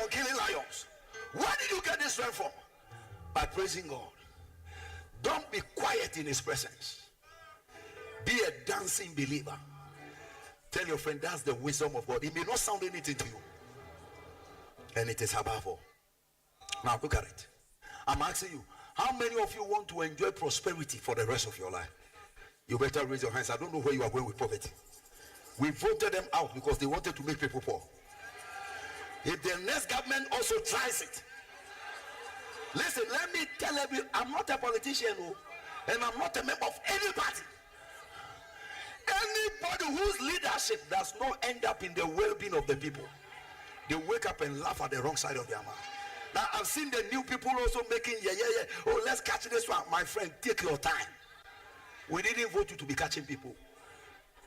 on killing lions. Where did you get this strength from? By praising God. Don't be quiet in his presence. Be a dancing believer. Tell your friend that's the wisdom of God. It may not sound anything to you, and it is above all. Now look at it. I'm asking you, how many of you want to enjoy prosperity for the rest of your life? You better raise your hands. I don't know where you are going with poverty. We voted them out because they wanted to make people poor. If the next government also tries it, listen, let me tell you, I'm not a politician, and I'm not a member of any party. Anybody whose leadership does not end up in the well-being of the people, they wake up and laugh at the wrong side of their mouth. Now I've seen the new people also making oh, let's catch this one. My friend, take your time. We didn't vote you to be catching people.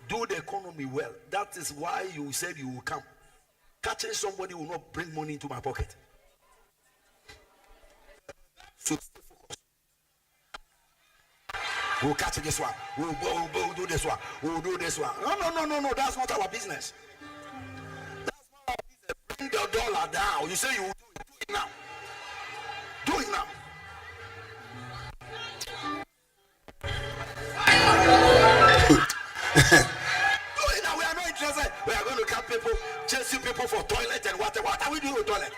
Do the economy well. That is why you said you will come. Catching somebody will not bring money into my pocket. So stay focused. We'll catch this one. We'll do this one. We'll do this one. No. That's not our business. That's not our business. Bring the dollar down. You say you will do it. Do it now. Do it now. Do it now. We are not interested. We are going to catch people, chasing people for toilet and water. What are we doing with toilet?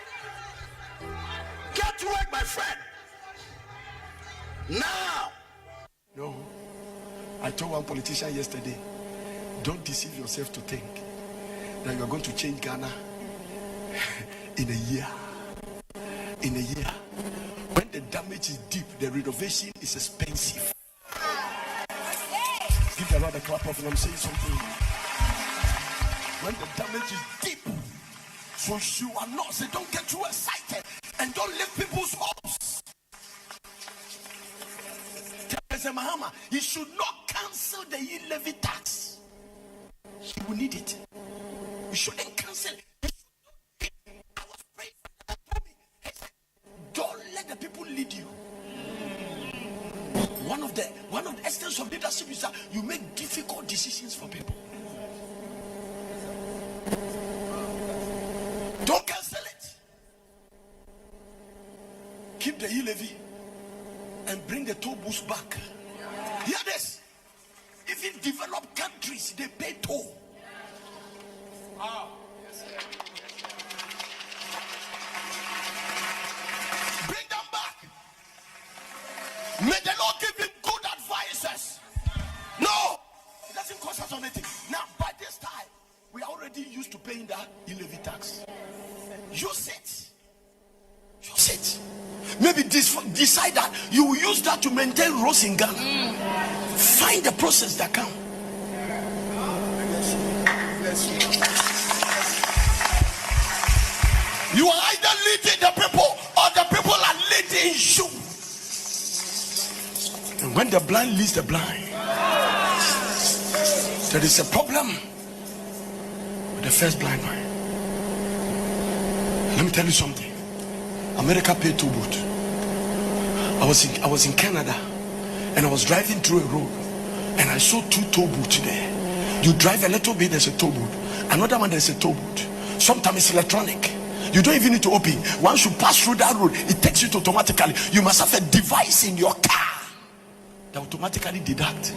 Get to work, my friend. Now. No. I told one politician yesterday, don't deceive yourself to think that you are going to change Ghana in a year. In a year. When the damage is deep, the renovation is expensive. Give a lot of clap off and I'm saying something. When the damage is deep, so you are not, so don't get too excited and don't lift people's hopes. Tell Mahama, he should not cancel the levy tax. He will need it. You shouldn't cancel it. I was praying for that. He said, don't let the people lead you. One of the essence of leadership is that you make difficult decisions for people. Don't cancel it. Keep the levy and bring the toll booths back. Hear this. Even developed countries, they pay toll. Bring them back. May the Lord give him good advices. No, it doesn't cost us anything. Now, by this time, we are already used to paying that levy tax. Use it. Use it. Maybe decide that you will use that to maintain roads in Ghana. Find the process that can. You are either leading the people or the people are leading you. And when the blind leads the blind, there is a problem with the first blind man. Let me tell you something. America paid toll booth. I was in Canada and I was driving through a road and I saw two toll booths there. You drive a little bit, there's a toll booth. Another one, there's a toll booth. Sometimes it's electronic. You don't even need to open. Once you pass through that road, it takes you to automatically. You must have a device in your car that automatically deduct.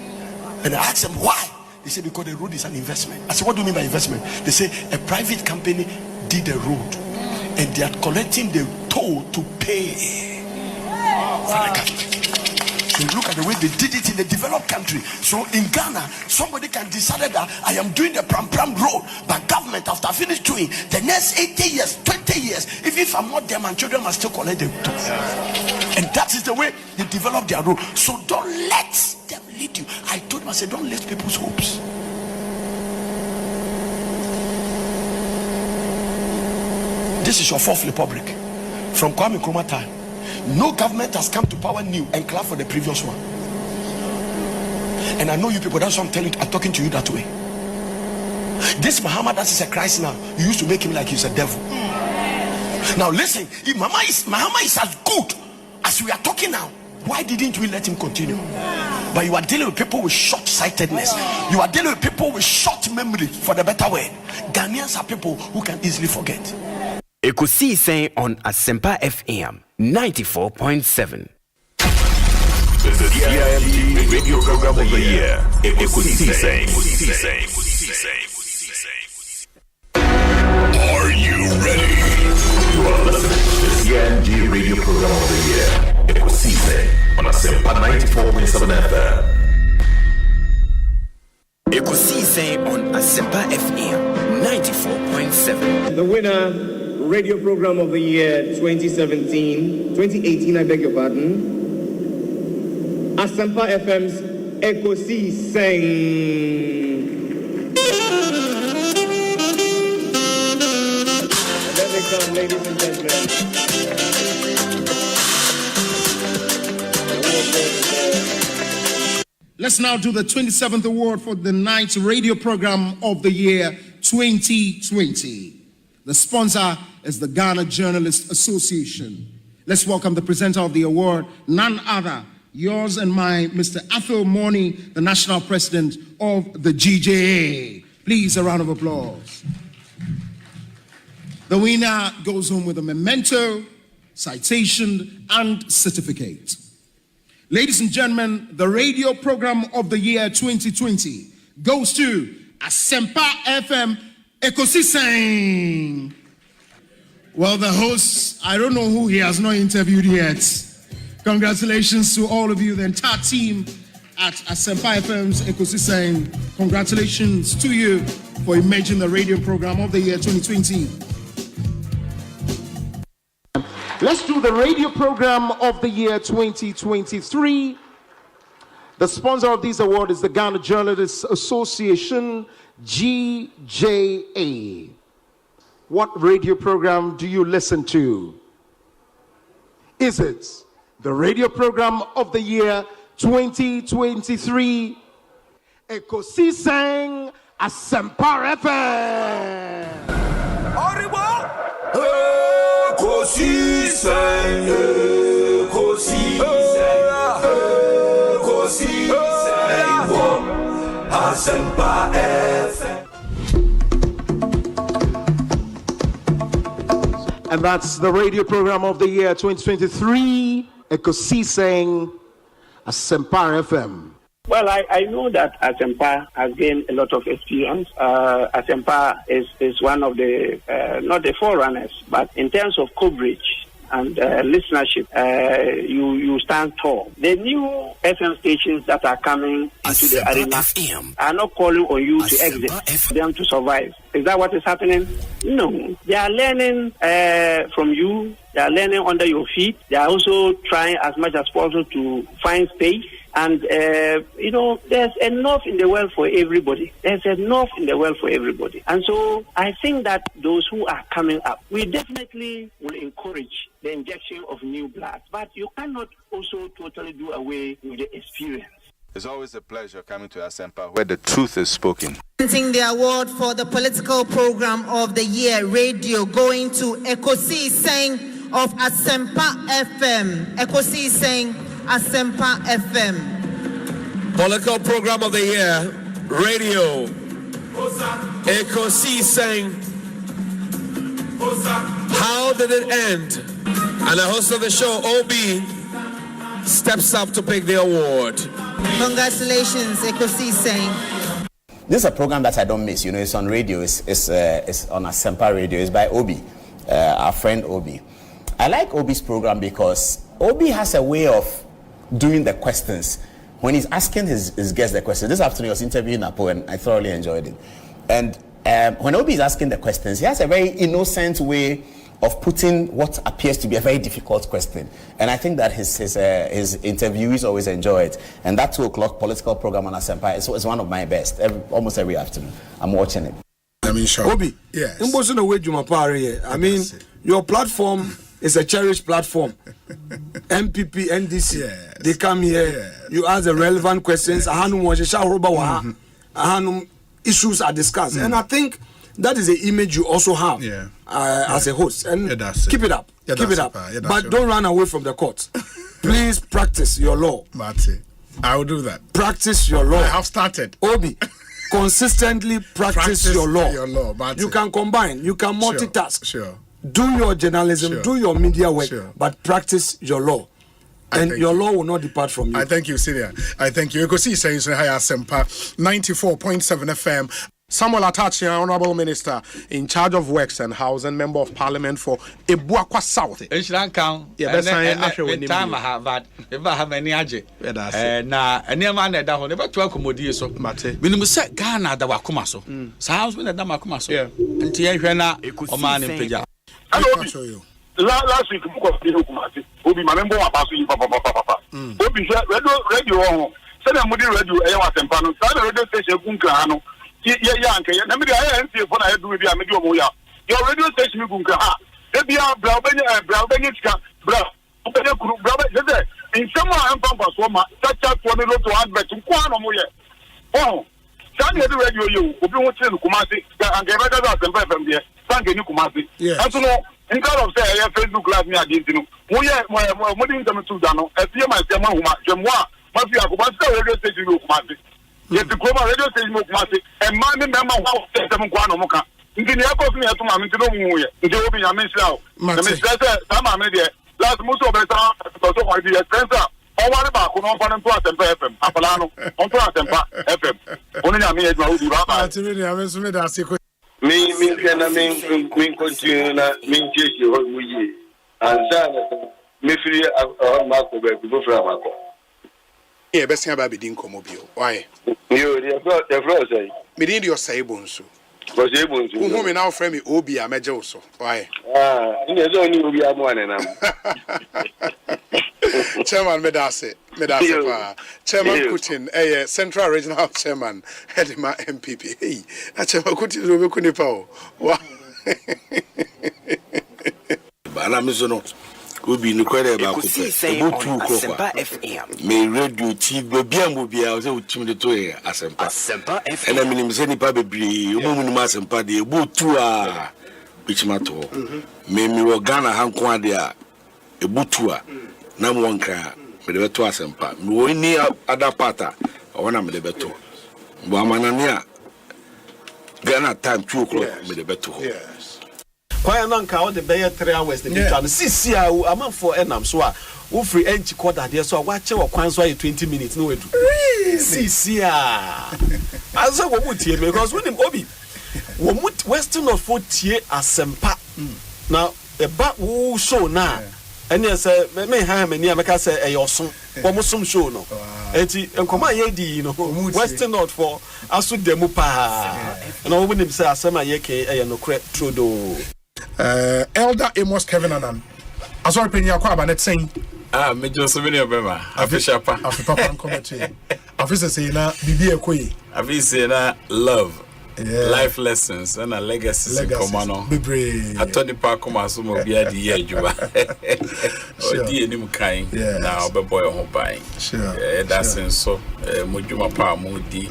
And I asked them why. They said because the road is an investment. I said, what do you mean by investment? They say a private company did the road and they are collecting the toll to pay for the government. So look at the way they did it in the developed country. So in Ghana, somebody can decide that I am doing the Pram road, but government after I finish doing the next 80 years, 20 years, even if I'm not there, my children must still collect the toll. And that is the way they develop their road. So don't let them lead you. I told them, I said, don't lift people's hopes. This is your fourth republic from Kwame Nkrumah time. No government has come to power new and clap for the previous one. And I know you people, that's what I'm talking to you that way. This Muhammad that is a Christ now, you used to make him like he's a devil. Now listen, if Muhammad is as good as we are talking now, why didn't we let him continue? But you are dealing with people with short-sightedness. You are dealing with people with short memory, for the better word. Ghanaians are people who can easily forget. Ekosiisen On Asempa FM 94.7. The CIMT Radio Program of the Year. Ekosiisen. Are you ready? You are listening to the CIMT Radio Program of the Year. Ekosiisen on Asempa 94.7 FM. Ekosiisen On Asempa FM 94.7. The winner, Radio Program of the Year 2018, I beg your pardon. Asempa FM's Ekosiisen. Let me come, ladies and gentlemen. Let's now do the 27th award for the Night Radio Program of the Year 2020. The sponsor is the Ghana Journalists Association. Let's welcome the presenter of the award, none other, yours and mine, Mr. Athol Morny, the National President of the GJA. Please, a round of applause. The winner goes home with a memento, citation, and certificate. Ladies and gentlemen, the Radio Program of the Year 2020 goes to Asempa FM Ekosiisen. Well, the host, I don't know who he has not interviewed yet. Congratulations to all of you, the entire team at Asempa FM's Ekosiisen. Congratulations to you for emerging the Radio Program of the Year 2020. Let's do the Radio Program of the Year 2023. The sponsor of this award is the Ghana Journalists Association, GJA. What radio program do you listen to? Is it the Radio Program of the Year 2023, Ekosiisen Asempa FM? Ekosiisen, Asempa FM. And that's the Radio Program of the Year 2023, Ekosiisen Asempa FM. Well, I know that Asempa has gained a lot of experience. Asempa is one of the, not the forerunners, but in terms of coverage and listenership, you stand tall. The new FM stations that are coming into the arena are not calling on you to exit, them to survive. Is that what is happening? No. They are learning from you. They are learning under your feet. They are also trying as much as possible to find space. And, there's enough in the world for everybody. There's enough in the world for everybody. And so I think that those who are coming up, we definitely will encourage the injection of new blood. But you cannot also totally do away with the experience. It's always a pleasure coming to Asempa where the truth is spoken. Presenting the award for the Political Program of the Year Radio going to Ekosiisen of Asempa FM. Ekosiisen Asempa FM. Political Program of the Year, Radio, Ekosiisen. How did it end? And the host of the show, OB, steps up to pick the award. Congratulations, Ekosiisen. This is a program that I don't miss. It's on radio. It's on Asempa Radio. It's by OB, our friend OB. I like OB's program because OB has a way of doing the questions. When he's asking his guests the questions, this afternoon he was interviewing Apo and I thoroughly enjoyed it. And when Obi is asking the questions, he has a very innocent way of putting what appears to be a very difficult question. And I think that his interviewees always enjoy it. And that 2:00 political program on Asempa is one of my best, almost every afternoon. I'm watching it. Sure. Obi, yes. Your platform is a cherished platform. MPP, NDC, yes. They come here, yes. You ask the relevant questions, issues are discussed. And I think that is the image you also have as a host. And keep it up. Keep it up. But don't run away from the court. Please practice your law. I will do that. Practice your law. I have started. Obi, consistently practice your law. Your law. You can combine. You can multitask. Sure. do your journalism, do your media work, but practice your law. And your law will not depart from you. I thank you, Syria. I thank you. Ekosiisen is Asempa 94.7 FM. Samuel Atachi, Honorable Minister in charge of Works and Housing, Member of Parliament for Ebuakwa South. Time I have that. If I have any aje, na any man that one never to accommodate so. Minimum set Ghana that wakuma so. Sounds when that makuma so. And Tiana, O man in Pija. Last week, Obi, my member of Basu, Papa. Obi, radio, send a Moody radio, Asempa, radio station, Gunkano. Yeah, let me see what I do with your media. Your radio station, Gunka. There be a Brabeniska, in some Pampa, such as one to advert to Quano. Oh, Sunday radio, you will be watching Kumasi and get better than FM here. Sunday Kumasi. As you know, in terms of say, Facebook Live me against you. We are moving them to Dano, as you might say, Jamwa, must be a radio station Kumasi. Yes, the global radio station Kumasi, and my member who says them Guanomoka. In the airport, me to my Mintino, the Obi Amisao. The Mr. Sama Media, last Muso Beta, also my dear Spencer. Or what about Kunopan to Asempa FM, Apolano, on to Asempa FM. Only I made my Udi Baba. Me continue na me chechi ho muyi ansa me free Marco be go fra Marco e be sia ba be din komo bio why yo the flow say me din your say Bonsu go say Bonsu who me now friend me Obi ameje wo so why in the zone Obi amu anenam Chairman Medase pa Chairman Kutin Central Regional Chairman Hedima MPP hey Chairman Kutin do be kunipa o wa bana mizono Obi ni kwere ba ko pe obutu ko kwa me radio TV bia mo bia o se utim de to Asempa FM ena minim se nipa bebre o mu ni Asempa de obutu a bichimato me mi wo Ghana hanko ade a ebutu a na mo nka me de beto Asempa me wo ni ada pata o na me de beto bo amanane a Ghana time 2 o'clock me de beto Kwaya nanka all the bay 3 hours the meter sisi a amanfo enam so a wo free enchi quarter there so wa che wo kwan so 20 minutes no wedu sisi a aso wo mutie because when him Obi wo mut western of 40 Asempa now e ba wo show na ene say me ha mani ameka say e yoso wo musom show no enti enkoma ye di no western not for aso demu pa na wo nim say asema ye ke e no kre trodo Elder Amos Kevin Anan. I saw Penny Aquaba net saying, Major Souvenir Bema, Afisha Pa, Papa and Committee. Officer saying, Bibi Akui. Afisha love, life lessons, and a legacy. Comano. I told the park Comasumo Bia the year, Juba. Oh, dear Nimukai, now, the boy on buying. Sure. That's in so, Mujuma Pa Moody.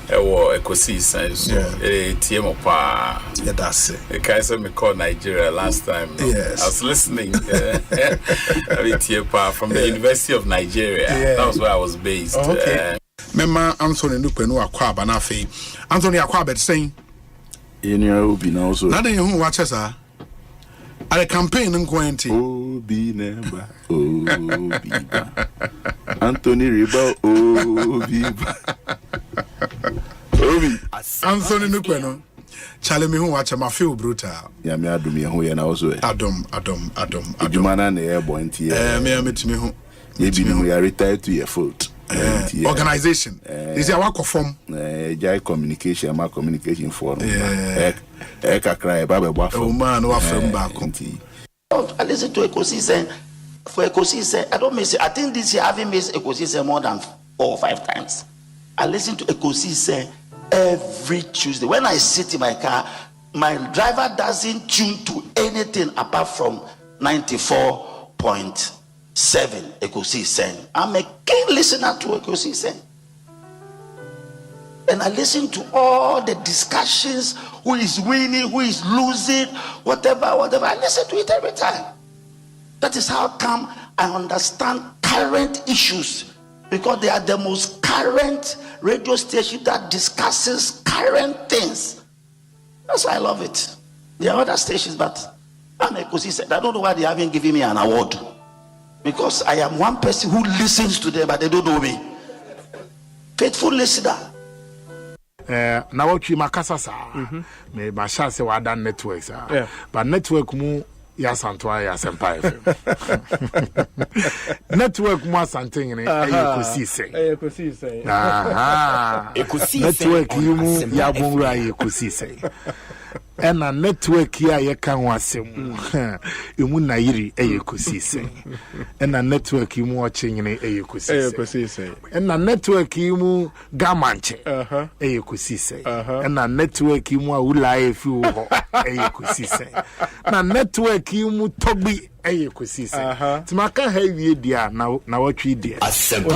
Ekosiisen so TM pa that's it. The Kaiser me called Nigeria last time. Yes. I was listening from the University of Nigeria. That was where I was based. Okay. Mema Anthony Nupenu Akwaba na fe. Anthony Akwaba saying Obi na also. Na den hu watch sa. A campaign nkwenti. Obi neba. Obi ba. Anthony Riba Obi ba. Obi Anthony Nupenu. Chale me hu watch ma feel brutal. Ya me adum ye hu ye na also. Adom. Jumana na e boy nti e. Me metimi hu. Ye bi hu ya retired to your fault. Organization. Is there work from Jai communication, my communication forum. Kakra Baba Buff. Oh man, what from back? I listen to Ekosiisen. For Ekosiisen, I don't miss it. I think this year I haven't missed Ekosiisen more than 4 or 5 times. I listen to Ekosiisen every Tuesday. When I sit in my car, my driver doesn't tune to anything apart from 94.7 Ekosiisen. I'm a keen listener to Ekosiisen. And I listen to all the discussions, who is winning, who is losing, whatever. I listen to it every time. That is how come I understand current issues, because they are the most current radio station that discusses current things. That's why I love it. There are other stations, but I'm Ekosiise. I don't know why they haven't given me an award. Because I am one person who listens to them, but they don't know me. Faithful listener. Now what you makasa sa me ba sha se wa dan network sa but network mu ya santwa ya Asempa FM network mu asante ni Ekosiise network you mu ya bonra Ekosiise ena network ya ye kan wasem emu na yiri Ekosiise ena network you mu ochenyene Ekosiise ena network you mu gamanche Ekosiise ena network you mu awula efi wo Ekosiise na network you mu togbi Ekosiise timaka ha wie dia na watwi dia Asempa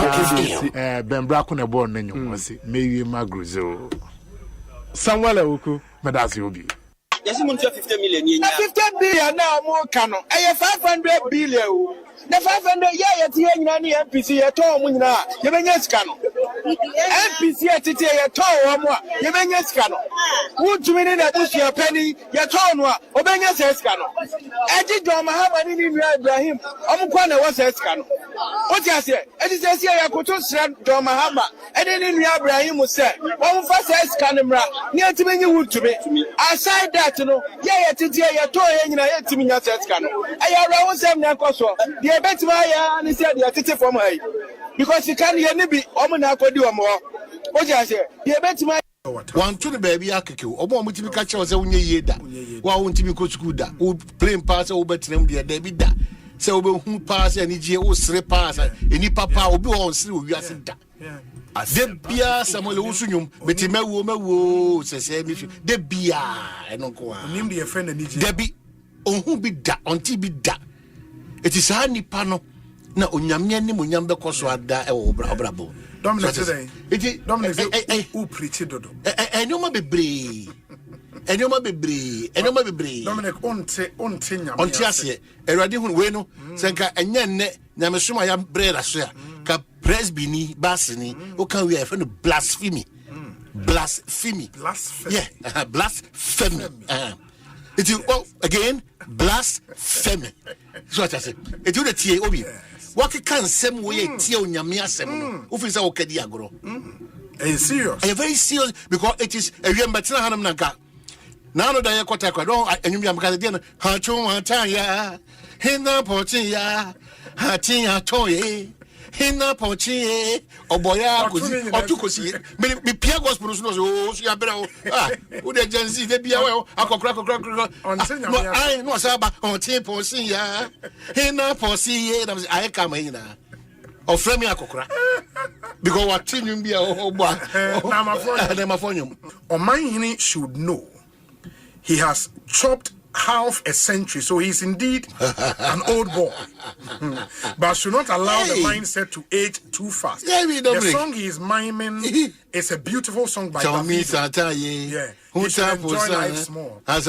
bembra ko ne ball na nyum wose mewie magruzo Samuel Awuku medasi obi Yes, 50 million. 50 billion now more canon. 500 billion. The 500 yeah, MPC, you told me now. You mean yes, canon. MPC at it, you told me. You mean yes, canon. Would you mean that this year penny? You told me. Obey yes, canon. I did Muhammad in Ibrahim. I'm going to was yes, canon. What you say? It is a year I could to send Muhammad. And then in Ibrahim would say, one first yes, canon. Near to me, you would to me. Aside that, you know, yeah, it's a year, toy, and you know, to me, yes, canon. I around 7 years. The bet my and he said, "You are from her because you can't hear me. Omana could do more." What you say? The bet my one to the baby Akiku, or more to catch us when you that. Why won't you go to school that? Who plain pass over to them, dear David that. So who pass any GO 3 pass, any papa will be on through. You are saying that. The beer, Samuel Usunium, but you may woman says, the beer, I don't go on. Name the friend and Debbie, on who be that, on TB that. It is a nipano. Na onyamia ni munyambe koso da e wo brabo. Dominic today. Iti Dominic who preach dodo. Enyoma bebre. Dominic onte nyamia. Onte ase. Erade hu we no. Senka enya nne nyamesoma ya brera so ya. Ka presbini basini. O kan we afa no blasphemy. Blasphemy. Yeah, blasphemy. It is again blasphemy. So what I say. It will tie obi. What can sem we tie onyame asem. Ofi say okadi agoro. Serious. Very serious because it is a remember hanam nanka. Now no da yakota kwa don enyum am ka dey no ha chon ha tan ya. Hina potin ya. Ha tin ya toye. Hina potin oboya kosi otukosi. Me pia gospel no so ya bra ah wo de genzi de bia we akokra on senya me ai no saba on tin posin ya. Hina posin ye na I come hina. Or frame me akokra because what tin bia ogba na ma fonyum on my hini should know he has chopped half a century, so he's indeed an old boy. But should not allow the mindset to age too fast. The song he is miming is a beautiful song by David. Yeah, he should enjoy life more. Yes,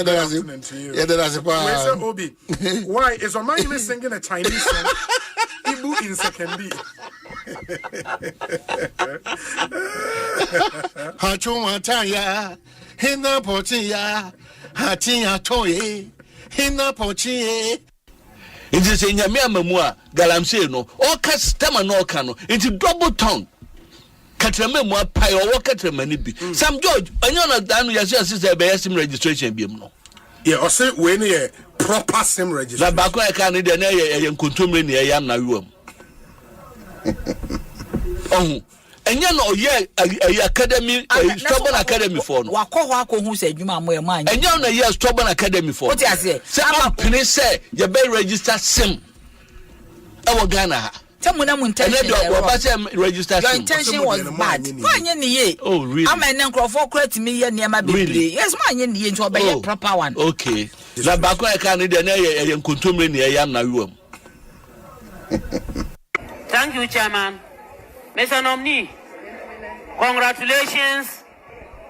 David. Obi, why is Omani singing a Chinese song? Ibu in second. Hachumata Hina Potia Hatia Toye Hina Pochie. It is in Yamia Memoir, Galamsino, or Castama no cano, into double tongue. Catamemua pie or Catamani be. Some George, I know not done your sister by SIM registration be no. Yeah, or say when a proper SIM registration. La Baco Canada and Kuntumini, I am now. Oh. And you know, yeah, a academy, stubborn academy for no. Wako who said you are my mind. And you know, yes, stubborn academy for what I say. Some penny say you better register sim. Our Ghana. Someone register. Your intention was bad. Oh, really? I'm an uncle for credit me near my baby. Yes, my Indian to obey a proper one. Okay. La Baco Canada and Kuntumini, I am now. Thank you, Chairman. Mr. Nomni, congratulations,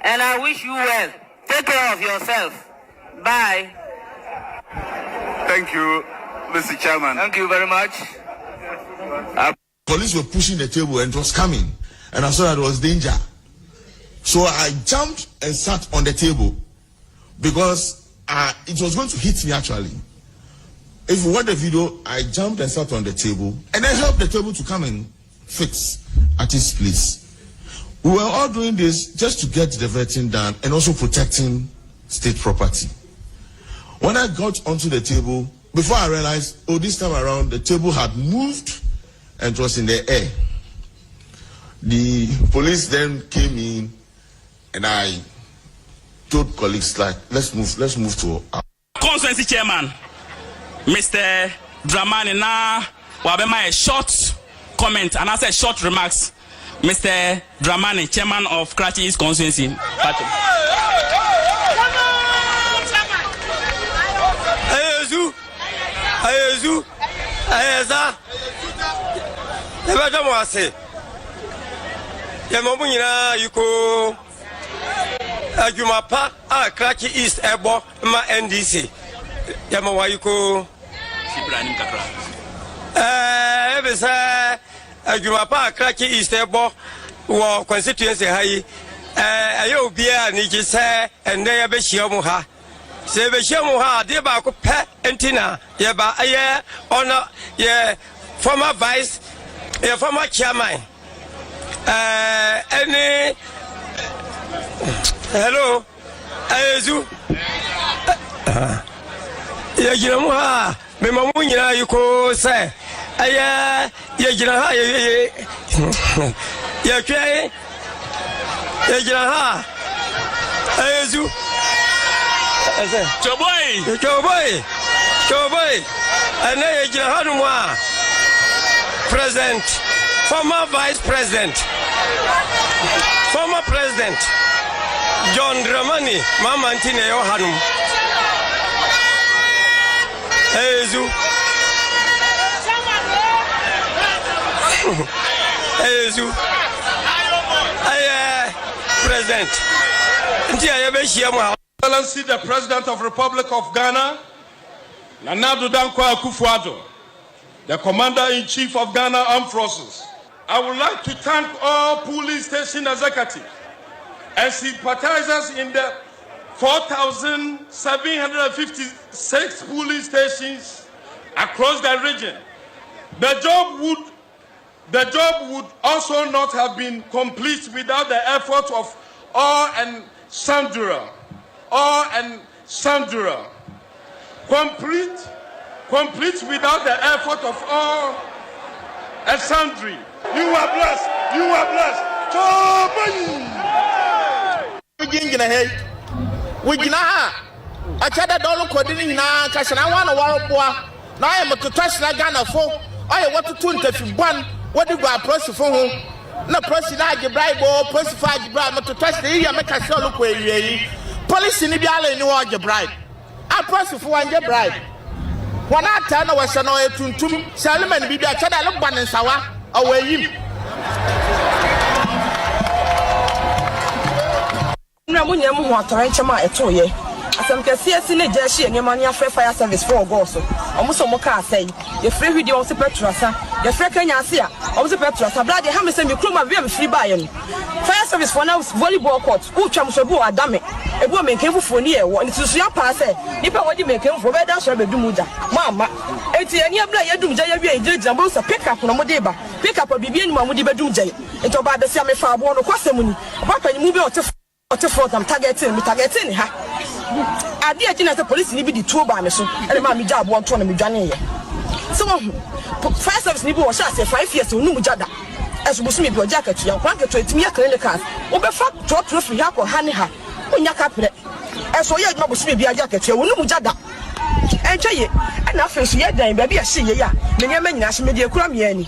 and I wish you well. Take care of yourself. Bye. Thank you, Mr. Chairman. Thank you very much. Police were pushing the table and it was coming, and I saw that it was danger. So I jumped and sat on the table because it was going to hit me actually. If you watch the video, I jumped and sat on the table and I helped the table to come and fix at its place. We were all doing this just to get the vetting done and also protecting state property. When I got onto the table, before I realized, this time around, the table had moved and it was in the air. The police then came in and I told colleagues, like, let's move to our constituency chairman, Mr. Dramani, now wabema a short comment and I said short remarks. Mr. Dramani, chairman of Karachi East constituency. Ayezu, Ayeza, Ebada Mwase, Yamomunyina, Yuko, Ajumapa, Karachi East Ebo, Ma NDC, Yamawayuko, Sibranim Kakra. Ebesa, Ajumapa, Karachi East Ebo, or constituency high, Ayobia, Nijisa, and Nayabeshiamuha. Sebeshiamuha, Deba Pe, Entina, Yaba, Aye, honor, ye, former vice, a former chairman. Any. Hello, Ayezu. Yajinamuha, Memamunya, you could say. Aya, Yajinaha, Yake, Yajinaha, Ayezu. Choboy, and Yajinahanua, present, former vice president, former president. John Dramani, Mama Antine Yohanum. Ayezu. Ayezu. President. Excellency, the President of the Republic of Ghana, Nana Addo Dankwa Akufo-Addo, the Commander-in-Chief of Ghana Armed Forces. I would like to thank all police station executives and sympathizers in the 4,756 police stations across the region. The job would also not have been complete without the effort of all and sundry. Complete without the effort of all and sundry. You are blessed. You are blessed. Wigina, I tried a dollar coding now, Cassana, one a war. Now I am to touch like Ghana for. I want to tune if you ban. What do I press for home? No press it like a bribe or press 5 bribe to touch the area, make a show look where you police in the alley, no one your bride. I press for one your bride. When I turn was an oil to Salman be a child of Ban and Sawa away him. Namunyamu Watarachama etoye. Asempa CSC ne jeshi enyamania fire service for goso. Omuso moka say, ye free video on petrasa, ye free Kenya asia, omuso petrasa, blood the hammer send you cruma be free buy. Fire service for now volleyball court, who chamsobu adame. A woman came for near one to see your pass. Nipa what you make him for better shall be dumuda. Mamma, 80 and your blood, you do jay, a pick up no modeba, pick up a bibian mamudi bedum jay. It's about the same far born of Quasamuni. What can you move out to for them targeting her? I did the police need the 2 by me so, and my job won't turn me down here. So, fire service need was shot 5 years to Numujada. As we see me jacket, you want to treat me a clinical. Over fact, drop to free or honey her. When you capture as so yet, must be a jacket, you will Numujada. And tell you, and I feel yet, then, baby, I see ya. Many men, as media cramiani.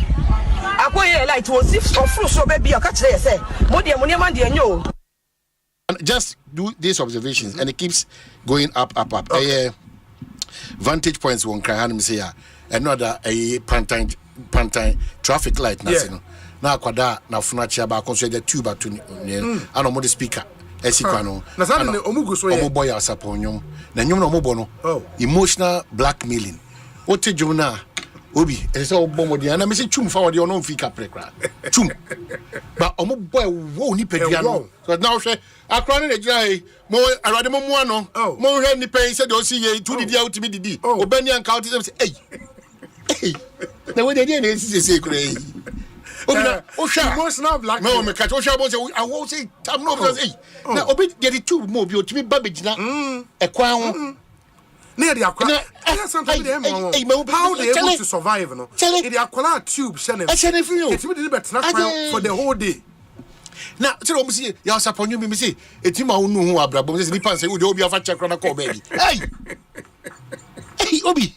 I go here like to 6 or fruit, so baby, I catch there, say, what the money man, dear, no. Just do these observations and it keeps going up. Okay. Vantage points won't cry and say another a pantine traffic light. Now kwada na funachi aba konso the tuba to ano mo speaker esikano na sana omugu so ye omuboy asaponyom na nyom na omubo no emotional blackmailing ote jumna Obi, it's all bomb. And I miss chum for your own fika prekra. Chum. But omo boy won't nip piano. So now say, I crown a dry more Aradamo. Oh, more any pay said, don't see ye 2 the out to me. Oh, Benny and County say, hey, the way they did is a crazy. Oh, sure, most now black. No, me catch. I won't say, I'm not because now, Obi get it too more to me, Babbage now. A crown. Near the aqua, something how they able to survive, no? The aqua tube, Shannon. I said, if you for the whole day. Now, tell me, you are upon you, me say, it's him who know who are Brabos, the pants, who do be a fat check on a call, baby. Hey, Obi.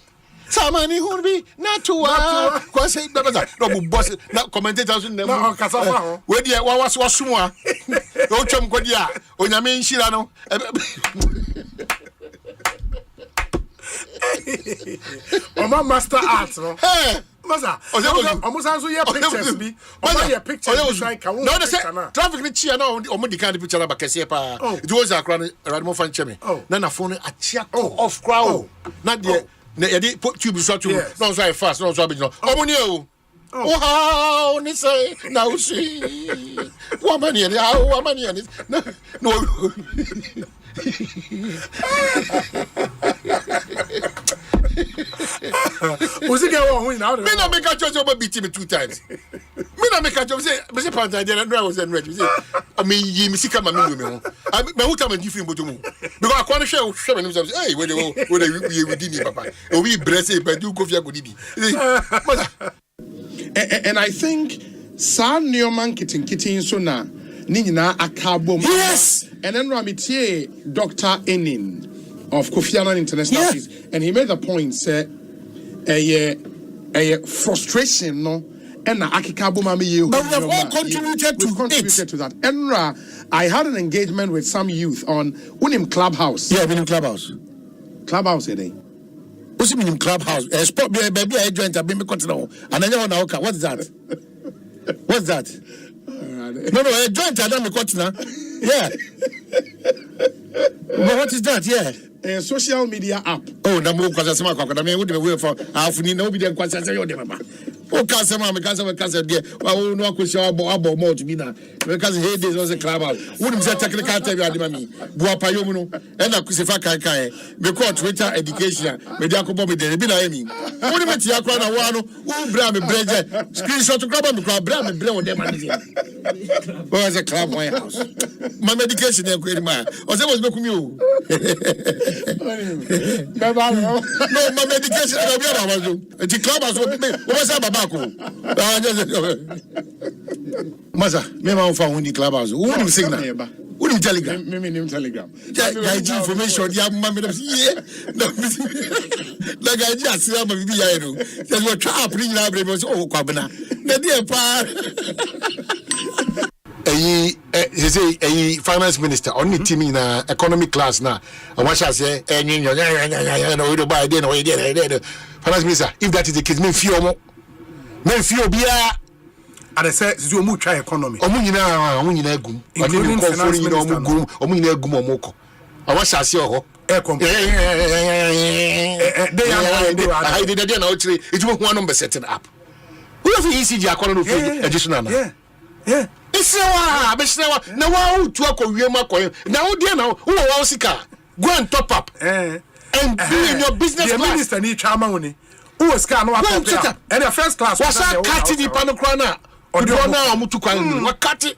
Samani who be not to what say no boss, not commentators in them. Where the was Suma, Ocham Kodia, on your main Shirano. My master arts, no? Hey, Maza, almost answer your pictures. Be your pictures. No, the traffic in Chia, no, or the kind of picture about Casepa. It was a crown, Radmo Fan Chemi. Oh, Nana phone a check off crowd. Not yet. They put tube shot to no so fast, no so big. Oh, wow, they say, now see. Woman, how woman, no. Was it going win out? Me not make a choice over beating me 2 times. Me not make a choice. Say, Mr. Panta, I didn't know I was ready. I mean, you miss come and me. I who time and different but to move. Because I can't share themselves. Hey, where we did papa. We bless but do coffee good. And I think San Newman kitten so na Nina Akabo. Yes. And then Ramitie Dr. Enin of Kofi Annan International Peace, and he made the point say a frustration no and Akikabo mami you. But we have all contributed to that. Enra, I had an engagement with some youth on Unim Clubhouse. Yeah, Unim Clubhouse. Clubhouse today. What's it mean Clubhouse? Sport baby I joined and then what's that? What's that? No, I joined Adam yeah. But what is that? Yeah. A social media app. Oh, the move because I'm a man would be away for half an hour. Nobody can say, oh, Casama, because I'm a cousin, dear. Well, no, I could show about more to be now. Because he did was a club out. Wouldn't say technical tell you, me. Guapayomo, and I could say, Fakai, because Twitter education, Mediaco, the Bilami. What about Yakwana, who bram a bread, screenshot to grab and bram and blow them. Was a club, my house. My medication, they're great man. Or there was no you. No, my medication. The club was Maza, me ma fa woni clubhouse. Who nim signal? Who nim telegram? Me telegram. Ya information ya ma me yeah. Na ga ji asira ma bibi ya no. Just what trap ni na bre me so kwabena. Na dey pa. He say finance minister only team na economic class na. And what shall say no we do buy dey no we dey. Finance minister, if that is the case, me fear mo. Men feel bia and I say you mu try economy omunyina gum including finance minister omunyina gum omoko awa shase ho e company I did na ochire ejumo ho no be setting up we have ECG akoro no fi additional na yeah Besrewa na wa utu akowiem akoy na wo de na wo wa sika go and top up and be in your business class. The minister ni chama woni who was can no appear and the first class was a cut di panokrana or the one omutu kwan wa cut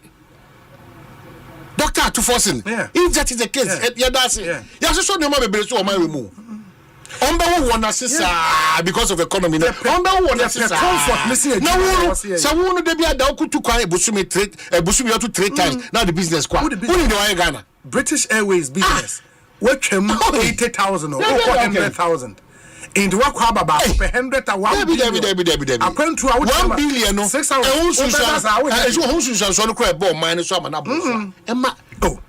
doctor to forcing if that is the case yeah that's it yeah so no ma be so o ma remove on be one assist because of economy on be one assist comfort listen now so who dey be ada okutu kwan ebusumi trade ebusumi you to 3 times now the business kwa who in the Ghana British Airways business what 80,000 or 100,000 in the work about 100 to 1 billion. According to 1 billion, no 6 hours. So no crab bomb minus some and Emma. Oh,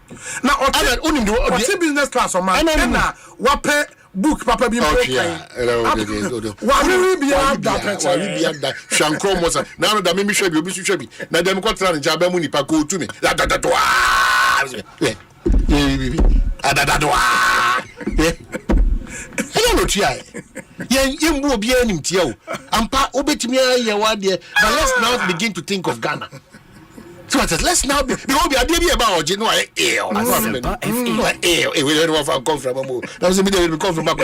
now only the business class of man. Now what pay book papa be okay. What will be that? Shankro was now that me should be should now them got trying to jab money pa go to me. don't know try. You will be an imtio. Ampa obetimia yawade. But let's now begin to think of Ghana. So let's now be about you know I ill. We don't know if come from That was immediately come from back.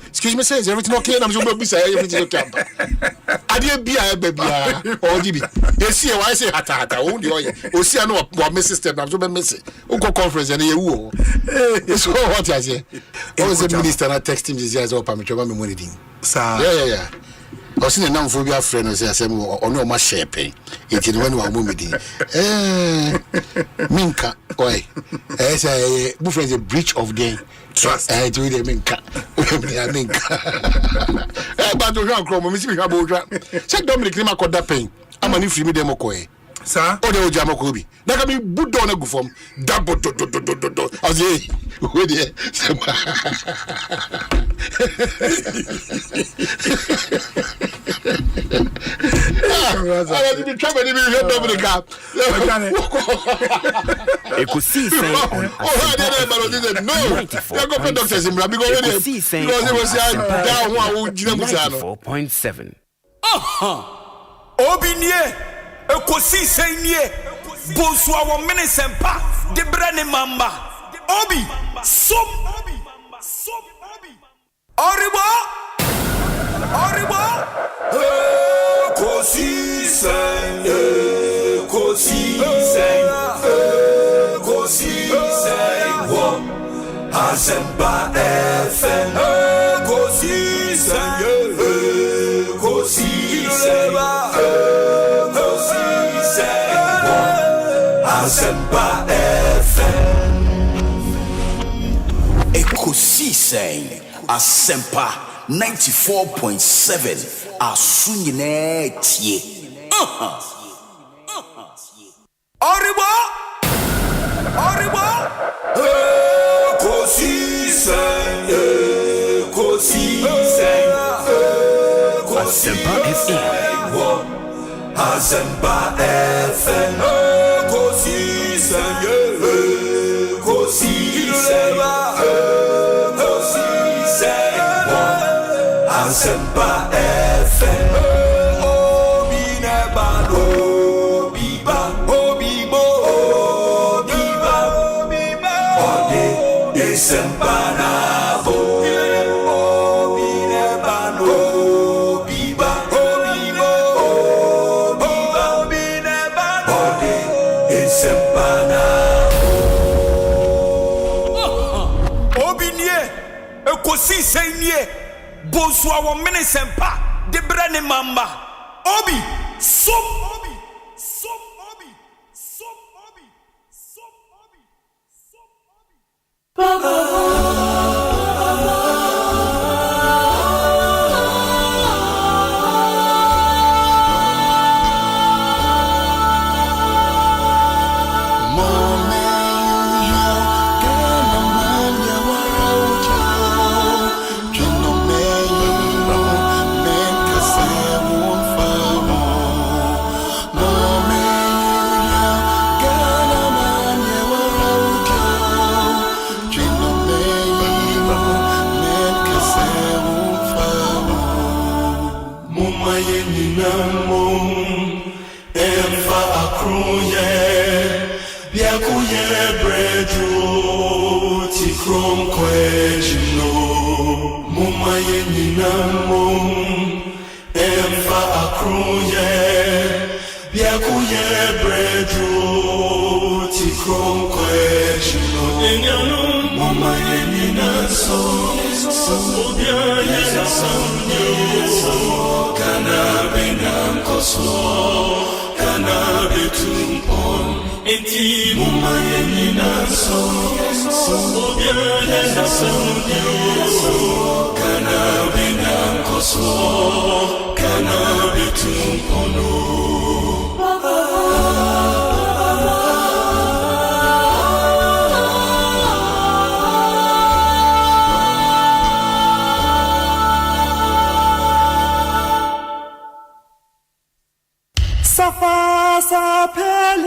Excuse me, says everything okay? I'm so busy. Everything okay. I didn't be a baby or GB. You see why I say hata only or see I know what Mrs. Step. I'm so messy. Uncle conference and you. It's what I say. I was a minister and I text him this year as well. Yeah. I was in a non-phobia friend who says, "Oh no, my shaping." It's in one movie. Minka, oi, as a buffet is a breach of the trust. I do the Minka. But the young crowd, Miss Mikaboja, check Dominic Lima called that pain. I'm an infamy democoy. Sir, oh, the old Jamakobi. That can be good on a good form. Double, as a with it. Ekosiisen On Asempa 94.7. Obinie Ekosiisen nie Bonsu awo minisempa de brane mamba Obi som Oribo Ekosiisen wo Asempa FM Ekosiisen Asempa FM Ekosiisen Asempa 94.7 Asunyine tie Oribo Ekosiisen Asempa FM Asempa FM Ekosiisen Asempa FM Obi nebado biba obibo biba ode Asempa nabo Obi nebado biba obibo biba ode Asempa nabo Obi nie Ekosiisen nie Bonsu awo minisempa de brane mamba Obi som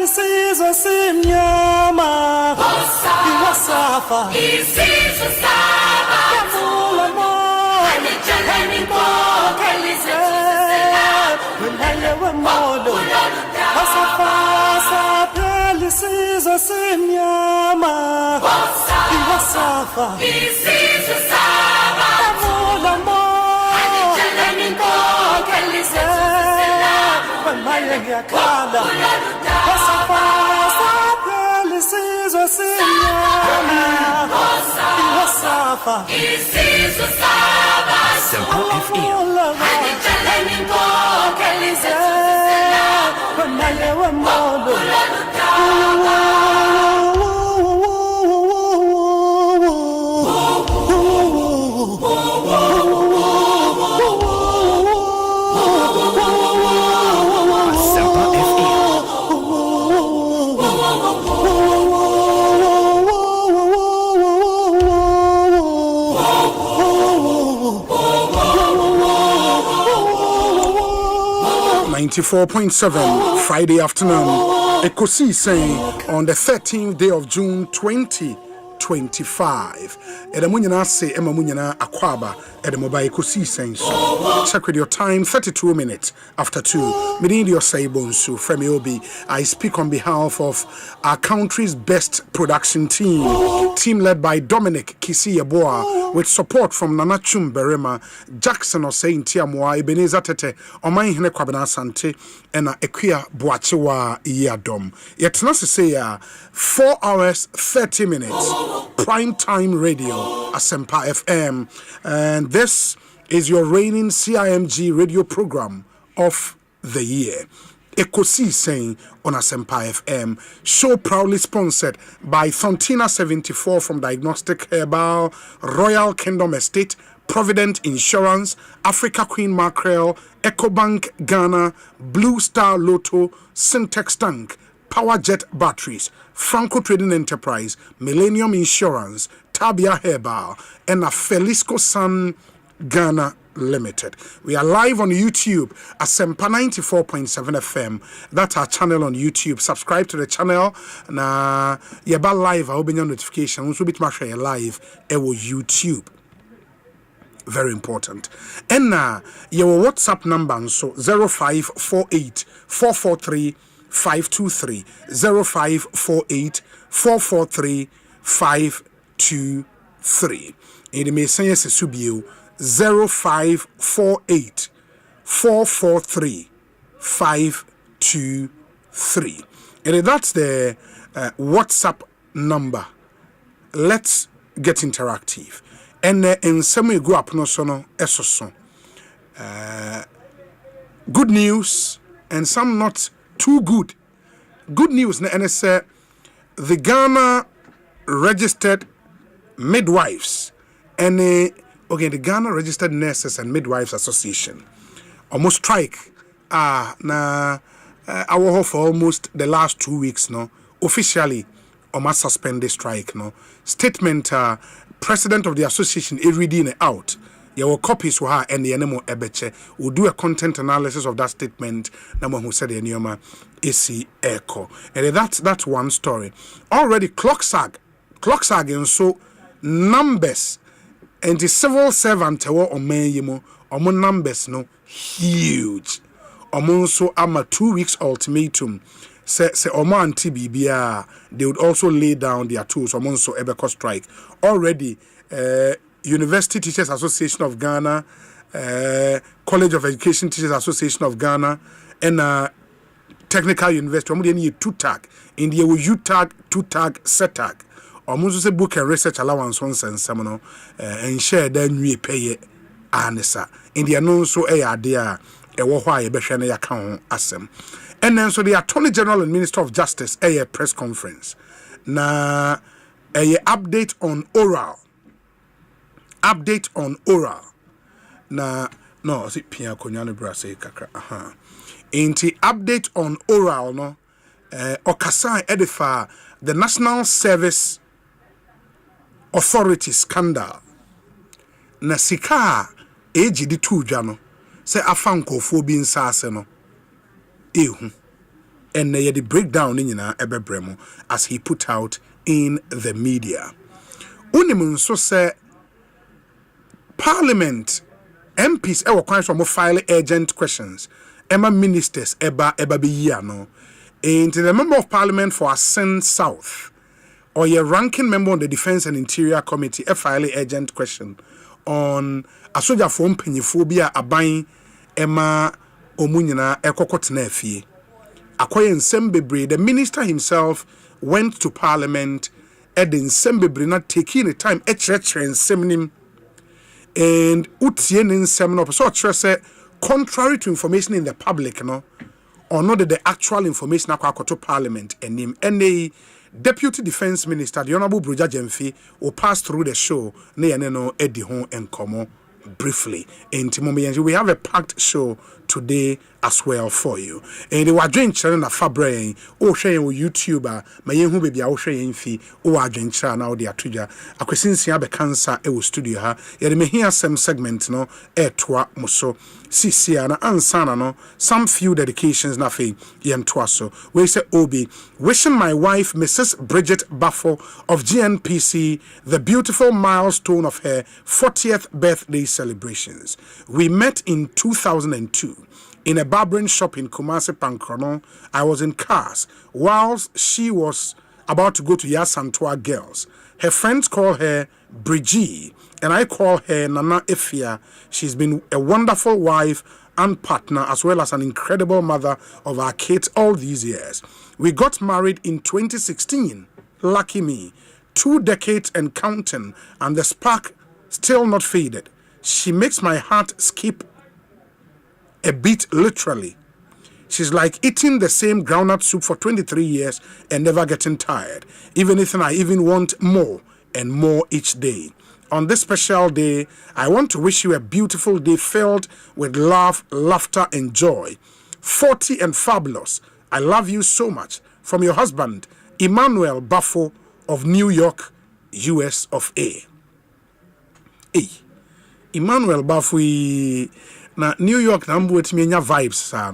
This is Nyama. Iwasafa. This is Saba. Kamulamo. Anijalani mo. Kalise. Wenalewa modo. Wasafa. Sape. This is Nyama. Iwasafa. This is Saba. Kamulamo. Anijalani mo. Kalise. Wenalewa kala. Asempa FM. .7 Friday afternoon. Ekosiisen on the 13th day of June 2025. Edamunyana se emamunyana akwaba edamobile Ekosiisen. Check with your time, 32 minutes after 2. Meaning your say Bonsu from Obi. I speak on behalf of our country's best production team led by Dominic Kisi-Yeboah, with support from Nana Chumberema, Jackson Osei Ntiamwa, Ebenezer Tete, Oman Hene Kwabena Asante, and Ekia Boachewa Iyadom. Yet not to say 4 hours 30 minutes prime time radio Asempa FM, and this is your reigning CIMG radio program of the year. Ekosiisen On Asempa FM, show proudly sponsored by Fontina 74 from Diagnostic Herbal, Royal Kingdom Estate, Provident Insurance, Africa Queen Mackerel, EcoBank Ghana, Blue Star Lotto, Syntex Tank, Powerjet Batteries, Franco Trading Enterprise, Millennium Insurance, Tabia Herbal, and a Felisco Sun Ghana Limited. We are live on YouTube, Asempa 94.7 FM. That's our channel on YouTube. Subscribe to the channel. Na yeba live, I'll be your notification. Once we bit masha live, it will YouTube. Very important. And your WhatsApp number so 0548 443 523 0548 443 523. And may say yes subio 0548 443 523. And that's the WhatsApp number. Let's get interactive. And in some way, go up no sono esoso. Good news and some not too good. Good news, and say the Ghana registered midwives and the Ghana Registered Nurses and Midwives Association almost strike. Our for almost the last 2 weeks no officially almost suspend the strike no statement. President of the association is reading it out. Your copies were and the animal ebeche will do a content analysis of that statement. Number who said the Nyoma AC Echo. And that's one story. Already clock sag and so numbers and the civil servant or mayemo or numbers no huge. So I'm a 2 weeks ultimatum. Say Oman TBBR, they would also lay down their tools. So Ebeko strike. Already, University Teachers Association of Ghana, College of Education Teachers Association of Ghana, and Technical University. They need 2 tag. In the U-tag, 2 tag, set tag. Almost say book and research allowance on seminal and share then we pay it. Anessa. In the unknown so there. Why Beshana account asem. And then so the Attorney General and Minister of Justice a press conference. Na a update on oral. Update on oral. Na no is it Pia Konyane Brase kakra. Inti update on oral no Okasa edifa the National Service Authority scandal. Na sika eji di tu dwa no. Se afanko fo bi nsase no and the breakdown in ebebremo as he put out in the media. Unimun so say Parliament MPs ever kwan so mo file urgent questions. Emma ministers eba be year no. And the member of Parliament for Asen South or your ranking member on the Defense and Interior Committee file urgent question on a soldier for penyiphobia aban Emma Omunyina ekokotena afie. Akoye nsem bebre, the minister himself went to Parliament and nsem bebre na taking the time echretre nsem nim and utie ne nsem no so say contrary to information in the public no or not the actual information akwakoto Parliament enim ene Deputy Defense Minister the Honorable Broja Jemfi will pass through the show ne ene no edi ho enkomo briefly. And we have a packed show today as well for you. And they were doing channel na fabre o share on YouTuber ma yen hu baby a o share yen fi o adwen channel na o de atoja akwesinsia be cancer e wo studio ha ye de me here some segment no e toa muso sisia na ansana no some few dedications na fe yen toa so we say obi wishing my wife Mrs. Bridget Baffo of GNPC the beautiful milestone of her 40th birthday celebrations. We met in 2002 in a barbering shop in Kumasi Pankrono. I was in cars whilst she was about to go to Yasantua Girls. Her friends call her Bridgie and I call her Nana Efia. She's been a wonderful wife and partner as well as an incredible mother of our kids all these years. We got married in 2016. Lucky me. 2 decades and counting, and the spark still not faded. She makes my heart skip a beat literally. She's like eating the same groundnut soup for 23 years and never getting tired. Even if I want more and more each day. On this special day, I want to wish you a beautiful day filled with love, laughter, and joy. 40 and fabulous. I love you so much. From your husband, Emmanuel Baffo of New York, US of A. Hey, Emmanuel Baffo na New York na mbu etimi nya vibes sa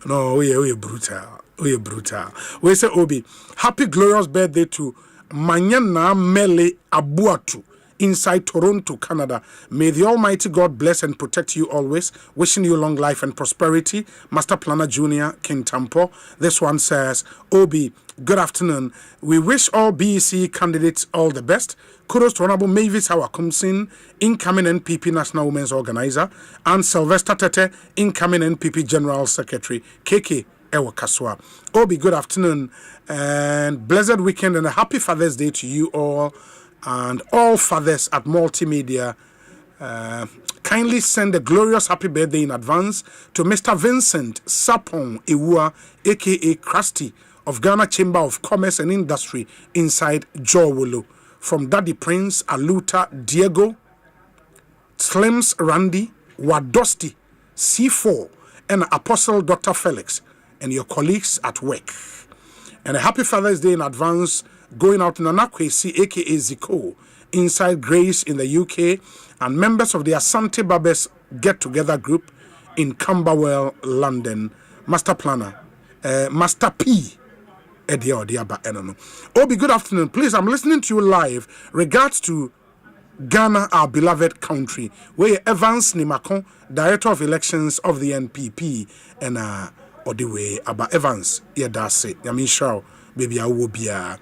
no. We brutal. We say Obi, happy glorious birthday to Manyana Mele Abuatu inside Toronto, Canada. May the Almighty God bless and protect you always. Wishing you long life and prosperity. Master Planner Junior, King Tampo. This one says, Obi, good afternoon. We wish all BEC candidates all the best. Kudos to Honorable Mavis Hawakumsin, incoming NPP National Women's Organizer, and Sylvester Tete, incoming NPP General Secretary, KK Ewa Kaswa. Obi, good afternoon and blessed weekend and a happy Father's Day to you all and all fathers at Multimedia. Kindly send a glorious happy birthday in advance to Mr. Vincent Sapon Iwua, aka Krusty, of Ghana Chamber of Commerce and Industry inside Jowolo. From Daddy Prince, Aluta, Diego, Slims Randy, Wadosti, C4, and Apostle Dr. Felix, and your colleagues at work. And a happy Father's Day in advance going out in Anakwesi, aka Zico, inside Grace in the UK, and members of the Asante Babes get-together group in Camberwell, London. Master Planner, Master P. Obi, good afternoon. Please, I'm listening to you live. Regards to Ghana, our beloved country, where Evans Nimakon, Director of Elections of the NPP, and Odiwe Aba Evans, that's it. Yamisha, baby, I will be. And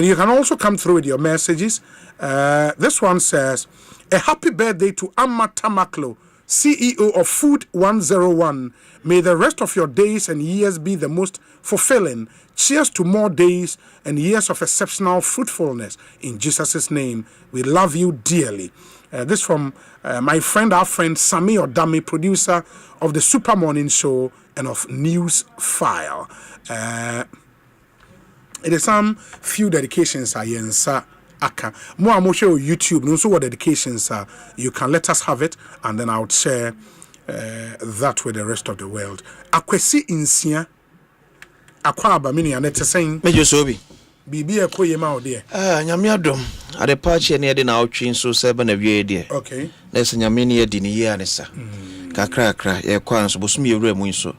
you can also come through with your messages. This one says, a happy birthday to Amma Tamaklo, CEO of Food 101. May the rest of your days and years be the most fulfilling. Cheers to more days and years of exceptional fruitfulness. In Jesus' name, we love you dearly. This from my friend, our friend, Sami Odami, producer of the Super Morning Show and of News File. It is some few dedications I answer. More I'm share on YouTube. No, so what dedications are. You can let us have it, and then I'll share that with the rest of the world. Akwesi insia. Akwaba mini anete saying. Mejo sobi. Bibi ekoye ma ode. Nyame adom. Ade patch ne de na otwe so 7 awie de. Okay. Na se nyame ne de ne ye anesa. Kakra ye kwa nso bosum ye wura mu nso.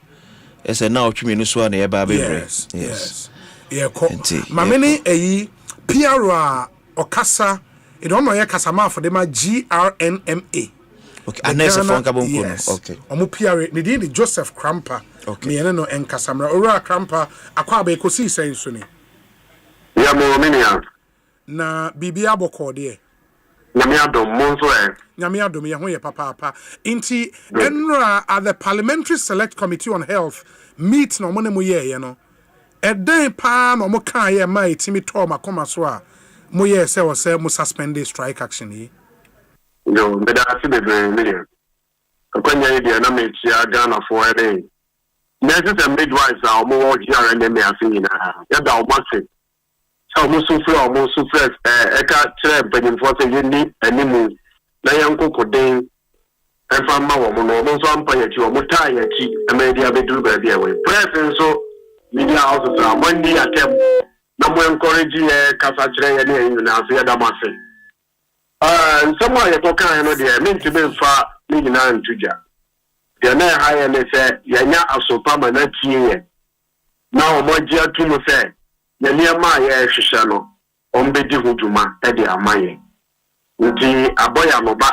Ese na otwemi no so na ye ba bebre. Yes. Yeah, mamene eyi Piara Okasa it don't know kasama for them GRNMA. Okay, anese fonka bonko no. Okay. Omo Piara ne di Joseph Krampa. Okay. Me no enkasamra ora Krampa akwa ba Ekosiisen so ni. Ya mo minia. Na bibia boko de. Nyame adom monso Nyame adom ye ho ye papa. Inti enra at the Parliamentary Select Committee on Health meet no mo ne mo ye no. Eden pa no mo kan ye ma etimi to makoma so a mo ye se o se mo suspend strike action yi. Yo, me da si be million. Akwanya ye de na me tia Ghana for eden. Nurses and midwives are mo wo GRNM asin na. Ya da o mase. So mo sufre eka chere benimfo se ye ni animu. Na yanko koden efa ma wo mo no mo so ampa ye chi wo mo ta ye chi e me dia be duru ba bia we. Press so media houses are Monday attempt. Na mo encourage ye kasa chere ye ni na so ya da mase. Someone you can know the mean to be far meaning and tuja. The na higher me say ya nya asopa ma na tie. Now mo dia tu mo say ya niama ya hwehwe no ombedi huduma e de amaye. Nti aboya no ba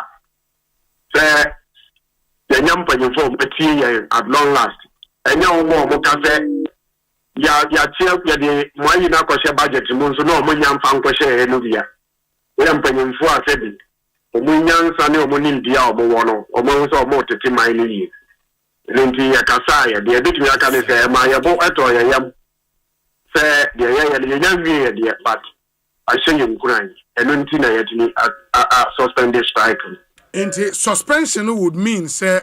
say ya nya mpanyefo betie ya at long last. Enya mo ka say ya tie ya de mo ayi na kwhye budget mo so no mo nya mfa nkwhye enu bia. We am panyimfo asedi omunyansa ne omunindia omuwono omunso omotete mine yi nti ya kasa ya de bitumi aka ne se ma ya bo eto ya yam se de ya nyanwie ya de but ashenye mkuran eno nti na yetini suspended strike. Nti suspension would mean say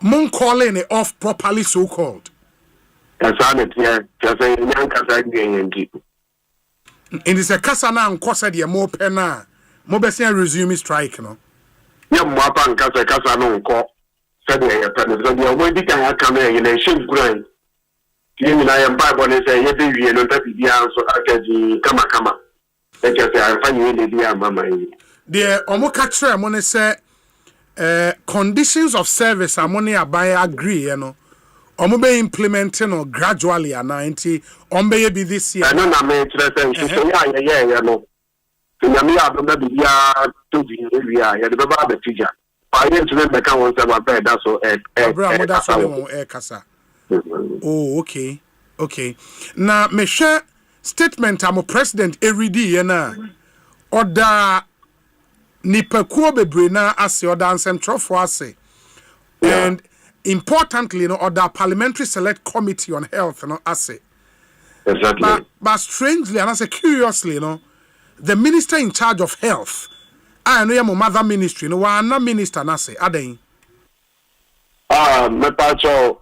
mon calling it off properly so called. Kasa ne tie kasa nyanka sa gyengi. In this kasa na nkosa de mo pe na mo be say resume strike no. Ya mo apa kasa no nko said ya pe no so de mo di kan aka na ye na shin kuran. Ti ni na ya Bible ne say ye be wie no ta bibia so akaji kama. E ke say afanyi le bia mama yi. De omo ka kire mo ne say conditions of service amone aban agree you know. Omo be implementing or gradually and 90 ombe be this year. No na me tire say ya no. Nyame adom na bibia to di area ya de baba be tija. Pa ye ntwe be kan won say ba be da so kasa. Oh, okay. Na me share statement am president eridi ye na oda nipakuo bebre na ase oda ansem trofo ase. And importantly, other Parliamentary Select Committee on Health, ase. Exactly. But strangely, and I say curiously, the minister in charge of health, I know your mother ministry, one minister, nase, ade. Me pacho,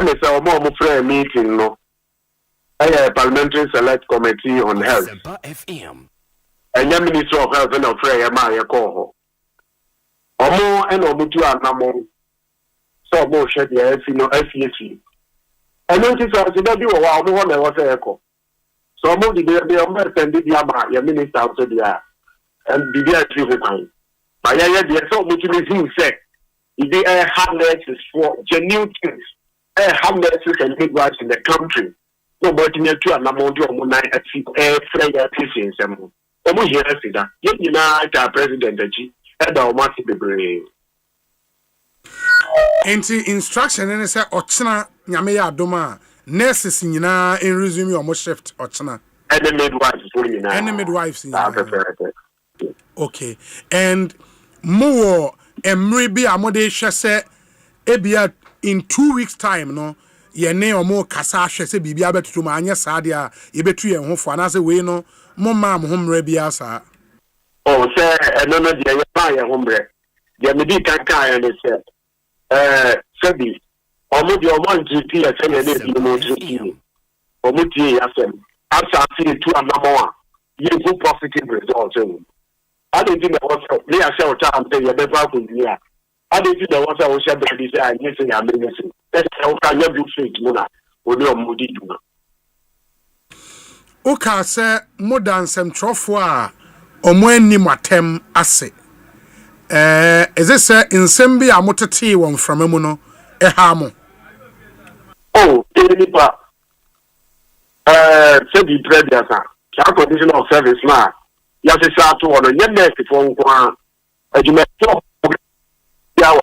me say mo friend meeting no. Parliamentary Select Committee on Health. Asempa FM. Enya Minister of Health and friend ma ye ko ho. Omo eno omutu anamo. So mo share the FCC. And then so that you wa omo na wo say eko. So mo di be omo send di ama ya minister so dia. And di dia tri ho kan. Ba ya dey so mo timi zi say e dey harnesses for genuine things. Harnesses and midwives in the country. No but near to anamo di omo na afi free ya patients em. Omo here say that. Ye na ta president aji. E da omo ti bebre. Enti instruction and say ochina nyame ya adoma nurses nyina in resume your shift ochina and midwives okay and more emre bi amode hwe se ebia in 2 weeks time no ye ne omo kasa hwe se bibia betutu ma anya saade a ye betu ye ho fo na se we no mo ma mo homre bia sa say eno no de ye ba ye homre ye me di kan kan ne se Sebi, omo di omo GP ya sene ne di mo GP. Omo ti ya sene. After seeing two anamo ye go positive results. I don't think there was me a show time say you better go here. I don't think there was a share be say I need to ya me say. Let's say can you do fake mona. Oni omo di do. O ka say modern sem trofo a omo anim atem ase. Is this nsem bi amotete won from mu no ha mo oh nipa say the president sa condition of service na ya se sa to ono nye nurse fo nko adwuma to ya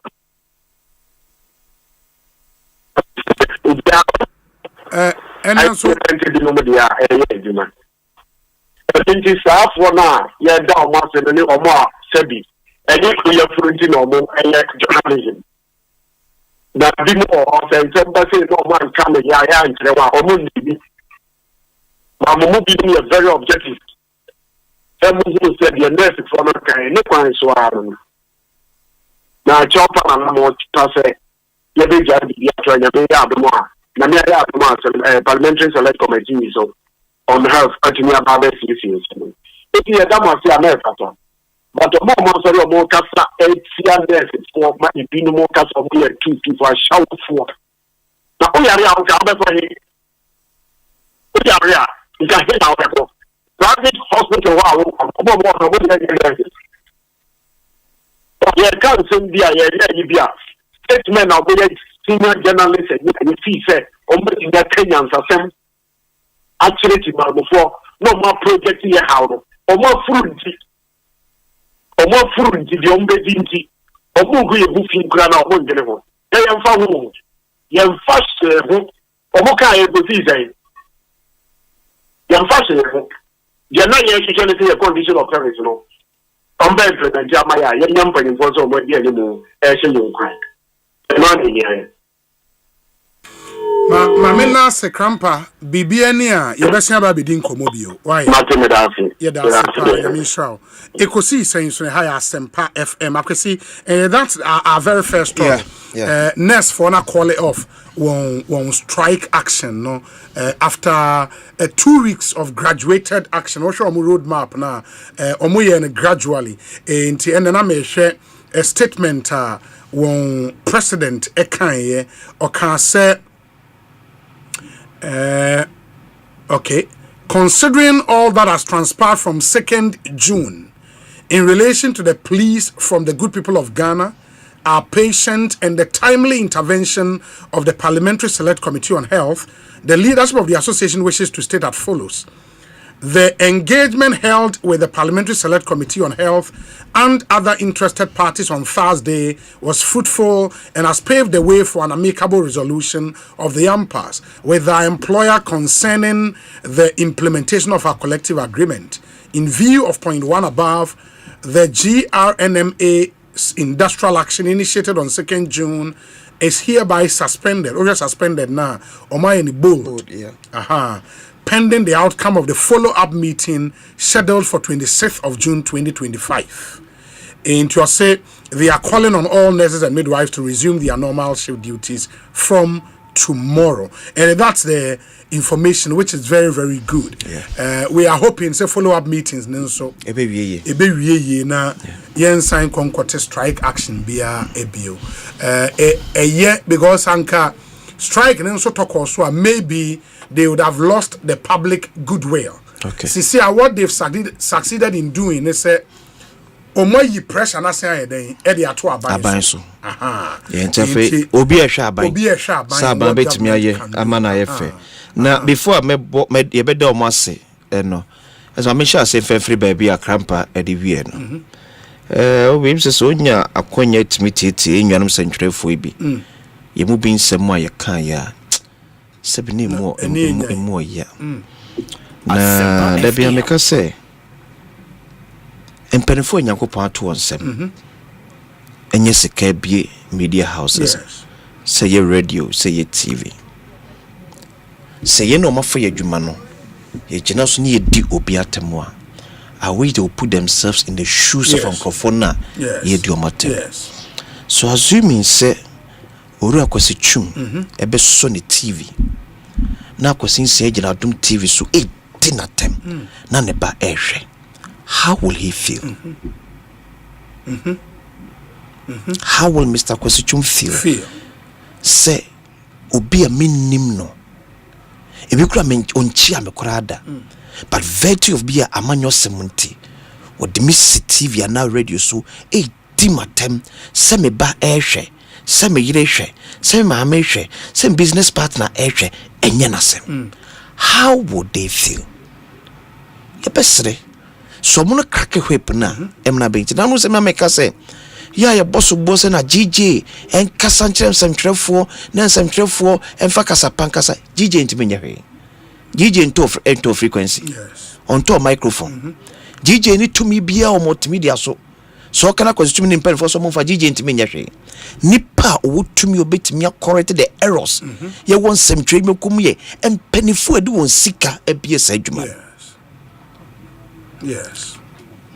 and so the no dia adwuma tinti sa fo na ya da o ma se ni o ma sebi any clear front no mo journalism na bi mo o se ntemba se no man come ya ntre wa o mo ni ma mo bi ni very objective e mo go se the nurse for no kan ni kwan so aro na chopa na mo ta se ye be ja bi ya to nya be ya do mo na me ya do mo parliamentary select committee so on health atini ababe CCS eti ya da mo se America to but mo sorry mo kasa etia nurse for ma ibinu mo kasa mo ye two for shout for na o yare a o ka be for he o yare a nka he na o be for private hospital wa o mo ye kan sem bia ye bia statement na o ye senior journalist and see say o mo tinga Kenyan sasem actually ti ma before no more project ye how no o mo furu nti de ombe dinti omugu ye bu fin kura na o ngene ho ye mfa ho ye mfa ho o mo ka ye go see say ye mfa ho ye na ye ki chele the condition of service no ombe president amaya ye nyam pani fo so mo die ni mu e hye yo kwan na ni ye ma me na se krampa bibia ni a ye besia ba bedi nkomo bio why ye da se ya mi show Ekosiisen so ha ya Asempa FM akwesi that's our very first story next for na call it off one strike action no after 2 weeks of graduated action what show road map na omo ye gradually nti and na me share a statement one president ekan o kan say okay, considering all that has transpired from 2nd June in relation to the pleas from the good people of Ghana, our patient and the timely intervention of the Parliamentary Select Committee on Health, the leadership of the association wishes to state as follows. The engagement held with the Parliamentary Select Committee on Health and other interested parties on Thursday was fruitful and has paved the way for an amicable resolution of the impasse with our employer concerning the implementation of our collective agreement. In view of point 1 above, the GRNMA industrial action initiated on 2nd June is hereby suspended. Or suspended now. Omayeni bold. Pending the outcome of the follow-up meeting scheduled for 26th of June 2025. And to say they are calling on all nurses and midwives to resume their normal shift duties from tomorrow. And that's the information which is very, very good. We are hoping say follow-up meetings so ebe na yen sign conquer strike action bia ebio. Because anka strike and so talk also maybe they would have lost the public goodwill. Okay. See what they've succeeded in doing is say omoyi pressure na say den e dey ato aban so. Ye ntefe obi ehwa aban. Sa aban betimi aye ama na ye fe. Na before me ye be do mo ase no. As I mention say free baby akrampa e dey wie no. Obi mse so nya akonya timi tete enwanum sentwerefo bi. Ye mu bi nsem a ye kan ya. Sebini mo ya. Na da bia me ka say empenfo nyankopon ato onsem. Enye sika bie media houses. Say ye radio, say ye TV. Say ye no mafo ye dwuma no. Ye gina so ne ye di obi atemo a. I wish they will put themselves in the shoes of Uncrofona. Ye di omatem. So assuming say Uru akwasi chum ebe so ne TV na akwasi nse gina dum TV so dinatem na ne ba ehwe, how will he feel? How will Mr. Akwasi chum feel? Say obi a minim no ebi kura men onchi amekorada but virtue of be a amanyo semunti or the miss TV and now radio so dimatem se me ba ehwe Some yire hwe, some maame hwe, some business partner hwe, enye nasem. How would they feel? Yebesre. So mo no crack whip na emna bench. Na no se me make say ya boss na GJ en kasa nkyerem semtwerefo na semtwerefo emfa kasa pankasa GJ ntime nyahwe. GJ into frequency. Yes. Onto microphone. GJ ni tumi bia o multimedia so kana kwasitumi ni mpelfo so mo fa GJ ntime nyahwe. Nipa wotumi obetimi correct the errors. Ye won semtwe mekum ye empanifo ade won sika abie sa adwuma. Yes.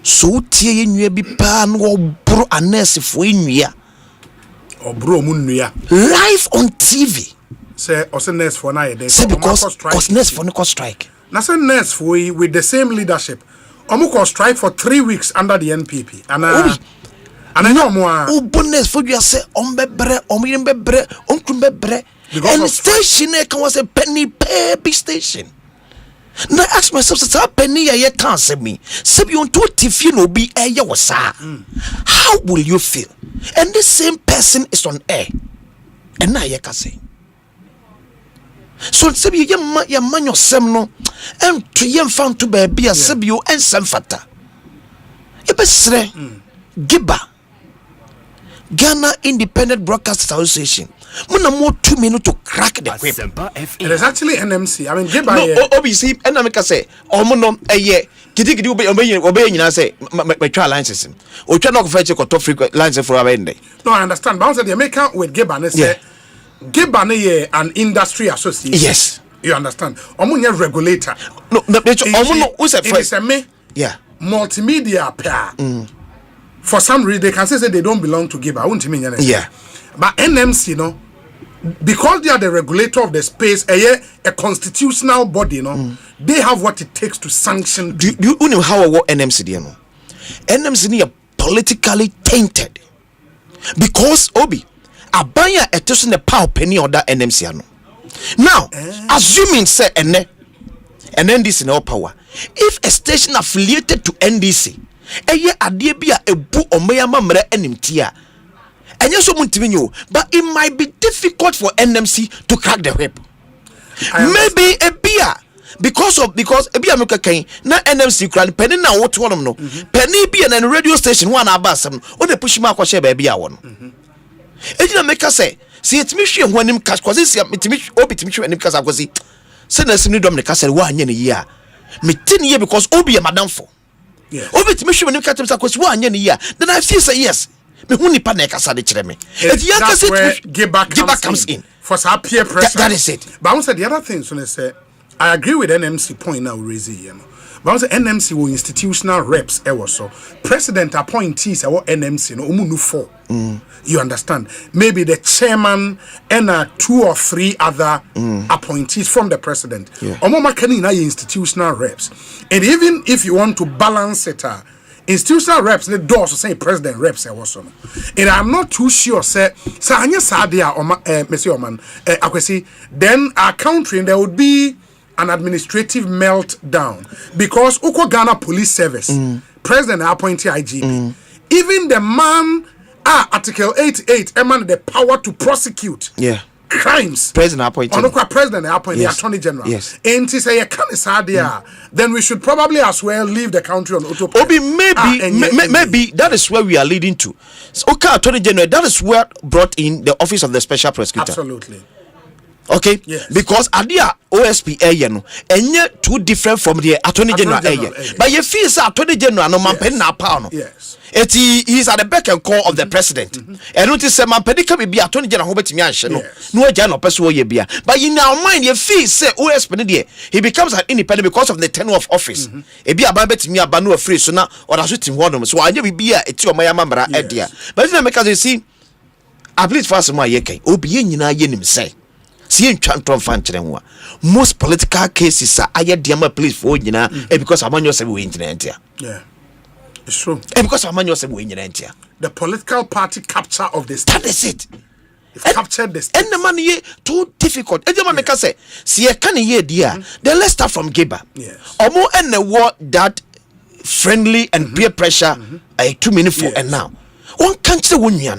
So tie ye nua bi pa no obro anesefo enua. Obro mu nua. Live on TV. Say nurse for na ye dey. Say because nurse for no strike. Na say nurse for with the same leadership. Omo strike for 3 weeks under the NPP. And I know more. Oh, bonus for you say ombebre, omyembebre, onkumbebre. And station can was a penny baby station. Now I ask myself, so penny I can't say me. Say you to if you know be air was how will you feel? And the same person is on air. And now I can say. So say you man yourself no and to yem found to be a sebio and some fata. Ebesre Giba Ghana Independent Broadcast Association. Muna more 2 minutes to crack the whip. It is actually NMC. I mean, Giba. No, obviously, and I say, Omonom a year. Kidi obey you say my trial license. Or try not fetch a top frequent license for our end. No, I understand. Bounce at the American with Giba. Say Giba an industry association. Yes. You understand? Omunya regulator. No, Omuno who's a first. Yeah. Multimedia pair. For some reason, they can say they don't belong to Giba. I won't mean anything. Yeah. But NMC, you know, because they are the regulator of the space, a constitutional body, you know, they have what it takes to sanction. Do you know how I work NMC, you know? NMC is politically tainted. Because, Obi, Abaya etosin the power penny or that NMC, you know. Now, assuming, say, and NDC no power, if a station affiliated to NDC, adebia ebu omeyama mre NMT, and yes, but it might be difficult for NMC to crack the whip. Maybe a beer because a beer maker can na NMC grand penny now what one no penny be and radio station one abasam or the push mark or share baby one. It didn't make us say, see it's mission when him cash cause it's and because I was it. Send us new Dominic Castle 1 year. Me 10 years because Obi a madam for. Obi to mission when you catch him because 1 year. Then I see say yes. Me huni panek asade chire me. That's where Giba comes in for some peer pressure. That is it. But I want to say the other thing. So they say I agree with NMC point now raising you know. But I want to say NMC will institutional reps so president appointees what NMC no umu 4. You understand? Maybe the chairman and 2 or 3 other appointees from the president. Omoma kanina institutional reps. And even if you want to balance it institutional reps the doors to say president reps also. And I'm not too sure say anya sadia Monsieur Oman akwesi then our country there would be an administrative meltdown because Uko Ghana Police Service president appointee IGP even the man Article 88 emanate the power to prosecute crimes. President appointed. President appointed the Attorney General. Yes. And to say then we should probably as well leave the country on autopilot. Obi maybe that is where we are leading to. So, Attorney General, that is where brought in the office of the Special Prosecutor. Absolutely. Okay? Yes. Because Adia OSP no and too different from the Attorney General. But you feel Attorney General no man pen na power no. Yes. He's at the beck and call of the president. And not to say man pedika be Attorney General Hobert Mian no jano person ye bia. But in our mind you feel say OSP he becomes an independent because of the tenure of office. E bia ba betimi abanu free so na or that suit him one so anya bia eti o maya mambra edia. But then make us see at least first my ye kan obi nyina ye nim say most political cases are diama police for because amanyo se we internet. Yeah. It's true. Because amanyo se we internet. The political party capture of the state. That is it. Captured the state. And the money too difficult. And the man make us say, see a can ye dear. Then let's start from Giba. Yes. Or more and the war that friendly and peer pressure 2 minutes for and now. One can't say when you are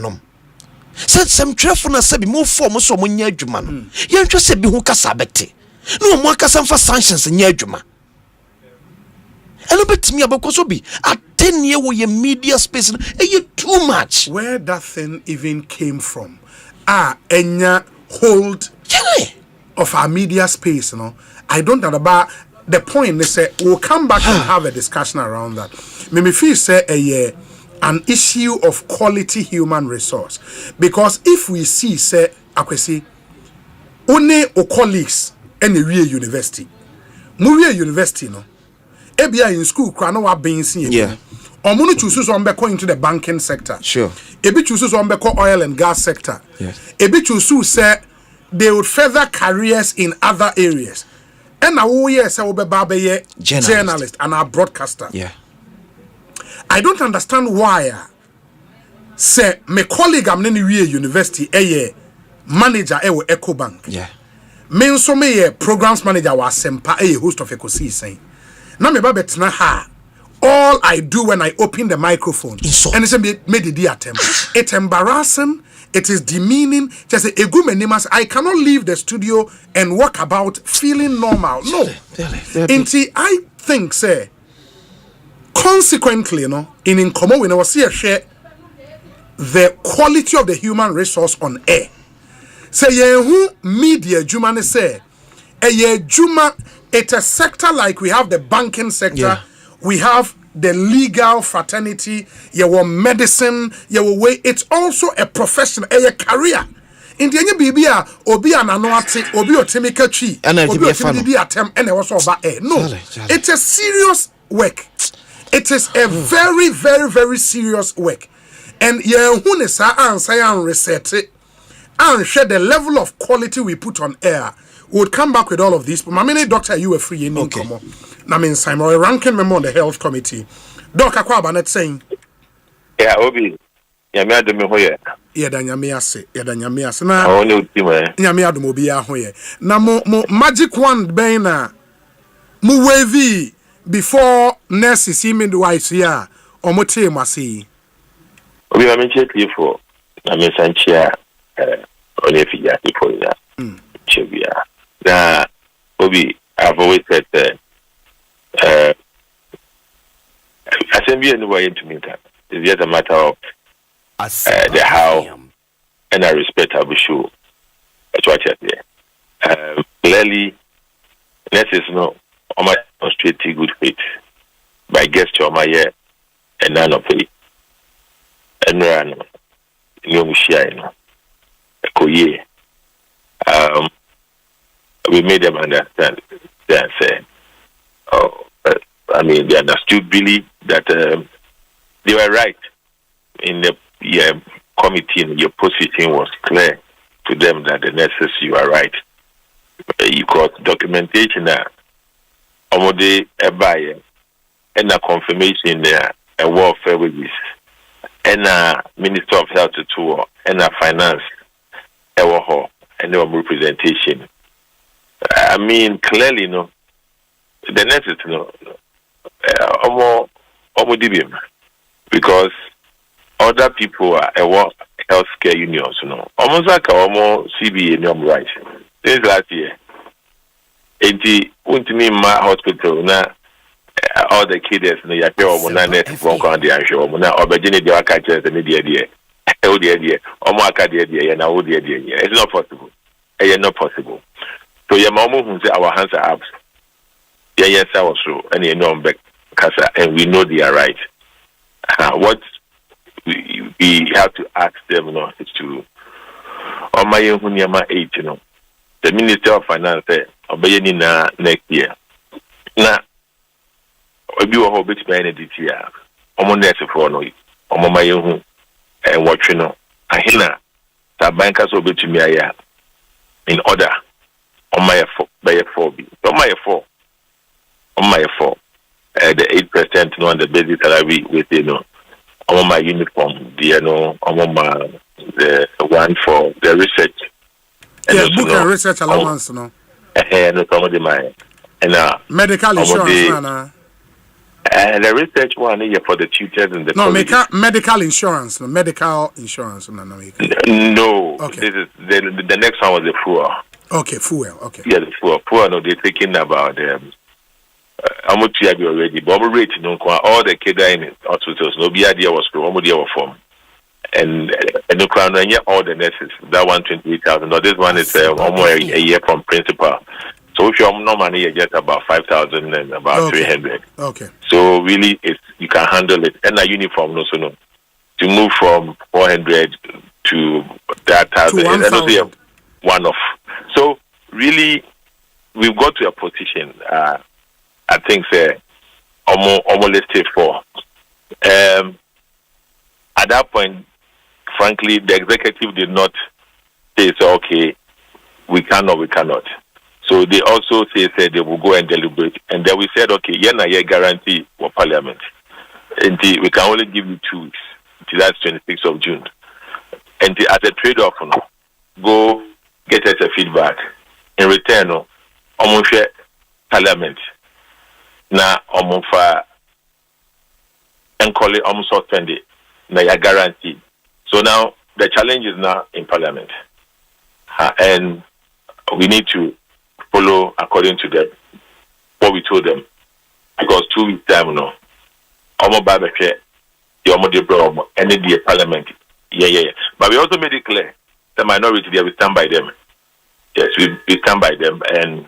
said some traffic na sabi mo form so mo nya adwuma no yɛntwe sɛ bi ho kasa bɛte no mo akasa mfa sanctions nya adwuma eno betimi abekɔ so bi atenie wo ye media space no too much. Where that thing even came from enya hold of our media space, you know, I don't know about the point. They say we'll come back and have a discussion around that. Me feel say an issue of quality human resource, because if we see say akwesi only o colleagues any real university, university no, ebia in school kra no wa ben sin yeah. Omunu chooses on beko into the banking sector. Sure. Ebi chooses on beko oil and gas sector. Yes. Ebi chooses say they would further careers in other areas. And now we say we be journalist and a broadcaster. Yeah. I don't understand why say my colleague am neni wie university manager Ecobank. Yeah. Me nso me programs manager wa Asempa host of Ekosiisen. Na me ba betena ha. All I do when I open the microphone and it's made the attempt. It's embarrassing. It is demeaning. Just I cannot leave the studio and walk about feeling normal. No. Until I think, say, consequently, you know, in common, when I was here, share the quality of the human resource on air. Say, who media, Juma, say, Juma, it's a sector like we have the banking sector. Yeah. We have the legal fraternity, your medicine, your way. It's also a profession, a career. In the end, Bibia, Obi and Anoati, Obi Otimika Chi, Obi Otimidi attempt, and also about air. No, it's a serious work. It is a very, very, very serious work. And Yehunisa and Sayan reset it and share the level of quality we put on air. We'll come back with all of this. But my many doctor, you were free in income. I mean, Simon, a ranking member on the health committee. Doc, Aquaba, not saying. Yeah, Obi. Yamia de Mihoye. Yamia say. Now, only Yamia de Mobia Hoye. Now, magic wand, Baina. Mu wavy before nurse see midwives here. Or Mote Masi. We are mentioned for. I mean, Sanchia. Only if you are before that. Chibia. Now, Obi, I've always said Assembly anyway into me that it's just a matter of the how and I respect how we show. That's what you're there. Clearly, this is no on my straight good faith by gesture on my year and none of it. And run no Mushiano. Koye. We made them understand that I mean, they understood really that they were right in the committee, and your position was clear to them that the nurses, you are right. You got documentation there, a buyer, and a confirmation there, a warfare with this, and a Minister of Health tour, and a finance, and no representation. I mean, clearly, no, the nurses, no. Because other people are healthcare unions, you know. Almost like almost CBA no right. This last year. Went to me in my hospital now. All the kids, you know, you're not net from County and show. Now, Virginia, you are catching the idea. Oh, the idea. And I would the idea. It's not possible. It's not possible. So, your mom who say our hands are up. Yes, I was so, and you know, and we know they are right. What we have to ask them, you know, is to, on my own, you know, the Minister of Finance said, next year. Now, we will hold it by this year. I'm on there for no, I'm on my own, and what you know, I hear that bankers will be to me in order on my by 4B, on my 4. On my 4, the 8% on the basic salary with on my uniform, on my the one for the research. And book and research allowance, no. And some of my medical insurance, The research one here for the tutors and the medical insurance. No. No. Okay. This is the next one was the fuel. Okay, fuel. Okay. Yeah, the fuel. Fuel. No, they're thinking about how much you have already. But rate no all the kids in hospitals. No be idea was from form. And the crown all the nurses. That 128,000. No, this one is almost a year from principal. So if you're no money, you get about 5,000 and about 300. Okay. So really, you can handle it. And a uniform, no, so no. To move from 400 to that 1,000, one off. So really, we've got to a position. I think almost let's say 4. At that point, frankly, the executive did not say, okay, we can or we cannot. So they also say they will go and deliberate. And then we said, okay, yeah, guarantee for parliament. And we can only give you 2 weeks. That's 26th of June. And as a trade-off, go get us a feedback. In return, almost parliament. Now, almost and call it almost suspended. Now, you guarantee. So now, the challenge is now in parliament. And we need to follow according to what we told them, because 2 weeks time no, almost by the any the parliament, But we also made it clear the minority there we stand by them. Yes, we stand by them, and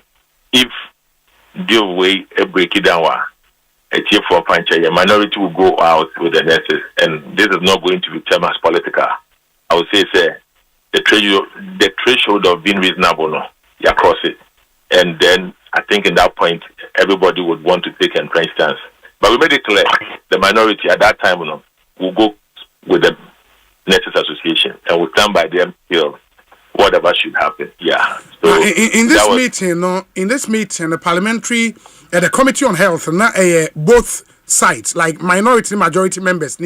if the way a break it down, a tier for punch, a minority will go out with the nurses, and this is not going to be termed as political. I would say, the threshold of being reasonable, no, you cross it. And then I think in that point, everybody would want to take an stance. But we made it clear, the minority at that time, will go with the Nurses Association and will stand by them till whatever should happen. Yeah. So in this meeting, the parliamentary, the Committee on Health, both sides, like minority, majority members,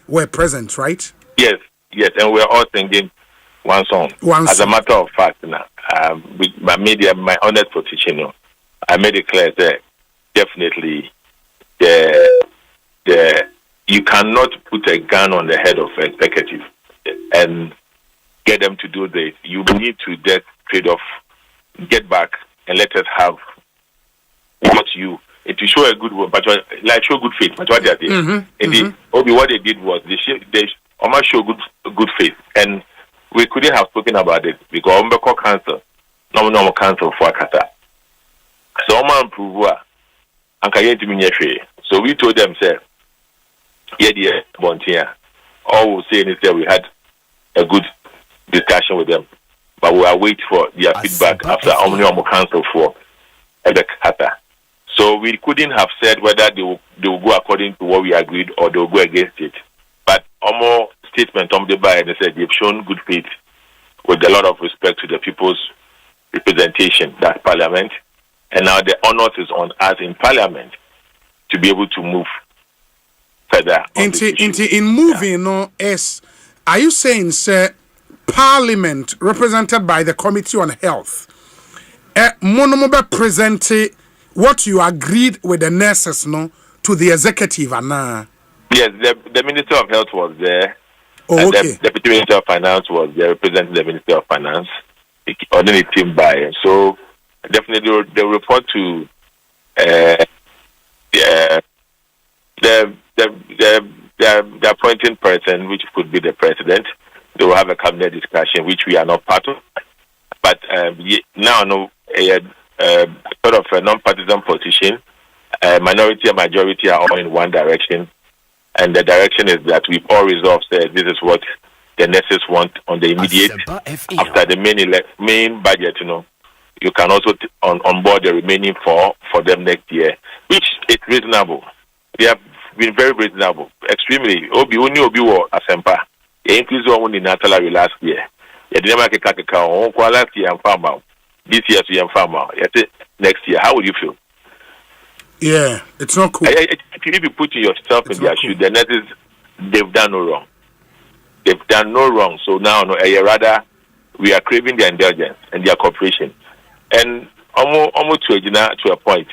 were present, right? Yes, and we're all singing one song. As a matter of fact, with my media, my honest position, I made it clear that definitely you cannot put a gun on the head of an executive and get them to do this. You need to just trade off, get back, and let us have what to show a good one, but like show good faith. But what they did, what they did was they almost show good faith, and we couldn't have spoken about it because I'm call council, normal council for Akata. So I'm improve so we told them, say, all we say is that we had a good discussion with them, but we are waiting for their feedback after Omnium Council for Ekata. So we couldn't have said whether they will go according to what we agreed or they will go against it. But Omo statement on the by they said they've shown good faith with a lot of respect to the people's representation, that's Parliament, and now the onus is on us in Parliament to be able to move further. In moving, are you saying, sir, Parliament represented by the Committee on Health, monomobe presented what you agreed with the nurses, to the executive, Yes, the Minister of Health was there. Oh, okay. The Deputy Minister of Finance was there representing the Minister of Finance. On the team by. So definitely the report to the appointing person, which could be the president. They will have a cabinet discussion, which we are not part of. But now, sort of a non-partisan position. Minority and majority are all in one direction, and the direction is that we've all resolved. This is what the nurses want on the immediate. After the main budget, you can also onboard the remaining for them next year, which is reasonable. They have been very reasonable, extremely. Obi wo Asempa. They increased one in Natala last year. You didn't make a cacao last year and farmer. This year to young farmer. Next year, how would you feel? Yeah, it's not cool. If you put yourself in their shoes, the nurses, they've done no wrong. They've done no wrong. So now, rather, we are craving their indulgence and their cooperation. And almost to a point,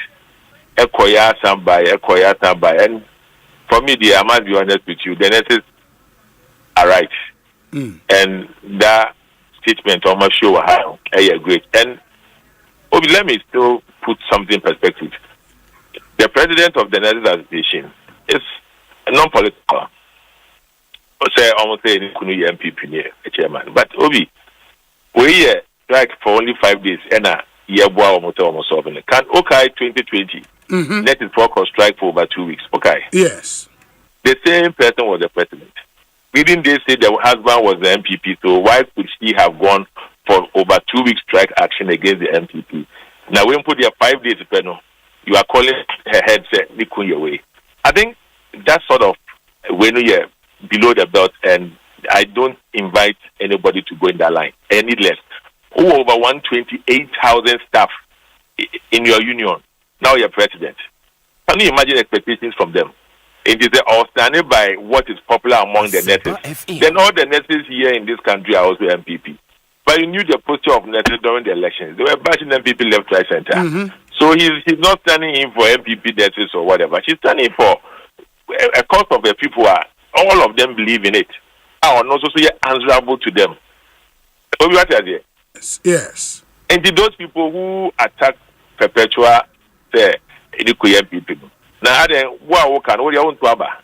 Ekoya Samba. And for me, I must be honest with you, the nurses are right. And that statement on my show, great. And let me still put something in perspective. The president of the Nurses Association is non-political. Say almost say MPP near a chairman. But Obi, we strike for only 5 days and a year almost solving it. Can 2020 let it focus strike for over 2 weeks? Okay. Yes. The same person was the president. Didn't they say the husband was the MPP? So why could she have gone for over 2 weeks strike action against the MPP? Now when put their 5 days panel, you are calling her head say your way. I think that sort of when you're below the belt, and I don't invite anybody to go in that line any less. Over 128,000 staff in your union. Now you're president. Can you imagine expectations from them? It is all standing by what is popular among the nurses. Then all the nurses here in this country are also MPP. But you knew the posture of nurses during the elections. They were bashing MPP left, right, center. So he's not standing in for MPP nurses or whatever. She's standing for a cause of the people are all of them believe in it. And also answerable to them. Yes. And those people who attack Perpetua say MPP. Now, what can all your own to Abba?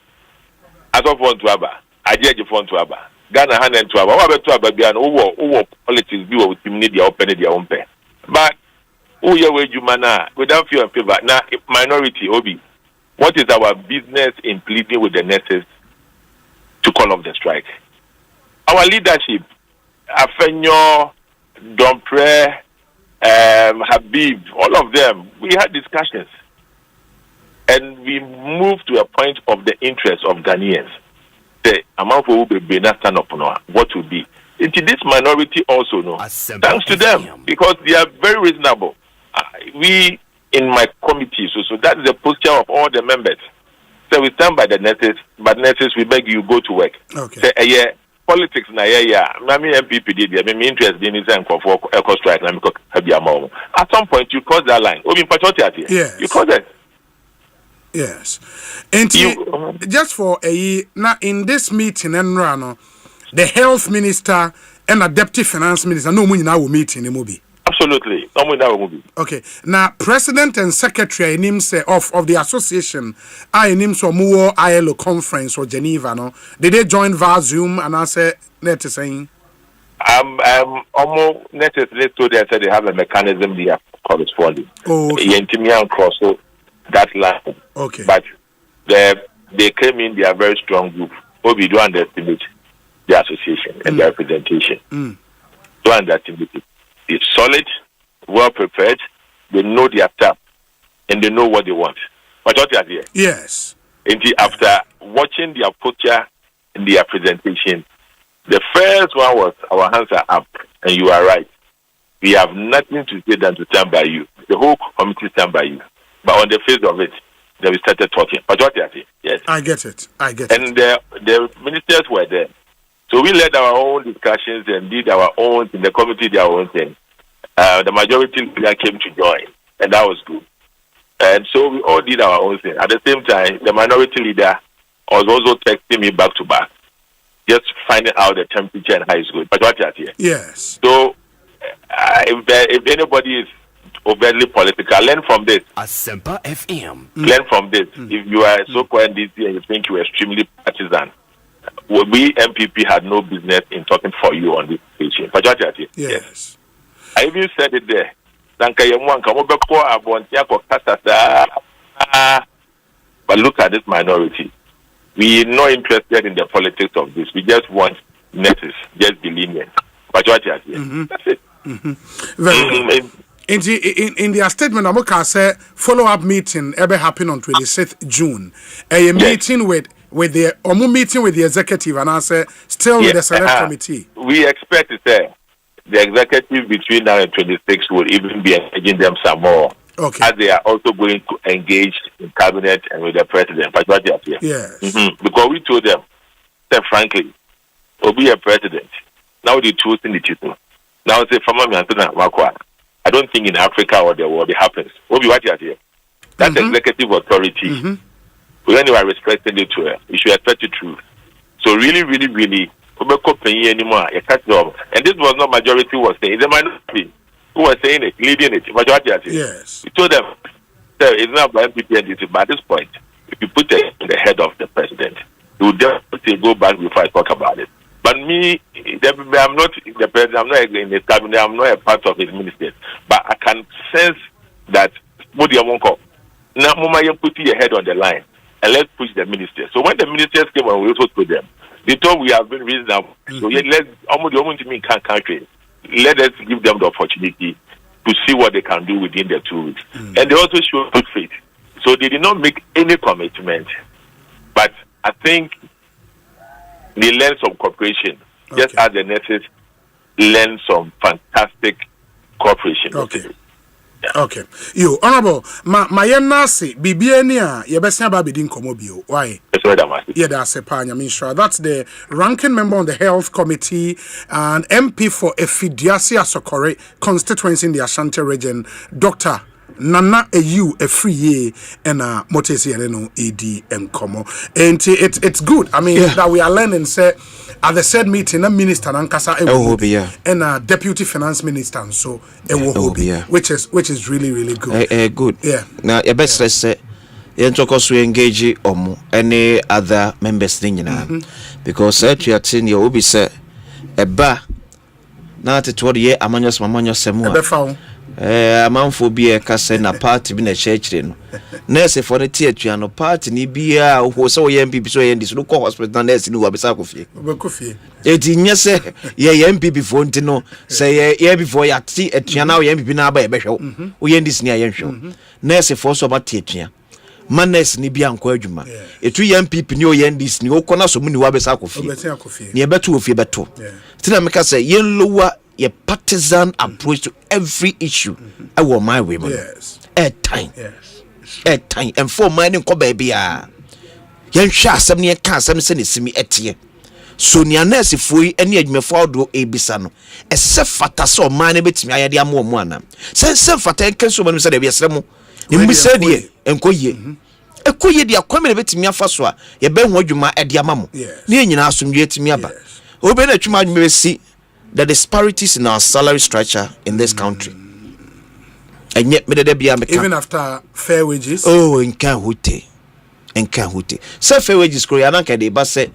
I don't want to Abba. I judge phone to Abba. Ghana hand and to Abba. What about to Abba? Be an over politics view with him need their own pay. But who you way you mana without fear and favor. Now, minority Obi, what is our business in pleading with the nurses to call off the strike? Our leadership, Afenyo, Dompre, Habib, all of them, we had discussions. And we moved to a point of the interest of Ghanaians. The amount who will be stand up now, what will be. Into this minority also, no. Thanks to them, because they are very reasonable. We in my committee, so that is the posture of all the members. So we stand by the nurses, but nurses, we beg you go to work. Okay. Say, politics na Mami MPP did me interest in this and for eco strike na because at some point you cross that line. Yes. You cross it. Yes. And just for now in this meeting and the health minister and the deputy finance minister no money now meeting in movie. Absolutely. No money now movie. Okay. Now president and secretary names of the association I names for more ILO conference or Geneva no. Did they join via Zoom and I say net saying almost necessarily told they said they have a mechanism they are corresponding. Oh, okay. Cross that line. Okay. But they came in, they are a very strong group. We don't underestimate the association and their representation. Don't underestimate it. It's solid, well prepared, they know their stuff, and they know what they want. But what are they? Yes. And after watching their posture and their presentation, the first one was our hands are up, and you are right. We have nothing to say than to stand by you. The whole committee stand by you. But on the face of it, then we started talking. But what are they? Yes. I get it. And the ministers were there. So we led our own discussions and did our own, in the committee, their own thing. The majority leader came to join, and that was good. And so we all did our own thing. At the same time, the minority leader was also texting me back to back, just finding out the temperature and how it's good. But what are here? Yes. So if anybody is overtly political, learn from this. Asempa FM. Learn from this. If you are so quiet this year and you think you are extremely partisan, we MPP had no business in talking for you on this station. Yes. I even said it there. But look at this minority. We are not interested in the politics of this. We just want nurses, just be lenient. That's it. Very good. In their statement, Amoka said follow-up meeting ever happened on 26th June. A meeting with the executive and I say still with the select committee. We expect to say the executive between now and 26 will even be engaging them some more. Okay. As they are also going to engage in cabinet and with the president. Yes. Because we told them, say frankly, will be a president. Now the truth in the title. Now say I don't think in Africa or the world it happens. We'll be here. That executive authority, when you are respecting it, you should expect the truth. So really, really, really, anymore. And this was not majority was saying, the minority who was saying it, leading it. Majority are saying. Yes. We told them, so it's not about MPP and DT, but at this point, if you put it in the head of the president, he will definitely go back before I talk about it. But me, I'm not the president, I'm not in the cabinet, I'm not a part of his ministry. But I can sense that now Mama put your head on the line and let's push the ministers. So when the ministers came and we also told them, they thought we have been reasonable. So let's almost mean country. Let us give them the opportunity to see what they can do within the 2 weeks. And they also showed good faith. So they did not make any commitment. But I think they learned some cooperation. Just as the nurses learned some fantastic cooperation. Okay. Okay. You, Honorable, my nasi, Bibiania, Yabesina Babidin Komobio. Why? Yeah, that's a panya, I'm sure. That's the ranking member on the Health Committee and MP for Efidiasi Asokore constituency in the Ashanti region, Dr. Nana a free year and Motesi Eleno AD and Como. And it's good. I mean, that we are learning, say, at the said meeting, a minister Nankasa and deputy finance minister, so which is really, really good. Good. Yeah. Now, your best let's say, you talk engage any other members thing, because you are saying you will be say a bar. Now, to 20 years, Amanios Mamanios a man for be a cassette na party in a church. Nurse for the theatre no party ni bia who so MPP so in this local hospital nurse no Abesakofi. Eti say ye MPP for ntino say ye before ya ti etua ye MPP na ba ye behwe. Wo ye ndis ni aye hwe. Nurse for so ba theatre. Man nurse ni bia anko adwuma. Etu ye MPP ni o ye ndis ni okona so mu ni Abesakofi. Ni ebeto ofie beto. Tina meka say ye lower a partisan approach to every issue. I want my women. Yes. Time. Yes. Time. And for mining ko baby Yan sha asem ne ka asem se ne simi etie. So ni anase foi ene adwuma fo do ebisa no. Ese fata so man ne betimi ayade amo mu ana. Se fata enke so man se de biesre mu. Ni mu se de enkoye. Ekoye de akwame betimi afa so a ye be hu adwuma ede amamo. Ni nyina asomdwe etimi aba. Obe na atwuma adwuma besi the disparities in our salary structure in this country. And yet, even after fair wages. Oh, in Kahute. So fair wages, Korean can but say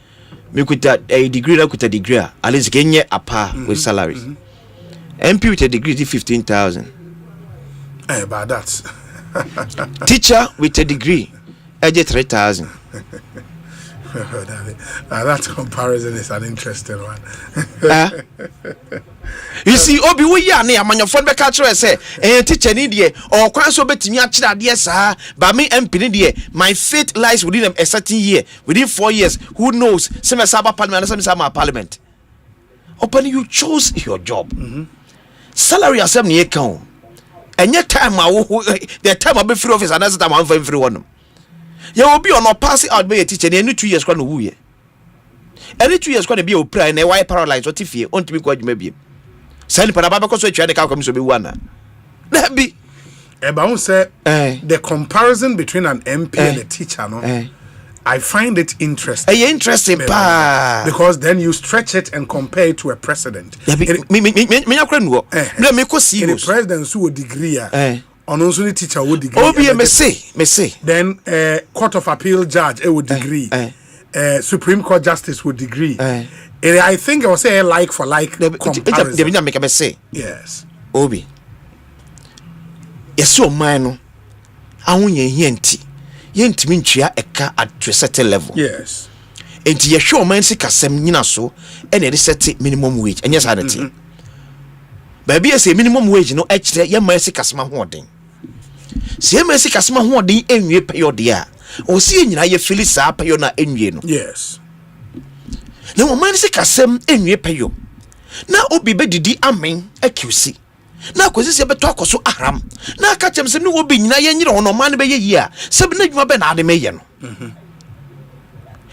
me could a degree, I could a degree, at least gain a par with salaries. MP with a degree 15,000. But that's teacher with a degree, I get 3,000. That comparison is an interesting one. You see, Obi, we are near my phone. Becatcher say, teacher Nidia or Quanso betting ya, yes, but me and Pinidia. My fate lies within a certain year, within 4 years. Who knows? Some Saba Parliament, some Sama Parliament. Open, you chose your job. Salary as some year count. And yet, time, the time I'll be free office, another time I'm for everyone. You will be on a passing out by a teacher, and any 2 years going to woo ye. Any 2 years going to be a prayer and a white paralyzed or tiffy, on to be quite maybe. Send Parabacos, which I come to be one. That be about say the comparison between an MP and a teacher, no? I find it interesting. Interesting, because then you stretch it and compare it to a president. The presidents who degree. On also the teacher would degree. Oh, me say. Then Court of Appeal judge would degree. Supreme Court justice would degree. I think I will say like for like comparison. Make a say. Yes. Obi. Yes, so man. I want yenti minchia eka at a certain level. Yes. And you show man sick as some nina so and it is set minimum wage. And yes, I did. Baby, I say minimum wage, no actually, your mercy casma hoarding. See, mercy casma hoarding, and you pay your dear. Or seeing you Phyllis up, you're not in you. Yes. No mercy casem, and you pay you. Now, Obi Bedidi, amen, accuracy. Now, because it's a betalk so aram. Now, catch him some new being nayan on man by a year. 7 years, Ben Ademayan. And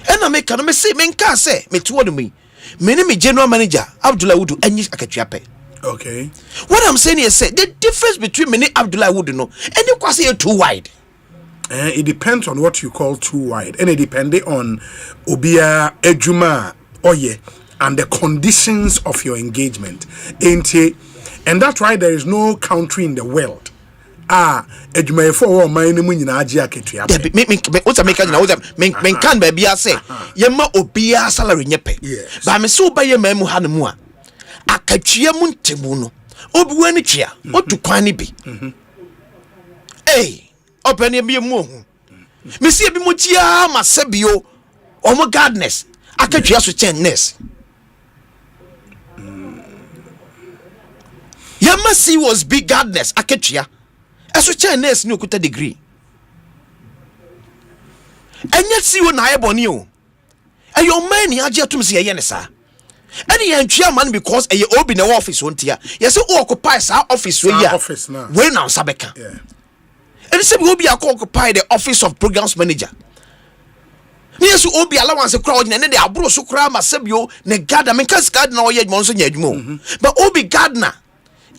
I make a message, men can say, me to me. Many general manager, Abdullah would do any akachape. Okay. What I'm saying is, the difference between many Abdullah would know, and you can say too wide. It depends on what you call too wide, and it depends on obia ejuma oye and the conditions of your engagement. And that's why there is no country in the world. Ejuma for my name in Ajia Ketria. What's a make can be a say, Yama obia salary nyepe. Yes. But I'm so by your memu hanumua. Akachia muntemuno. Obuanichia. What to quani be? Hey. Open your mo. Monsieur Bimutia, Masebio, or more gardeners. I can just change nest. Yamasi was big gardeners, Akechia. As a Chinese no kuta degree. And yet see when I born you. And your man, Yaja to see a Yenesa. And he and chairman because a open the office won't here. Yes, who occupies our office now. When now Sabeka. Yeah. And so we will be occupy the office of programs manager. Yes, we will be allowance a crowd and then they are bro so cram a sebio, ne gardener, because gardener or yet monson yet more. But Obi gardener,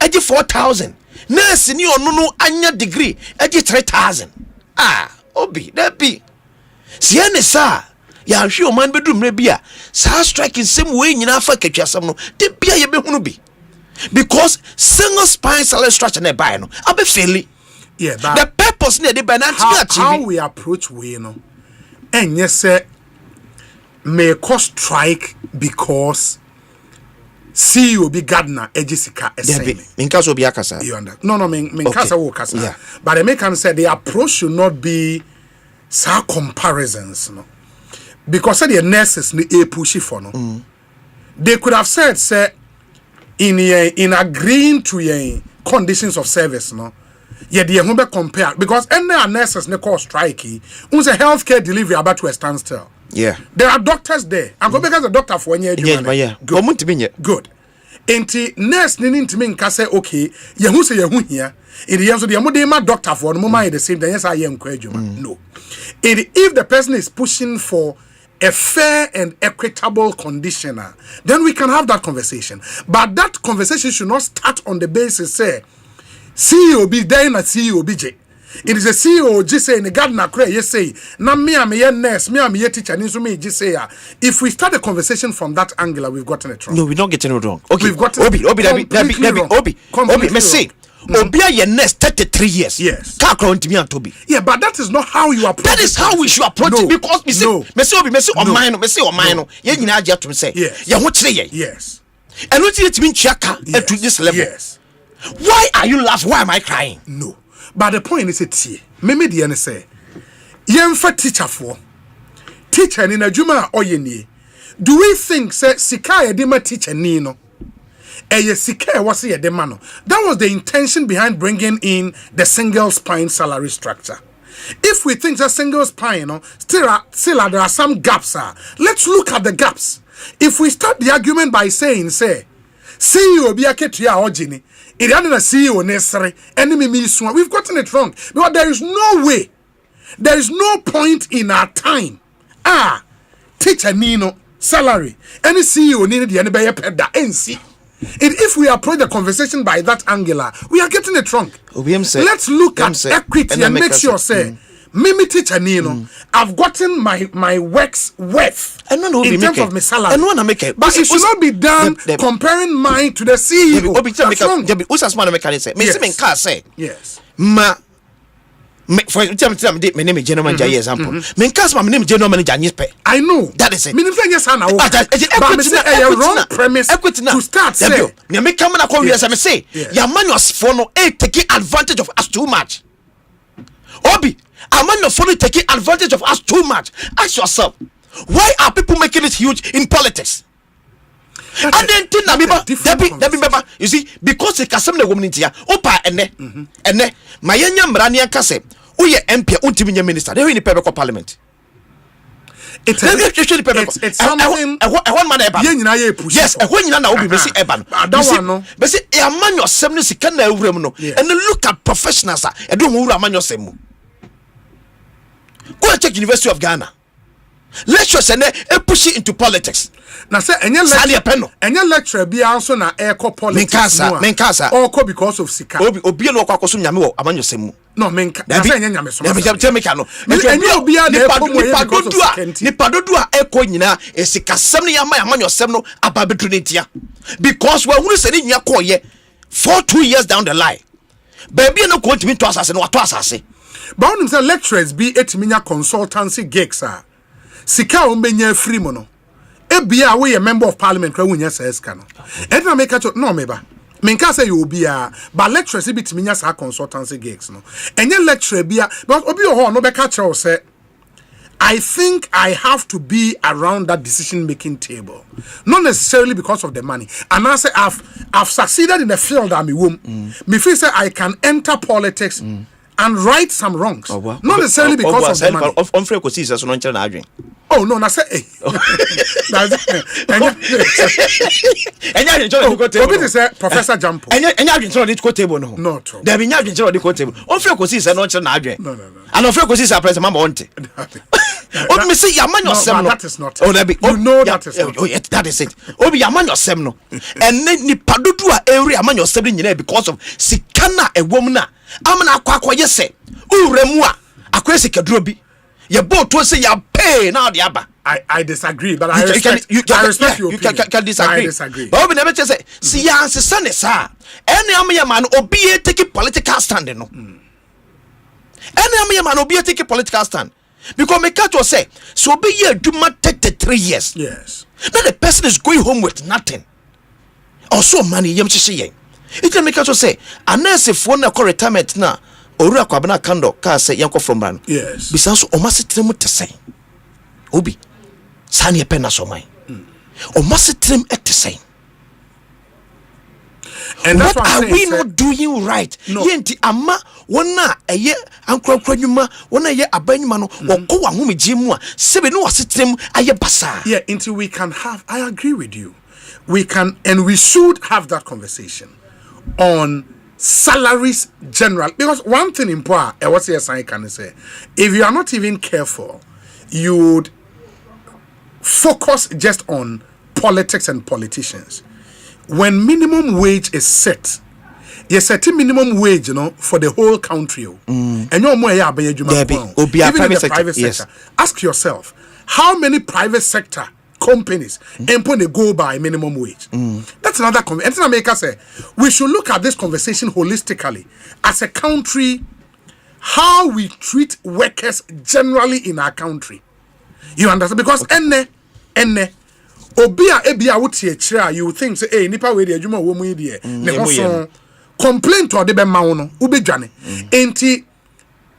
edgy 4,000. Nurse in your no anya degree, edgy 3,000. Obi, that be. Sienne, sir. Ya sure man bedroom rebia. Sa striking same way in Africa, Chasamo, de beer ye be. Because single spine salary structure ne buy no. I'll be fairly. Yeah, the purpose near the banana how we approach we and yes sir may cause strike because CEO be gardener Jessica in case of Yakasa. You understand? No, Kasa will Kasa. But the American said the approach should not be some comparisons, no. Because the nurses need a pushy for no. They could have said, sir, in agreeing to your conditions of service, no. Yeah, the humble compare because any nurses ne call strike. Un's a healthcare delivery about to a standstill. Yeah, there are doctors there. I'm going because a doctor for 1 year. Yeah, good. Enti nurse ni ntimi nka say okay, ye hu say ye hu here. In the end so the modema doctor for no moment the same then yes I am adwuma. No. And if the person is pushing for a fair and equitable conditioner, then we can have that conversation. But that conversation should not start on the basis say CEO be there na CEO BJ. It is a CEO just say in the gardener cray yes say na me am a nurse, me am a teacher, and so me just say if we start a conversation from that angle we've gotten it wrong. No, we're not getting it wrong. Okay. We've got Obi me say Obi a nurse 33 years. Yes. Ka to me and Toby. Yeah, but that is not how you approach. That is how we should approach it because me say me say on mine, me say on mine. Ye nyina agya to me say. Yes. Ye ho kire ye. Yes. And what it mean chiaka to this level. Yes. Why are you laughing? Why am I crying? No. But the point is it me the say yemfa teacher for teacher ni na dwuma oyenie. Do we think say sika ye de ma teacher ni no? Sika was ye de ma no. That was the intention behind bringing in the single spine salary structure. If we think that single spine no still there are some gaps. Let's look at the gaps. If we start the argument by saying say CEO bi aketua ogini it didn't CEO necessary enemy me so we've gotten it wrong because there is no way, there is no point in our time teacher nino salary any CEO need the any be peda NC. If we approach the conversation by that angle we are getting it wrong. Let's look at equity and make sure say Mimi teacher Nino, I've gotten my work's worth in terms of my salary. But it should not be done comparing mine to the CEO. Yes. For example, my name is General Manager example. My name is General Manager. I know. That is it. But wrong premise to start say. Me come and call you as I say. Your man was for no taking advantage of us too much. Obi, a man of follow taking advantage of us too much. Ask yourself, why are people making it huge in politics? And then you see, because the Kasam the woman in here, Opa and my young Brania Kase, who ye MP, ultimate minister, they're in the Pebble Parliament. It's something. One man, yes, when you know, we see Eban. I don't know. But see, a man your 70 can and look at professionals. I don't know a man your same. Go and check University of Ghana. lecturers and push it into politics. Now say any lecturer be also na eco politics. Menkasa. Or because of Sika. Obi no kwa koso nyame wo amanyo semu. No menka. Na say nyame so. Nipa dodu a eko nyina esikasem ne yama amanyo sem no ababedru ne ntia. Because we hunu se ne nya koye for 2 years down the line. Baby no ko ntimi to asase no wato asase. But when say lecturers be etiminya consultancy gigs are. Sika o menya free mo no. Ebia we a member of parliament kwa wunya says kano. Edna make it no meba. Menka say you be but lecturers be timinya sa consultancy gigs no. Enye lecturer bia but obi ho no be catch say I think I have to be around that decision making table. Not necessarily because of the money. And I say I've succeeded in the field I'm in. Me feel say I can enter politics and right some wrongs. Not necessarily because of the money. Ekosiise no nkyere na adwen. Oh no, na say enya adwen choro di table. Obi say Professor Jampo. Enya adwen choro di table no. No true. There be nya adwen choro di table. Ekosiise no nkyere na adwen. No. And Ekosiise president mama wonte. Obi me say yaman yosem no. That is not. Oh that is not. Oh yes, that is it. Obi yaman yosem no. And ni padodu a area yaman yosem ni nyina because of sikana ewom na. Amana akwa yese uremu a akwese keduro bi ye boat to say ya pay now the aba. I disagree, but I respect your opinion. You can disagree. I disagree. But we never say si ya ansesa ne sa any amya man obi take political stand no. Any amya man obi take political stand because me catch you say so be ye adwuma 33 years. Yes. Now the person is going home with nothing. Also money yem chiche. It can make us say, unless if one a retirement na, or a cabana candle, car say yanko from Ban. Yes. Besides, or must trim to say, Obi, Sanya penas or mine. Or must trim at the same. And what are we not doing right? No. Yenti ama wana a year uncle Kranuma, 1 year a benmano, or go on whom Jimua, 7 no assistem a year basa. Yeah, until we can have, I agree with you. We can and we should have that conversation on salaries general, because one thing in poor what's the I can say, if you are not even careful, you would focus just on politics and politicians. When minimum wage is set, you set a minimum wage, for the whole country, and you're more even in the private sector. Ask yourself, how many private sector companies employ go by minimum wage? That's another conversation. And make us say we should look at this conversation holistically as a country, how we treat workers generally in our country. You understand? Because enne obia ebia wuti echira, you think say hey nipa we dey adwuma wo mu yi ne ho complain to de be ma wo no ubedwane enti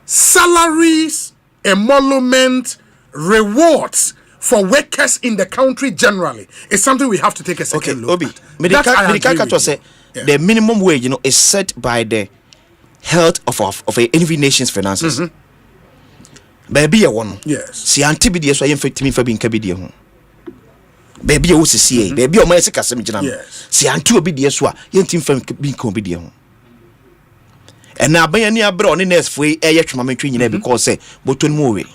salaries, emolument, rewards for workers in the country generally is something we have to take a second look at. Medical say the minimum wage, is set by the health of any nation's finances. Baby, one. Yes. See, antibody so I infect me for being cabidi. Baby, o see, baby, o my second. Yes. See, anti obedience, yentim from being comedian. And now, by any abroad in this way, because say, but one movie.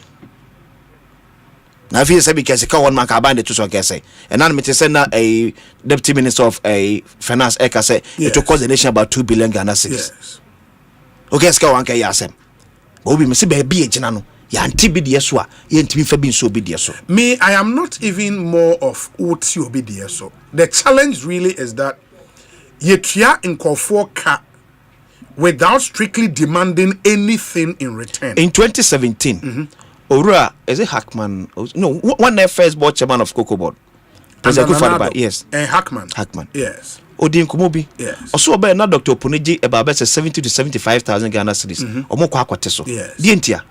Now, if you say because the one man can bind it to so say, and I'm to send a deputy minister of a finance, Eka say, it will cost the nation about 2 billion Ghana cedis. Yes. Okay, let's go on. Yasem. But we must be a BH. Yantibidiaswa, Yantimin so bidiaso. Me, I am not even more of what you bidiaso. The challenge really is that Yetria in Kofoka without strictly demanding anything in return. In 2017, Ora is a Hackman. No, one of first board chairman of Cocoa Board. Yes. Hackman. Yes. Odin Kumobi. Yes. Also, about another Dr. Puniji about 70 to 75,000 Ghana cedis. Omoko Aquateso. Yes. Dientia.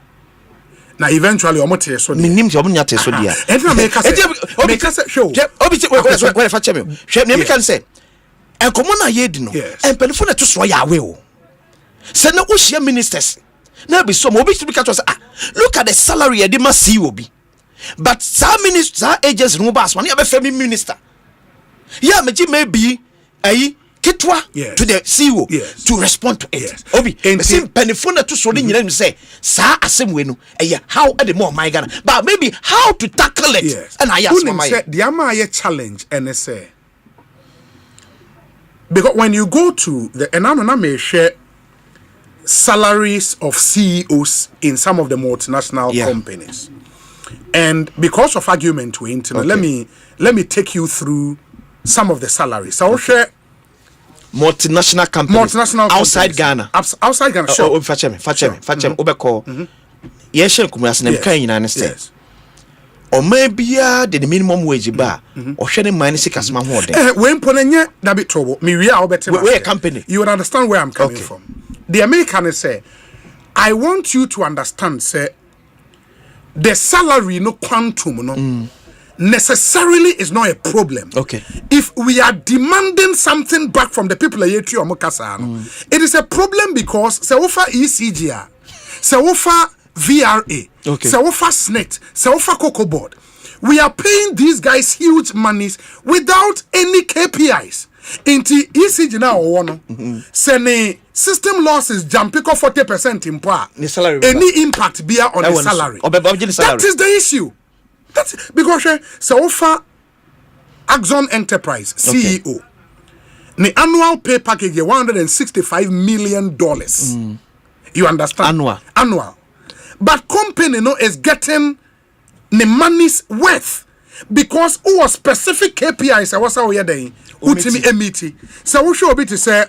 Now, eventually, Omote so. Minim Omunyate so dia. Make us show. Wait, fetch me. Shame can say. And Comona Yedino. And Pelifuna to Soya will. Send no Ushia ministers. Now be some Obi to be catch us. Look at the salary a dima see will be. But some ministers, agents, Rubas, one of a family minister. Yeah, may be a ketwa to the CEO to respond to it. Obi, sim penifona to so nyina say sa asem we no how at the more my Ghana, but maybe how to tackle it. And I ask my the ama challenge and say because when you go to the enana may share salaries of CEOs in some of the multinational companies, and because of argument we internet, let me take you through some of the salaries. So I'll share multinational companies outside Ghana. Outside Ghana, sure. Fachem obeko yeshe kumrase na mkan nyina ne say o mabia the minimum wage ba o hwe ne man sika sma ho de we mponanye na bit trouble me we are better we company. You would understand where I'm coming from. The American say I want you to understand say the salary no quantum no necessarily is not a problem. Okay. If we are demanding something back from the people it is a problem because se offer ECGR, se offer VRA, se offer SNET, se offer Cocoa Board. We are paying these guys huge monies without any KPIs. Into ECG now one sene system losses jump 40% in power. Any impact be on the salary. That is the issue. That's because so offer Axon Enterprise CEO the annual pay package $165 million. You understand? Annual. But company is getting the money's worth because who specific KPIs I was here day ultimate MET. So we should be to say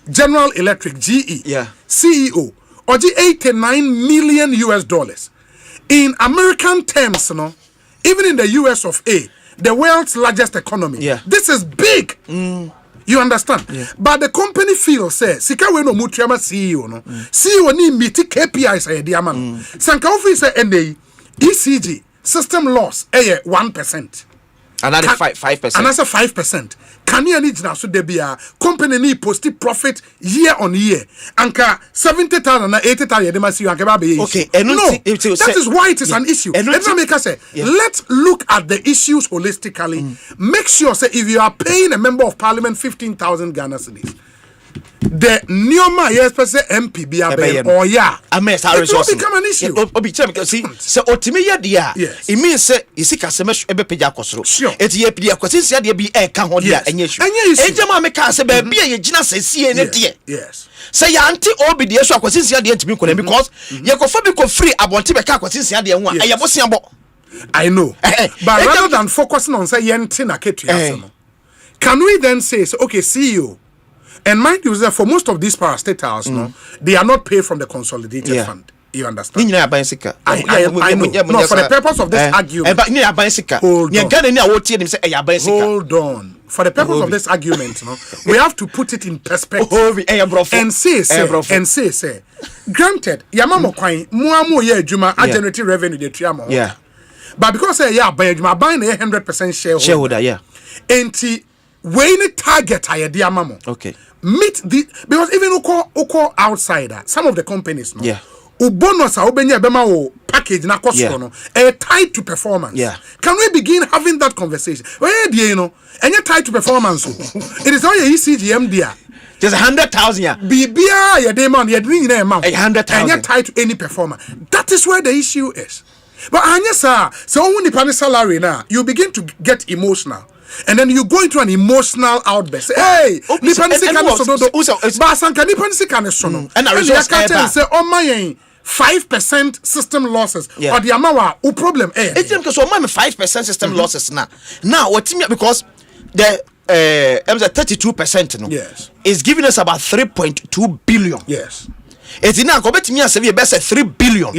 General Electric GE CEO or $89 million in American terms, even in the US of A, the world's largest economy. This is big. You understand? But the company feels say sika we no mutuama CEO no. CEO ni meet KPIs ay diaman. Sanka office say ECG system loss 1%. Another 5%. Another 5%. Can you need now so there be a company need post profit year on year? Anka 70,000 and 80,000 they must see okay, that is why it is an issue. Let's make us say let's look at the issues holistically. Make sure say if you are paying a member of parliament 15,000 Ghana cedis, the Nioma MP it will become an issue. See, so ultimately, it means say you see customers ebe peja kosoro. It's ye peja kwasinsi ade bi e ka ho dia enye issue. Ejama me ka say be bia ye gina say sie ne die. Say ya anti obi de so kwasinsi ade ntimi kola because ye ko fa bi ko free abonte be ka kwasinsi ade ho a ye bosia bo. I know. But rather than focusing on say yenti na ketua no. Can we then say okay, CEO, and mind you that for most of these parastatals, they are not paid from the consolidated fund. You understand? I know. No, for the purpose of this argument. Hold on. For the purpose of this argument, we have to put it in perspective and say, granted, Yamamo Quine, Muamu ye Juma, I generate revenue the Triamo. But because buying 100% shareholder. And when it target I diamamo. Meet the because even uko outsider, some of the companies bonus package na cost tied to performance. Can we begin having that conversation? Where and you're tied to performance. It is all your ECGM there. Just 100,000 BBR your demand you're doing amount 100,000 and you're tied to any performer. That is where the issue is. But so when the salary now, you begin to get emotional. And then you go into an emotional outburst. Hey, Nipan say, oh my 5% system losses or the amount problem. It's because so my 5% system losses now. Now what because the 32% is giving us about 3.2 billion. It's now go bet me as we best 3 billion.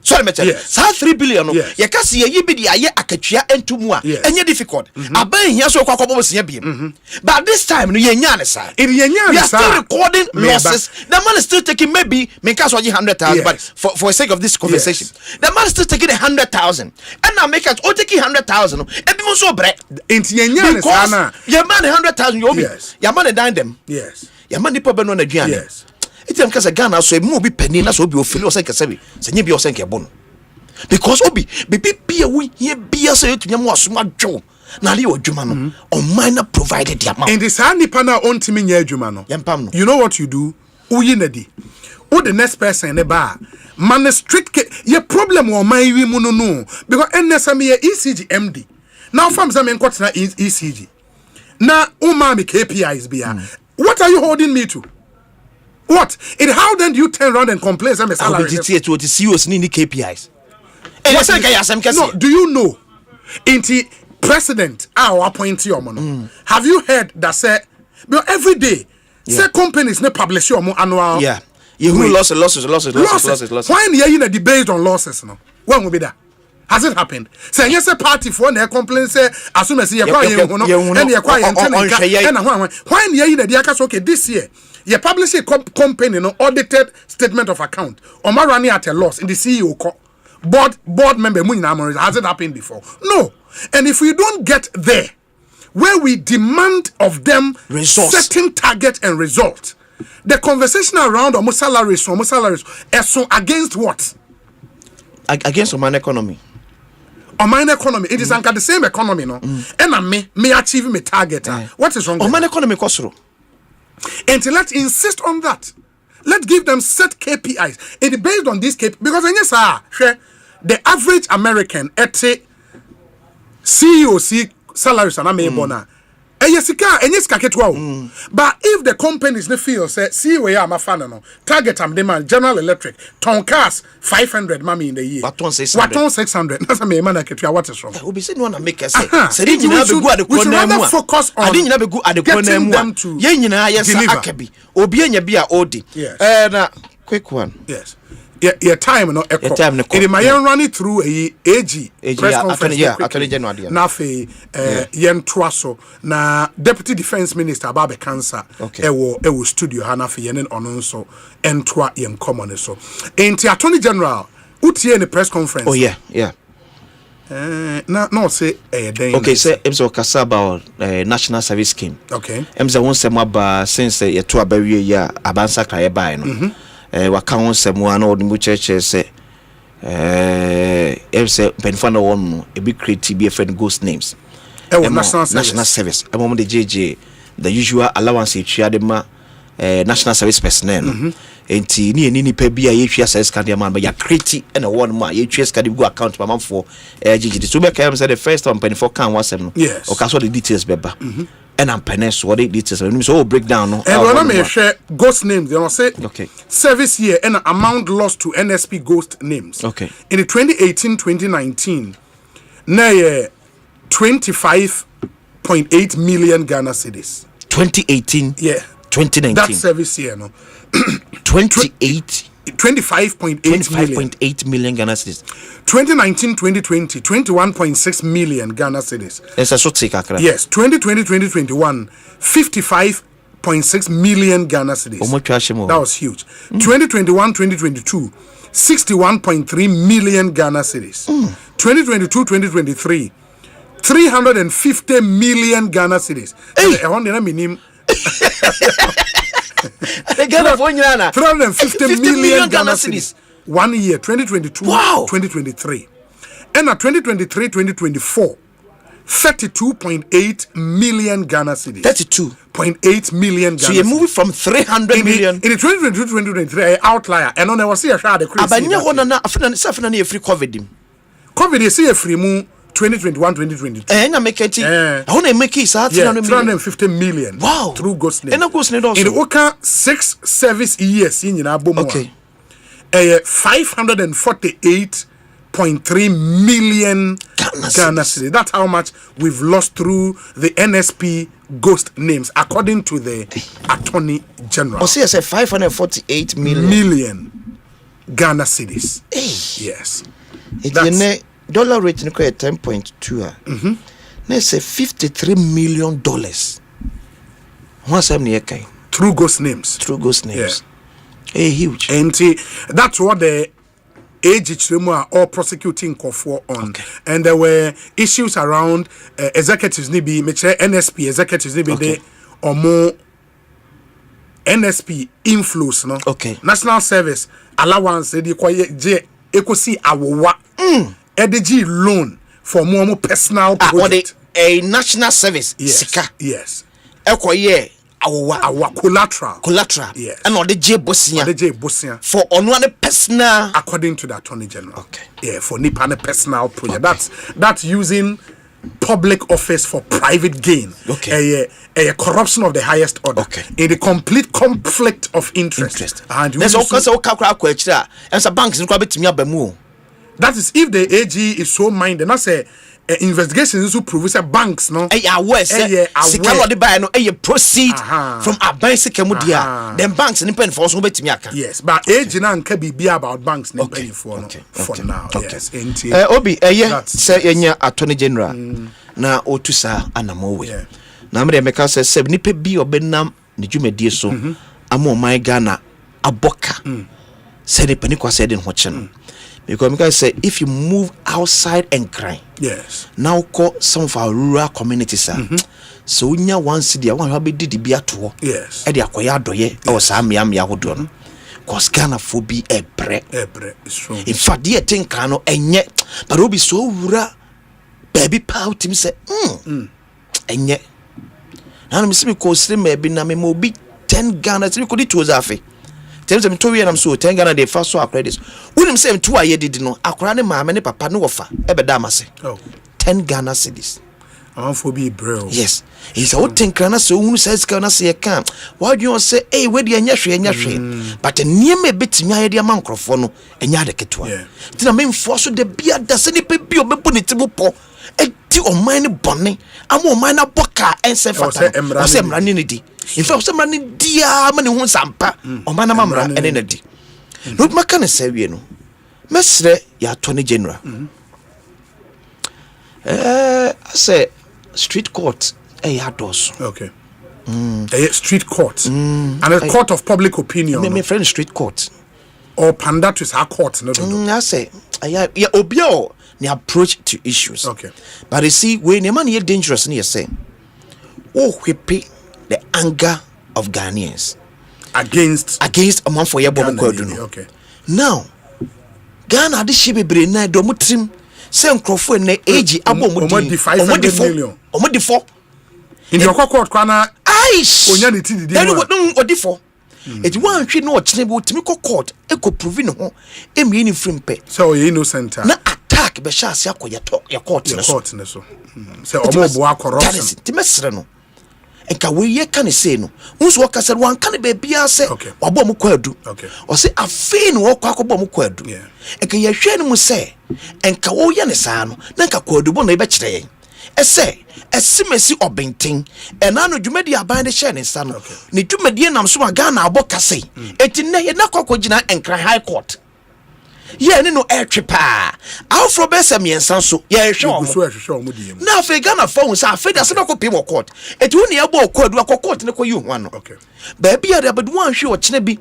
Sorry, sa 3 billion. You can see ye be the aye akatua entumu a enye difficult. Aban here so kwa kobo se biem. But this time no ye nya ne sa. We are still recording losses. The man is still taking maybe make us 100,000 but for the sake of this conversation. The man is still taking 100,000. And now make us all taking 100,000. E bi mo so bre. Enti ye nya ne sa na. Your man 100,000 you obi. Your man dine them. Your man people be no na duane. It's because Ghana so mu be penny na so be ofili o say kesebi se nye bi o say nke bono because obi be we here be say to nyam asoma dwo na dey odwuma no on minor provided the amount in this nipa na on timi nya adwuma no yempam no you know what you do uyi na di who the next person ne ba man strict your problem o man wi mu no because NSM ECG MD now from some enquest ECG na umami KPIs bia what are you holding me to? What? How then do you turn around and complain some salary? To the CEOs need KPIs. No, do you know? Inti president our appointee omo. Have you heard that say because every day say companies ne publish your annual you losses. Why in a debate on losses no? When will be that? Has it happened? Say yes a party for na complain say as soon as you cry you no and you cry and why in the aka okay this year you publish a company no audited statement of account or running at a loss in the CEO board member has it happened before? No. And if we don't get there where we demand of them certain target and result, the conversation around almost salaries is so against what? Against Oman economy. Oman economy, it is anchored the same economy, no? And I may achieve my target. What is wrong? Oman economy kosro. And let's insist on that. Let's give them set KPIs. It is based on these KPIs. Because the average American at CEOC salaries and bona. But if the companies ne feel say CEO ya mafana no target am demand General Electric ton cars 500 mami in the year. What 600. That's a man ketua what is wrong? Obi say no na make us say. Say we should focus on getting them to akabi. Obi enya bi a odi. Na quick one. Yes. Your time no echo. It may run it through a AG press conference. Nafe yen twaso na Deputy Defense Minister Ababe Cancer ewo studio hanafe yen ononso entwa yen common so. Enti Attorney General utie in the press conference. Oh yeah. No say okay, say emso kasa about national service scheme. Okay. Emso won sem aba since ye to abawie ya abansa kraye bai no. Waka won semwa na odmu church say say penfana won no e be create be friend ghost names national service among the JJ the usual allowance etua de ma national service personnel enti ni pa bia ye twa service card man ba ya create and one ma ye twa card go account ma for JJ so be can say the first time 24 can wasem no o ka so the details beba and I'm penance what it details so break down no and when I share ghost names you know say service year and amount lost to NSP ghost names in the 2018-2019 na 25.8 million Ghana cedis 2018 2019 that service year no 25.8 million Ghana cedis 2019-2020 21.6 million Ghana cedis. Yes, 2020-2021 55.6 million Ghana cedis. That was huge. 2021-2022 61.3 million Ghana cedis. 2022-2023 350 million Ghana cedis. 350 million Ghana cedis. 1 year 2022-2023 and at 2023-2024 32.8 million Ghana cedis. 32.8 million Ghana. So you move from 300 million in the 2022-2023 outlier and on I was here the crazy. Abanya wona na afina na free covid. Covid is here free mu 2021-2022. Na make it. I want to make it 350 million. Wow. Through ghost name. And ghost name also. In the 6 service years in bomo. Okay. 548.3 million Ghana cedis. That's how much we've lost through the NSP ghost names, according to the Attorney General. Oh, see, I said 548 million Ghana cedis. Yes. It's dollar rate in 10.2. Let's say $53 million. What's happening? Through ghost names. Yeah. Huge. And that's what the AG are all prosecuting for on. And there were issues around executives nibi NSP executives nibi they or more NSP inflows no. National service allowance they Ekosiise awowa EDG loan for more personal project. a national service sika yes ekoye our collateral yes and on the J Bosia for on one personal according to the Attorney General. Okay, yeah, for nipa personal project. Okay. That's using public office for private gain. Okay, a corruption of the highest order. Okay, in the complete conflict of interest. And there's also and banks that is if the AG is so minded. That's a investigations who prove that banks no proceed from a basic mudia. Then banks and pen for yes, but AG now can be about banks for now. Yes, Obi say Attorney General na otusa anamowe. Na me make say se nipa bi obenam ne dwumadi so amo my Ghana aboka say the penny kwase den ho che. Because say if you move outside and cry, yes, now call some of our rural communities, so we now one city, I want to be the beato, yes, and the acquire doye or some yam yahudon, cause Ghana phobia a bre, it's true. In fact, dear thing cano and yet, but will be so rural, baby pout him say, and yet, and Miss Miko maybe Nami Mobi 10 Ghana, we could it was afe. Tell them to and I'm so 10 Ghana they first saw credits. Wouldn't say 2 years did no akrane ma me papa no offer ebedamase. Oh, 10 Ghana cedis. I for be bro. Yes. He's a what think Ghana so who says Ghana say can. Why do you say hey where the nya but near me bit nya dia microphone no enya de ketwa. Tina me force the bia da se ni pe bi obepo ne tibu po. Eti o mine bonne amo mine boka ense fata. O se mra ni di. In fact, some ni dia mani hu sampa o mana mamra ene na di. No maka ne sawie no. Mesre ya Attorney General. I say street court ya dos. Okay. Street court. And a court of public opinion. Me friend street court. Or pandatus our court no. I say ya obio ni approach to issues. Okay. But you see when the man here dangerous ni say. Oh whippy the anger of Ghanaians against a man for Yabo. Okay. Now, Ghana the shebe bre na do mutrim say nkrofo na age abo mudi 500 million. Omodi 4 in your court kwana aish onya ne ti di then odi 4 it wan hwe na ochine bo timi court e ko prove no ho emi ni frimpe so you innocent na attack be sha ase akoya ya court ne so say omo bo corruption timesre no enka we ye kan say no unso wakasa wan kan be bia say wabo mo kwadu o say afi no wo kwakobo mo kwadu enka ye hwe no mu say enka wo ye ne saa no na enka kwadu bo no e be kire yen ese esimesi obenten ena no dwumadi aban de hye ne nsa no ne dwumadi nam so Ghana aboka say eti na ye na kwakogina enkran high court ye ne no etwepa afro besa miensan so ye hwe na fe Ghana phone sa fe da se be ko pe court eti hu ne ye bo court court ne ko yi hu ano ba bia da bedu wan hwe o kene bi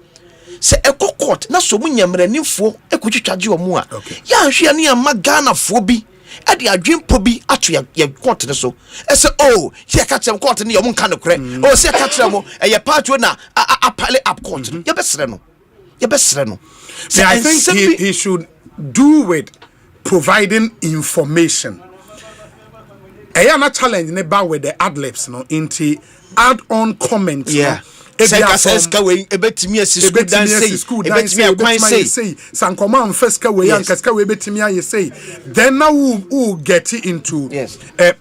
se ekọ court na so mu nyamranifo ekotwitwaje o mu a ya hwe ne ya ma Ghana fo bi at the adwimpo bi ato ya court ne so ese oh here catch them court ne yo nka ne kure oh say catch them e part na apale up court ye besere no so I think he should do with providing information. I am a challenge about with the ad libs no into add on comments. Yeah. Eska we ebetimi asisku dan say ebetimi say sankoma mfeska we yankaska we ebetimi aye say then now who get into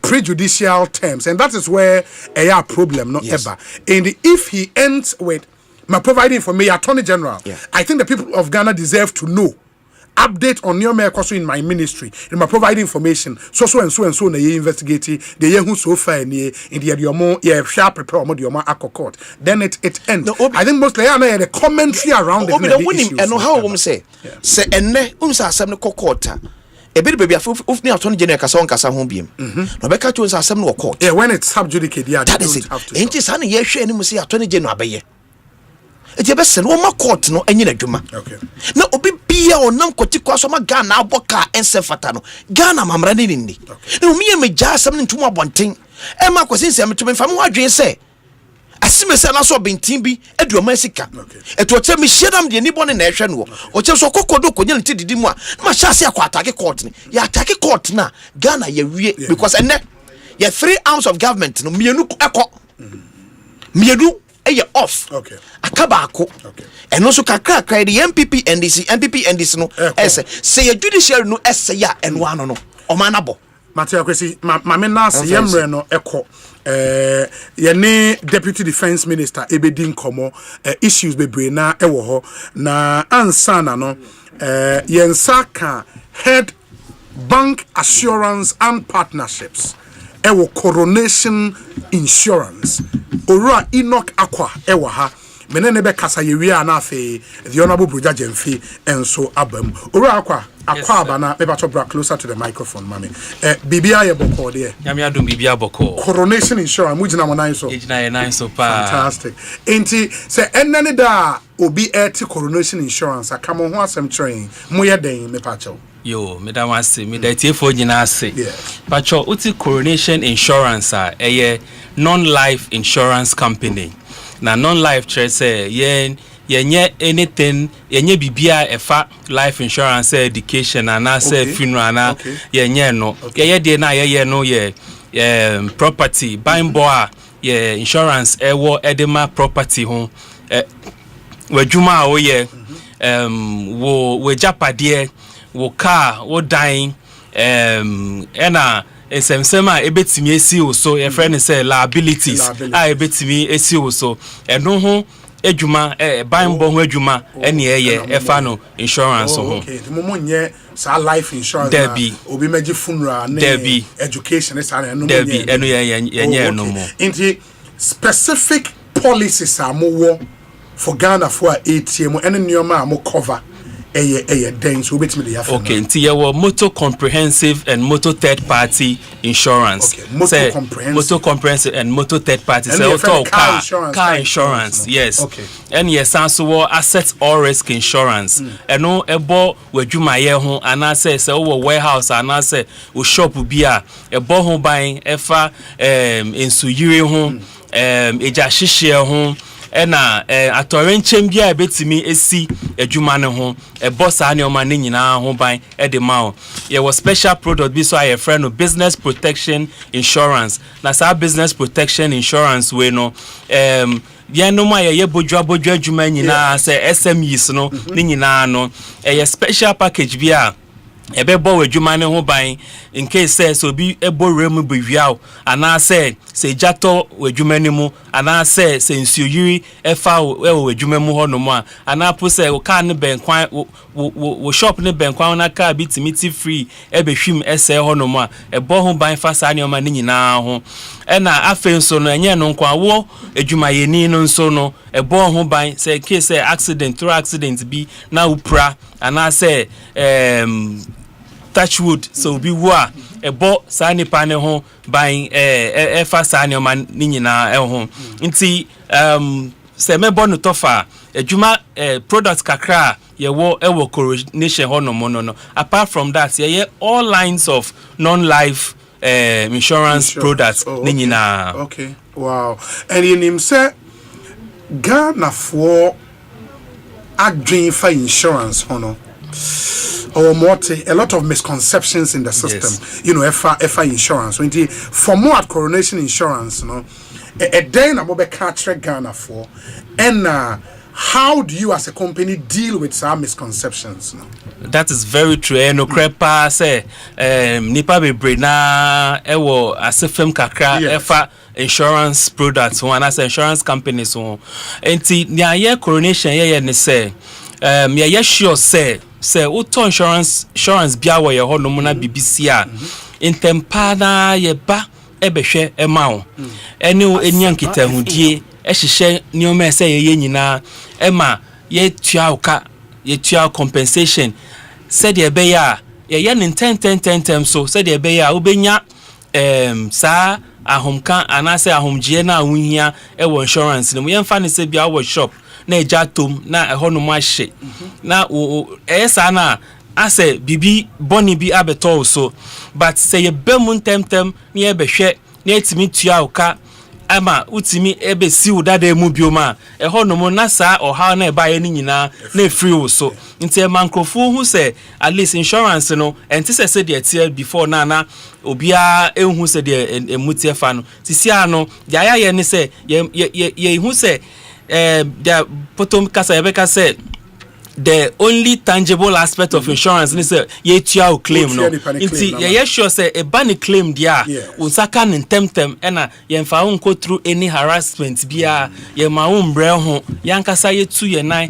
prejudicial terms, and that is where a problem not ever. And if he ends with my providing for me Attorney General, I think the people of Ghana deserve to know update on your also in my ministry in my provide information so na ye investigate the ye who so far in the more sharp prepare more the court then it ends. I think mostly the commentary around the issues and how we say enne say asem no court e be baby of me Attorney General kasa on kasa ho biem no be ka cho asem no court when it's subjudicate that is it enti sa na ye hwe ni mu say Attorney General abeye eti be sen wo ma court no anyi na dwuma na obi bia onam koti kwaso ma Ghana aboka ense fata no Ghana mamra ni ni na omi me ja asem ni ntumu abonten e ma kwasi nsem to me fam ho adwen se asimese na so bentin bi aduoma sika eto che me hyiedam de ni bone na ehwe no o che so kokodo konya nti didi mu a ma sha se akwa attack court ni ya attack court na Ghana ya wie because enne Ye 3 ounce of government no mienu eko. Mienu off. Okay. Akabako. Okay. And also kakra the MPP NDC no say a judiciary no essay ya and one no omanabo. Matia kwesi mame na se yemre no eko ye deputy defense minister ebedin komo issues bebre na ewo ho na ansana no yensaka head bank assurance and partnerships ewo coronation insurance ora Enoch Akwa ewo ha menene be kasa ye wi ana afi the honorable Broja Jemfi enso abam ora Akwa abana be bato bra closer to the microphone mami bibia ye boko de nyame adom bibia boko coronation insurance mujina mo nan so pa fantastic enti say enene da obi eti coronation insurance akamo ho asem train mo ye den me pacho yo madam ase me da tie fo nyina ase pacho uti coronation insurance eye non-life insurance company na non-life say yenye anything yenye bibia efa life insurance education and funeral na yenye no ye de na ye no ye property buying boa ye insurance ewo edema property ho wadwuma o ye wo japade wo car wo dying ena esemsema ebetimi esi oso ye friend say liabilities ebetimi esi oso eno ho ejuma buying ho ejuma ene ye efa no insurance ho okay the moment nye sa life insurance obi meji funeral na education is anu eno ye no mo into specific policies amowo for Ghana for ATM ene nyoma amo cover then so bet me the okay nti ye motor comprehensive and motor third party insurance motor comprehensive and motor third party so car insurance yes okay and yes also asset or risk insurance eno ebo wadwuma ye ho ana say wo warehouse ana say wo shop bia ebo ho ban efa ensuyire ho eja hihye ho ena atorenchem bia betimi esi adwuma ne ho boss ane o ma ne nyina ho ban de ma o ye was special product bi so aye friend no business protection insurance na sa business protection insurance we no bia no ma ye bodwa adwuma nyina say SMEs no ne nyina no ye special package bia ebebo wadwuma ne ho ban in case says obi eborem bewiaw ana say jato wadwuma ne mu ana say nsuoyiri efa wadwuma mu ho no mu ana po say ka ne benkwan wo shop ne benkwan na ka bitimiti free ebehwim ese ho no mu ebo ho ban fa sa ne o ma ne nyina ho ena afen so no enye no nkwa wo adwuma yeni no nso no ebo ho ban say case accident through accident bi na upra ana say touchwood so bi wa ebo sa nipa ne ho ban efa sa ne ma ni nyina ho nti se mebo no tofa adwuma product kakra ye wo ewo coronation ho no apart from that ye all lines of non-life insurance products ni nyina okay wow and in him say Ghana for adwin for insurance hono or multi a lot of misconceptions in the system you know FA insurance for more at coronation insurance a day na mo be catch Ghana for and how do you as a company deal with some misconceptions that is very true no crepa say nipa bebre na ewo asefem kakra FA insurance products one as insurance companies one enti nya ye coronation ye ne say ye sure say auto insurance bia wo ye ho no na BBC a intempa na ye ba ebehwe ema ene enyankita hudie ehihye nioma say ye nyina ema ye tua compensation said ye be ya ye ne 10 so said ye be ya obenya sa ahomka anase ahomgie na ahunhia ewo insurance ne yemfa ne se bia wo shop na ejatom na ehono mo ahye na esa na ase bibi boni bi abeto so but say ye bemu temtem na ye behwe na etimi tua oka ama utimi ebe si udade mu bioma eho no mo na sa oha na eba ye ni nyina na free wo so nti e mankrofo hu se at least insurance no enti se de tie before na obia ehu se de emutie fa no tisia no ya ye ni se ye hu se the potom kasa yebeka say the only tangible aspect of insurance is ye tua claim no inti ye sure say e ban claim dia unsaka ntemtem ena ye mfa unko through any harassment bia ye ma umbre ho yankasa ye tu ye nan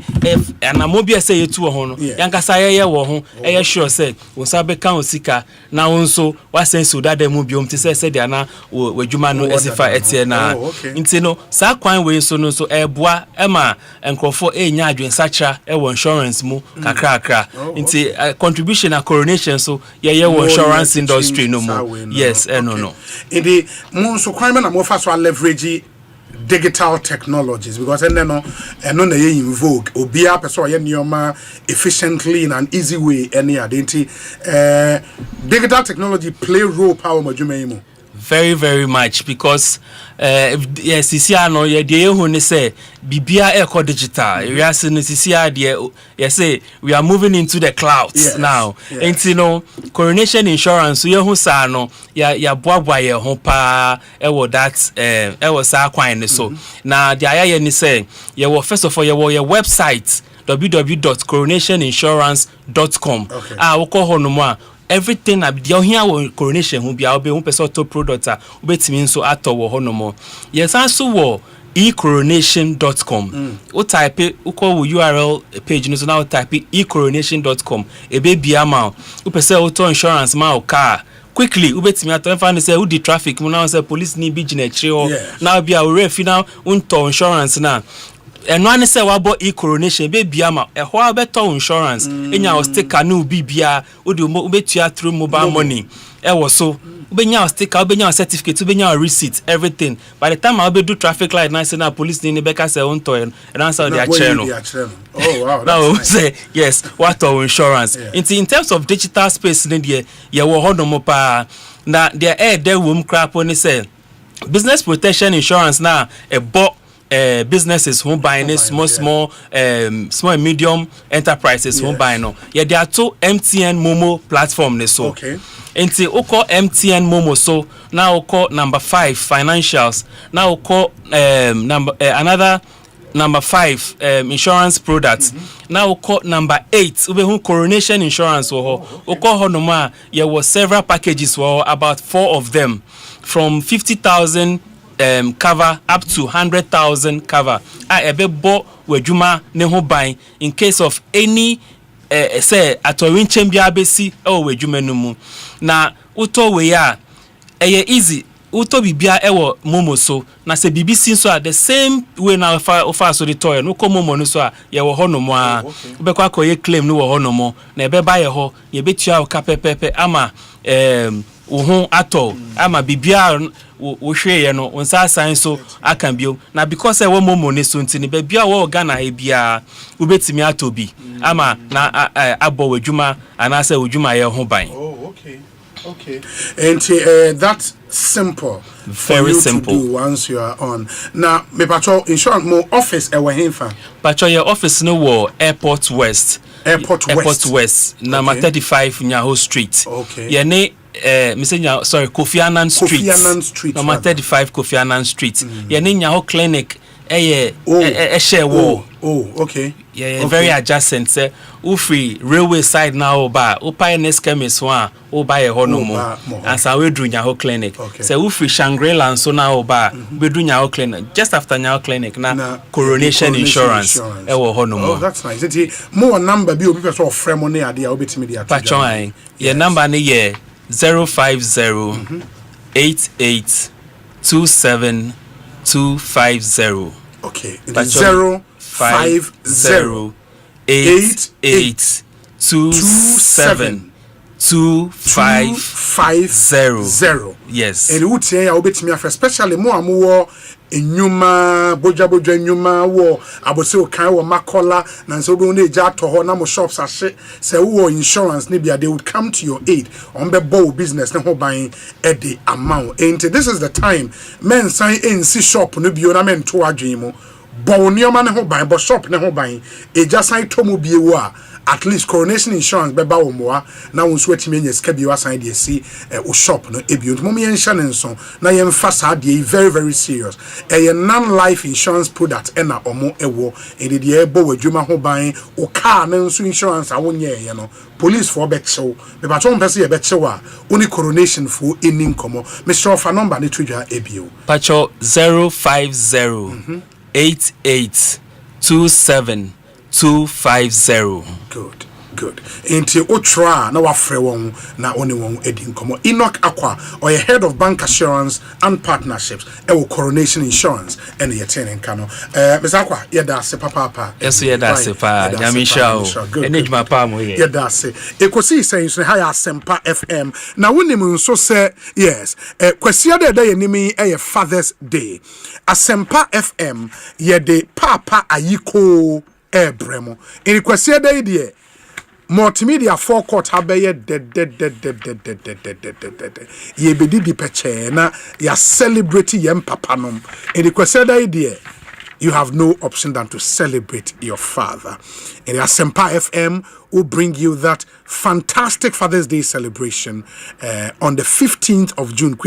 na mobia say ye tu ho no yankasa ye wo ho ye sure say unsa be kan osika na unso wa sense that dem biom ti say dia na wadwuma no esifa etie na inti no sa kwan we so no so eboa ema enkrofo enya adwensacha e wo insurance mu kakra nti contribution na coronation so ye insurance industry no more yes no the mo so kwan na mo fa so leverage digital technologies because no na ye in vogue obia person ye nioma efficiently in an easy way any identity digital technology play role power madwuma mu very very much because yes sisia no ye de hu ni say bibia eco digital we are seeing sisia de yes say we are moving into the clouds now and you know coronation insurance ye hu sa no ya boabua ye ho pa e wo that e wo sa kwan ni so na de aya ye ni say ye wo first of all ye wo your website www.coronationinsurance.com wo ko ho no mo a everything na the here wo coronation hu bia obe hu person to product a obetimi nso ato wo honomo yes also wo ecoronation.com o type o call URL page no so now type ecoronation.com ebe bia ma o person auto insurance ma o car quickly ubetimi ato find say who the traffic mo now say police ni bi gina chire o now bia o refi now unto insurance na eno ane se wabo e-coronation be biama ehwo abeto insurance enya o sticker na ubibia odi ubetua through mobile money ewo so ubenya o sticker ubenya o certificate ubenya o receipt everything by the time I be do traffic light na say na police ni beka say unto and answer their channel oh wow now say yes what our insurance in terms of digital space ni there ye wo hono pa na there there wom crap oni say business protection insurance na a businesses who buying small and medium enterprises who buying no yeah there are two MTN Momo platform ne so okay enti oko MTN Momo so now oko number 5 financials now oko another number 5 insurance products now oko number 8 ube hu coronation insurance wo oko ho no ma there were several packages for about 4 of them from 50,000 cover up to 100,000 cover ebe bo wadwuma ne ho ban in case of any say atorin chembia besi wadwuma no mu na uto we ya easy uto bibia ewo momo so na se BBC so the same way na ofa so the toy no ko momo no so a ye wo ho no mo a ube kwa ko ye claim no wo ho no mo na ebe ba ye ho ye betua o kapepepe ama wo ato ama bibia wo hwe ye no onsa san so akan bio na because e wo momo ne so ntini bibia wo Ghana e bia ubetimi ato bi ama na abo wadwuma anase wadwuma ye ho ban okay and that's simple very simple to do once you are on now me patrol insurance mo office e wa henfa patrol your office no wo Airport West number 35 Nyaho Street okay ye ne sorry Kofi Annan Street number 35 Kofi Annan Street ye ne Nyaho Clinic share wall okay yeah very adjacent say free railway side now ba opa next chemist one o buy a honomo and so we do Nyaho Clinic say free Shangri-La so now ba we do Nyaho Clinic just after Nyaho Clinic na coronation insurance e wo honomo that's nice it more number be obi person of frame money ade a obetimi dey patron your number na ye 050 8827 okay 050 8827 250 yes and would say I obetimi especially more enyuma boja enyuma wo abose o kan wo makola na nso be na eja to ho na mo shops ahye say wo insurance ne bia they would come to your aid on be bow business ne ho ban e de amount. And this is the time men sign NC shop no bio na men to adwen mu bow nioma ne ho ban bo shop ne ho ban eja sign to mu bie a at least coronation insurance beba wo moa na won so atimi anya sika bi wasan de si o shop no ebio ntom yen hya ne nso na yen fa sa de very very serious non life insurance product na omo ewo ede de ebo wadwuma ho ban o car na nso insurance a wonye ye no police for be chew me ba ton pese ye be chew a oni coronation for eni nkomo Mr. Ofa number ne tudwa ebio pacho 050 88 27 250. Good. Into Otra, now afre won, na only one edin komo. Enoch Aqua, or a head of bank assurance and partnerships, coronation insurance, and the attending cano. Ms. Aqua, yada se papa. Yes, yada se pa, Yamisha. Good. My palm, yada se. Ekosiisen so high Asempa FM. Now, when you so say, yes, Quesia de day, enemy a Father's Day. Asempa FM, yede papa ayiko. Bremo. In Quesia de idea. Multimedia forecourt habeye ye bedi di peche na ya celebrate yem papanom. In the question idea, you have no option than to celebrate your father. And Asempa FM will bring you that fantastic Father's Day celebration on the 15th of June.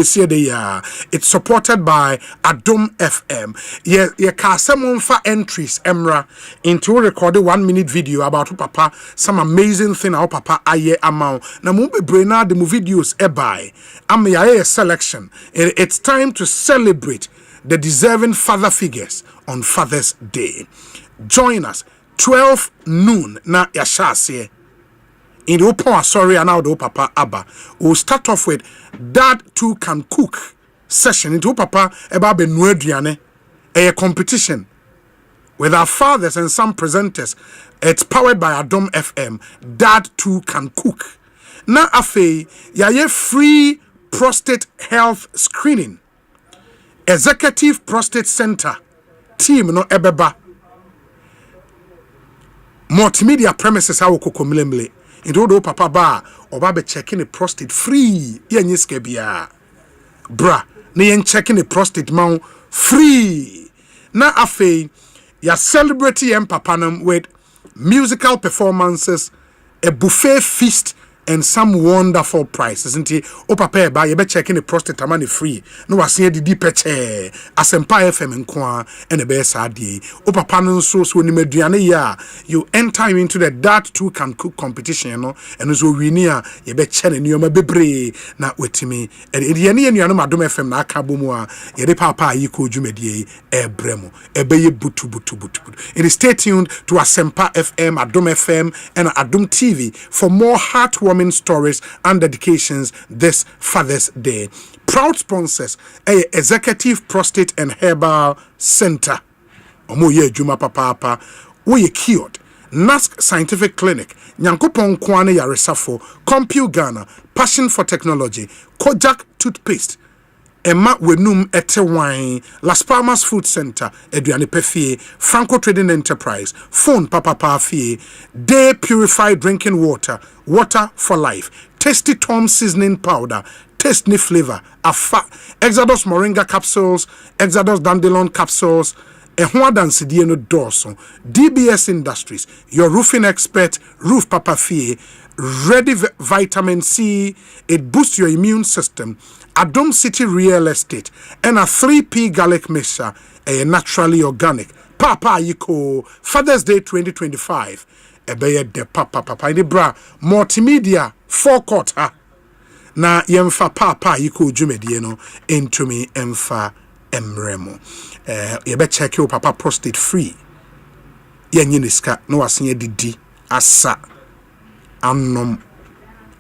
It's supported by Adom FM. Ye kasemon for entries Emra into recorded 1 minute video about papa some amazing thing our papa aye amount. Na mumbe brena the videos ebai. Am ya selection. It's time to celebrate the deserving father figures on Father's Day. Join us 12 noon na yashase in the open sorry and now the papa abba. We'll start off with Dad Too Can Cook session into papa about benuediane a competition with our fathers and some presenters. It's powered by Adom FM. Dad Too Can Cook. Na afe yaye free prostate health screening. Executive Prostate Center team no ebeba multimedia premises how kokomlemle into papa ba oba be checking the prostate free yenye skebia bra na yen checking the prostate man free na afe ya celebrate yen papanam with musical performances, a buffet feast, and some wonderful prices. Isn't it? O papa ba you be checking the prostate money free. No was here the deep peche Asempa FM and kwa and the best idea. O papa no so ni meduane ya you enter into the Dad Too Can Cook competition, you know, and so we near you be chene ni ma bebre na wetimi. And the ne no Adom FM na aka bomu a ye de papa yi ko dwumedie ebremo. Ebe ye butu. And stay tuned to Asempa FM, Adom FM and Adom TV for more heartwarming stories and dedications this Father's Day. Proud sponsors Executive Prostate and Herbal Center. Omo ye juma papa we cured. NASC Scientific Clinic, Nyankopon Kwane Yaresafo, Compu Ghana, Passion for Technology, Kojak Toothpaste, Emma Wenum Ete Wine, Las Palmas Food Center, Eduane Pefie, Franco Trading Enterprise, Phone Papa Fie, Day Purified Drinking Water, Water for Life, Tasty Tom Seasoning Powder, Taste Ni Flavor, Afa, Exodus Moringa Capsules, Exodus Dandelion Capsules, Ehwadan Sidieno Dorso, DBS Industries, your roofing expert, Roof Papa Fie, Ready Vitamin C, it boosts your immune system. Adom City Real Estate and a 3P garlic mixture, a naturally organic. Papa Yiko, Father's Day 2025. Ebeye de papa in the bra multimedia forecourt ha. Na yemfa papa Yiko jumedie no into me emfa emremo. Yebe check your papa prostate free. Yenye niska no asenye didi asa anom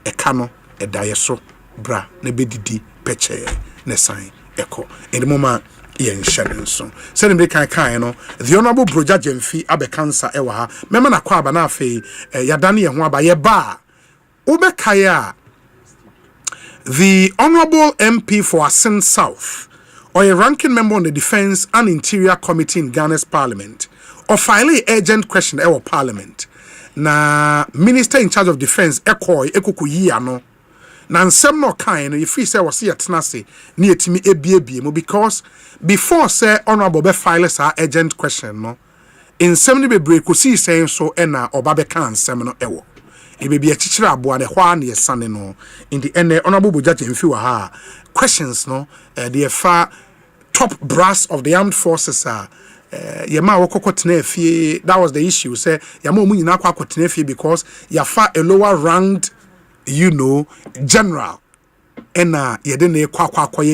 ekano edayeso bra ne bedidi peche ne sign echo in the moment yen sharing so send me kan no the honorable broja Jemfi abe cancer ewa ha mema na kwa aba na afi yadane ye ho aba ye ba obekaya the honorable MP for Asin South or a ranking member on the Defense and Interior Committee in Ghana's Parliament, or file urgent question in our Parliament. Na Minister in charge of Defense ekuku yano. Na nsem no kan no if say was yet nase na yetimi ebie because before say honorable be file sa urgent question no nsem ni bebre ko si say so na oba be kan nsem no ewo e be achichira aboa ne hwa na yesane no in the end honorable Bojaje mfi wa ha questions no the far top brass of the armed forces are yema wokokotena afie. That was the issue. Say yama omu nyina kwa akotena afie because yafa a lower ranked general ena yede na kwa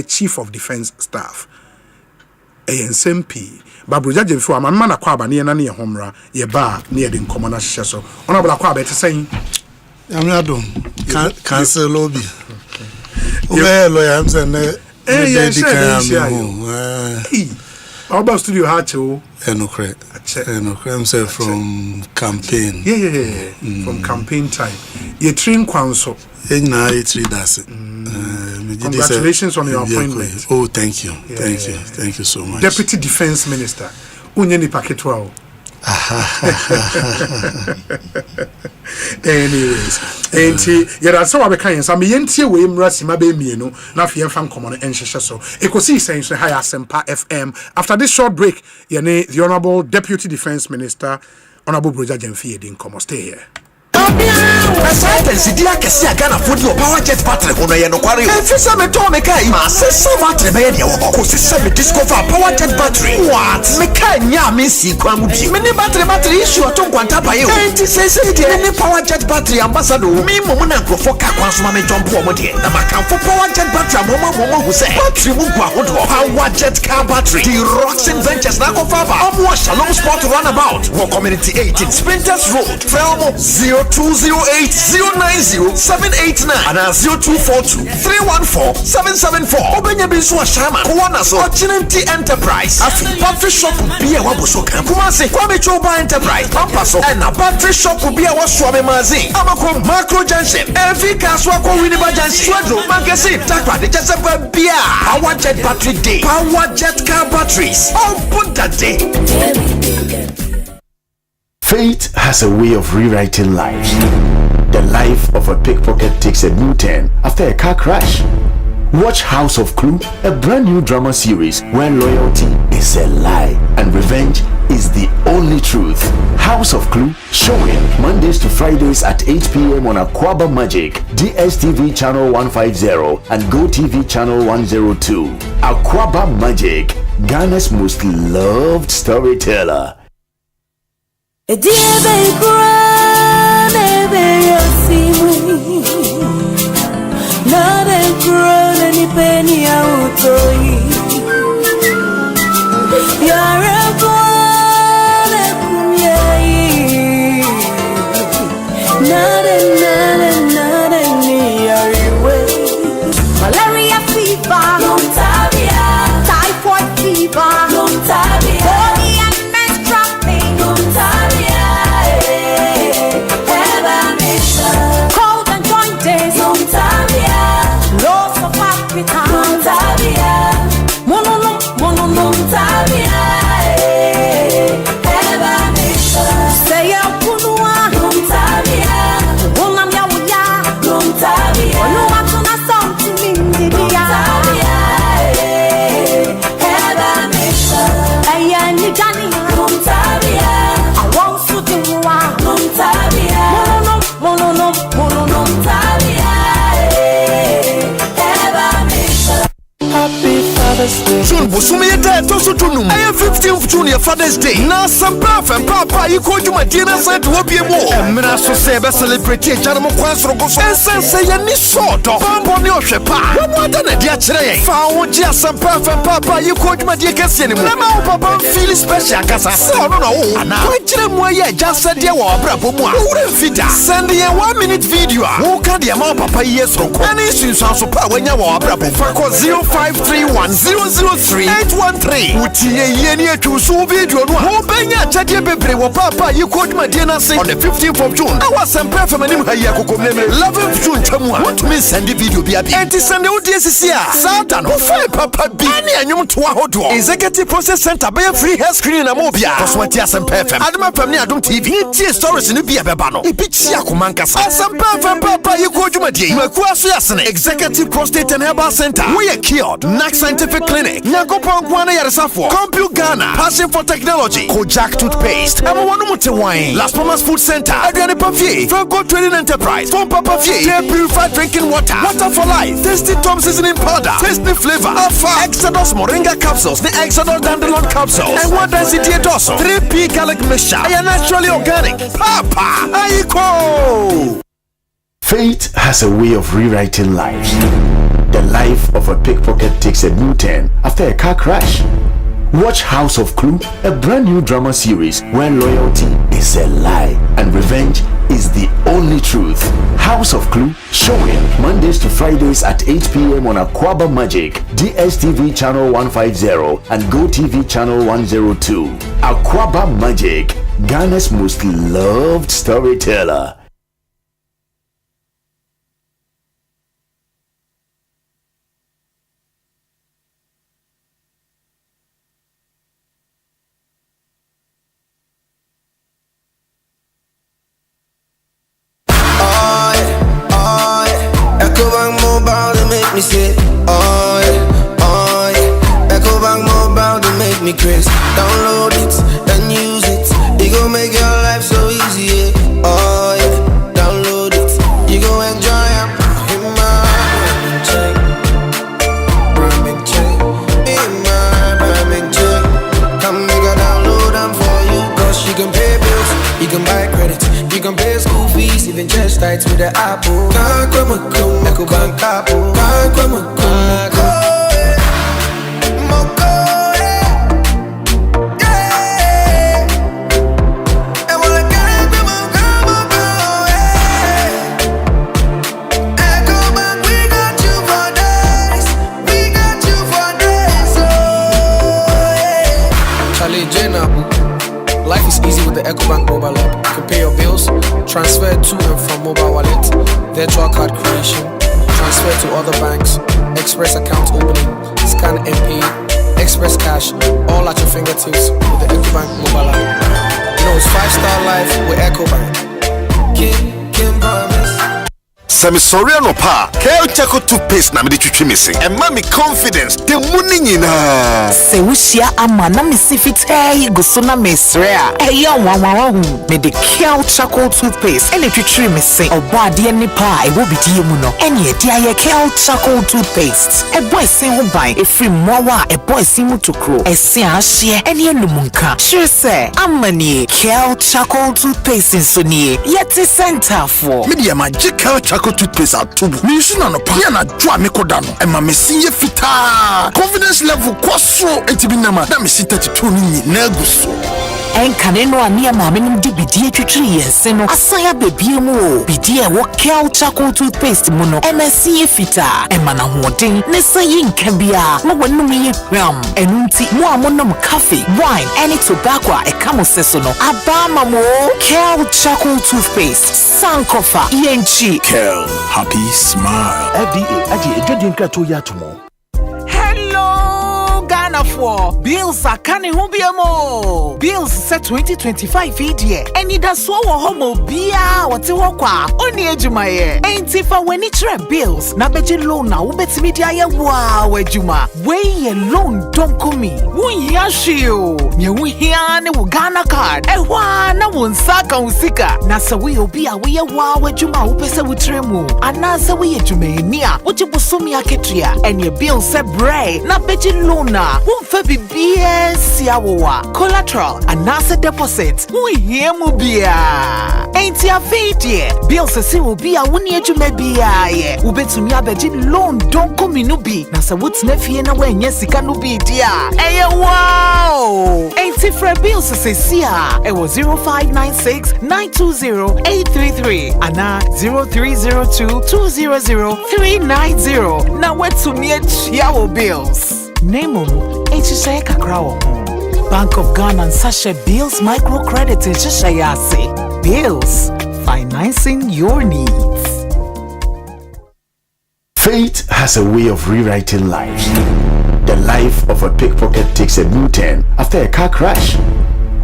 chief of defense staff ANSMP babroja jemfi wa man na kwa aba ne na ne homra ye ba ne yede nkomo na hye so ona bla kwa aba etesen amradom cancel lobby we lawyer am say na Our studio Hacho I'm say from campaign. From campaign time. You train council. Congratulations on your appointment. Oh, thank you. Thank you so much. Deputy Defense Minister. Unyeni paketwa. Anyways, yera so we kan so me yentie we mrasi mabe mienu na fe yemfa nkomo no enhyehyɛ so Ekosiisen so high Asempa FM. After this short break, the Honorable Deputy Defense Minister Honorable Bojaje Mfi yedi nkomo. Stay here. President Sidia Kesia Ghana for the power jet battery on the Noquari. If you say me to me kai, ma say some battery be the wako se say me discover power jet battery. What? Me kai nya me si kwamubi. Me ni battery issue to kwanta pa ye. Enti say the power jet battery ambassador. Me mo na nkrofo ka kwansoma me jump o de. Na makamfo power jet battery mo hu say battery mu gwa hodo. Power jet car battery. The Roxin Ventures na ko fa ba. Omo Shalom Sport runabout. Wo community 18 Sprinters Road. Felmo 0208090789 and 0242314774. Obenya bisu wa shama kuona so Ochinanti Enterprise. Afi battery shop bi e wa bosoka. Kumase Kwame Choba Enterprise. Pampaso na battery shop bi e wa Swame Mazin. Amako Macro Junction. Every kaswa ko Winneba Junction. Swadro Magazine. Takwa de Chesepa bia. Power jet battery day. Power jet car batteries. Oh, put that day. Fate has a way of rewriting lives. The life of a pickpocket takes a new turn after a car crash. Watch House of Clue, a brand new drama series where loyalty is a lie and revenge is the only truth. House of Clue, showing Mondays to Fridays at 8 p.m. on Aquaba Magic, DSTV channel 150 and GoTV channel 102. Aquaba Magic, Ghana's most loved storyteller. A dear baby, you see me. Not a grown any penny out of you. You're a boy, not a malaria fever, typhoid fever, body and menstrual pain, cold and jointed, loss of appetite, say a punua, woman ya wuya, no matter na something in the June Busumi Day to Sutunum. I am 15th Junior Father's Day. Now some and Papa, you called you my dinner said to be more. And Minaso Seba celebrate Janamo Quasro Gosso. And say any sort of Bambo Shepa. What more than a dear today? Found just some and Papa, you called my dear Cassian. Nama Papa feel special Casa. So no, and now I just said you were Bravo. Send me a 1 minute video. Who can the amount Papa yes from any issues on super when you are Bravo for 0531 003 813. Uti ye ni etu so video no ho benya chade bebre wo papa yi code madie na say on the 15th of June our Asempa FM anim ha yi akokomlemre 11th June twamu a what me send video bia bi enti send o DSC a Satan ho fa papa bi ani anyum to ahodo executive process center be free hair screen na mo bia koswati Asempa FM Adama FM ni Adom TV ni tie stories ni bia beba no ibi chi akomankasa Asempa FM papa yi code madie maku aso yasene executive prostate and herbal center we are cured Nax Scientific Clinic Nyakopon Kwana Yaresafo Compute Ghana Passion for Technology Kojak Toothpaste Amawanu Wine Las Palmas Food Center Adriani Pavie Franco Trading Enterprise Phone Papa Vie Clear Purified Drinking Water Water for Life Tasty Tom Seasoning Powder Tasty Flavor Alpha Exodus Moringa Capsules The Exodus Dandelion Capsules and one density dorsal 3P Garlic Mixture I am naturally organic Papa Aiko. Fate has a way of rewriting lives. The life of a pickpocket takes a new turn after a car crash. Watch House of Clue, a brand new drama series where loyalty is a lie and revenge is the only truth. House of Clue, showing Mondays to Fridays at 8 p.m. on Aquaba Magic, DSTV channel 150 and GoTV channel 102. Aquaba Magic, Ghana's most loved storyteller. Me say, Ecobank Mobile to make me crazy. Download it and use it. It gon' make your life so easy. Yeah. Oh yeah, download it. You gon' enjoy it. In my chain, come make a download them for you. Cause you can pay bills, you can buy credit, you can pay school fees, even just tights with the Apple. Ecobank Apple. Life is easy with the Ecobank mobile app. You can pay your bills, transfer to and from mobile wallet, virtual card creation, transfer to other banks, express account opening, scan and pay, express cash, all at your fingertips with the Ecobank mobile app. You know it's 5-star life with Ecobank. Kim promise. Semi sorry no pa. Kel Chaco toothpaste na me twitwi me se. And me confidence the money nyina. Se wushia ama na me sifite go so na me sre a. Eya wanwawa hu. Me de Kel Chaco toothpaste ene twitwi me se. Obo ade ni pa e wo bidie mu no. Ene e dia ye Kel Chaco toothpaste. E boy sin ho ban e free mowa e boy sin mu tokro. E se ahye ene enumunka. Sure say amani Kel Chaco toothpaste so nie. Yeti center for. Me dia magic Kel Chaco toothpaste atubu. Me use na no pa na dwa me koda no. E ma me sinye fita. Confidence level kwaso entibi na ma. Na me sin 32 ni na guso. Enkane no ani ama me nim di bidie twitwi yense no. Asanya bebie mu o. Bidie wo Kel Chaco toothpaste mu no. MSC fita. E ma na hoden ne sayi nka bia. Mo wonum ye hwam. Enunti mo amonom coffee, wine, any tobacco e kamo seso no. Abama mo Kel Chaco toothpaste. Sankofa yenchi. Kel, happy smile. FDA adi ejodi nka to ya tomo. Hello Ghana for bills are coming home mo. Bills set 2025 year. Any da so wo homo bia wote wo kwa. Oni ejuma ye. Enti fa weni tre bills na beji loan na wo betimi dia ye wa ejuma. We ye loan don komi. Wo hia hweo. Nye wo hia ne wo Ghana card. Ehwa na wo nsaka usika. Na se we obi a we ye wa ejuma wo pese wo tre mu. Ana se we ejuma ni a wo jibosomi aketua. Eni bills se bre na beji loan na wo fa bibie siawowa. Collateral and asset deposit. We hear mu bia. Ain't ya fade bills se will be a wuni ejuma bia ye. Ubetumi abeji loan don komi no bi. Na se wotna fie na wenye sika no bi dia. Eye wow. Ain't it for bills se sia. It was 0596 920 833 ana 0302 200 390. Na wetumi echiawo bills. Name mu echi kakra wo. Bank of Ghana and Sasha Bills microcredit in Shishayase. Bills, financing your needs. Fate has a way of rewriting lives. The life of a pickpocket takes a new turn after a car crash.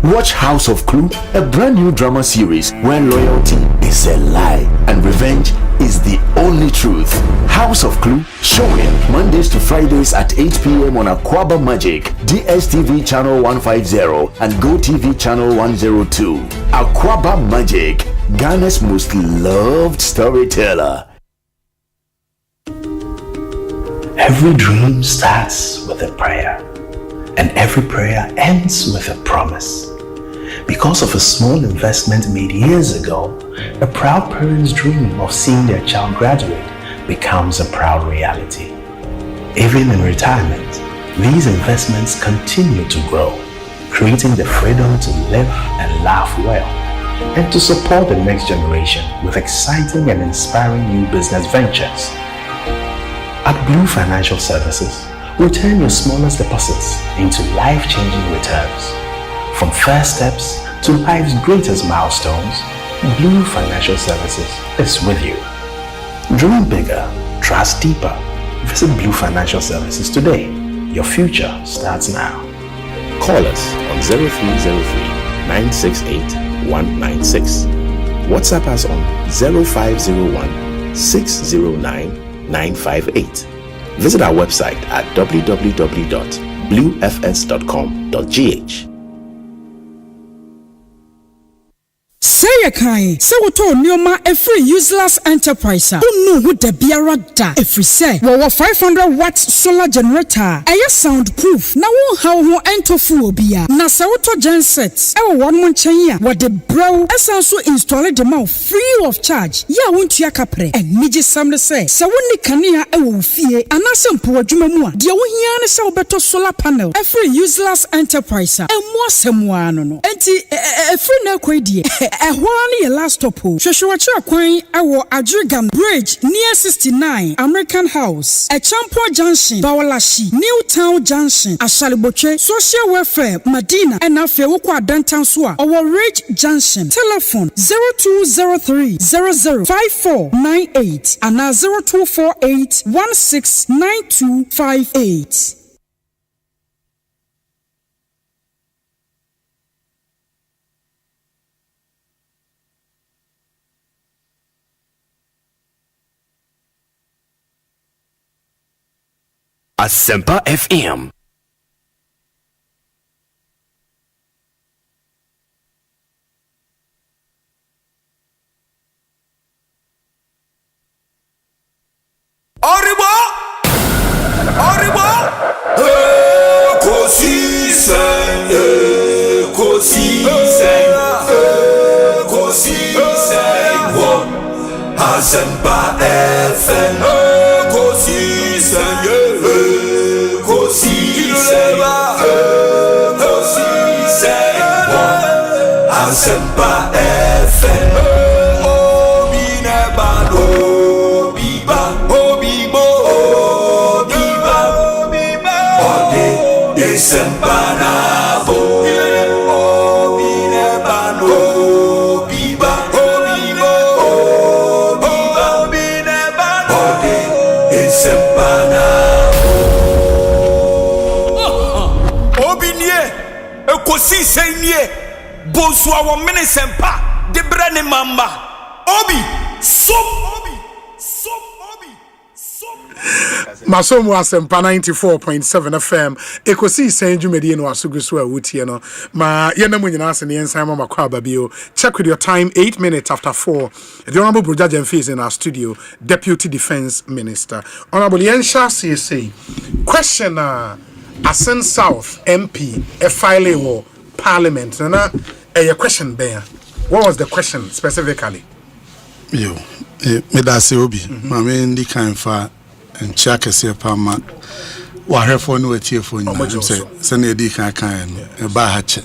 Watch House of Clue, a brand new drama series where loyalty is a lie and revenge is the only truth. House of Clue, showing Mondays to Fridays at 8 p.m. on Aquaba Magic, DSTV channel 150 and GoTV channel 102. Aquaba Magic, Ghana's most loved storyteller. Every dream starts with a prayer, and every prayer ends with a promise. Because of a small investment made years ago, a proud parent's dream of seeing their child graduate becomes a proud reality. Even in retirement, these investments continue to grow, creating the freedom to live and laugh well, and to support the next generation with exciting and inspiring new business ventures. At Blue Financial Services, we turn your smallest deposits into life-changing returns. From first steps to life's greatest milestones, Blue Financial Services is with you. Dream bigger, trust deeper. Visit Blue Financial Services today. Your future starts now. Call us on 0303-968-196. WhatsApp us on 0501-609-958. Visit our website at www.bluefs.com.gh. Say a kind, so we told Nioma a free useless enterprise. Who know who the biara da? If we say, well, 500 watts solar generator, a soundproof. Now, how who enter full beer. Nasa auto gensets. Our 1 month chanya. What the bro, as also installed the mouth free of charge. Ya won't ya capre. And Niji Sam say, so when the Kania a will fear, and Asempa Jumamua. Dear Wiana saw better solar panel. A free useless enterprise. And more someone. And a free no quiddy. A one last topo. Shoshuacha Quine, our Adrigan Bridge near 69 American House. A Champo Junction, Bawalashi, Newtown Junction, Ashaliboche, Social Welfare, Medina, and Afewukwa Dantan Swa, our Ridge Junction. Telephone 0203 005498 and 0248 169258. Asempa FM. Asempa FM. Asempa FM. Obi neba no biba, obibo, obiba, ode Asempa na bo. Obi neba no biba, obibo, obiba, obi neba ode Asempa na bo. Obi nie, ekosise nie. Bonsu our Asempa de brane mamba obi Masomo Asempa 94.7 FM Ekosiisen Jumedi no asugusu a wutie no ma yena mu nyina ase ne ensan mama kwa babio. Check with your time 8 minutes after 4. The Honorable Brojajen is in our studio, Deputy Defense Minister. Honorable Yensha say question Asen South MP a file war Parliament na a question there. What was the question specifically? Yo, me da se obi. Ma me ndi kan fa ncha kese pa ma. Wa hefo no atie fo nyina se na edi kan kan no. E ba ha che.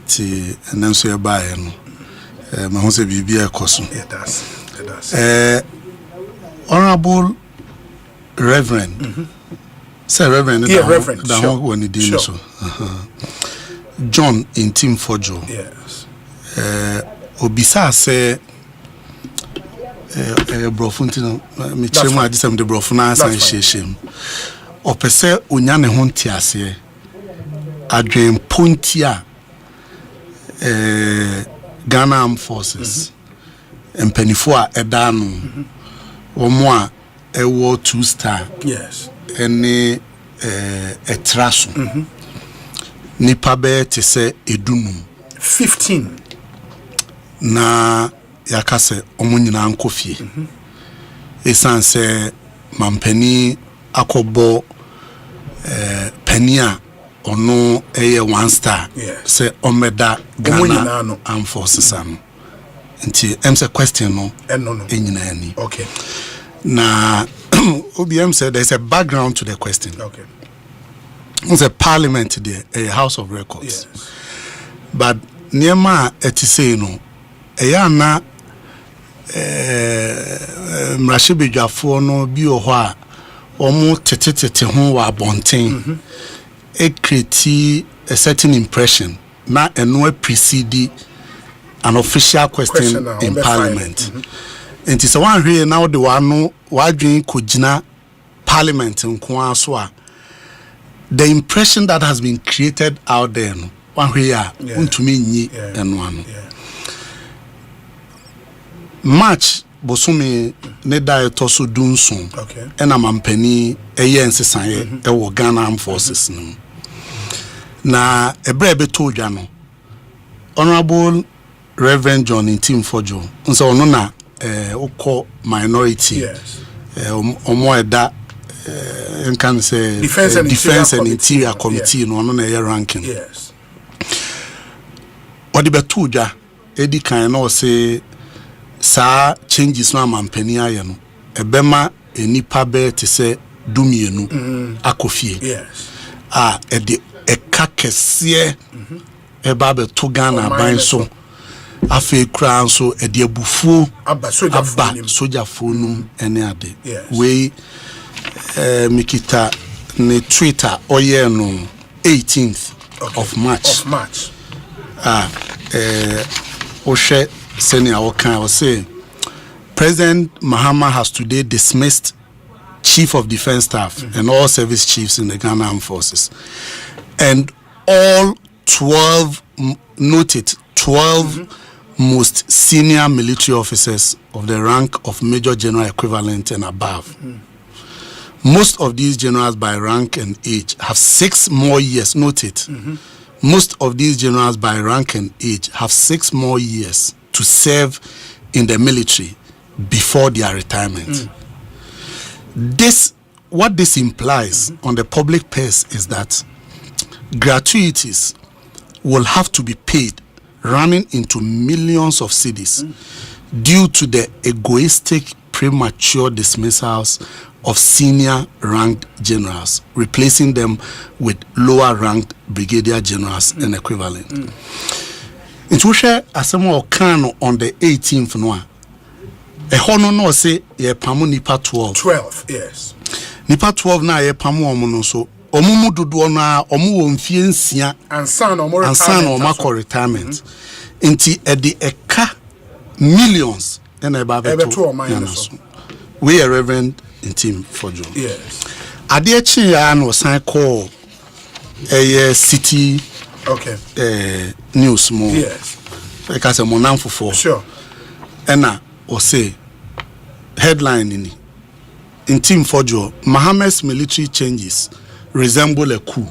Ti enanso e ba ye no. Ma ho se bibia ekoso. It does. Honorable Reverend. Say Reverend Reverend. Da ho woni di so. John in Team Fojo. Yes. Obisa say brofuntino me chema adisem de brofuna san sheshem. Opese onya ne ho ntiase. Adwen pontia Ghana Armed Forces. Mpanifo a edano. Omo a ewo 2-star. Yes. Ene etraso. Nipa be te se edunum 15 na yakase omo nyina nkofie esanse mampani akobo pania ono eye 1-star se omeda Ghana Armed Forces ano nti emse question no enyina ani okay na OBM said there's a background to the question. Okay. It's a parliament there, a house of records. Yes. But Niema etise no na mrashibe dwafo no bi o ho a omo tetetete ho wa bonten e create a certain impression na eno precede an official question in parliament. And it's one here now the one wadwin kojina parliament nko aso a the impression that has been created out there no one here untumi nyi eno ano March bosome ne da etoso dunsun ena mampani eye nsesan e wo Ghana Armed Forces no na ebre beto dwa no Honorable Reverend John in Team Fojo nso ono na oko minority omo eda can say defense and interior committee no no na ranking yes odi betu dwa edi kan no say sa changes no mampani aye no ebema enipa be te say dumienu akofie yes edi ekakese eba be to Ghana ban so afi kran so edi abufuo aba soja phone ene ade we mikita ne Twitter oye no 18th of March Osei senior Okan was say President Mahama has today dismissed Chief of Defense Staff and all service chiefs in the Ghana Armed Forces, and all 12 most senior military officers of the rank of Major General equivalent and above. Most of these generals by rank and age have 6 more years. Note it. Most of these generals by rank and age have 6 more years to serve in the military before their retirement. What this implies on the public purse is that gratuities will have to be paid running into millions of cedis due to the egoistic premature dismissals of senior ranked generals, replacing them with lower ranked brigadier generals and equivalent. It will share Asempa Okano on the 18th no a hono no say ye pamu nipa 12 yes nipa 12 na ye pamu omo so omumu dodo na omu wo mfie nsia ansa na omo retirement nti e de eka millions na e ba beto we are Reverend in Team Fojo. Yes. Ade chi ya no san call city news mo. Yes. Because mo nan fofo. Sure. Ena o say headline in Team Fojo, Mohammed's military changes resemble a coup.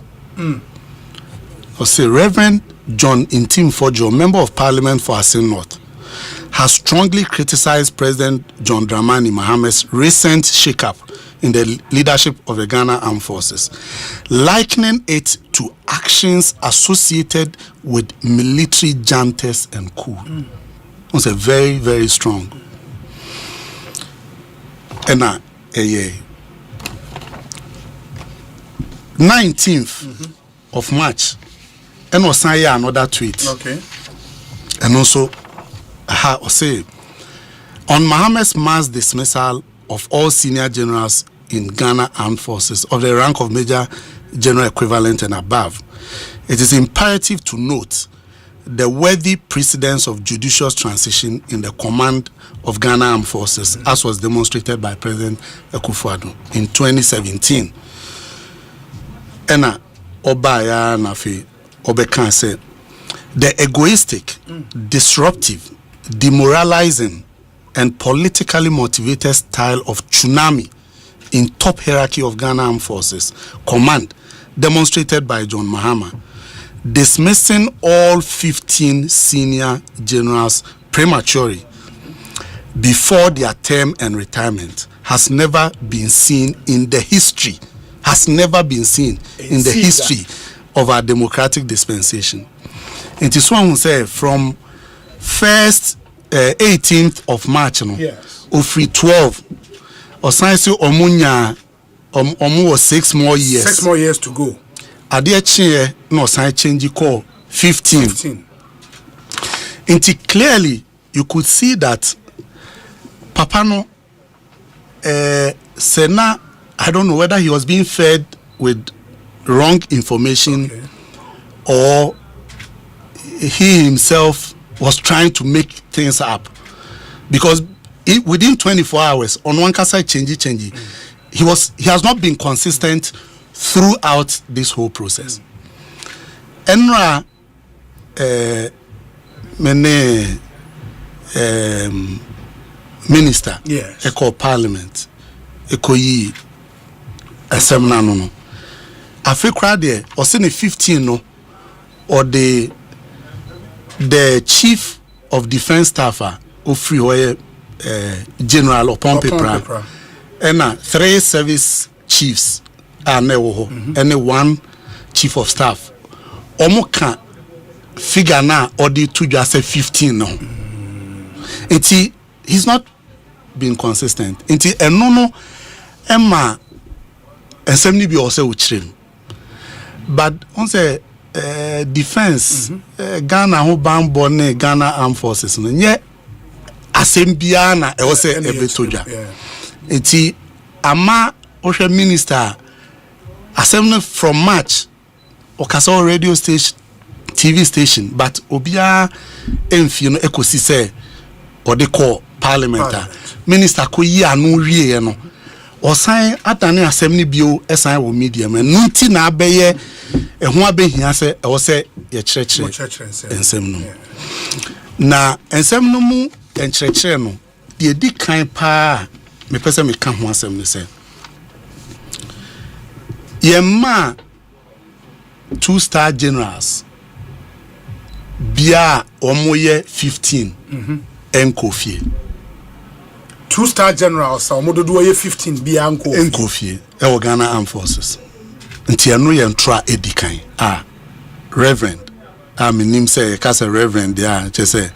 O say Reverend John in Team Fojo, member of Parliament for Asin North, has strongly criticized President John Dramani Mahamad's recent shake-up in the leadership of the Ghana Armed Forces, likening it to actions associated with military juntas and coup. It's a very, very strong. And 19th of March, and was another tweet. Okay. And also, Osei, on Mohammed's mass dismissal of all senior generals in Ghana Armed Forces of the rank of Major General equivalent and above, It is imperative to note the worthy precedence of judicious transition in the command of Ghana Armed Forces, as was demonstrated by President Akufo-Addo in 2017. Ena Obaya Nafi Obekan said, the egoistic, disruptive, demoralizing, and politically motivated style of tsunami in top hierarchy of Ghana Armed Forces command demonstrated by John Mahama, dismissing all 15 senior generals prematurely before their term and retirement, has never been seen in the history, of our democratic dispensation. It is one who say from 18th of March, of free 12, or science Omunya, was 6 more years. 6 more years to go. Adia chair no sign change call 15. Until clearly you could see that Papano Sena, I don't know whether he was being fed with wrong information or he himself was trying to make things up, because within 24 hours on one side change he has not been consistent throughout this whole process. Enra minister Eco Parliament Ekoyi Asempa no Africa there or say 15 no or the chief of defense staffer of free general or Pompey and 3 service chiefs are never and 1 chief of staff omoka figure na or the 2 just say 15 no he's not been consistent no Emma and 70 be also uchrim. But on say defense Ghana who ban born Ghana Armed Forces no nye Asempa na e was ebetoja ama oshe minister Asempa from March okasa radio station TV station, but obia emfi no Ekosiise or they call parliament minister ko yi anu wie no Osei atane asem bio esan wo media men nti na abeye eho abehia se e wo se ye kyerɛkyerɛ ensem no na ensem no mu enkyerɛkyerɛ no de di kan pa me pese me ka ho asem ne se yemma 2-star generals bia omoye 15 enkofie 2-star generals omodo do ye 15 bia enkofie e Ghana Armed Forces nti anu ye ntra edikan reverend menim say ka say reverend dia che say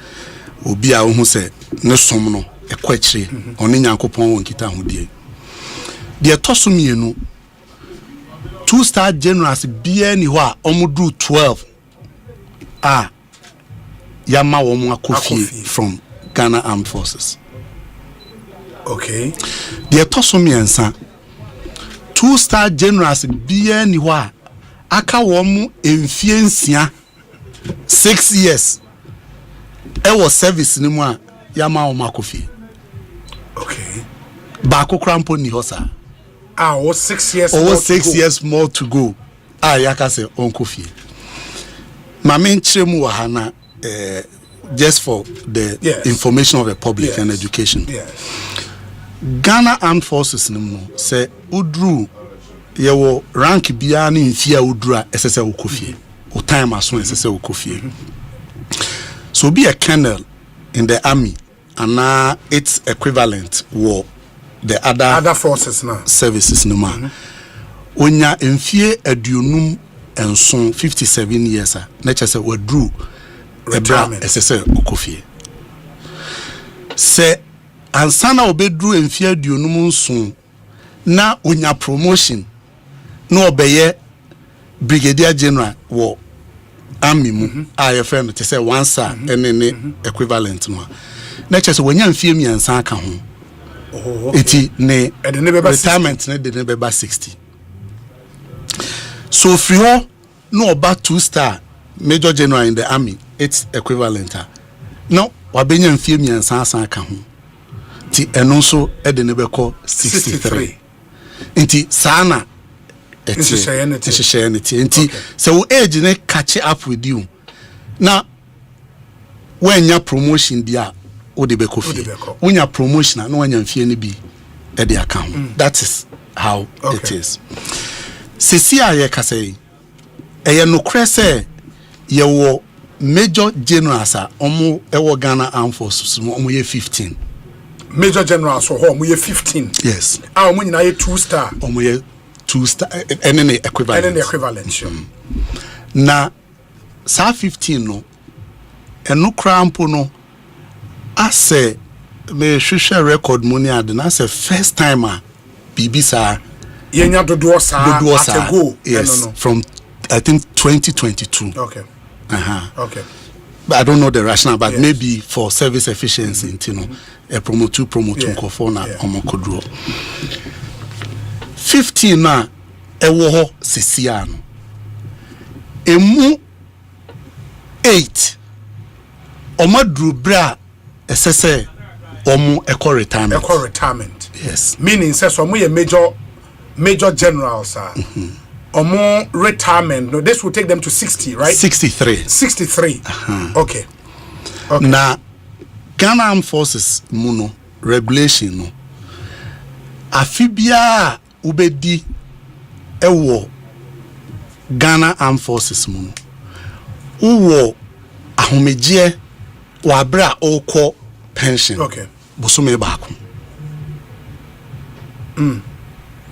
obi a wo hu say ne som no ekwakire oni nyankopon won kita hodie de toso mienu 2-star generals bia ni ho a omodu 12 yama wo mu akofie from Ghana Armed Forces. Okay. The Tosumiensa 2-star generals bia ni ho a aka wo mu emfiensia 6 years e was service ni mu a yama wo makofie. Okay. Ba kokrampo ni ho sa. Was 6 years more 6 years more to go. Yaka se onkofie. Mame nchiremu wa hana just for the information of the public and education. Ghana Armed Forces no say udru yewo rank bia na mfia udru a esese ukofie o time aso esese ukofie. So be a colonel in the army and its equivalent war the other forces now services no ma onya mfie aduonum enson 57 years na chese wadru retirement esese ukofie se ansana obedru emfie aduonum nson na onya promotion na obeye brigadier general wo army mu IFN no say one star ene equivalent no na chese wonya mfie miansa aka ho eti ne retirement ne de ne beba 60. So free ho no about 2-star major general in the army, it's equivalent. No, wabenya mfie miensa asan ka ho. Ti eno so e de ne beko 63. Nti sana Christianity. Nti so age ne catch up with you. Now when your promotion dia o de beko fi. When your promotion no when your mfie ne bi e de account. That is how it is. Sisi aye ka say e no krese ye wo major generals are omo ewo Ghana Armed Forces omo ye 15. Major generals so omo ye 15. Yes. Ah omo nyina ye 2-star. Omo ye 2-star any equivalent. Any equivalent sure. Na sa 15 no eno krampo no ase me hwehwe record money ad na say first timer bibi sa yenya dodo sa at go. Yes, no. From I think 2022. Okay. Okay. But I don't know the rationale, but maybe for service efficiency, you know, a promote for na omokodro. 15 na ewo sisiano. Emu 8 omadru bra esese omo retirement. Retirement. Yes. Meaning says omo ye major generals are. More retirement. No, this will take them to 60, right? 63. 63. Okay. Now, Ghana Armed Forces muno regulation no. Afibia ubedi ewo Ghana Armed Forces muno. Uwo ahomegye wabra oko pension. Okay. Bosume baako.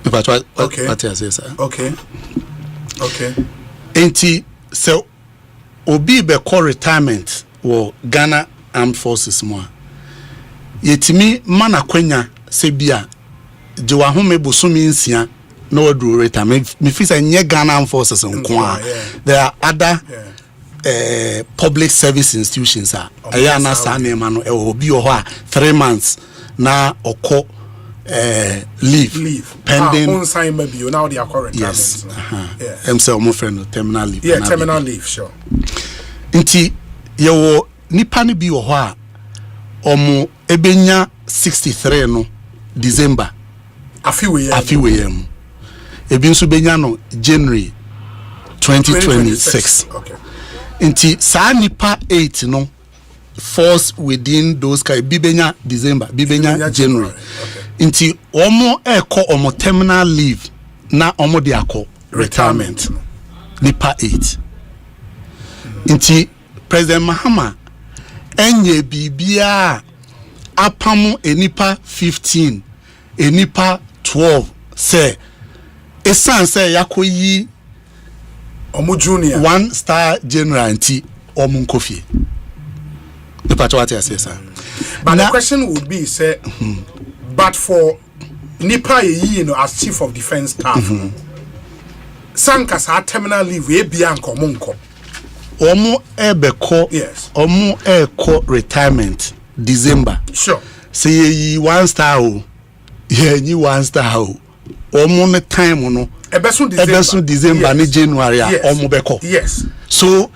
But what I say, sir? Okay. Enti so obi be call retirement wo Ghana Armed Forces mo. Yetimi mana kwenya se bia je wa home bosumi nsia na wadu retirement me feel say nye Ghana Armed Forces nko. There are other public service institutions aya na sa na ma no e obi ho a 3 months na okọ leave pending on sign maybe you now they are current. Yes. Say my friend terminal leave. Yeah, terminal leave, sure. Nti yewo nipa ni bi wo ho a omo ebenya 63 no December afiwe yam ebi nso benya no January 2026. Okay. Nti sa nipa 8 no falls within those kai bibenya December bibenya January. Okay. Nti omo omo terminal leave na omo de akọ retirement nipa 8. Nti President Mahama enye bibia apamu enipa 15 enipa 12 say esan say yakoyi omo junior 1-star general nti omo nkofie. The part what I say, sir. But the question would be, say, but for Nipa as chief of defense staff, Sankas had terminal leave, we be anko munko. Omo ebeko, yes. Omo eko retirement December. Sure. Say ye 1-star o, ye 1-star o. Omo ne time no. Ebesun December ni January omo beko. Yes. So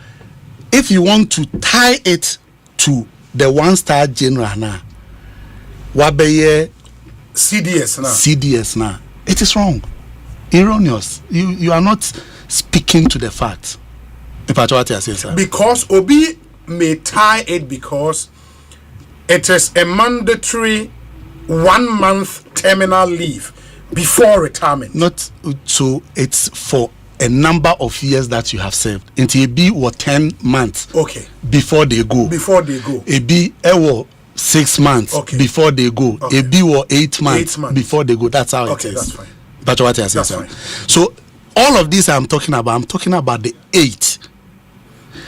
if you want to tie it to the 1-star general now, wabeye CDS now, it is wrong, erroneous. You are not speaking to the fact. Because Obi may tie it because it is a mandatory 1-month terminal leave before retirement. Not so it's for a number of years that you have served. Until it be 10 months. Okay. Before they go. It be 6 months. Okay. Before they go. Okay. It be 8 months. Before they go. That's how it is. That's fine. But what I say, sir. So all of this I'm talking about the 8.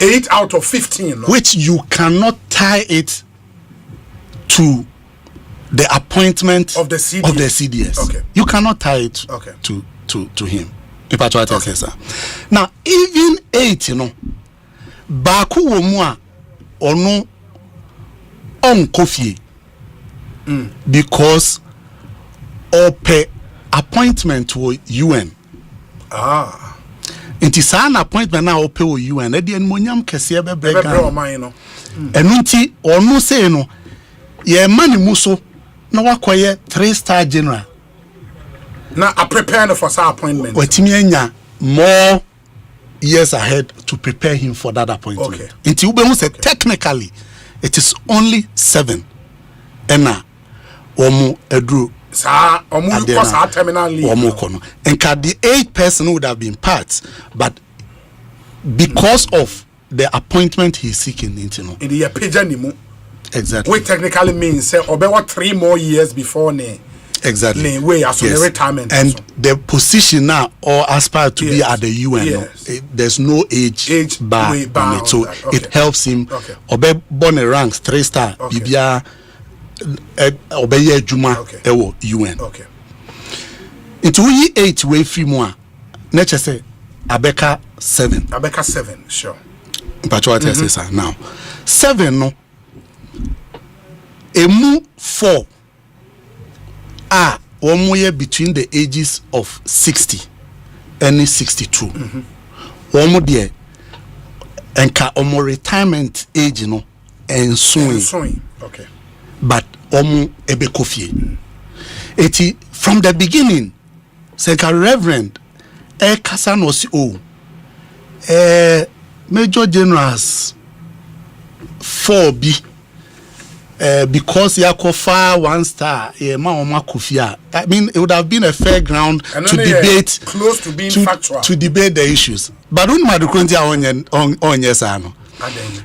8 out of 15. No? Which you cannot tie it to the appointment of the CDS. Okay. You cannot tie it to him. Now, even 8, Baku Womua ono on coffee because ope appointment to UN. Inti saa na appointment na ope o UN e de enmonyam kese be brega no enu nti onu say no ye mani muso na wakoye 3-star general na a prepare for sa appointment watimi anya more years ahead to prepare him for that appointment. Okay. Inti ube mu say technically it is only 7 ena omu edru sa omu ko sa terminal leave omu kono enka the 8th person would have been part but because of the appointment he's seeking into no in the page ni mu exactly which technically means say obewa 3 more years before ne exactly way as yes. retirement and also. the position now or aspire to yes. be at the UN yes. no, there's no age bar on it so okay. it helps him okay. obe born ranks 3-star okay. bibia obe ye juma ewo UN okay into we 8 way free more nature say abeka 7 sure but what I say now 7 no emu 4 are between the ages of 60 and 62. Omo there enka omo retirement age no and soon. Okay. But omo ebe kofie. Eti from the beginning senka reverend kasa no si o major generals 4B because Yakofa 1-star, I mean, it would have been a fair ground to debate, close to being factual, to debate the issues. But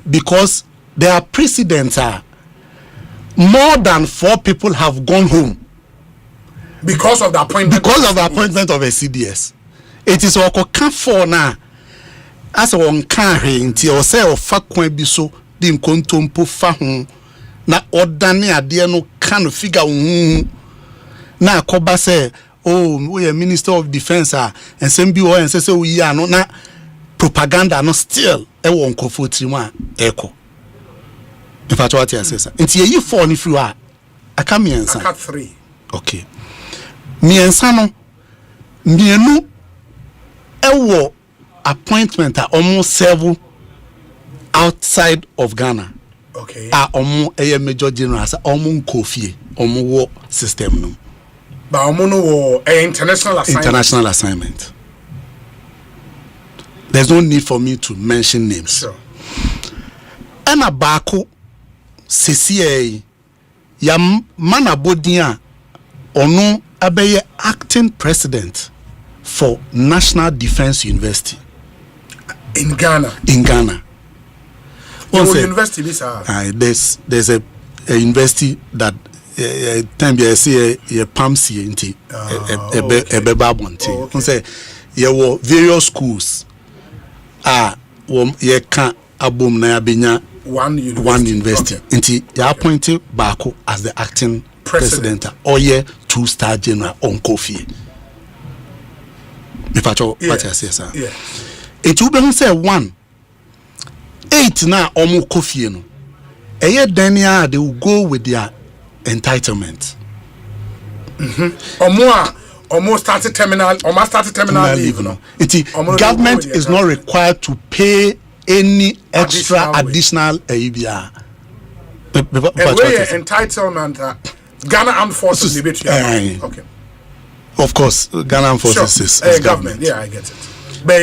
because there are precedents, more than 4 people have gone home because of the appointment. Because of the appointment of a CDS, it is Okoka 4 now. As a one carrying or say or fakwen biso dim kontompo fa na odane ade no kan figure na akoba say oh we are minister of defense and sem bi o and say we are no na propaganda no still e won kofo trimu a eko in fact what you say sir nti yi 4 ni free a aka miensa aka 3 okay miensa no mienu ewo appointment almost serve outside of Ghana. Okay. Omo major generals omo nkofie omo wo system no. Ba omo no wo international assignment. International assignment. There's no need for me to mention names. Sure. Ana baako CCA ya manabodia ono abeye acting president for National Defense University in Ghana. University there's a university that time you see a PAMC inti a babonti. Say there were various schools ye can abom na binya one university inti ya appointed Bako as the acting president or ye 2-star general on Kofi. If I what I say sir. Yeah. It will be say 1 8 na omo Kofi no. Dania they will go with their entitlement. Almost started terminal leave no. Government is not required to pay any extra additional ABR. Entitlement Ghana Armed Forces okay. Of course, Ghana Armed Forces is government. Yeah, I get it. But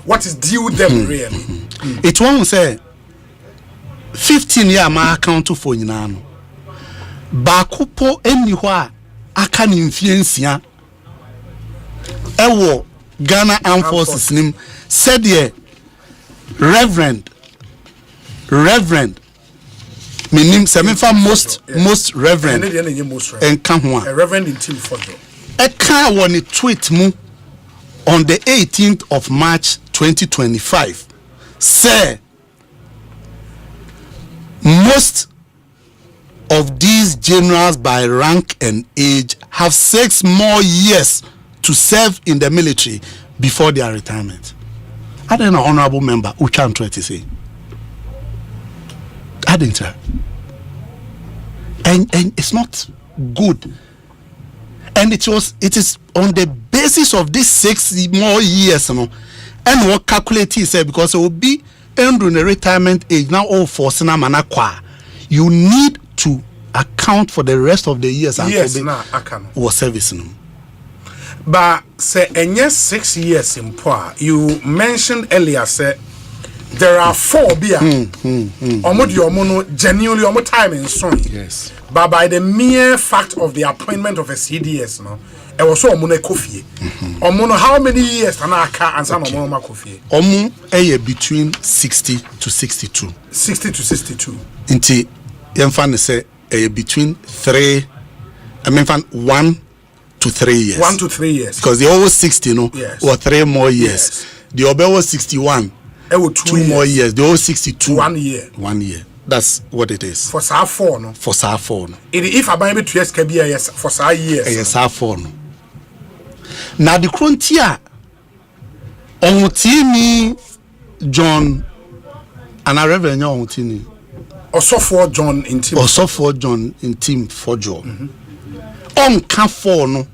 what is due them really? It won't say 15 year ma account for nyina no. Bakupo eni ho a aka ni mfiensia ewo Ghana Armed Forces nim said ye Reverend meaning sevenfa most reverend and come one Reverend in team photo a car won a tweet mu on the 18th of March 2025 say most of these generals by rank and age have 6 more years to serve in the military before their retirement. I don't know, honorable member who can't try to say. I didn't try. And it's not good. And it is on the basis of these 6 more years, you know, and what calculate he said because it will be end in the retirement age now all for Sinamana kwa. You need to account for the rest of the years and was servicing. But say and yes 6 years in poor. You mentioned earlier say there are 4 beer. Genuinely almost time in son. Yes. But by the mere fact of the appointment of a CDS, no, it was so Omune Kofi. Omono, how many years and some Omono Kofi? Omu between 60 to 62. 60 to 62. Inti Yemfan say between 1 to 3 years. 1 to 3 years. Because they always 60, no? Yes. Or 3 more years. Yes. The Obe was 61. 2 more years. They all 62. 1 year. 1 year. That's what it is. For SAR 4, no? For SAR 4, no. If I buy me 2 years, can be for SAR years. Yes, SAR 4, no. Now the frontier on Tini John and I revenue on Tini. Osofo John in team. Osofo John in team for Joe. On can for no.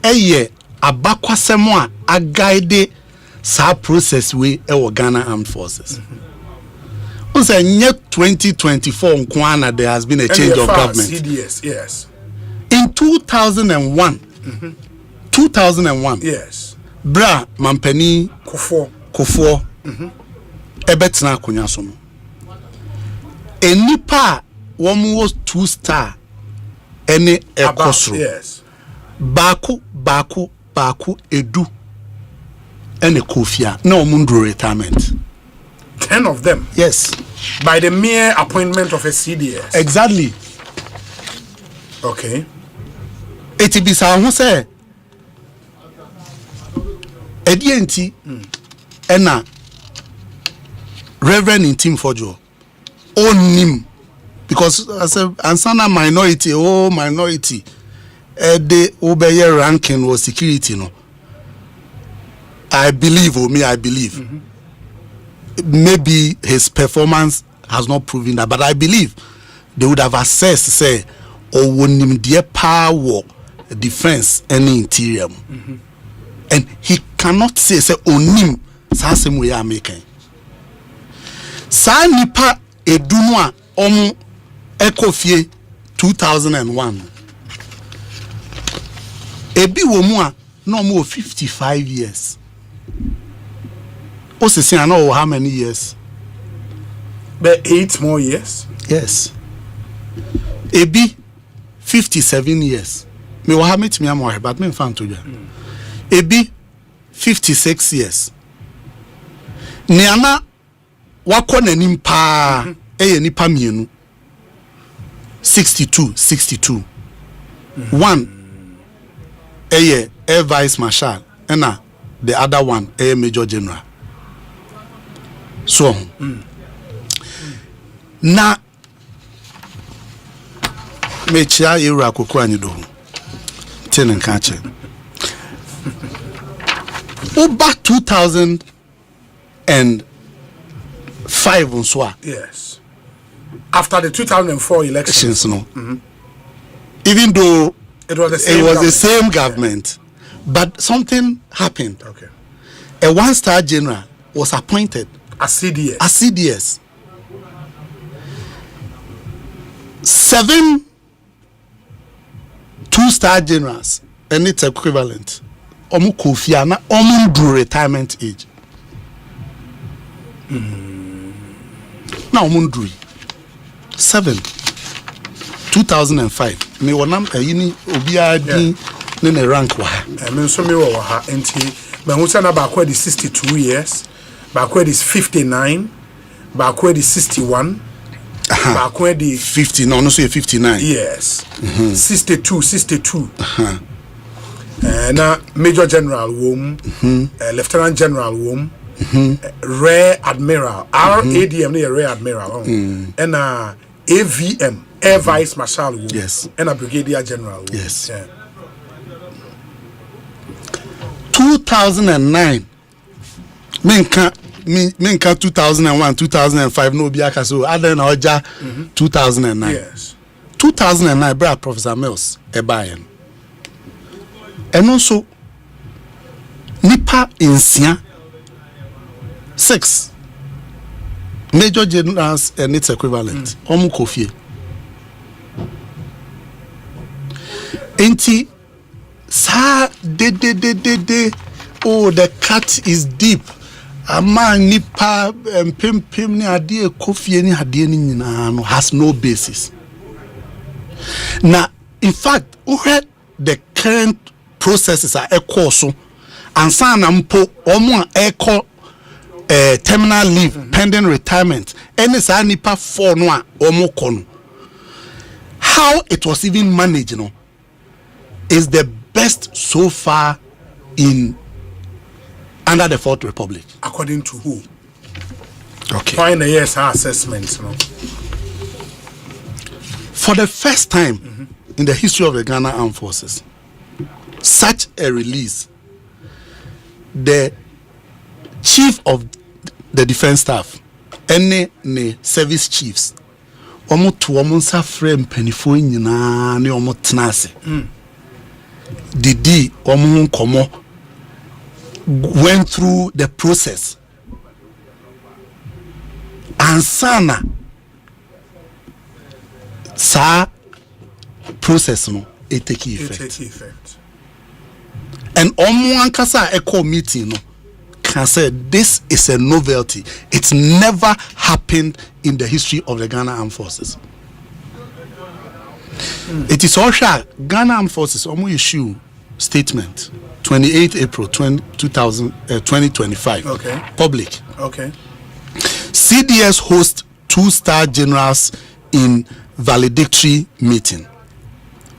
Eye abakwasemo a guide sa process we Ghana Armed Forces. On say 2024 Nkwana there has been a change of government. CDS, yes. In 2001. 2001. Yes. Bra Mampeni Kofo. Ebetna akonya so no. Enipa woman was 2-star ene ekosro. Yes. Baku edu ene kofia na omundu retirement. 10 of them. Yes. By the mere appointment of a CDS. Exactly. Okay. Eti bisa ho say Edienti ena Reverend in Team Fojo onim because as a ansana minority minority the obey ranking was security no. I believe maybe his performance has not proven that, but I believe they would have assessed say onim die power defense any interior. And he cannot say onim sa same way are making. Sa nipa edunwa ekofie 2001. Ebi wo mu a no more 55 years. Osei I know how many years? But 8 more years? Yes. Ebi 57 years. Me wa ha metimi amore but me fan to you. Ebi 56 years. Niana wako nanim pa eye nipa mienu 62. One eye air vice marshal and the other one eye major general. So na mechia yeru akoko anyido tenen kanche over 2005 on so. Yes. After the 2004 elections, no. Even though it was the same government, but something happened. Okay. A 1-star general was appointed as CDS. 7 2-star generals and its equivalent. Omu kofia na omu retirement age. Na omu 7 2005 me wonam ayini obia din ne ne rank wa ha. Me nso me wo ha enti me hu say na ba kwa di 62 years, ba kwa di 59, ba kwa di 61, ba kwa di 50 no so 59. Yes. 62. Na Major General Wom, Lieutenant General Wom, Rear Admiral, RADM, Rear Admiral, and AVM, Air Vice Marshal Wom, yes, and a Brigadier General Wom. Yes. 2009, Minka 2001, 2005, no biaka so, other than Oja 2009. Yes. 2009, Brad Professor Mills, Ebayan. And also, nipa insia 6 major generals and its equivalent. Kofie. Enti sa de oh, the cut is deep. Ama nipa pim ni ade Kofie ni ade ni nyina has no basis. Now, in fact, the current processes are so and sana mpo omo echo terminal leave pending retirement any sa nipa for no a omo kono. How it was even managed, is the best so far in under the Fourth Republic. According to who? Okay. Find a yes assessment. For the first time in the history of the Ghana Armed Forces, such a release, the chief of the defense staff, any service chiefs, omo to omo sa frame penifo nyina ne omo tenase. Didi omo nkomo went through the process. Ansana sa process no it take effect. And omo ankasa echo meeting no can say this is a novelty. It's never happened in the history of the Ghana Armed Forces. It is also Ghana Armed Forces omo issue statement 28 April 2025. Okay. Public. Okay. CDS hosts 2-star generals in valedictory meeting.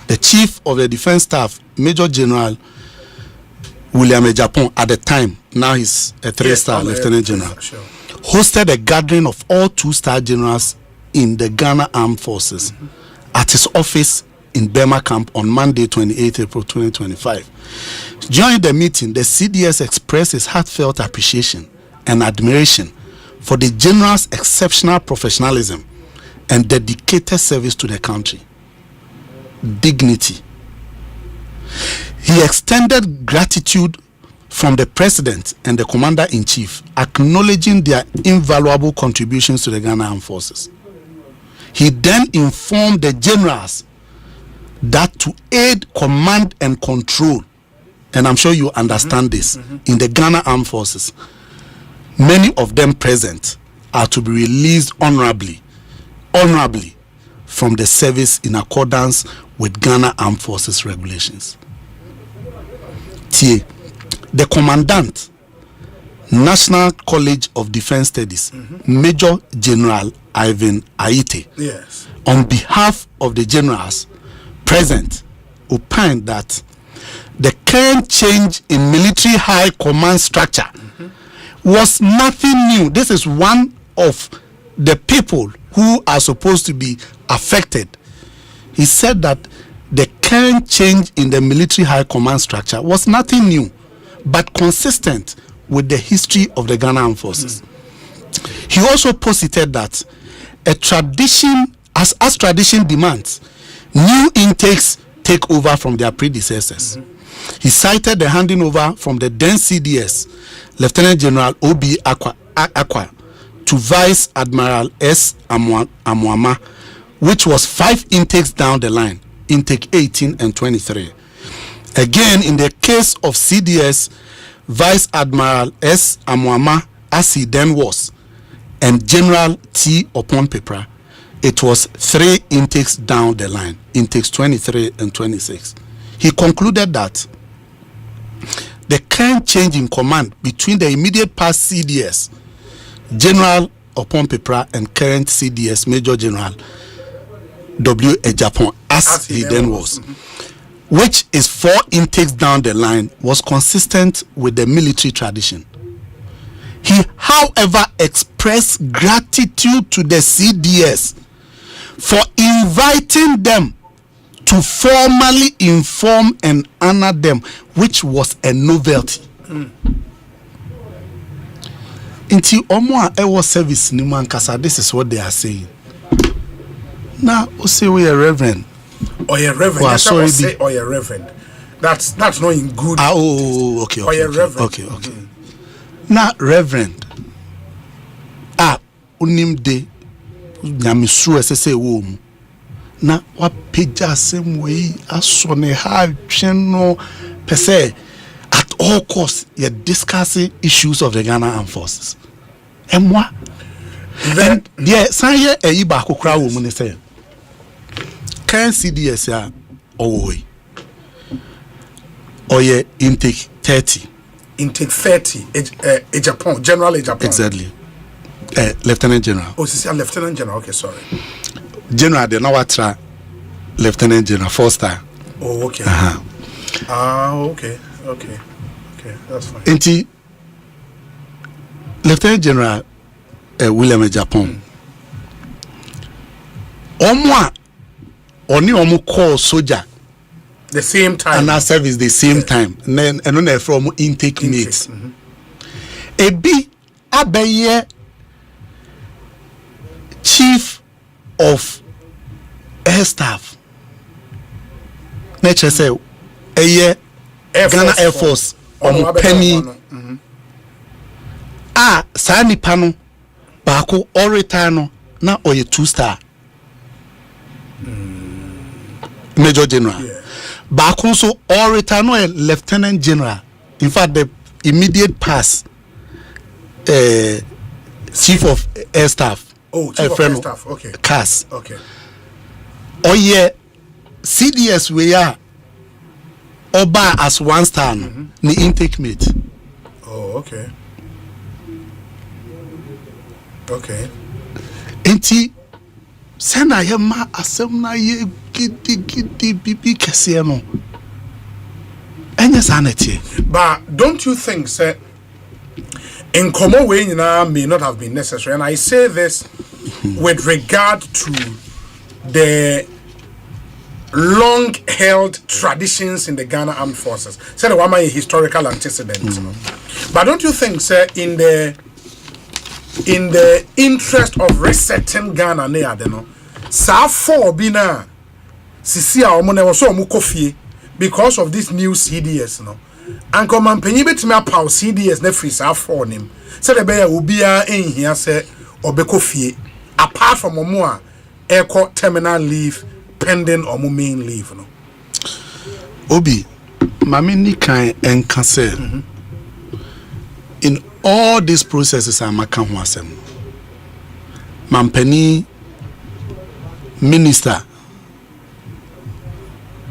The chief of the defense staff, Major General William Ejapon, at the time, now he's a 3-star lieutenant general, hosted a gathering of all 2-star generals in the Ghana Armed Forces at his office in Burma Camp on Monday, 28 April 2025. During the meeting, the CDS expressed its heartfelt appreciation and admiration for the general's exceptional professionalism and dedicated service to the country. Dignity. He extended gratitude from the president and the commander-in-chief, acknowledging their invaluable contributions to the Ghana Armed Forces. He then informed the generals that to aid command and control, and I'm sure you understand this, in the Ghana Armed Forces, many of them present are to be released honorably from the service in accordance with Ghana Armed Forces regulations. T. The commandant, National College of Defense Studies, Major General Ivan Aite, yes, on behalf of the generals present, opined that the current change in military high command structure was nothing new. This is one of the people who are supposed to be affected. He said that the current change in the military high command structure was nothing new, but consistent with the history of the Ghana Armed Forces. He also posited that a tradition, as tradition demands, new intakes take over from their predecessors. He cited the handing over from the then CDS, Lieutenant General O.B. Aqua, to Vice Admiral S. Amuama, which was 5 intakes down the line, intake 18 and 23. Again, in the case of CDS, Vice Admiral S. Amuama, as he then was, and General T. Upon Pepra, it was 3 intakes down the line, intakes 23 and 26. He concluded that the current change in command between the immediate past CDS, General Upon Pepra, and current CDS, Major General W. Ejapon, as he then was, which is 4 intakes down the line, was consistent with the military tradition. He, however, expressed gratitude to the CDS for inviting them to formally inform and honor them, which was a novelty. Inti omo a ewo service ni mankasa, this is what they are saying. Now, Osei, we are reverend. Or a reverend. That's what say, or a reverend. That's not in good. Okay. Or a reverend. Okay. Now, reverend, unim de nyamesuru esese wo mu na wa pagya same way asone ha tweno pese at all costs you're discussing issues of the Ghana Armed Forces. And moi then there sanye eyi ba kokra wo mu ne say can CDS ya owoy oye intake 30 Japan general Japan exactly lieutenant general lieutenant general okay sorry general de na watra lieutenant general 4-star okay okay that's fine enti lieutenant general William Japan omo call soldier the same time and our service the same time then and from intake mates ebi abeye chief of air staff nature say Ghana Air Force penny saa nipa no baako oretano na oye 2-star major general baako so oretano a lieutenant general in fact the immediate pass chief of air staff chief of air staff okay CAS okay oye CDS we are oba as 1-star ni intake mate okay enti sena yema asem na ye gidi bibi kese no enya sanity but don't you think say in common way may not have been necessary, and I say this with regard to the long held traditions in the Ghana Armed Forces. Say the one historical antecedents. But don't you think say in the interest of resetting Ghana near the sa for bina sisi a omone wo so omukofie because of this new CDS and come and penny betime apaw CDS na free sa for nim say the beya obia enhia say obekofie apart from omo a echo terminal leave pending omo main leave obi mami ni kan enka say in all these processes I'm a can wasem mampani minister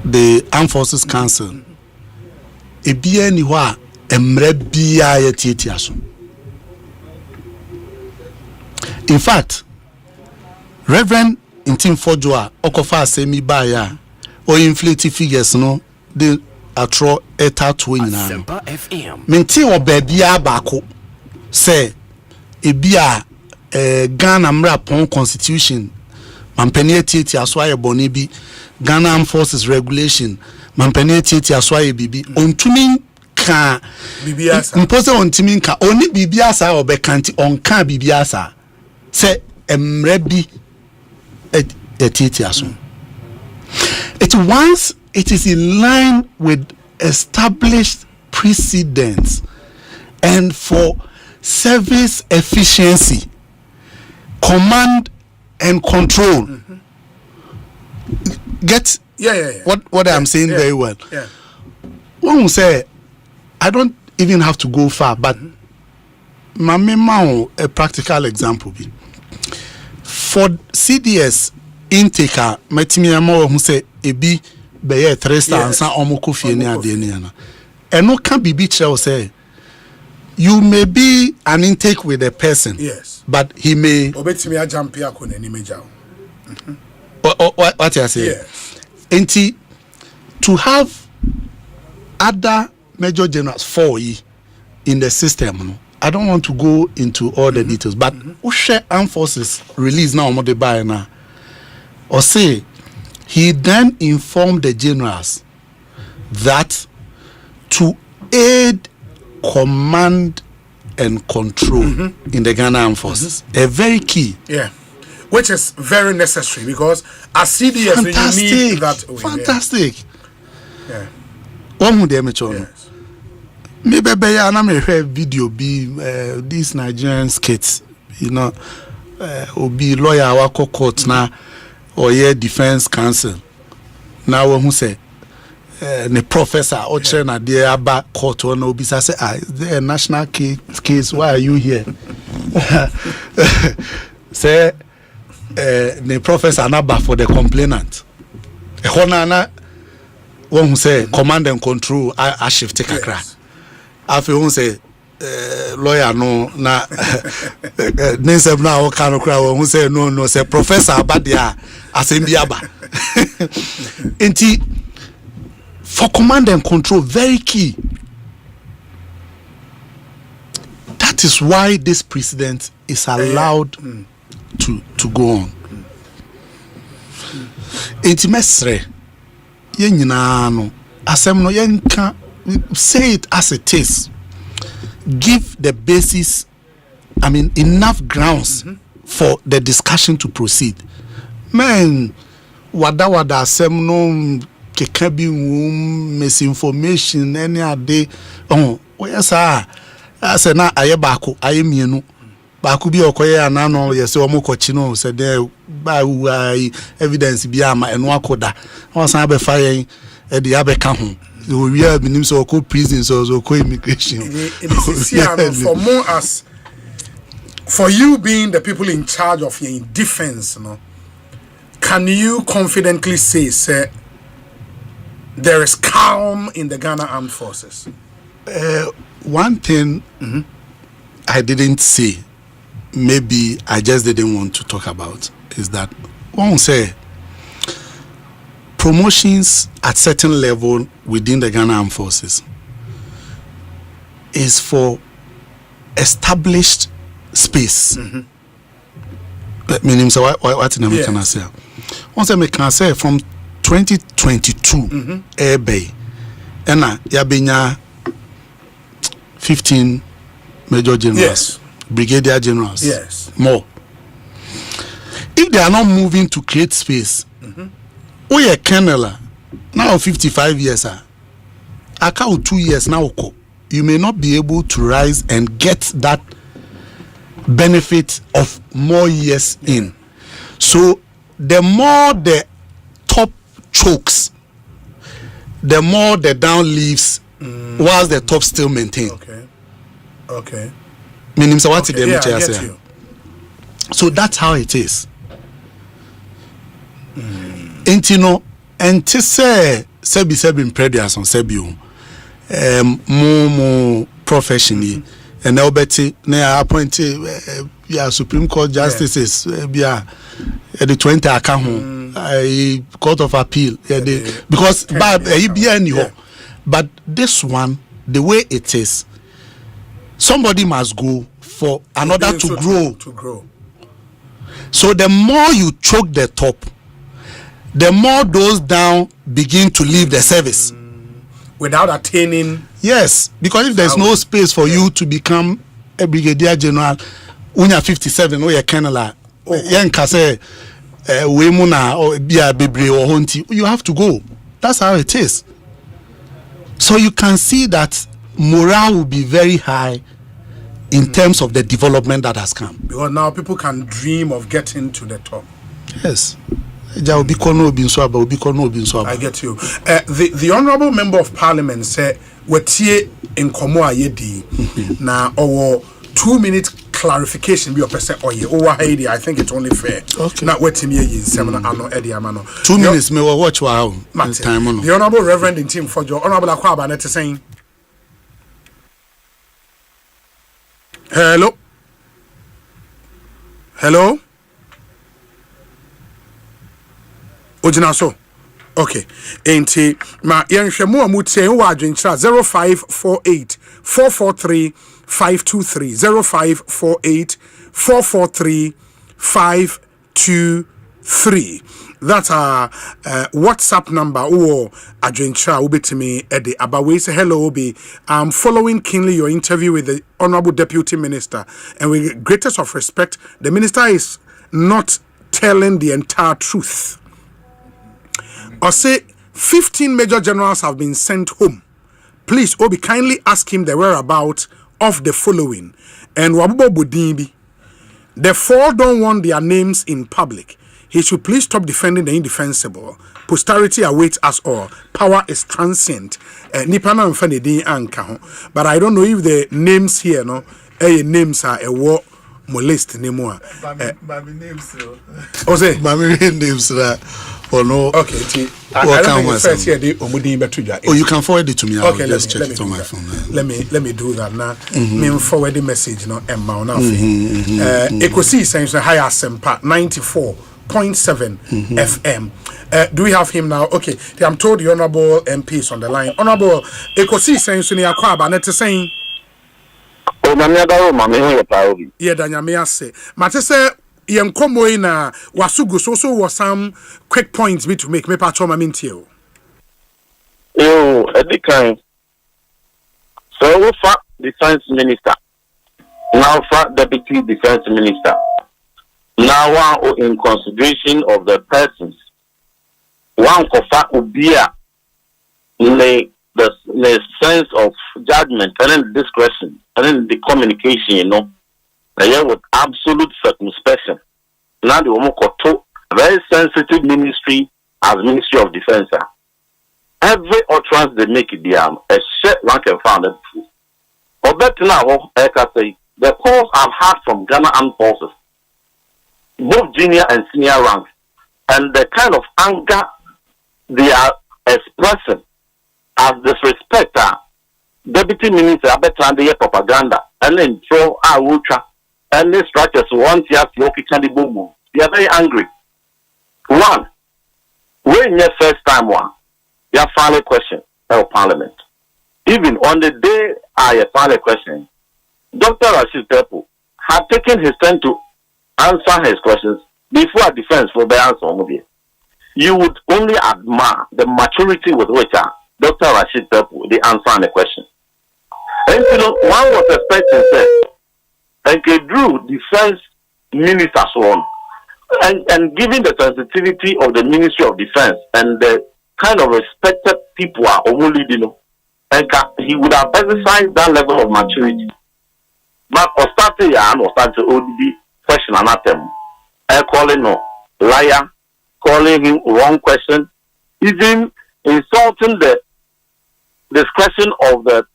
the Armed Forces Council ebia ni ho a emre bia ya tietia so in fact Reverend Intim Fojoa okofa asemi ba ya o inflate figures no the atro eta to nyina Asempa FM menti o baabia baako say ebia Ghana mra pon constitution mampani etieti aso aye boni bi Ghana Armed Forces regulation mampani etieti aso aye bibi ontumi ka bibiasa mpose ontumi ka oni bibiasa obekanti onka bibiasa say emre bi etieti aso once it is in line with established precedents and for service efficiency, command and control. Get what I'm saying very well. One will say, I don't even have to go far, but a practical example be for CDS intaker metimiamo who say ebi beye 3-star ansa omoko fie ni ade ni ana eno can be biche say you may be an intake with a person but he may obetimi ajamp akona ni meja what you say enti to have other major generals for in the system no I don't want to go into all the details, but Osei Armed Forces release now on the buy now. Osei, he then informed the generals that to aid command and control in the Ghana Armed Forces, a very key. Which is very necessary because as CDS you need that. Fantastic. One more damage. Maybe I am a video be these Nigerian skits, obi lawyer wako court na or yeah defense counsel now who say the professor or na there about court or no bisa say is there a national case why are you here say the professor na ba for the complainant honana one who say command and control I shift kakra afi who say lawyer no na nensem na o kan kra who say no say professor abadia asembi aba enti for command and control very key. That is why this president is allowed to go on. Enti mesre yen nyina no asem no yen ka say it as it is. Give the basis, I mean enough grounds for the discussion to proceed. Man wada asem no keka bi misinformation any ade yes ase na aye baako aye mienu baako bi okoye anano yese omokochi no se there ba evidence bi ama eno akoda osan be fa yen e de abeka ho we are binim so ko prison so ko immigration for more as for you being the people in charge of your defense, no, can you confidently say there is calm in the Ghana Armed Forces? One thing I didn't say, maybe I just didn't want to talk about, is that one say promotions at certain level within the Ghana Armed Forces is for established space. Meaning, so what in American I say? Once I can say from 2022 Air Bay, and Yabinya 15 major generals, brigadier generals, more. If they are not moving to create space, we are colonel now 55 years, I count 2 years now. You may not be able to rise and get that benefit of more years in. So the more the top chokes, the more the down leaves, whilst the top still maintain. Okay. Meaning, so what's the so that's how it is. Intino and to say sebi previous on sebio more professionally and now betty na appointed Supreme Court justices the 20 account Court of Appeal because but this one the way it is, somebody must go for another to grow. So the more you choke the top, the more those down begin to leave the service without attaining. Yes, because if there's no space for you to become a brigadier general, when you're 57 or you're colonel, you have to go. That's how it is. So you can see that morale will be very high in terms of the development that has come. Because now people can dream of getting to the top. Yes. I get you. The Honourable Member of Parliament said, "We're here in Komoa yedi na our 2-minute clarification be a percent or ye I think it's only fair." Okay. Now wait me in seminar ano Eddie Amano. 2 minutes me watch wow. Time on. The Honourable Reverend in Team for your Honourable Akwaba net saying. Hello. Ojina so. Okay. Enti ma yenhwe mu amutie wo adwenkyira 0548 443 523 0548 443 523. That's our WhatsApp number or adwenkyira ubetimi ede abawe say hello obi. I'm following keenly your interview with the Honorable Deputy Minister, and with greatest of respect, the minister is not telling the entire truth. Osei, 15 major generals have been sent home. Please, Obi, kindly ask him the whereabouts of the following. And Wabubo Budimbi, The four don't want their names in public. He should please stop defending the indefensible. Posterity awaits us all. Power is transient. Nipa na mfa ne din anka ho. But I don't know if the names here no names are a war molest anymore. Mami names. Osei, mami names that. Oh no. Okay, I don't think first here the omudi betuja. Oh, you can forward it to me. I'll okay, just check it on my phone. Let me do that now. Me forward the message no Emma na Ekosiisen On Asempa 94.7 FM. Do we have him now? Okay, I'm told the honorable MP is on the line. Honorable Ekosiisen On Akwaba net saying. Oh, mami yeah, danyame ase. Mate say yenkomo ina wasugu so was some quick points to make me patch my mintio. Yo, at the kind. So we for defense minister. Now for deputy defense minister. Now one in consideration of the persons. One kofa ubia the sense of judgment and then discretion and then the communication, with absolute circumspection. Now the Omokoto, very sensitive ministry as Ministry of Defense. Every utterance they make it a shit one can find it. But better now, I can say the calls I've had from Ghana Armed Forces, both junior and senior ranks, and the kind of anger they are expressing as disrespect deputy minister abetan the propaganda and then throw ultra and the structures once you have to can the they are very angry. One, when your first time one, you have filed a question of parliament. Even on the day I filed a question, Dr. Rashid Tepu had taken his time to answer his questions before a defense for the answer. You would only admire the maturity with which Dr. Rashid Tepu they answer the question. And one was expecting that and drew defense ministers on and given the sensitivity of the Ministry of Defense and the kind of respected people are only and he would have exercised that level of maturity. But Ostati and Ostati ODB question anatem. Calling no liar, calling him wrong question, even insulting the discretion of the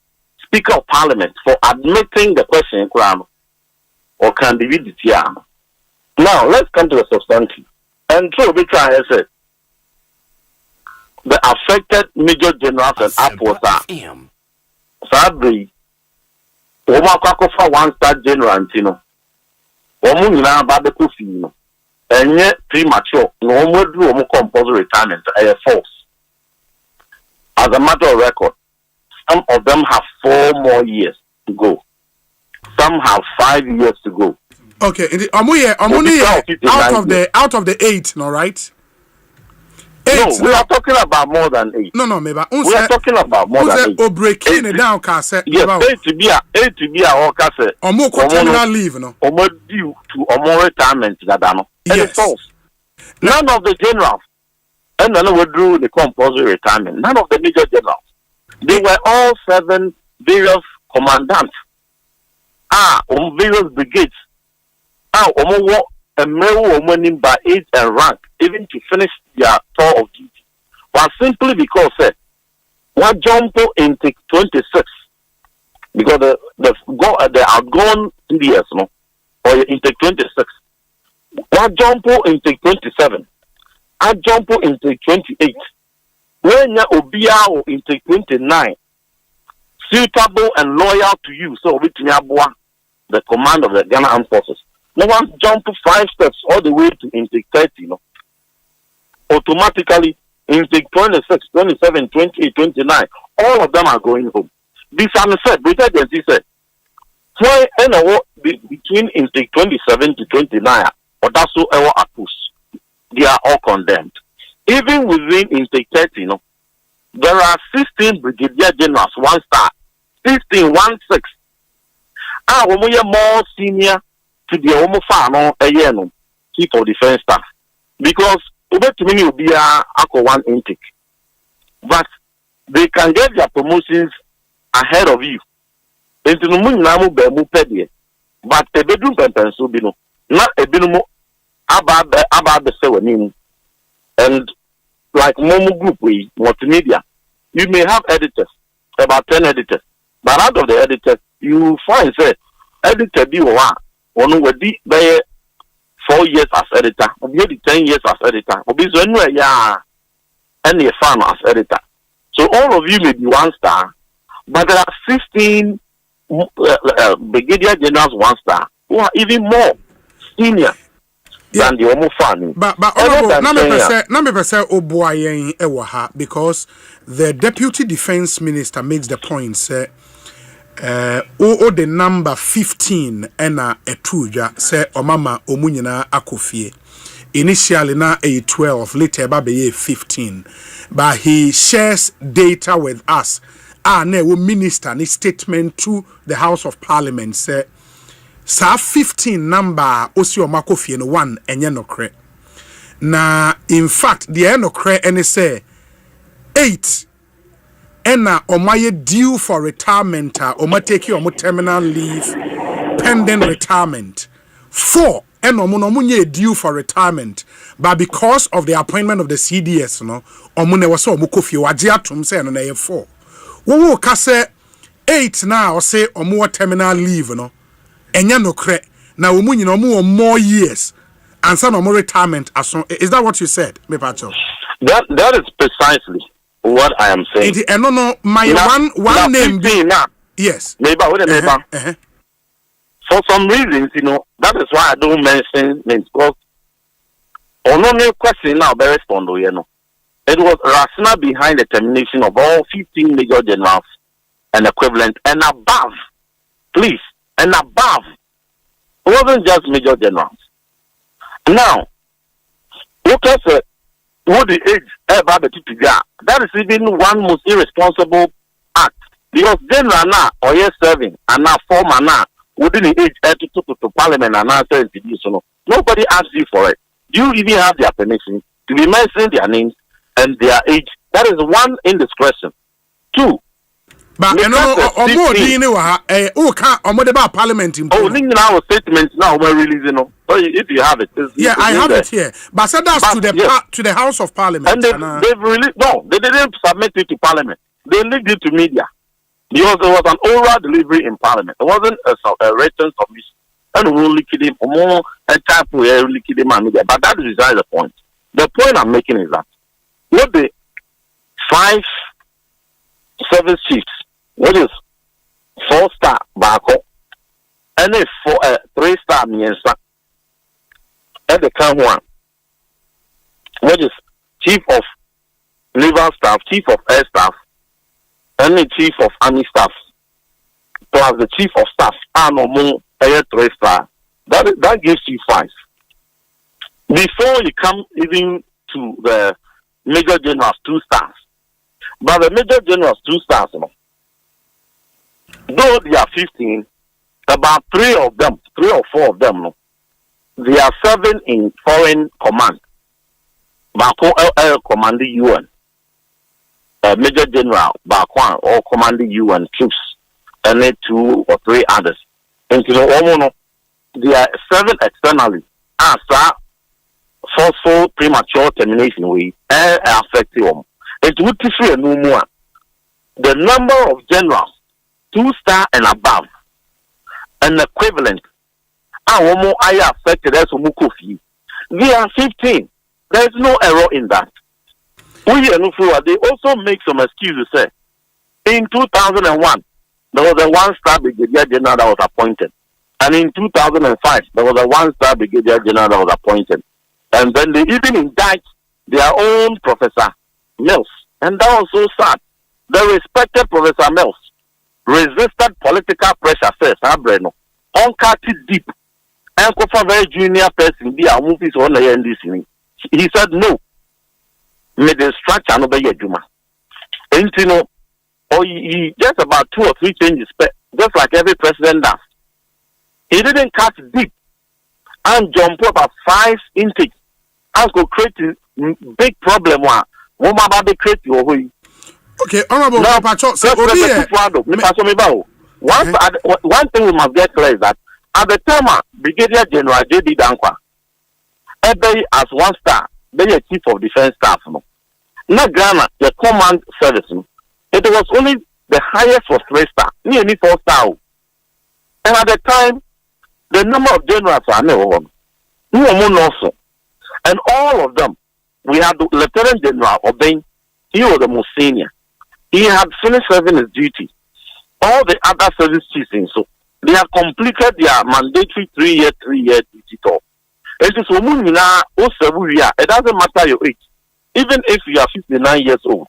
Speaker of Parliament for admitting the question or candidate. Now let's come to the substantive. And true, I said the affected Major Generals and upwards sadly, one star general, and yet premature, no more do compulsory retirement, force. As a matter of record, some of them have 4 more years to go. Some have 5 years to go. Okay, out of the 8, no, right? 8. No, we are talking about more than 8. No, maybe we are talking about more than 8. Breaking it down, Kase. Yes, 8 to be a Kase. Omo terminal leave, no. Omo due to omo retirement, Gadano. Yes. False. None of the generals, and none withdrew the compulsory retirement. None of the major generals. They were all 7 various commandants. On various brigades. Omo a male woman by age and rank, even to finish their tour of duty. But simply because one jump intake 26, because the outgone CDS, no, or intake 26. One jump intake 27. I jump intake 28. When you obia or intake 29, suitable and loyal to you, so with the command of the Ghana Armed Forces. No one jump 5 steps all the way to intake 30, no. Automatically, intake 26, 27, 28, 29, all of them are going home. This said, British agency said, between intake 27 to 29, or that's so they are all condemned. Even within intake 30, no, there are 16 brigadier generals, 1 star, 16, 1, 6. More senior to the Homo Fano, Chief of Defense Staff. Because to many will be a 1 intake. But they can get their promotions ahead of you. Into the moon namu be mu pedie. But the bedroom pension so be no. not a binumo about the seven, and like Momo Group, we multimedia, you may have editors, about 10 editors, but out of the editors, you find say editor be one would be 4 years as editor, or maybe 10 years as editor, or be anywhere, yeah, and a fan as editor. So all of you may be 1 star, but there are 16 brigadier generals 1 star who are even more senior than the Omo fan. But number say Obuayen Ewaha, because the deputy defense minister makes the point say the number 15 ena etuja say omama omunyina akofie. Initially na a 12, later babe 15. But he shares data with us. Ne wo minister ni statement to the House of Parliament say sa 15 number osi omakofie no 1 enye nokre. Na in fact the enokre ene say 8 ena omaye due for retirement omateki omo terminal leave pending retirement. 4 ena omo due for retirement, but because of the appointment of the CDS no omo ne was omukofie wagye atom say no na ye 4. Wo ka say 8 na o say omo terminal leave no enya nokre na omo nyina omo more years and some omo retirement aso. Is that what you said, me pacho? That is precisely what I am saying. No, my one name now. Yes. Maybe for some reasons, that is why I don't mention names, because only question now be respond, It was rationale behind the termination of all 15 major generals and equivalent and above. Please, and above. It wasn't just major generals. Now, look at what the age about the TPGA. That is even one most irresponsible act. Because general now, or yes, serving, and now former now, within the age to parliament and now saying so nobody asks you for it. You even have their permission to be mentioning their names and their age. That is one indiscretion. 2. But parliament now statements now we're releasing. So if you have it, I have it here. But so that's to the House of Parliament. And they've released they didn't submit it to Parliament. They leaked it to media. Because there was an oral delivery in Parliament. It wasn't a written submission. And we only kidding for more a type we only kidding my media. But that is beside the point. The point I'm making is that what the 5 service chiefs, what is 4-star Bako, and a 3-star Miensa, and the count one, what is chief of naval staff, chief of air staff, and the chief of army staff, plus the chief of staff, and no more 3-star. That gives you 5. Before you come even to the major generals 2 stars, but the major generals 2 stars, though they are 15, about 3 or 4 of them, they are serving in foreign command. Bako commanding UN. Major General Bakwan or commanding UN troops, and then 2 or 3 others. And they are serving externally as a forceful premature termination way and affecting them. It would be no more. The number of generals 2-star and above, an equivalent, I affected as Mukofi. They are 15. There is no error in that. They also make some excuses. In 2001, there was a 1-star brigadier general that was appointed. And in 2005, there was a 1-star brigadier general that was appointed. And then they even indict their own Professor Mills. And that was so sad. The respected Professor Mills resisted political pressure first, Breno. Uncut deep. And for very junior person, be a movie on the NDC. He said no. May the structure no be Juma. And he just about 2 or 3 changes, just like every president does. He didn't cut deep and jump up at 5 intakes. And go create a big problem. What about the create your way? Okay, Honorable Pacho, one thing we must get clear is that at the time, Brigadier General J.D. Dankwa, every as 1 star, they are chief of defense staff. No, not Ghana, the command service. No, it was only the highest was 3 star, nearly 4 star. And at the time, the number of generals are no also, and all of them, we had the Lieutenant General Obeng. He was the most senior. He had finished serving his duty. All the other service chiefs, so they have completed their mandatory 3-year duty tour. It is it doesn't matter your age. Even if you are 59 years old,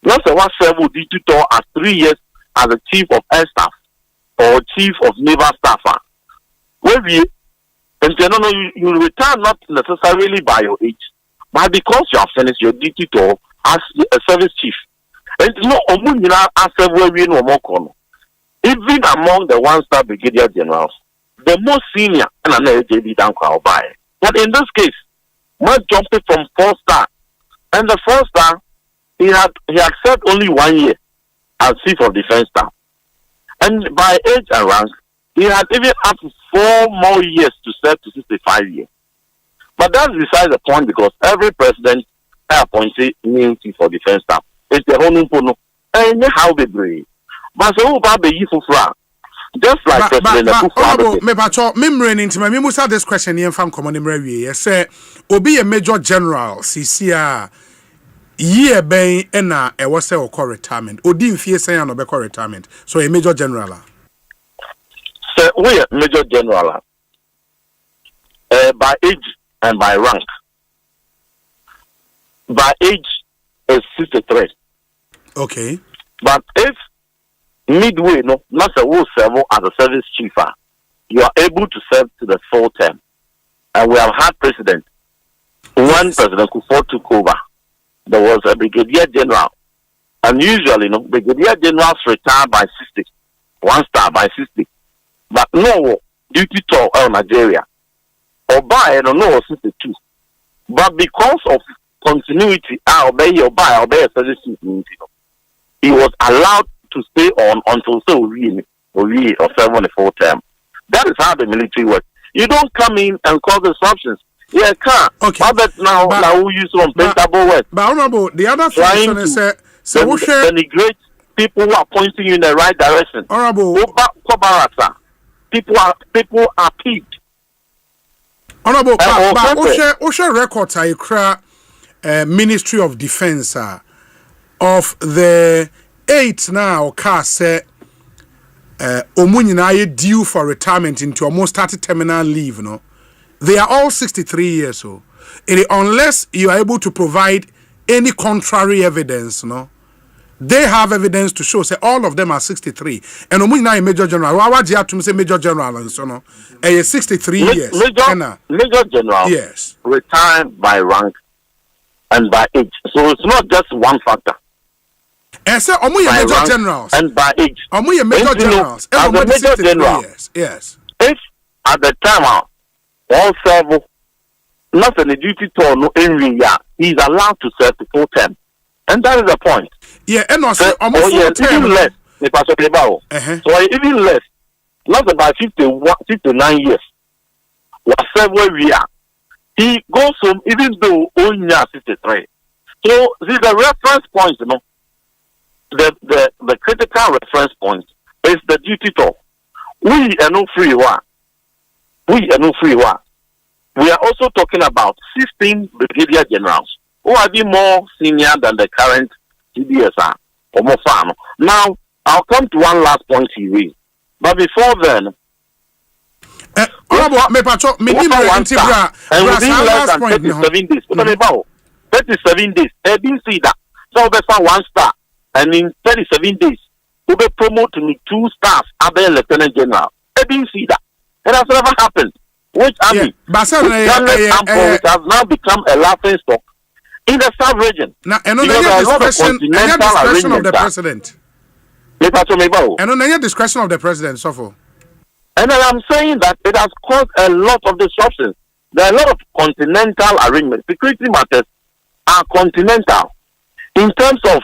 not the one serve duty tour as 3 years as a chief of air staff or chief of naval staff. Where you retire not necessarily by your age, but because you have finished your duty tour as a service chief. And no omunina as we no more. Even among the 1-star brigadier generals, the most senior and another JD Dankwa by. But in this case, one jumped from 4-star, and the 4-star he had served only 1 year as chief of defense staff, and by age and rank he had even up to 4 more years to serve to 65 years. But that's beside the point, because every president appointed new chief of defense staff. It's the whole no and how they breathe. But so just like President Akufo-Addo. This question here from common memory. Say, Obi a major general, CCR, year bay ena e was say or retirement. Odin fie say no be retirement. So a major general. So we a major general. By age and by rank. By age is 63. Okay. But if midway, no, not a whole serve as a service chief, you are able to serve to the full term. And we have had president. When President Akufo took over, there was a brigadier general. And usually, no, brigadier generals retire by 60. 1-star by 60. But no duty tour in Nigeria. Or by, no, 62. But because of continuity, obey a service chief, he was allowed to stay on until or 74 term. That is how the military works. You don't come in and cause disruptions. Yeah, can't. Okay. But now we use some paintable words. But honorable, the other thing is denigrate people who are pointing you in the right direction. Honorable, people are peeved. Honorable, but Osha records I cry Ministry of Defense of the 8 now car say Omunina due for retirement into almost 30 terminal leave, no? They are all 63 years old. Unless you are able to provide any contrary evidence, no? They have evidence to show, say all of them are 63. And Omunina Major General, why would you have to say Major General and so on? 63 years. Major General, yes, retired by rank and by age. So it's not just one factor. And say Major Generals and by age. Major Generals. As a Major General, yes. If at the time all serve not in the duty tour no area, he is allowed to serve the full term. And that is the point. Yeah, and also even less. So even less, not about 59 years. Was several years. He goes home even though only 63. So this is the reference point, you know. The critical reference point is the duty tour. We are no free one. We are also talking about 16 brigadier generals who are more senior than the current CDSR or more farm. Now, I'll come to one last point he raised. But before then, and within less than 37 days, 37 days, I didn't see that. So they found 1-star, and in 37 days, we will promote to 2 stars, other lieutenant general. I didn't see that. It has never happened. Which army? It has now become a laughing stock in the South region. Now, and on the discretion of the president. And on the discretion of the president, so and then I'm saying that it has caused a lot of disruptions. There are a lot of continental arrangements. Security matters are continental. In terms of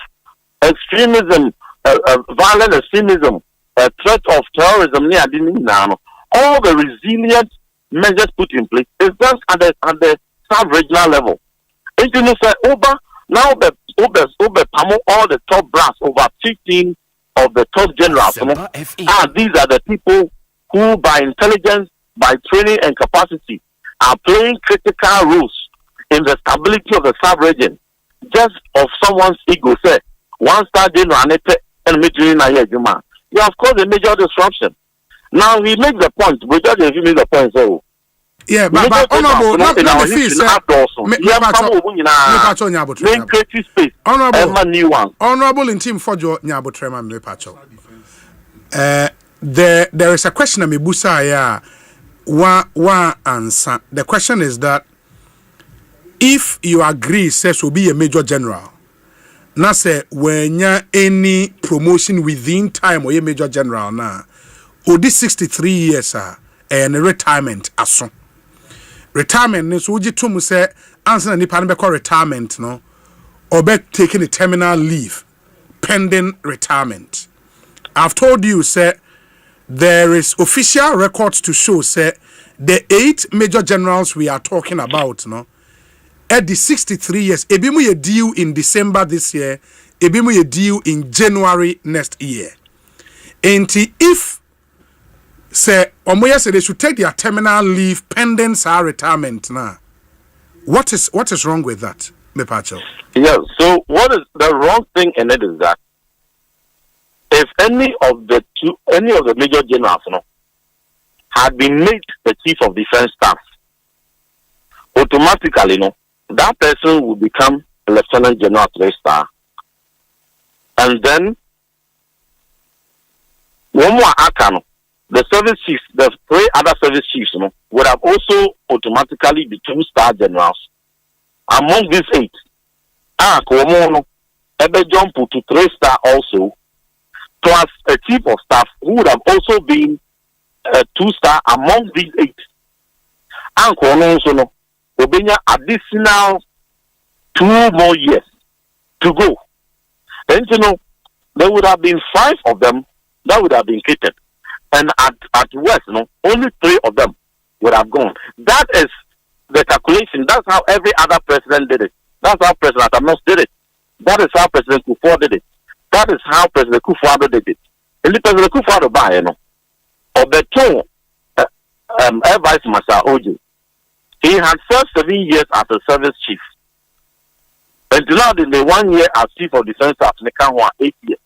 extremism, violent extremism, threat of terrorism, all the resilient measures put in place is just at the sub-regional level. And you know, say, now the all the top brass, over 15 of the top generals, these are the people who, by intelligence, by training and capacity, are playing critical roles in the stability of the sub-region. Just of someone's ego, say, one star general and military na here, Juma. You have caused a major disruption. Now he makes the point. We just make the point. So yeah, but honorable, not the fees. Honorable in team for your Nyabo Trema Mepacho. There is a question me busa ya wa answer. The question is that if you agree, says will be a major general. Now say when you any promotion within time or a major general now, or this 63 years and retirement aso. Retirement is would you to say answer any panbeko retirement no or be taking a terminal leave pending retirement. I've told you say there is official records to show say the 8 major generals we are talking about no at the 63 years ebimu ye due in December this year, ebimu ye due in January next year. And if say omoya say they should take their terminal leave pending our retirement now, what is wrong with that, Mepacho? Yeah, so what is the wrong thing in it is that if any of the major generals had been made the chief of defense staff, automatically that person will become a lieutenant general 3-star. And then one more akano, the service chiefs, the 3 other service chiefs would have also automatically be 2-star generals. Among these 8, Komono ebe jump to 3-star also, plus a chief of staff who would have also been a 2-star among these 8. And Kono also Obenya additional 2 more years to go. Then there would have been 5 of them that would have been catered. And at worst, only 3 of them would have gone. That is the calculation. That's how every other president did it. That's how President Amos did it. That is how President Kufuor did it. That is how President Kufuor did it. And the President Kufuor buy, or the 2 Air Vice Marshal Oji. He had served 7 years as a service chief. Until now, the 1 year as chief of defense staff, 8 years.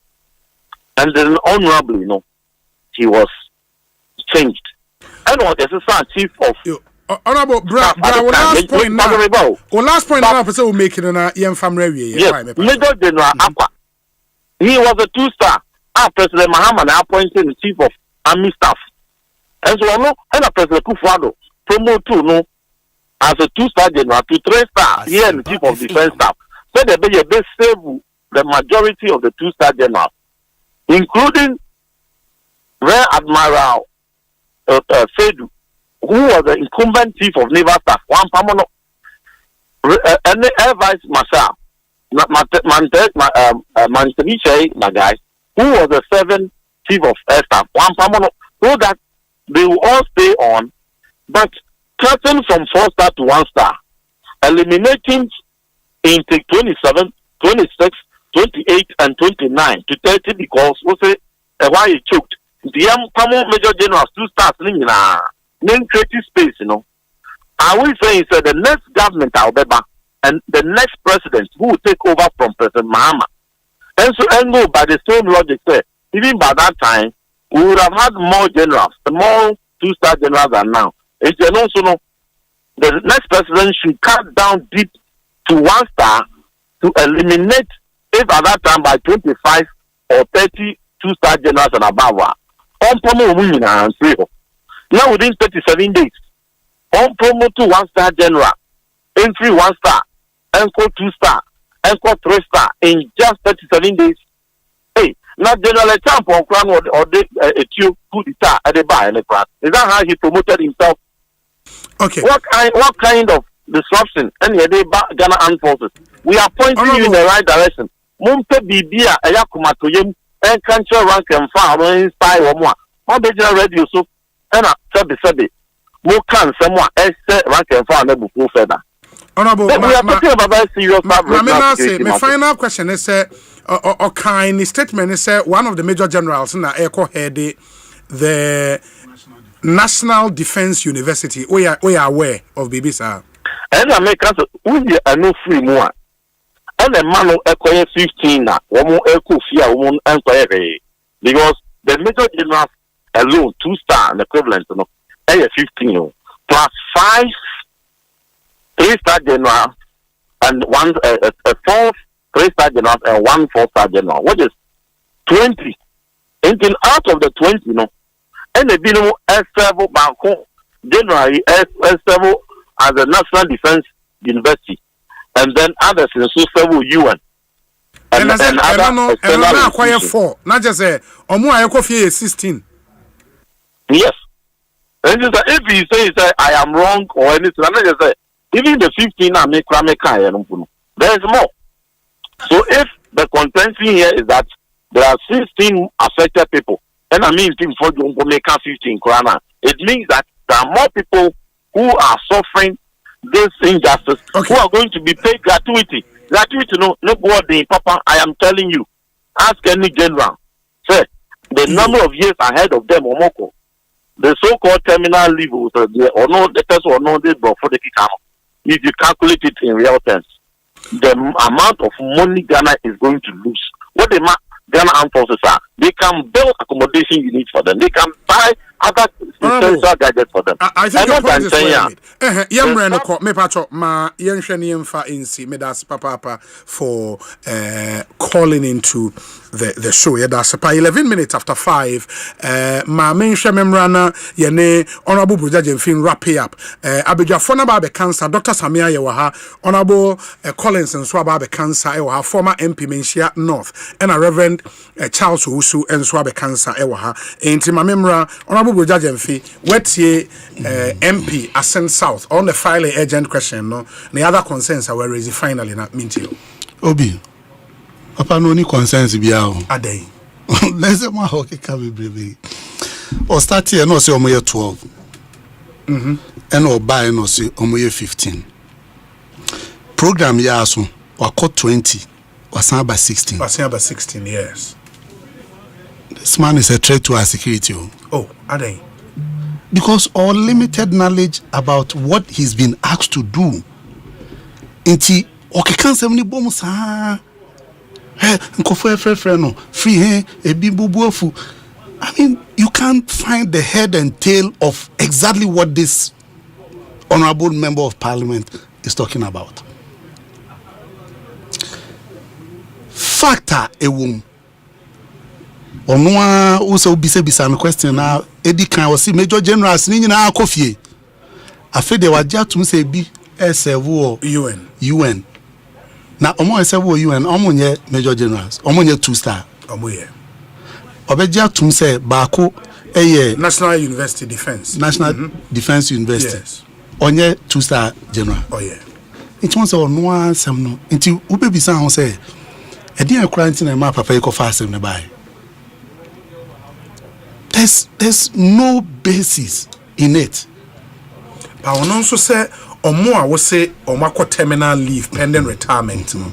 And then honorably, he was changed. And what is the chief of honorable last point now we'll make it in a family. Yes, Major General Akwa. He was a 2-star. President Muhammad appointed the chief of army staff. And so and President Kufuor promote to as a 2-star general to 3-star here in the chief of defense staff. So they save the majority of the 2-star generals, including Rear Admiral Fedu, who was the incumbent chief of naval staff, one Pamono, and the Air Vice Marshal Manteviche Nagai, who was the 7th chief of air staff, one Pamono, so that they will all stay on, but cutting from 4-star to 1-star, eliminating intake 27, 26, 28, and 29 to 30 because we say why he choked. The major generals 2-stars name creative space, I will say is the next government Albeba and the next president who will take over from President Mahama. And so and by the same logic, say even by that time we would have had more generals, more 2-star generals than now. It's also the next president should cut down deep to 1-star to eliminate, if at that time by 25 or 30 2-star generals and above. Now within 37 days, on promo to 1-star general, entry 1-star, encore 2-star, encore 3-star in just 37 days. Hey, not General Champ or Crown or a two good at the bar and the class. Is that how he promoted himself? Okay. What kind of disruption any day Ghana Armed Forces? We are pointing you in the right direction. Mumpe Bibia Ayakumatoyem and country rank and file in style or more. On the radio so and sabi mo can someone rank and file na bufu further. Honorable, we are talking about very serious my final question is or kind statement is one of the major generals na echo head the National Defense University. We are aware of BBC. And Americans we are no free more. And the man who acquire 15 now, one echo fear one inquiry because the major generals alone 2-star and equivalent no 15 plus 5 3-star general and one a 4 3-star general and 1 4-star general, which is 20. Until out of the 20, and the minimum S7 Banco generally S7 as a National Defense University, and then others in several UN. And I acquire 4. Not just say I coffee 16. Yes. And if you say I am wrong or anything, I just say even the 15 are make there is more. So if the contention here is that there are 16 affected people, and I mean for you make 15 krana, it means that there are more people who are suffering this injustice who are going to be paid gratuity. Gratuity, no body, Papa. I am telling you, ask any general. Say the number of years ahead of them, Omoko, the so-called terminal leave, or no, the person or no, they brought for the kick. If you calculate it in real terms, the amount of money Ghana is going to lose. What the Ghana Armed Forces are, they can build accommodation units for them. They can buy other essential gadgets for them. I think your point is well made. Me pacho ma yensheni yemfa insi me das papa for calling into the show. Yeah, that's 11 minutes after 5. Ma mention memrana yene honorable Bujaje fin wrap it up. Abidja fona ba be cancer. Dr. Samia yewaha honorable Collins and Swaba be cancer yewaha former MP Menshia North and a Reverend Charles Owusu and Swabe cancer yewaha. Enti ma memra honorable Bujaje fi wetie MP Ascent South on the filing agent question no. The other concerns are raised finally na minti. Obi. Papa no ni concerns biya o. Adai. Let's say my hockey can be brave. Or start here no say omoye 12. And or buy no say omoye 15. Program ya so wako 20. Wasan by 16. Wasan by 16, yes. This man is a threat to our security. Oh, adai. Because all limited knowledge about what he's been asked to do. Inti okekan se mni bomu sa. Free I mean, you can't find the head and tail of exactly what this honorable member of parliament is talking about. Factor a womb. Onwa also bisa no question now. Edi kan was major generals ni nyina akofie. Afi de waja tum se bi serve UN. Na omo serve UN omo nye major generals. Omo nye 2-star. Omo ye. Obeja tum se baako National University Defense. National Defense University. Yes. Onye 2-star general. Oh yeah. It won say ono asem no. Nti ube bisa ho say edi akura nti na ma papa yeko fa asem ne bai. There's no basis in it. But on also say omo a wo say omako terminal leave pending retirement no.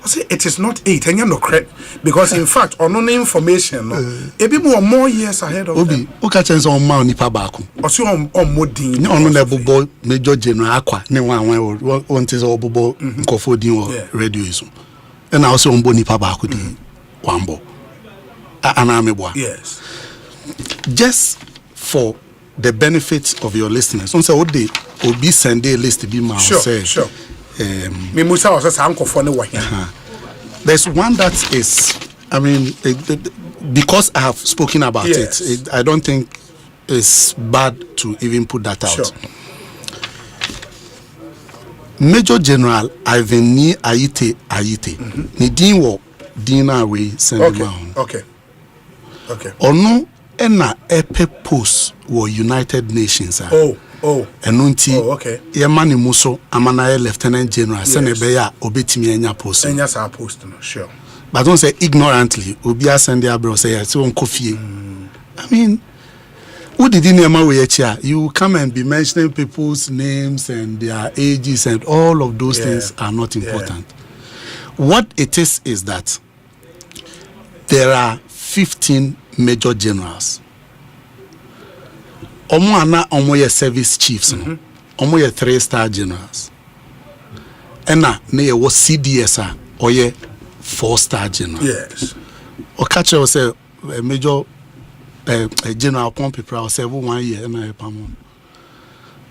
I say it is not 8 and you no correct because in fact on no information no e be more years ahead of Obi o ka chance on ma nipa baako o say on modin ni on na bobo major general akwa ne wan won say obobo nkofo din o radio so e na o say on bo nipa baako din wambo ana amebo. Yes. Just for the benefit of your listeners, say what they obi send a list be ma say. Sure. Me musa was say ankofo ne wo here. There's one that is, I mean, because I have spoken about it, I don't think it's bad to even put that out. Sure. Major General Iveni Ayite ni din wo dina we send down. Okay. Ono ena epe post wo United Nations. Enunti okay. Ye mani muso amana Lieutenant General sene beya obetimi enya post. Enya sa post no, sure. But don't say ignorantly obi asende abro say so on kofie. I mean, Who did you come and be mentioning people's names and their ages and all of those things are not important. What it is that there are 15 major generals. Omo ye service chiefs, omo ye 3-star generals. Ena ne ye was CDS or ye 4-star general. Yes. O catch was a major General Pompey Proud 1 year and I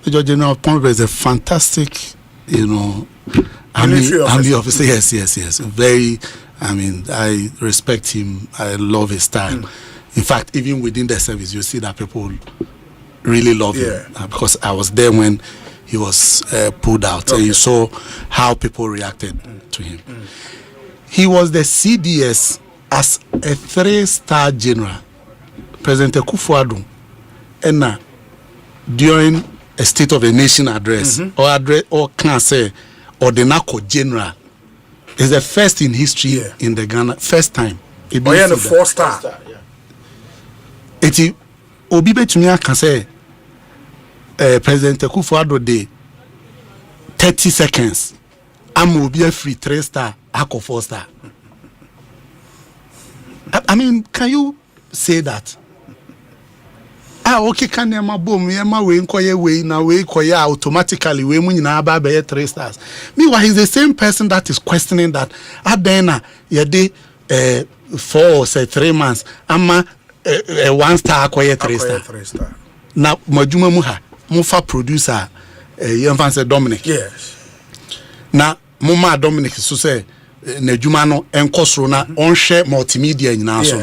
Major General Pompey is a fantastic, army officer. Yes. Very, I respect him. I love his style. In fact, even within the service, you see that people really love him because I was there when he was pulled out, and you saw how people reacted to him. He was the CDS as a 3-star general. President Akufo-Addo, and during a State of the Nation address or can I say or the NACO general is the first in history in the Ghana, first time. It was a 4-star. Eti obi betumi can say President Akufo-Addo de 30 seconds. I'm be a free 3-star, ako 4-star. Can you say that? Okay, can you boom? Yema we inquire we na we inquire automatically we mun na aba be 3 stars. Meanwhile, he's the same person that is questioning that. Adena ye de 4 or 3 months. Ama 1 star acquire 3 star. Na majuma muha mufa producer yemfa Dominic. Yes. Na muma Dominic so say na juma no enkosro na on share multimedia nyina so.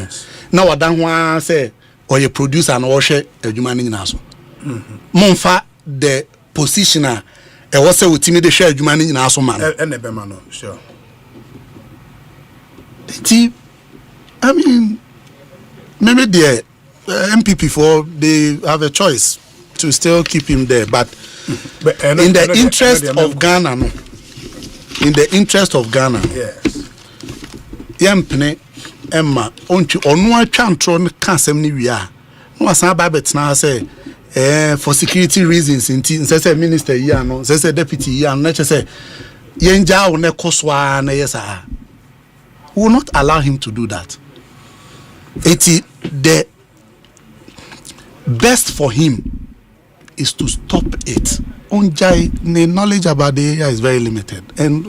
Na wadan ho say or a producer and washer a human in Naso. Monfa the positioner a was a timid share human in Naso man. And a bemano, sure. Maybe the MPP for they have a choice to still keep him there, but in the interest of Ghana, in the interest of Ghana, yes. Yampne. Emma, onwa twantro kansem ni wia no asan ba betna say for security reasons say minister here no say deputy here no say yenja wo ne koswa na yesa. We will not allow him to do that. The best for him is to stop it. The knowledge about the area is very limited, and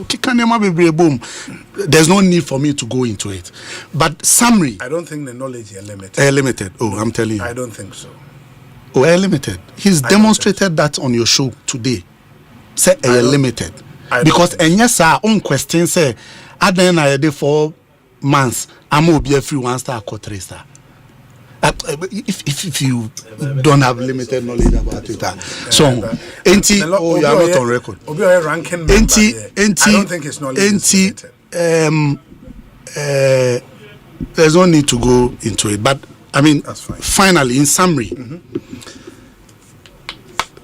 there's no need for me to go into it. But summary, I don't think the knowledge is limited. Limited. Oh, I'm telling you. I don't think so. Oh, limited. He's demonstrated that on your show today. Say limited because and yes, our own question say, at the end of the 4 months, I'm will be a free 1-star or 3-star. If you don't have limited knowledge about it, so you are not on record. I don't think it's knowledge. There's no need to go into it, but finally, in summary,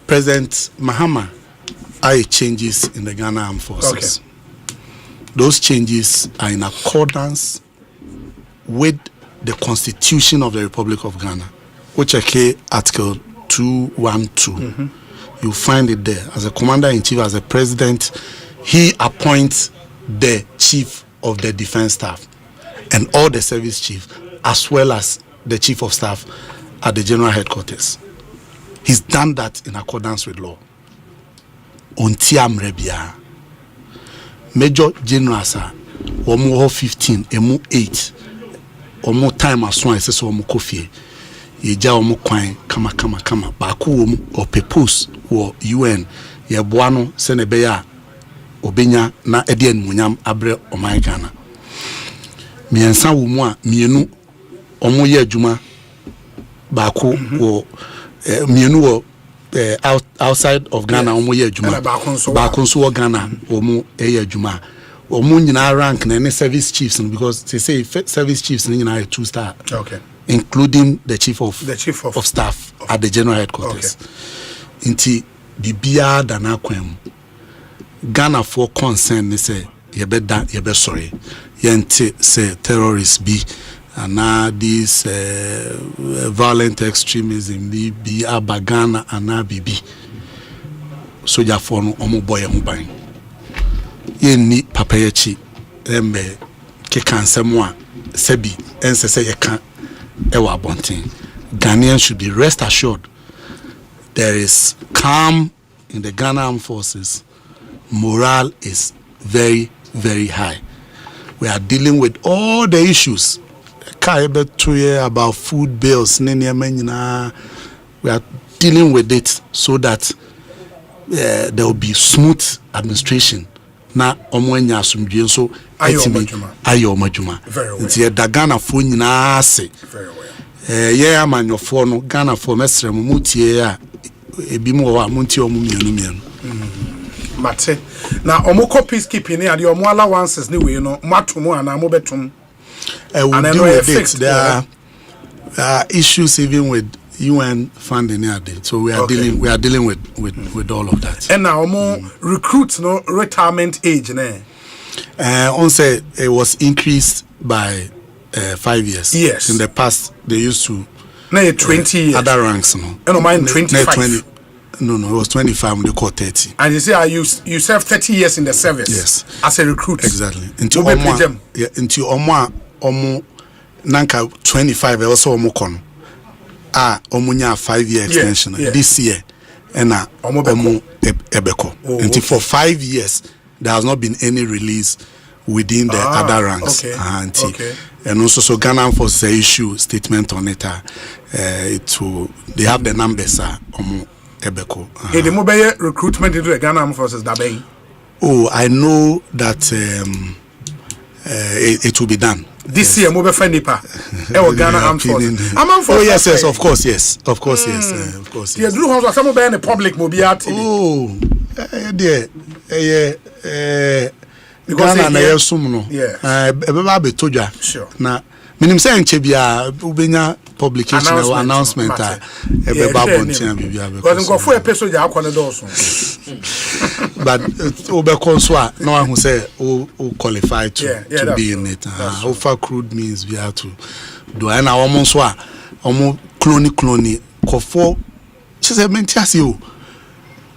President Mahama made changes in the Ghana Armed Forces. Those changes are in accordance with the Constitution of the Republic of Ghana, which is Article 212. You find it there. As a commander-in-chief, as a president, he appoints the chief of the defense staff and all the service chiefs, as well as the chief of staff at the general headquarters. He's done that in accordance with law. Ontiam Rebia. Major generals are 15, emu 8. Omo time as one says omo kofi yeja omo kwan kama baako wom or purpose wo UN ye boa no se ne be ya obenya na ede anmunyam abre oman Ghana miensa wo mu a mienu omo ye adwuma baako wo mienu wo outside of Ghana omo ye adwuma baako nso wo Ghana omo ye adwuma omo nyina rank na any service chiefs because they say service chiefs nyina 2-star, including the chief of staff at the general headquarters. Inti bibia dana kwem Ghana for concern they say yebeda yebe sorry yente say terrorists be and now this violent extremism be abagana and now bibi soja for no omo boy ho ban ye ni papa yechi embe ke kansemo a sebi ensese ye kan ewa abonten. Ghanaians should be rest assured there is calm in the Ghana Armed Forces. Morale is very, very high. We are dealing with all the issues about food bills. We are dealing with it so that there will be smooth administration. Na omwenya asumdwe so ayo majuma nti da Ghana fo nyina ase ye amanyofo no Ghana fo mesrem mutie a ebi mu wa muntie omu mienu mate na omoko peacekeeping ne ade omo allowances ne we no matomo ana mo betum and there are issues even with UN funding here, so we are dealing with all of that. And now more recruits no retirement age on say it was increased by 5 years. Yes. In the past they used to 20 years. Other ranks no. No mine 25. No, it was 25 they call 30. And you say you served 30 years in the service. Yes. As a recruit. Exactly. Until omo nanka 25 also omo kono. Omunya 5-year extension this year and omu ebeko. Until for 5 years there has not been any release within the other ranks. Okay. And also so Ghana Force issue statement on it. They have the numbers omu ebeko. The mobile recruitment into the Ghana Forces that bay. Oh, I know that it will be done. This year, mobile friendly pa. Ghana Armed Forces. Oh yes, of course, yes. Yes. Yeah, do how some mobile in the public mobility. Oh, dear. Ghana na yesum no. Ebeba be toja. Sure. Na minim say nchebia ubenya publication or announcement ebeba bontia bibia be. Because go for a person ja akwane doso. But obekon so a na hu say o qualify to be in it. Offer crude means we have to do and omo so a omo clone kofo she say mentiasi o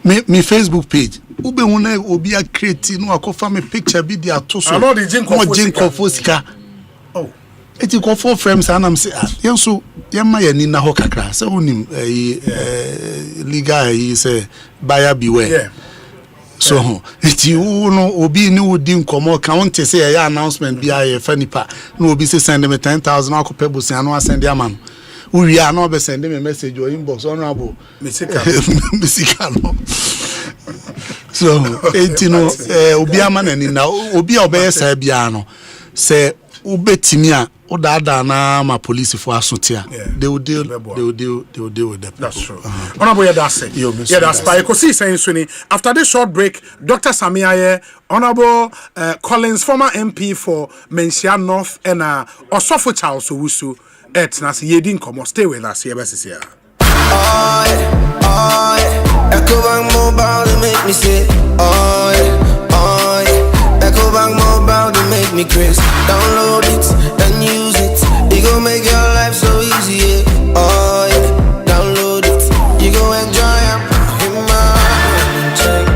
me Facebook page ube huna obi a create no akofa me picture bi dia to so no jinkofo sika eti kofo frames anam say yenso yemma yani na ho kakra say onim legal yi say buyer beware so eti no obi ni wodi nkomo ka wonte say ya announcement bi aye fanipa no obi say send me 10,000 akopa busi anu send am uri anu be send me message or inbox honorable misika no so eti no obi amana ni na obi obeye say bia no say ubetimi a odada na ma police for asotia they will deal with the people. That's true. Honorable Yadase. That's by Ekosiisen Swini. After this short break, Dr. Samiaye, Honorable Collins, former MP for Menchia North, and Osofo Charles Owusu, Nasi Yedin Komo. Stay with us here, here. Ecobank Mobile to make me say, Ecobank Mobile to make me crazy. Download it and use it. It gon' make your life so easy. Download it. You gon' enjoy it. In my check.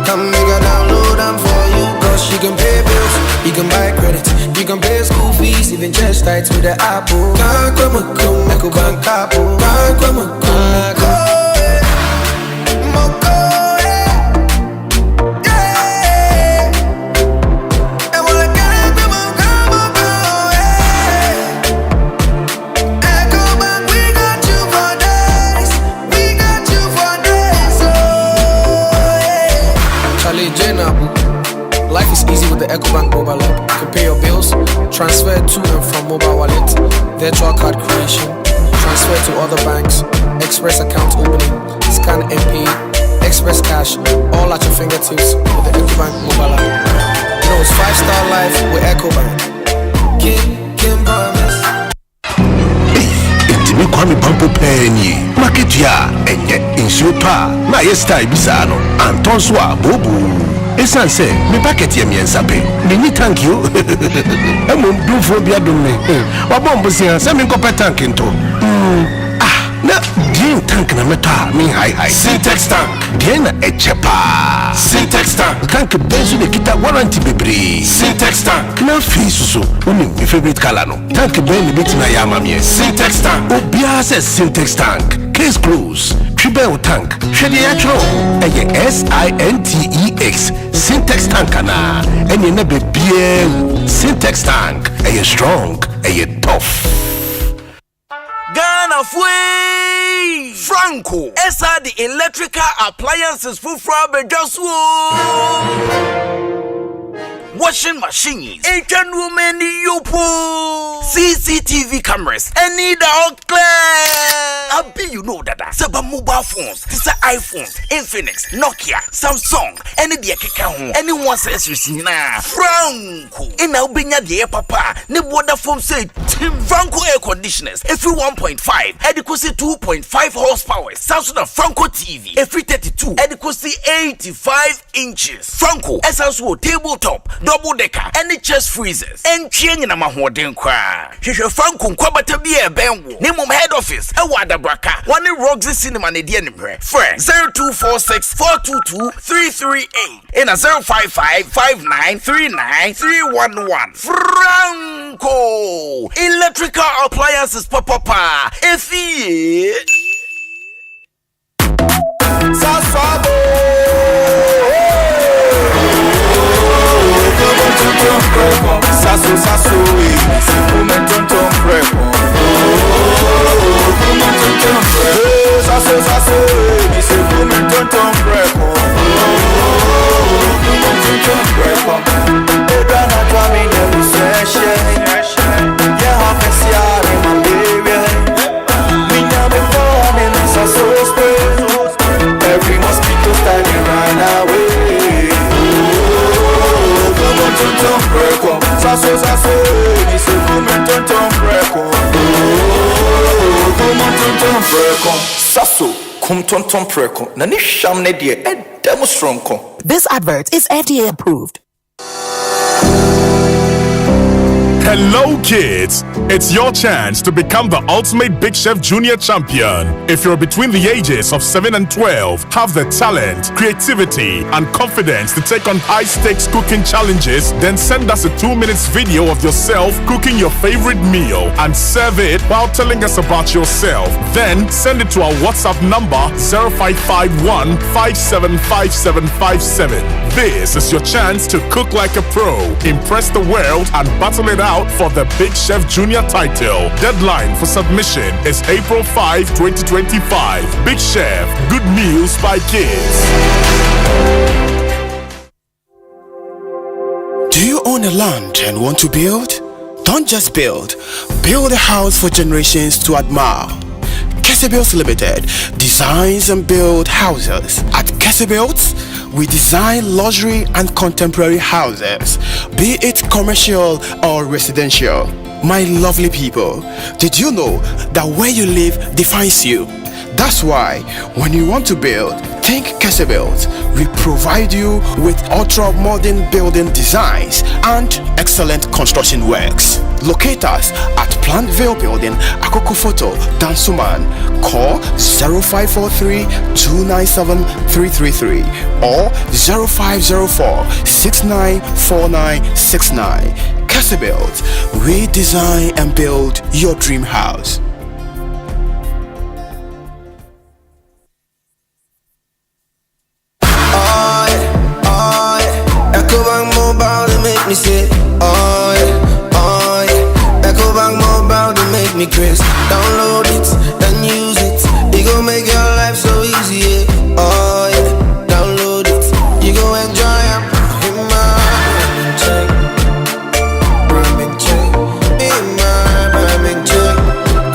Come make a download them for you. Cause you can pay bills, you can buy credit, you can pay school fees, even just tights with the Apple. Can't come, Ecobank Apple. Can't come, Life is easy with the Ecobank mobile app. You can pay your bills, transfer to and from mobile wallet, virtual card creation, transfer to other banks, express account opening, scan and pay, express cash, all at your fingertips with the Ecobank mobile app. You know it's 5-star life with Ecobank. Kim promise. Itimi kwami pampo penny. Market ya enye insupa. Na yes style bisano. Anton swa bobu. Esan say me bucket ye me ensape. Me ni thank you. Emo do for bia dum me. Wa bombo sia say me nkope tank into. Na din tank na meta me high. Syntax tank. Din na echepa. Syntax tank. Tank benzo de kita warranty bebre. Syntax tank. Na fisu so. Uni my favorite color no. Tank ben ni bit na yama me. Syntax tank. Obia says Syntax tank. Case close. Tribel tank. Shedi atro. Eye SINTEX. Syntax tank na. Enye na bebie. Syntax tank. Eye strong. Eye tough. Ghana Fui Franco Esa the electrical appliances for just washing machines, Asian women yopo, CCTV cameras, any dog clear. Abi you know that Saba mobile phones, this are iPhones, Infinix, Nokia, Samsung, any the keka anyone says you see na Franco. In our binya the papa, ne water phone say Franco air conditioners, every 1.5, adequacy 2.5 horsepower, Samsung and Franco TV, every 32, adequacy 85 inches. Franco, essential tabletop, double decker, any chest freezers, and chain in a mahoden cry. She shall Franco Kwabata be a benwo. Name of head office, a wada braka, one in Roxy Cinema and the enemy. Friend 0246 422 338 in a 055 5939 311. Franco electrical appliances papa. If he Sasso, sasso, se fume tonton prepo. Sasso, sasso, se fume tonton prepo. Ebana tua minha lucência, yeah, oficial in malaria. Minha me fome nessa suspe. Every mosquito standing right away. Tonton preco, sasso, sasso, se fume tonton preco. Tonton preco, sasso, cum tonton preco. Nani sham ne die, demo stronko. This advert is FDA approved. Hello kids! It's your chance to become the ultimate Big Chef Junior champion. If you're between the ages of 7 and 12, have the talent, creativity, and confidence to take on high-stakes cooking challenges, then send us a 2-minute video of yourself cooking your favorite meal and serve it while telling us about yourself. Then send it to our WhatsApp number 0551 575757. This is your chance to cook like a pro, impress the world, and battle it out for the Big Chef Junior title. Deadline for submission is April 5, 2025. Big Chef, good meals by kids. Do you own a land and want to build? Don't just build. Build a house for generations to admire. Kesebuilds Limited designs and build houses. At Kesebuilds, we design luxury and contemporary houses, be it commercial or residential. My lovely people, did you know that where you live defines you? That's why when you want to build, think Kesebuilds. We provide you with ultra-modern building designs and excellent construction works. Locate us at Plantville Building, Akoko Photo, Dansuman. Call 0543 297 333 or 0504 694969. Kesebuilds, we design and build your dream house. Make me say, oh yeah, Ecobank Mobile to make me crazy. Download it and use it. It gon' make your life so easy, yeah. Oh yeah, download it. You gon' enjoy it. In my check,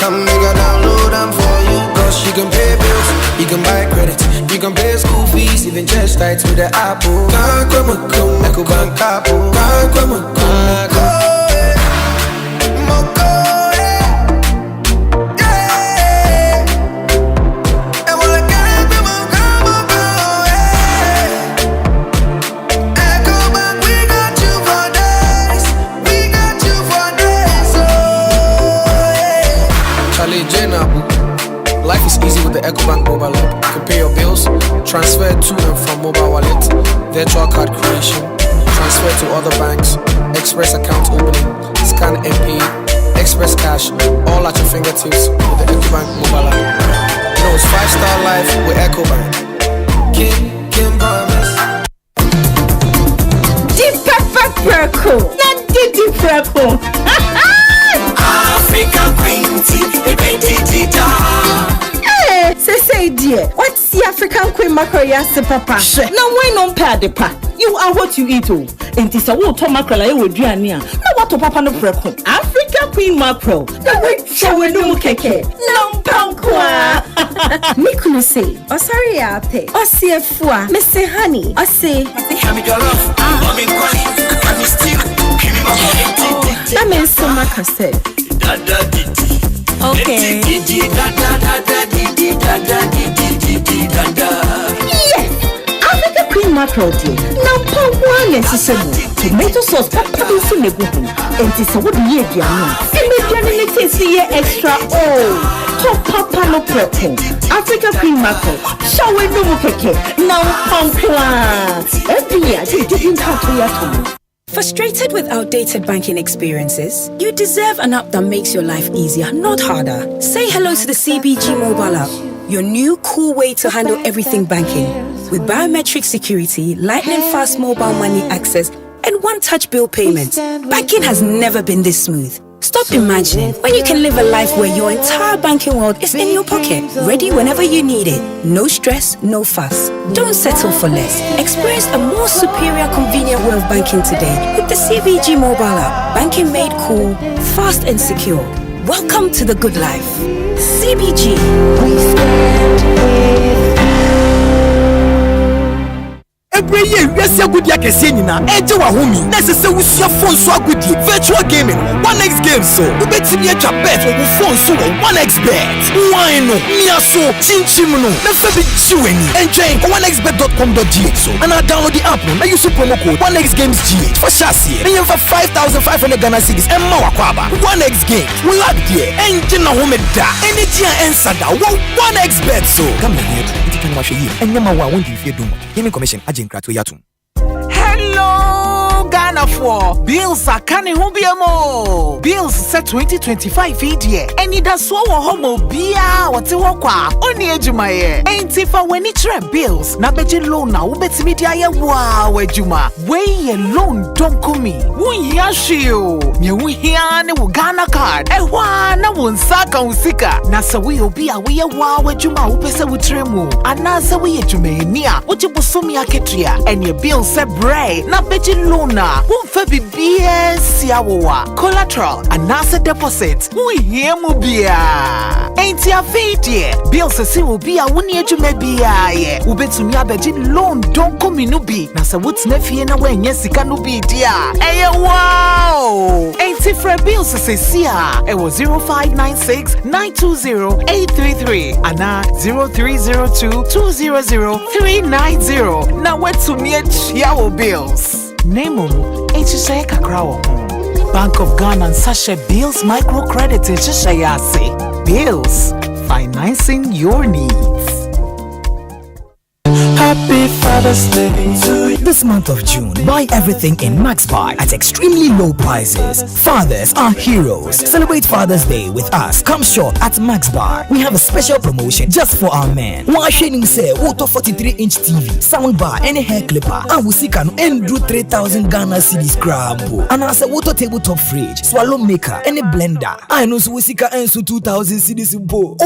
come make a download them for you. Cause you can pay bills, you can buy credit, you can pay school fees, even chest tights with the Apple. Ecobank Apple. Ecobank mobile app. You can pay your bills, transfer to and from mobile wallet, virtual card creation, transfer to other banks, express account opening, scan and pay, express cash, all at your fingertips with the Ecobank mobile app. You know, it's 5-star life with Ecobank. Kim promise. Deep pepper preco, not deep preco. African Queen Tea, Say dear, what's the African Queen mackerel yasi papa? Now why non pay the pa? You are what you eat oh. And this a water mackerel I would do near. Now what to papa no preco? African Queen mackerel. Now wait, shall we do keke? No pankwa. Mikunu say, oh sorry ape. Oh see a fua, Mr. Honey. Oh say, Hammy Jollof, Mommy Quani, Hammy Stew, Kimmy Mamma. That means so much said. Okay. Yes, African Queen mackerel dear. Now pour one necessary. Tomato sauce, papa is in the good. And this a wooden year, dear. And maybe it is here extra. Oh, top papa no preco. African Queen mackerel. Shall we do keke? Now pankwa. Every year, they didn't have to yet. Frustrated with outdated banking experiences? You deserve an app that makes your life easier, not harder. Say hello to the CBG mobile app, your new cool way to handle everything banking. With biometric security, lightning fast mobile money access, and one-touch bill payment. Banking has never been this smooth. Stop imagining when you can live a life where your entire banking world is in your pocket, ready whenever you need it. No stress, no fuss. Don't settle for less. Experience a more superior, convenient way of banking today with the CBG mobile app. Banking made cool, fast and secure. Welcome to the good life. CBG. We stand with every year, we see a good year. Kesenina, eje wa humi. Necessary we see a phone so good year. Virtual gaming, 1x games so. We bet me a bet we phone so 1x bet. Why no? Mia so chinchimuno. Never be chewing. Enjoy 1xbet.com.gh so. And I download the app. Now use promo code 1xgamesgh for chassis. And you have 5,500 Ghana cedis and more kwaba. 1x game. We like there. Engine na home da. Any year answer da. 1x bet so. Come here. It can wash you. And you ma wa won't if you do. Give me commission. Hello, Ghana for bills are canny hubiamo. Bills set 2025 year. And it does so homo bia what you walk on the edge of my ear. Ain't if I when it's bills. Na beji loan na ubet media ya wow ejuma. Way alone don't come me. Wun yashio. Nye wun hiane wu Ghana card. Na wun saka usika. Na sa we obia we ya wow ejuma upese wutremu. Anasa we ejume niya. Uji busumi aketria. And your bill set bray. Na beji luna. Wun febi BS yawa. Collateral. Anasa deposit. Wun hiemu bia. Ain't ya fidye. Bill se will be a 1 year to maybe ye. Ubetumi abeji loan don't come in ubi. Na sa what's nefi na when yesika no be dia. Hey wow. Ain't if for bills se sia. It was 0596 920 833. Ana 0302 200 390. Now what's to me yawo bills. Name ain't you say kakrawo. Bank of Ghana and Sasha Bills microcredit in Cheshire. Bills, financing your needs. Happy Father's Day to you. This month of June, buy everything in Max Buy at extremely low prices. Fathers are heroes. Celebrate Father's Day with us. Come shop at Max Buy. We have a special promotion just for our men. One shading say, Auto 43-inch TV, sound bar, any hair clipper, and we see can do 3,000 Ghana cedis scramble. And as a water tabletop fridge, swallow maker, any blender. I know so we see can 2,000 cedis bo.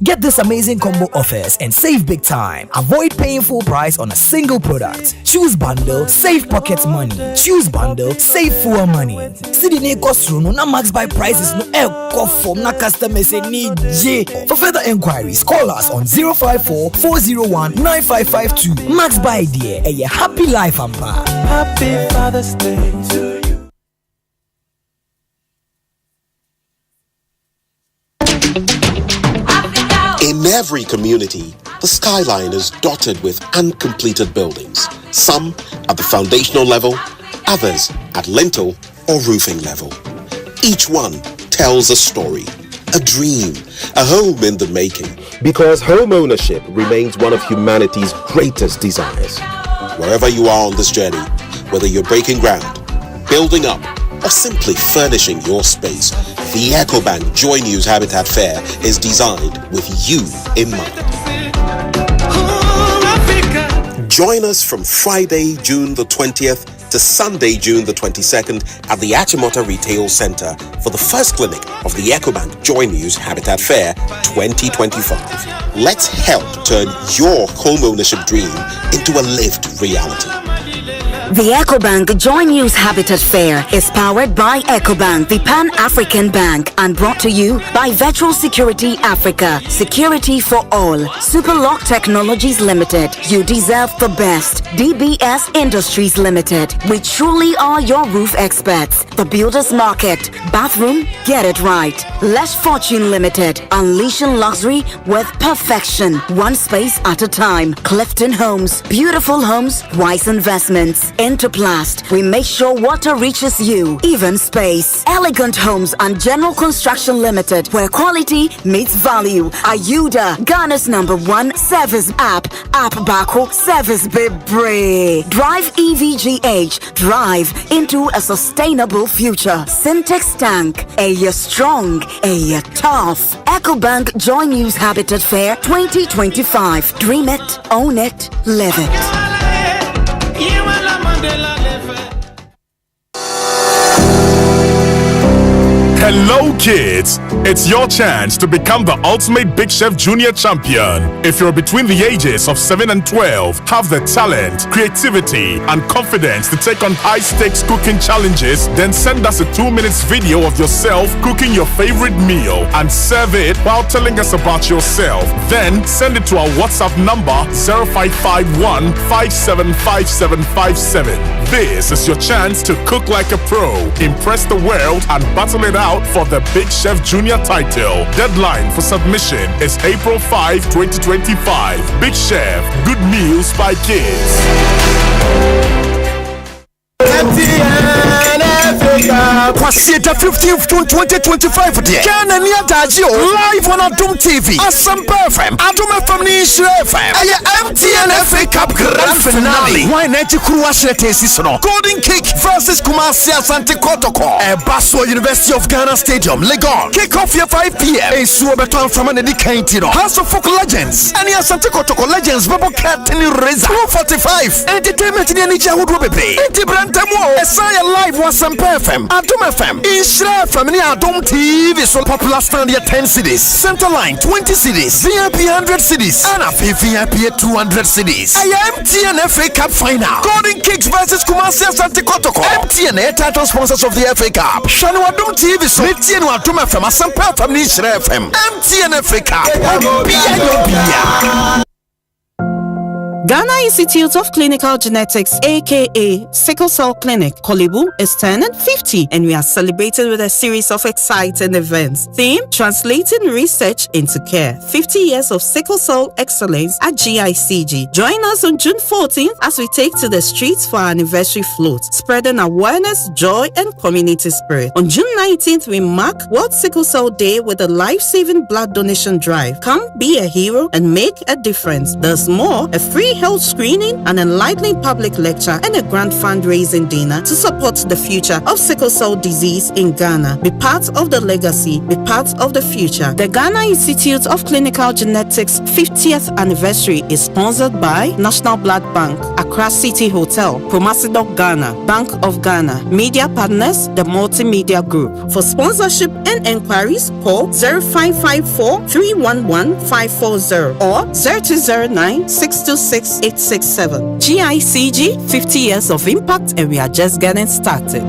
Get this amazing combo offers and save big time. Avoid paying full price on a single product. Choose bundle, save pocket money. Choose bundle, save full money. Sidine cost no na Max Buy prices no from na customers need J. For further enquiries, call us on 054-401-9552. Max Buy dear, a happy life ampa. Happy Father's Day to you. In every community, the skyline is dotted with uncompleted buildings, some at the foundational level, others at lintel or roofing level. Each one tells a story, a dream, a home in the making. Because home ownership remains one of humanity's greatest desires. Wherever you are on this journey, whether you're breaking ground, building up, or simply furnishing your space, the EcoBank Joy News Habitat Fair is designed with you in mind. Join us from Friday, June the 20th to Sunday, June the 22nd at the Achimota Retail Center for the first clinic of the EcoBank Joy News Habitat Fair 2025. Let's help turn your home ownership dream into a lived reality. The EcoBank Joy News Habitat Fair is powered by EcoBank, the Pan-African Bank, and brought to you by Virtual Security Africa. Security for all. Superlock Technologies Limited. You deserve the best. DBS Industries Limited. We truly are your roof experts. The Builders Market. Bathroom, get it right. Lesh Fortune Limited. Unleashing luxury with perfection. One space at a time. Clifton Homes. Beautiful homes, wise investments. Interplast. We make sure water reaches you. Even space. Elegant Homes and General Construction Limited, where quality meets value. Ayuda, Ghana's #1 service app. App Bako Service Bebre. Drive EVGH. Drive into a sustainable future. Syntex Tank. A year strong. A year tough. EcoBank Joy News Habitat Fair 2025. Dream it, own it, live it. Hello kids! It's your chance to become the ultimate Big Chef Junior champion. If you're between the ages of 7 and 12, have the talent, creativity, and confidence to take on high-stakes cooking challenges, then send us a 2-minute video of yourself cooking your favorite meal and serve it while telling us about yourself. Then send it to our WhatsApp number 0551 575757. This is your chance to cook like a pro, impress the world, and battle it out for the Big Chef Junior title. Deadline for submission is April 5, 2025. Big Chef, good meals by kids. Kwasieta 15th June 2025 there. Ghana ni adagio live on Adum TV. Asempa FM. Adum FM ni Israel FM. Aya MTN FA Cup Grand Finale. Why not crew ashete sisono? Golden Kick versus Kumasi Asante Kotoko. Basso University of Ghana Stadium, Legon. Kick off here 5 p.m. Esuo beton from an Kaintino. House of Folk Legends. And Asante Kotoko Legends Babo Katini Reza. 245. Entertainment ni Anija Hudu Bebe. Enti Brantamo. Esaya live was Asempa FM. Adum FM. Israel FM ni Adum TV. So popular stand here 10 cities. Center line 20 cities. VIP 100 cities. And a VIP 200 cities. I am MTN FA Cup final. Golden Kicks versus Kumasi Asante Kotoko. MTN title sponsors of the FA Cup. Shanu Adum TV. So MTN Adum FM. Asempa FM ni Israel FM. MTN FA Cup. Ghana Institute of Clinical Genetics, aka Sickle Cell Clinic, Kolebu, is turning 50, and we are celebrating with a series of exciting events. Theme: Translating Research into Care. 50 years of sickle cell excellence at GICG. Join us on June 14th as we take to the streets for our anniversary float, spreading awareness, joy, and community spirit. On June 19th, we mark World Sickle Cell Day with a life-saving blood donation drive. Come be a hero and make a difference. There's more: a free health screening, an enlightening public lecture, and a grand fundraising dinner to support the future of sickle cell disease in Ghana. Be part of the legacy, be part of the future. The Ghana Institute of Clinical Genetics 50th anniversary is sponsored by National Blood Bank, Accra City Hotel, Promasidok Ghana, Bank of Ghana, media partners, the Multimedia Group. For sponsorship and enquiries, call 0554 311 540 or 0209 626 867. GICG, 50 years of impact, and we are just getting started.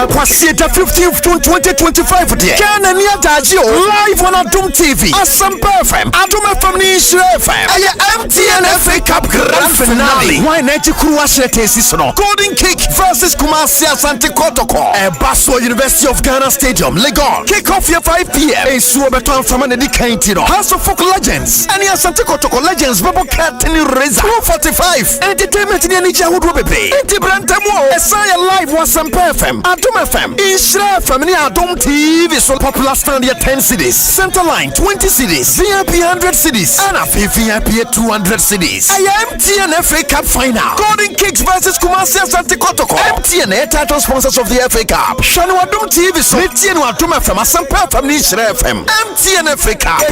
Kwasieta 15th June 2025 there. Ghana ni adagio live on Adum TV. Asempa FM. Adum FM ni Israel FM. Aya MTN FA Cup Grand Finale. Why not crew ashete sisono? Golden Kick versus Kumasi Asante Kotoko. Basso University of Ghana Stadium, Legon. Kick off here 5 p.m. Esuo beton from an Kaintino. House of Folk Legends. And Asante Kotoko Legends Babo Katini Reza. 245. Entertainment ni Anija Hudu Bebe. Enti Brantamo. Esaya live was Asempa FM. Adum FM, Ishra FM ni Adom TV so popular stand here 10 cities, center line 20 cities, VIP 100 cities, and a VIP 200 cities. I am MTN FA Cup final. Golden Kings versus Kumasi Asante Kotoko. MTN title sponsors of the FA Cup. Shanu Adom TV so MTN Adom FM Asempa FM ni Ishra FM. MTN FA Cup.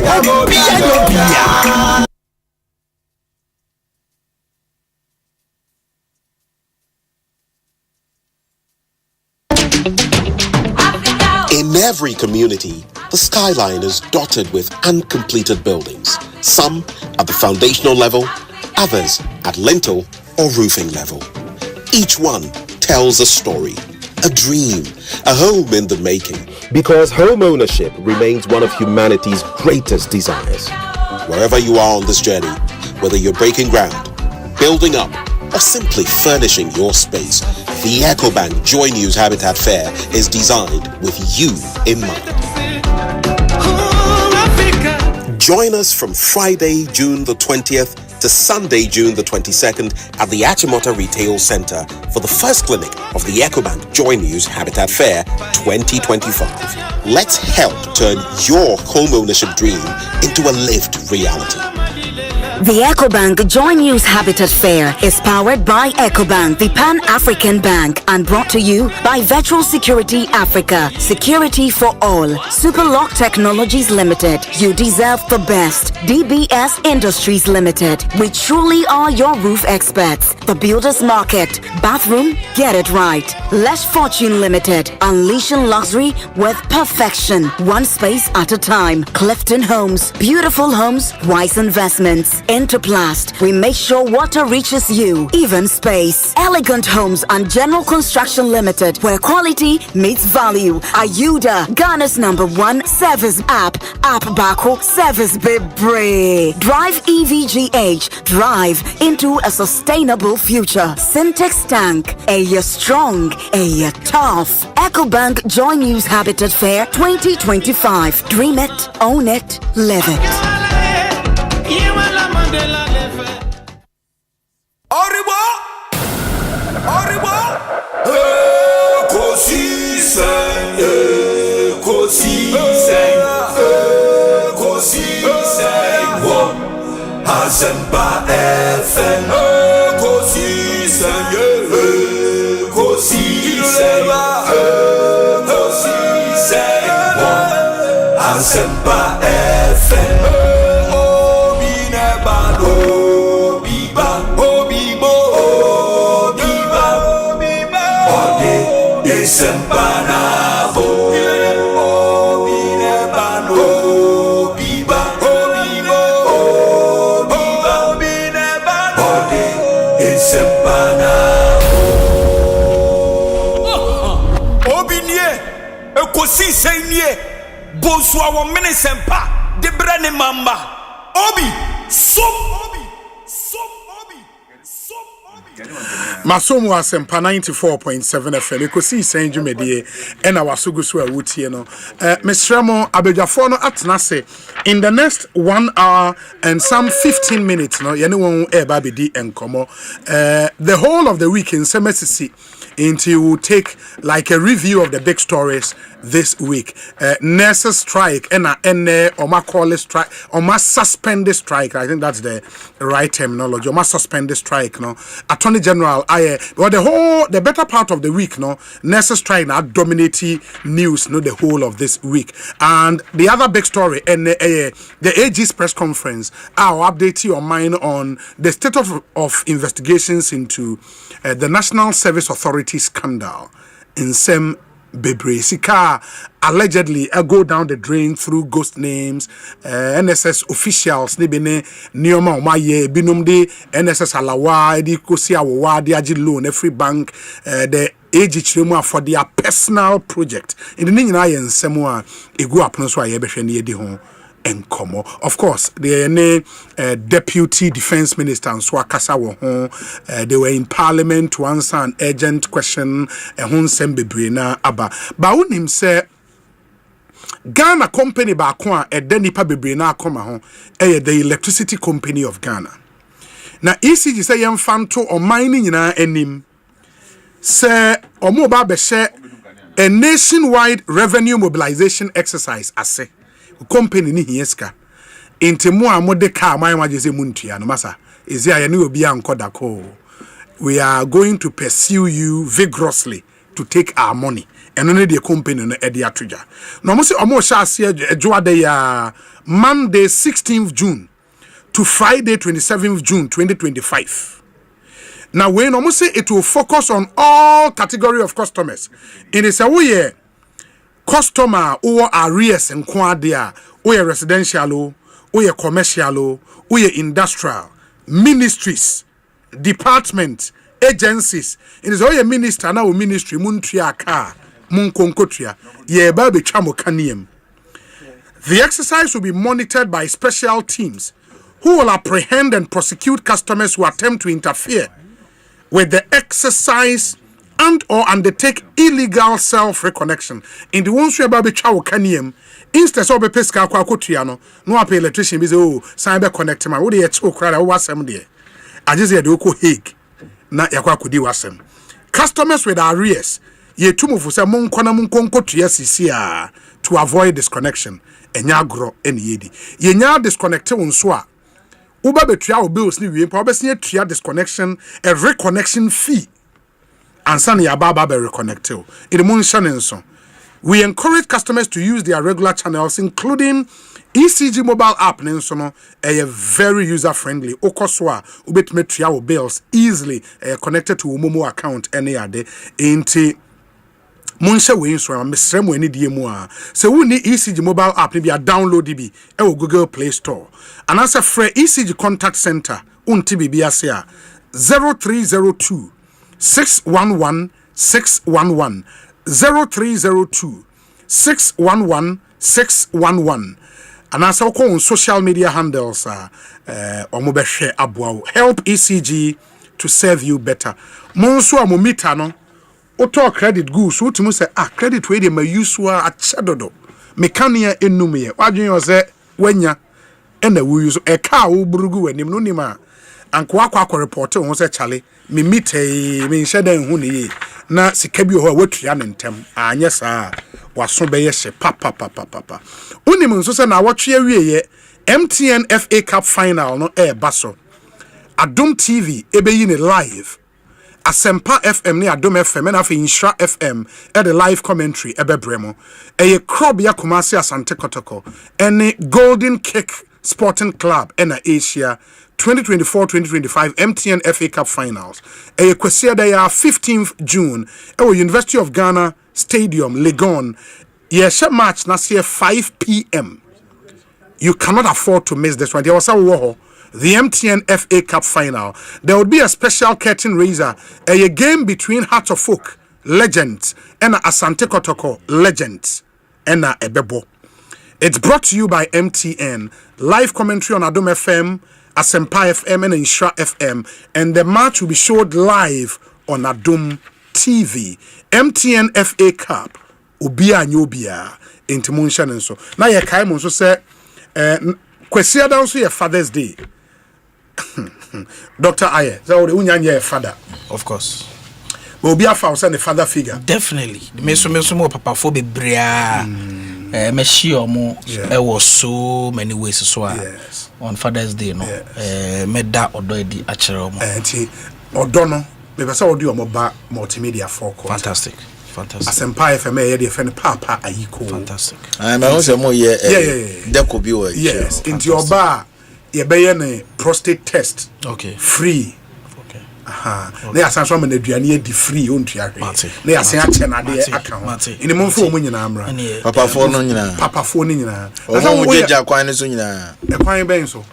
In every community, the skyline is dotted with uncompleted buildings, some at the foundational level, others at lintel or roofing level. Each one tells a story, a dream, a home in the making. Because home ownership remains one of humanity's greatest desires. Wherever you are on this journey, whether you're breaking ground, building up, or simply furnishing your space, the EcoBank Joy News Habitat Fair is designed with you in mind. Join us from Friday, June the 20th to Sunday, June the 22nd at the Achimota Retail Center for the first clinic of the EcoBank Joy News Habitat Fair 2025. Let's help turn your home ownership dream into a lived reality. The EcoBank Joy News Habitat Fair is powered by EcoBank, the Pan-African Bank, and brought to you by Virtual Security Africa. Security for all. Superlock Technologies Limited. You deserve the best. DBS Industries Limited. We truly are your roof experts. The Builders Market. Bathroom, get it right. Lesh Fortune Limited. Unleashing luxury with perfection. One space at a time. Clifton Homes. Beautiful homes, wise investments. Interplast. We make sure water reaches you, even space. Elegant Homes and General Construction Limited, where quality meets value. Ayuda, Ghana's #1 service app. App Bako Service Bebre. Drive EVGH. Drive into a sustainable future. Syntex Tank. A year strong, a year tough. EcoBank Joy News Habitat Fair 2025. Dream it, own it, live it. Asempa FM, Asempa FM. Ekosiise nie Bonsu awo Asempa de brane mamba obi som Masomu Asempa 94.7 FM Ekosiise Ndwumedie ena wasugusu a wutie no mesramo abedwafo no atnase in the next 1 hour and some 15 minutes no yene won eba bedi enkomo the whole of the week in Semesisi until we will take like a review of the big stories this week. Nurses strike and Oma call strike, Oma suspended strike. I think that's the right terminology. Oma suspended strike. No, Attorney General. But the better part of the week. No, nurses strike now dominating news. No, the whole of this week. And the other big story and the AG's press conference. I'll update you on mine on the state of investigations into the National Service Authority scandal in some Bebre Sika allegedly go down the drain through ghost names. NSS officials nibene nioma omaye binumde NSS alawa edi kosi awowa di agi loan every bank the age chiremu for their personal project in the nyina ye nsemu a egu apono so aye behwe ne edi ho. Of course, the Deputy Defense Minister and Swakasa were they were in Parliament to answer an urgent question. Hun Sembebrina Abba. But him say Ghana company bakwa nipa bebrina koma ho the Electricity Company of Ghana. Na ECG say yemfanto o mining nyina enim say omo ba be she a nationwide revenue mobilization exercise ase company ni hieska intemu amode ka man wajese muntua no masa ezi aye ne obi ankoda ko we are going to pursue you vigorously to take our money and only the company no edi atoja no mo se omo sha ase adwoade ya Monday 16th June to Friday 27th June 2025. Now when almost say it will focus on all category of customers. It is a way customer or arrears and quadia or residential or commercial or industrial ministries, departments, agencies. It is all minister now ministry muntria car mun konkotria ye baby chamo kaniem. The exercise will be monitored by special teams who will apprehend and prosecute customers who attempt to interfere with the exercise and or undertake illegal self-reconnection. In the ones where baby chow kaniem, instead of a pesca quacotiano, no pay electrician be oh, cyber connect man, what do you cry over some day? I just said, Oko Hague, not Yakakudi wasem. Customers with arrears, ye tumu for some monconam concotia to avoid disconnection. Enyagro eni yedi. Ye nya disconnected unswa. Uba betria bills ni wi pa obesi tria disconnection a reconnection fee. Ansa ya baba be reconnected. It mun shanenso. We encourage customers to use their regular channels including ECG mobile app nenso no very user friendly. Okoswa ubetime tria bills easily connected to Momo account any ade enti Munsha we so mesrem we ni die mu a se wo ni ECG mobile app ni bia download bi e wo Google Play Store and as a free ECG contact center unti bi ase a 0302 611 611 0302 611 611 and as on social media handles omo be hwe aboa help ECG to serve you better monso amomita no Auto credit goods, what you say, credit way, my use were at Shadow. Mecania enumia. Wajin was there when ya and the use a car brugu and nima. And Quack reporter was a Charlie. Me meet a me shed and huni. Na si kebi ho wetria nentem. Yes was so be yes papa. Unimun so say na watch ye MTN FA Cup final no air basso. Adum TV ebe yin live. Asempa FM ni Adom FM and afi Insra FM at the live commentary ebe bremo. Eye Krob ya Kumasi Asante Kotoko. Ene Golden Cake Sporting Club ena Asia 2024-2025 MTN FA Cup Finals. Eye Kwesia day 15th June. Ewo University of Ghana Stadium Legon. Ye she match na see 5 p.m. You cannot afford to miss this one. There was a war. The MTN FA Cup final. There would be a special curtain raiser, a game between Heart of Folk legends and Asante Kotoko legends and Ebebo. It's brought to you by MTN. Live commentary on Adom FM, Asempa FM, and Insra FM, and the match will be showed live on Adom TV. MTN FA Cup. Ubia nyobia into Munshan and so. Now ye kaimon so say Kwesia down so your Father's Day. Dr. Aye, so the unyanya father. Of course. Will be a father figure. Definitely. The meso mo papa for be brea. Me share mo was so many ways so on Father's Day no. Me da odo di achero mo. Enti odo no me pesa odo mo ba multimedia forecast. Fantastic. Asempa FM ye dey friend papa ayiko. Fantastic. I me say mo ye deco bi o. Yes, into your bar ye be ye prostate test. Okay. Free. Na ya san so me na aduane ye di free on tuahwe. Na ya san ache na de aka ho. Ini mo mfo mo nyina amra. Papa fo no nyina. Papa fo ni nyina. O mo jeja kwan ne so nyina. E kwan ben so.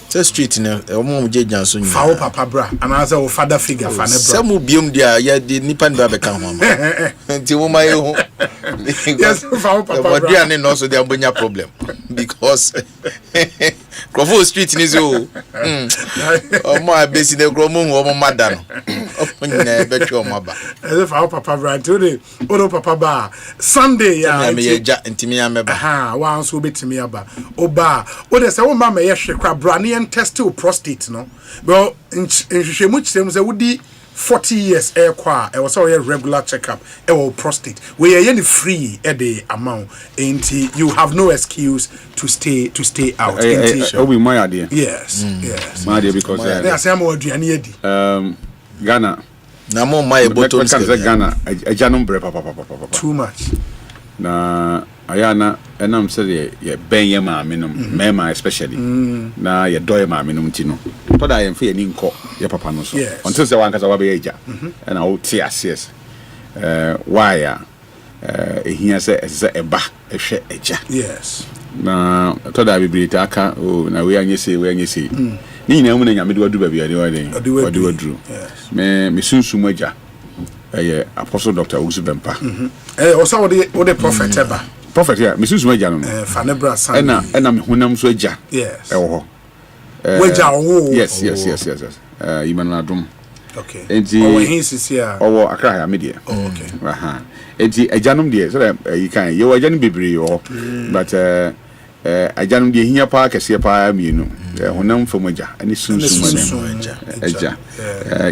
Say street ne o mo jeja so nyina. Fa o papa bra. Ana say o father figure fa ne bra. Say mo biom dia ya de nipa nda be kan ho. Nti wo ma ye ho. Yes, fa o papa bra. But dia ne no so dia bonya problem because Crofo street ni zo. O mo abesi de gromo o mo madano. O nyina be twa o maba. E fa o papa bra today. O papa ba Sunday ya. Me ye ja ntimi ya meba. Aha, wa so betimi aba. O ba, o de say wo mama ye hwe kwa bra ne en test o prostate no. Well, in hwehwemu kyerem say wodi 40 years air qua e was a regular checkup e will prostate we are any free e the amount until you have no excuse to stay out be my idea. Yes yes my idea because they say am aduane edi Ghana na mo my bottom Ghana ajanum bre papa too much na ayana enam say ye ben ye ma menum mema especially na ye doye ma menum ti no to da ye fe ni nko ye papa no so until say wan kasa wa be eja and I would see yes why ehia say eba ehwe eja yes na to da be ta aka o na we anye say ni nyina mu na nyame de wadu ba bia de wadu me sunsumu eja Apostle Dr. Osei Bempa. Also the prophet eba. Prophet yeah, Mrs. Majano. Fanebra san. Ena me hunam so eja. Yes. Ewo. Weja wo. Yes. Imanu adum. Okay. Enti owo hinsis here. Owo akra ya media. Oh, okay. Aha. Enti ejanum de so that you can you ejanum bebre yo. But ejanum de hinya pa kese pa mienu. Hunam fo moja ani sunsun eja.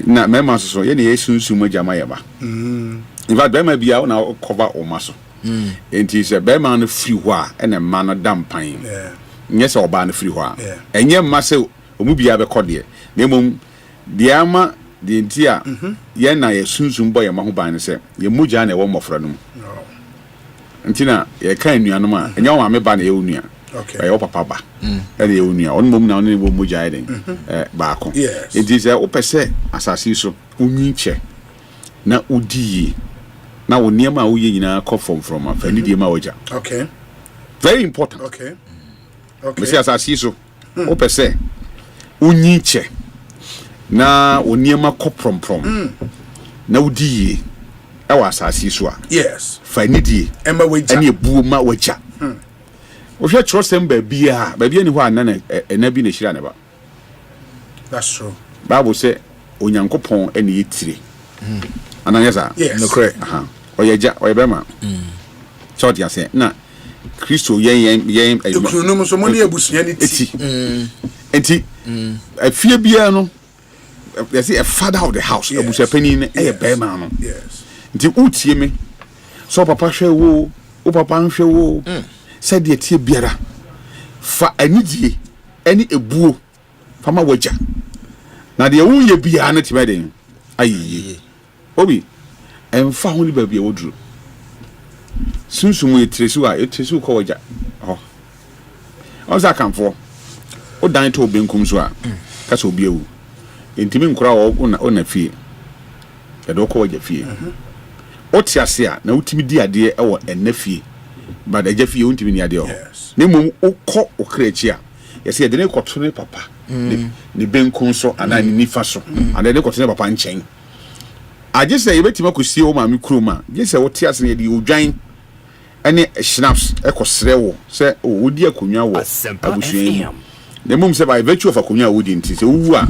Na mema so ye ne sunsun moja mayeba. In fact bema bia na cover o maso. Enti se bema no free ho a ene ma no dampan. Nye se oba no free ho a. Enye ma se omu bia be kode. Na emom de ama de ntia ye na ye sunsun boy ma ho ban ne se ye moja na e wo mofra no. Ntina ye kan nuanom a enye wo me ba na ye onua. Okay. Your papa ba. And you knew on mum now only mujahiding back. Yes. It is a opese asasi so unyiche na udi na oniema uye na come from a friend di mawaja. Okay. Very important. Okay. Me say asasi so opese unyiche na oniema come from na udi e wa asasi so a. Yes. Friend di ema waja. Ani ebu ma waja. Ohwe trosem ba bia ni ho anana na bi na hira ne ba. That's true. Bible say onyankopon ene yetire. Ananyesa. Yes. No correct. Aha. Oyeja oyebema. So dia say na Kristo yen ekunum so mo ne abusuya ni ti. Enti afie bia no they say a father of the house abusuya panin e bema no. Yes. Enti utie me so papa hwe wo o papa hwe wo said the tea biara fa anidie any ebuo fama waja na de wo ye bia na timeden ayi obi emfa ho ni ba bia woduru sunsumu etresu ko waja oza kanfo o dan to benkum so a ka so obi ewu entimi nkura o na fie e do ko waja fie o tiase a na utimi di ade e wo enafie but eja fie untimi ni ade o ne mum ukọ okrechi a yesi ede ne kotone papa ne benkun so ana ni nifa so ana ne kotone papa nchen aje se yebetima kosie o ma me kroma je se wo tiase ne de odwan ene schnapps ekosre wo se wodi akonwa wo abusuan ne mum se by virtue of akonwa wodi nti se wu a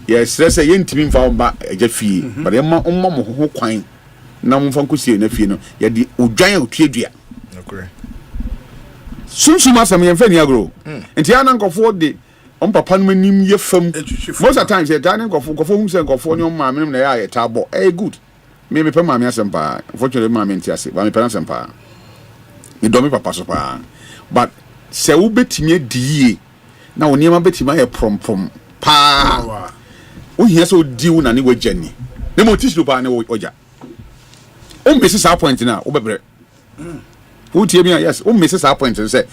ye stress ye ntimi mfa ba eja fie but ye ma mo ho kwan na mum fa kosie na fie no ye de odwan otuadua Sunsun asem ye mfa ni agro enti ana nkofo de on papa no manim ye fam most of times ye dan nkofo hum se nkofo ne on ma menem na ya ye tabo good me pe ma me asem pa unfortunately ma me ntiase ba me pe asem pa me do me papa so pa but se wo betime die na wo niam betime ye prom pa wo hia so di wo na ne wajani ne mo teach do pa ne oja o me se point na wo bebre Uti me yes, o Mrs. Appoint say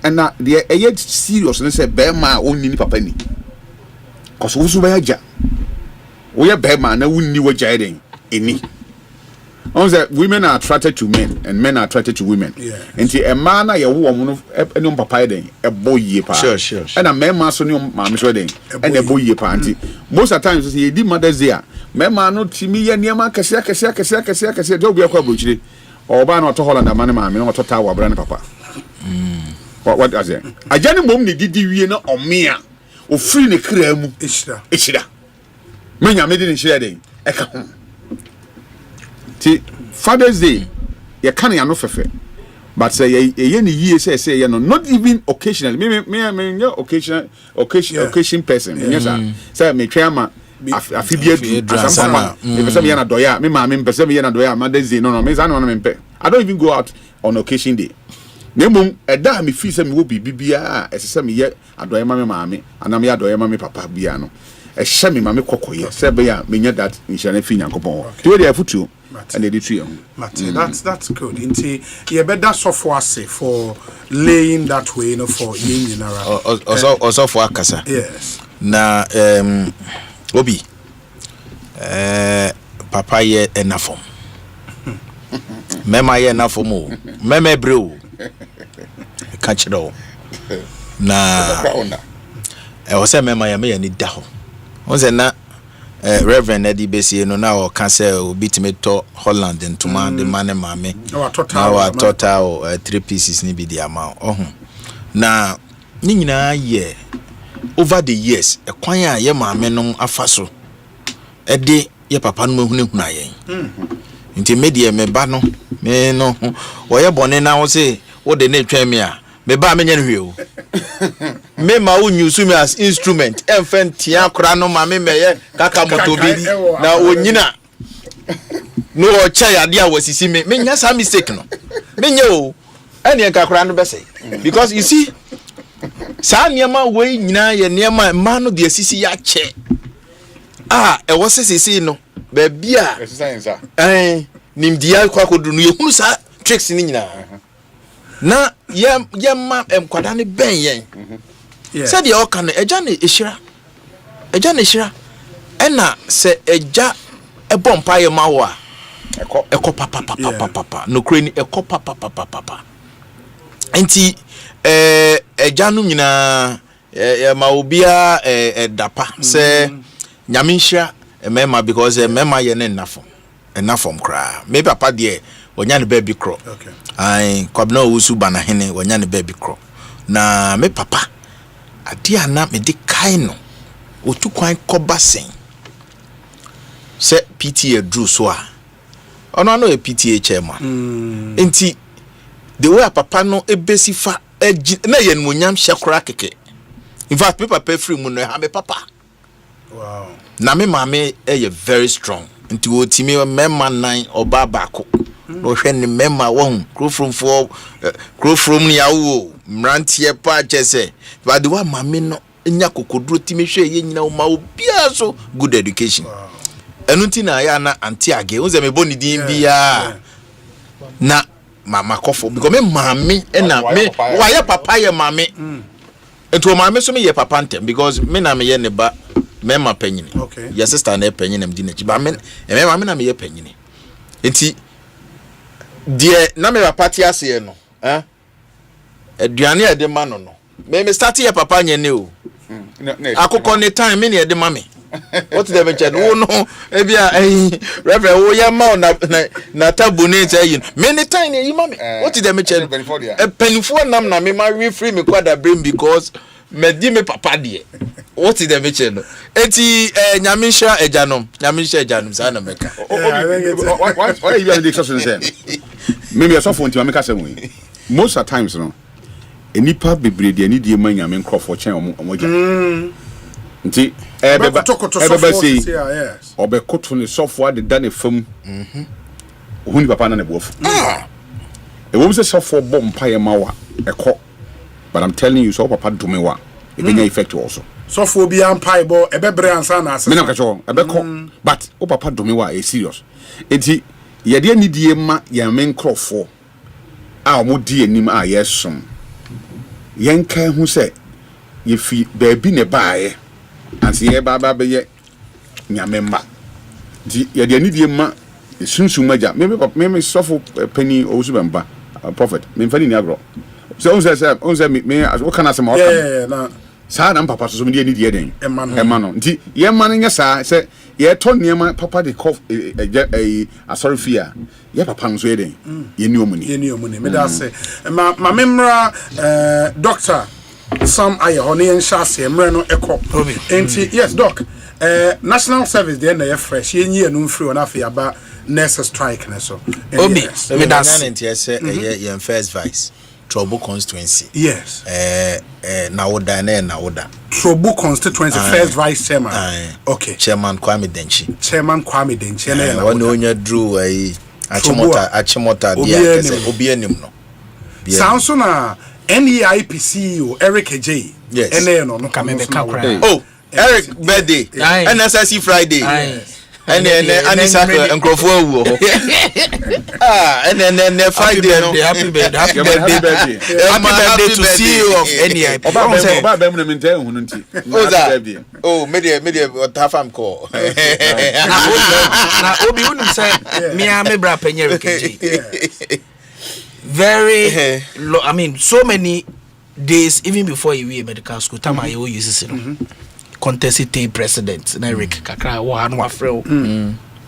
na the age serious say be ma onni ni papa ni. Cause wo so be aja. Wo ye be ma na wonni waja den eni. On say women are attracted to men and men are attracted to women. Enti e ma na ye wo no eni papa den e boye pa. Sure. And a men ma so ni ma me so den and e boye pa anti. Most of the times say di Mother's Day men ma no timi ye niam kese do bi akwa brochire. Oba na to Holland amane ma me no to tawa bra ne papa. What is it? Ajani mom ni didi wie na omia. O free ne kra mu. Echida. Menya me di ne share den. Eka ho. Ti Father's Day ye kan ya no fefe. But say ye ni yie say ye no not even occasionally. Me occasion person. Yes sir. Say me twa ma afibia Asempa me pese me na doya me ma me pese me na doya ma daisy no me say no me pe I don't even go out on occasion day nemum eda me fi say me wo bibia esese me ye adoya ma me maame ana me adoya ma me papa bia no e hye me ma me kokoye say be ya me nya that insurance fi nyankopon to dey afutu and they do that's good. Inti you better software say for laying that way, for yin general. Also for akasa. Yes. Na obi papa ye enafom. Mema ye enafom o. Mema bre o. Catch it all. Na was say mema ye me ni da ho. Won say na Reverend Eddie Bessie no na o kan say obi timi to Holland ntuma de mane mame our total 3 pieces ni bi the amount na ni nyina ye over the years ekwan a ye mame no afaso ede ye papa no mahunu ayen nti media me ba no me no wo ye bone na wo say wo de na twan me a me ba me nya no hwe o me ma wo use me as instrument enfantia kora no ma me meye kaka motobi na onyina no o cha yade a wasisi me nya sa mistake no me nya o ene enka kora no be say because you see sa niema we nyina ye niema ma no de asisi ya che e wo sisi no ba bia nimdia kwa kodu no ye hunu sa tricks ni nyina na ye ma kwada ne ben yen said the okan eja na ehira ena se eja ebompa ye ma wo a eko papa no kreni eko papa enti eja no nyina ma obia dapa se nyame nhira mema because mema ye ne enafom kra me papa de onya ne baby cro ai kwabna wusu bana hene onya ne baby cro na me papa adia na me de kai no otu kwan koba sen se PTA drew so a ono no e PTA chairman enti the way papa no ebesi fa na ye nmunyam hyekora keke in fact me papa free mu no ha me papa wow na me mame e very strong nti otimi memma nan oba bako no hwe ni memma won krofrom ni awo mrantie pa chese but the one mame no nya kokodro timi hwe ye nyina o ma obia so good education enunti na ya na anti age unze me boni din bia na mama kofo because me mame na me wa ye papa ye mame eto mame so me ye papa ntem because me na me ye ne ba mema penyini your sister na penyini am dinachi ba me mema me na me ye penyini enti die na me party ase no aduane e de ma no me start ye papa nyene o akoko ne time me ne de ma me what the mention wo no e bia reverend wo ya ma na tabu ne say me ne time ne yi ma me what the mention penifo nam na me ma free me kwada brain because me di me papa die what is the mention no eti nyamisha ejanom sa na meka why you are the exception say maybe so for nti meka say we most of times no enipa bebre de ani die man nyame nkrofo chen omoja nti beba say obekoto ne sofo de da ne fam ohuni papa na ne bofu e wo say sofo bom paye mawa eko but I'm telling you so papa do me wa e benya effect also so for be empire ebebre ansa na ase me na kacho ebeko but o papa do me wa e serious enti ye de anidie ma ya men krofo a mo die anim a yesom yen kan hu se ye fi baabi ne baaye anse ye baba be ye nyamemba di ye de anidie ma sunsun maja me sofo pani osu bemba prophet me mfani ni agro so on say me what can I say more na sa na papa so me de anidie den emano nti ye ma nya sa se ye to niema papa de cough sorry fear ye papa nso ye den ye ni omuni me da say ma memra doctor some aye hone en shase emre no ekop enti yes doc national service de na ye fresh ye nyi enu free on afi aba nurse strike na so obi me da say enti say ye first vice trouble constituency yes na woda na woda Trobu constituency first vice chairman. Okay. Chairman Kwame Denchi. And one onya drew a Achimota dia obi anim no. Sounds na NEIP CEO Eric J. Yes. No Oh, Eric birthday. NSSC Friday. And then Anisaka and Crofo. And then Friday. Happy birthday to CEO of NEIP. Oh, media what half am call. Na obi unu say me bra penye keji. Very I mean so many days even before you were medical school time I use it. Contested president na Eric kakra wo anu afreo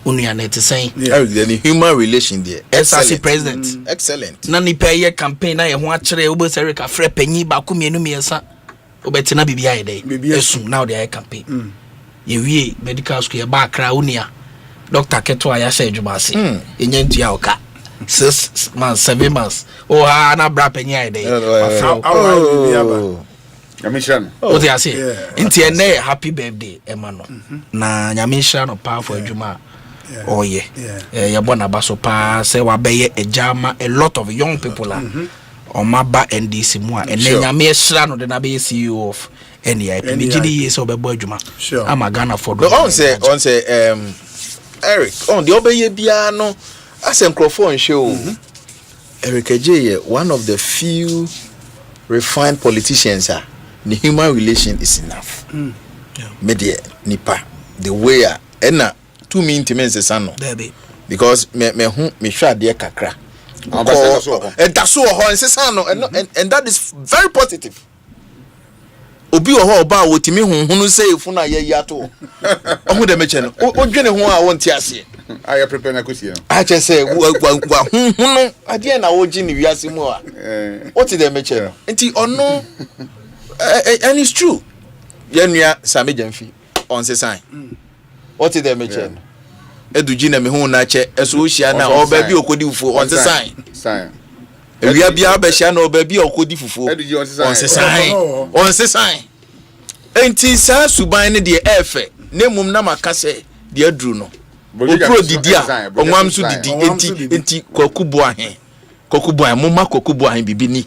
unia net saying Eric the human relation there SRC president excellent na ni pay campaign na ye ho akere wo be Eric afre panyi ba ko mienu miensa obeti na bibia ye dey esu now the campaign ye wie medical school ye ba akra unia Dr. Keto aya say adwuma ase enya ntua oka 6 months 7 months o ha na bra panyi ye dey afreo Nyamishan. What I say? Inti ene happy birthday emano. Na nyamishan no pa for adwuma. Oh yeah. Ya bona baso pa say wa beye ejama a lot of young people are. On my ba NDC mu a ene nyamishan no de na be CEO of NEIP. Me gidi yes obebo adwuma. Sure. Am a Ghana for. On say Eric on the obeye bia no as microphone show. Eric J one of the few refined politicians are. The human relation is enough. Media nipa the way ena 2 minutes sano. Because me sure there kakra. And that's so and that is very positive. Obi oho oba wotimi hunhunu say funa ye yato. Ohu de meche no. O dwene ho a wonti ase. I prepare na kusi. I just say wa hunhunu ade na wo gi ni wiase mu a. What de meche. Enti ono and it's true. Yenua Sami Jamfi on se sign. What is the mention? Edugina me hu na che eso hia na obabi okodi fufu on se sign. Sign. Ewia bia ba hia na obabi okodi fufu on se sign. On se sign. Enti sa suban ne de efe na mum na makase de aduru no. Opro didi a onwam so didi enti kwakubu ahen. Kwakubu ahen mumma kwakubu ahen bibini.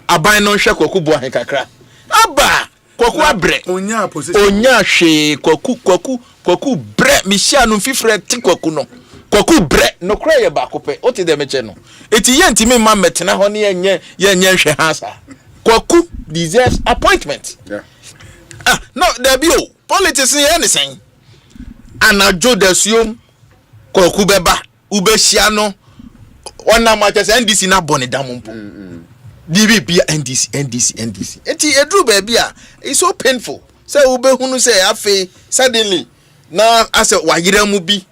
Aban no hwe kwakubu ahen kakra. Aba kwaku abre onya hwe kwaku bre mihia no fifre ti kwaku no kwaku bre no kra ye ba kope oti de meche no eti ye ntimi ma metena ho ne ye hwe hasa kwaku deserves appointment no there be o politics ye anything anajo dasuom kwaku beba ubehia no ona ma chese NDC na bone damumpo DBP NDC. Eti edru baby a it's so painful. Say ube hunu say afi suddenly now as a wayira mu bi.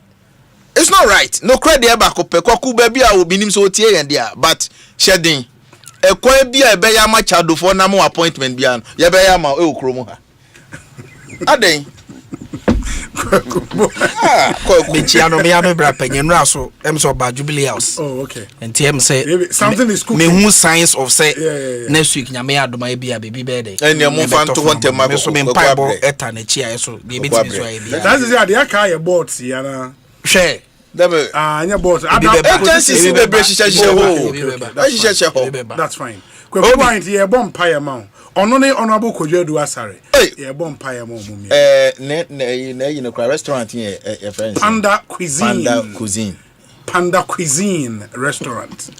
It's not right. No credit e ba ko pe kwaku baby a obi nim so tie yen dia but shedding ekwa bi a be ya ma chadofo na mo appointment bia no ye be ya ma e okro mu ha. Aden Michiano me ame bra penyen raso em so ba Jubilee House. Oh okay. And TM say something is cooking. Me hu signs of say next week nyame adoma e bia baby birthday. And you move on to want them me so me paibo eta na chi a so be metimi so e bia. That is the aka your board ya na. Hwe. Anya board. Agency be bre shisha ho. That's fine. Kwe point here bomb pie amount. Ono ne honorable Kojedu Asare. Ye bomb pie amount mummy. You know restaurant here friends. Panda Cuisine restaurant.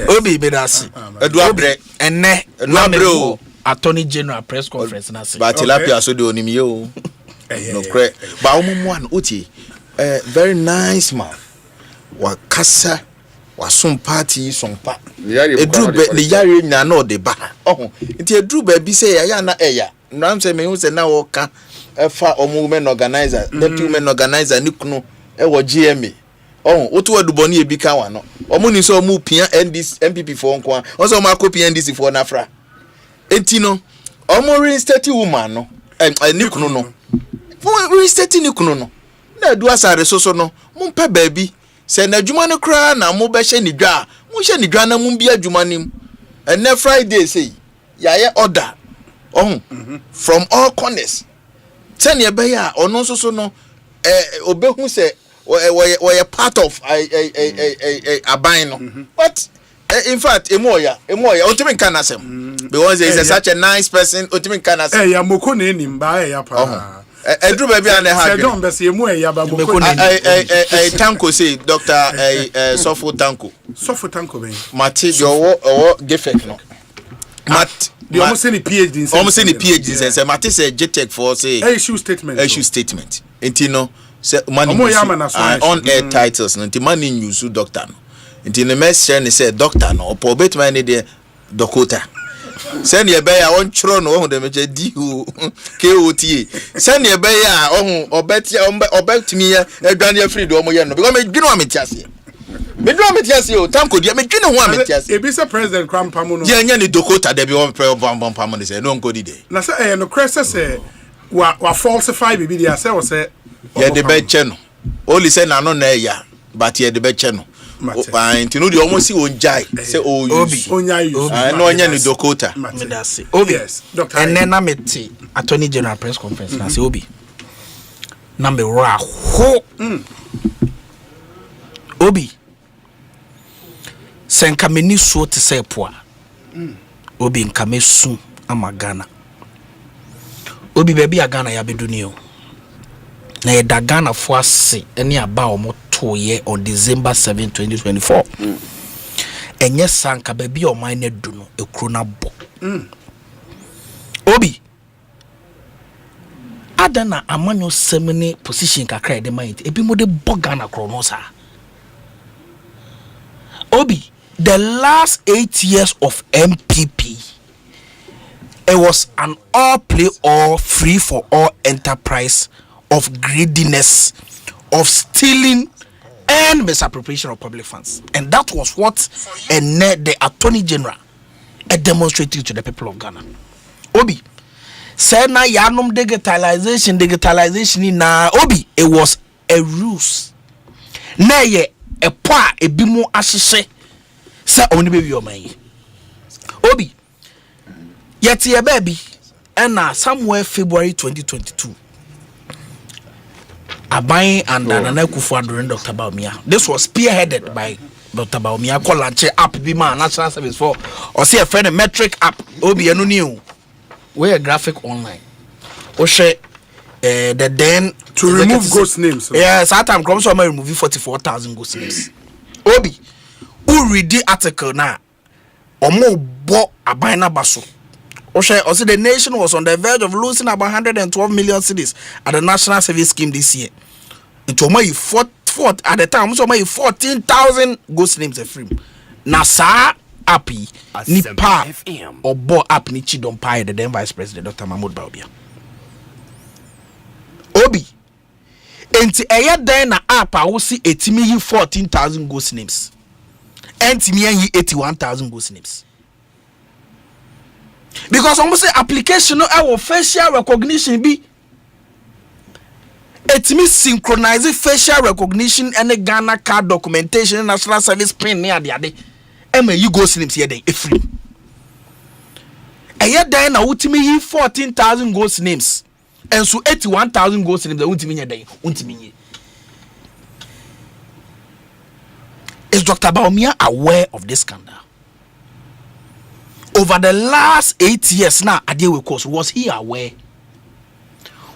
Obi bedasi. Eduabre enne Eduabre Attorney General press conference na say. But tilapia so de onimi yo. No cre. Ba omumu an oti. Very nice man. Wakasa wasom party sompa. Edru be the yare na no de ba. Oh, nti edru ba bi say ya na eya. Nam say me hu say na wo ka efa omu men organizer, deputy men organizer ni kunu e wo GMA. Oh, otu aduboni e bi ka wa no. Omu ni so omu pia NDC MPP for nko a. O so ma copy NDC for na fra. Enti no, omu reinstate woman no. Ni kunu no. Reinstate ni kunu no. Na edu asare so no. Mumpa baby. Se na adwuma no kra na mo be hye ni dwa. Mo hye ni dwa na mo bi adwuma nim. Ene Friday say ya ye order from all corners. Send your bear or no so no obe who say we part of a bino. But in fact, Emoya, ultimate canasem. Because he's such a nice person, ultimate canasem. Hey, ya mokone ni mba ya pa. Edru baby ane ha. Say don't be say emu ya ba mokone. Tanko say Dr. Sofo Tanko. Sofo Tanko ben. Mati your defect no. Mat they almost say the PhD. Almost say the PhD say Mati say JTech for say issue statement. Issue statement. Entino say money on air titles no nti money news doctor no. Nti ne message ne say doctor no opo betman ne de dokota. Send your bear on chron or the major D who KOTA. Send your bear on or bet me a Daniel Freedom because me do not meet us. Me do not meet us, Tanko, me do not want meet us. If it's a president, Cram Pamono, Yan Dokota, there be one prayer of Bam Pamon say, no good day. Now, say, no crest say, what falsify be the say, say, yeah, the bed channel. Only say, no, no, yeah, but yeah, the bed channel. Fine, to know the almost see on Jai. Say, oh, Obi. I know any Dokota. Obi, yes, Doctor. And then I met Attorney General press conference. I say, Obi. Number one, Obi. Senkameni so to say poa. Obi nkame su amagana. Obi baby agana ya bedunio. Na ye dagana fo ase ene aba omo to ye on December 7, 2024. Enye sanka baby o man ne du no ekro na bo. Obi adana amanyo semene position kakra de mind ebi mo de bogana kronosa. Obi, the last 8 years of MPP, it was an all play all free for all enterprise of greediness, of stealing and misappropriation of public funds. And that was what the Attorney General demonstrated to the people of Ghana. Obi, say na yanum digitalization na Obi, it was a ruse. Na ye a poa a bimu asise sa only baby your man. Obi yet ye baby and somewhere February 2022 Abai and Nana Kufuor during Dr. Baumia. This was spearheaded by Dr. Baumia called launch app Bima National Service for or see a friend metric app Obi anu new where graphic online. Osei the then to remove ghost names. Yes, at time comes somewhere remove 44,000 ghost names. Obi, who read the article now? Omo bo abina baso. Osei, also the nation was on the verge of losing about 112 million cedis at the National Service Scheme this year. It was my fourth at the time. So my 14,000 ghost names are free. Nasa api nipa or bo app ni chidon pai the then Vice President Dr. Mahmoud Baobia. Obi enti eya den na app a wo si etimi yi 14,000 ghost names entimi yi 81,000 ghost names because almost say application no our facial recognition be etimi synchronize facial recognition and Ghana card documentation national service pin near the ade ema yi ghost names here den efri eya den na wutimi yi 14,000 ghost names and so 81,000 ghost names untimi. Is Dr. Baumia aware of this scandal? Over the last 8 years now, Adewe course, was he aware?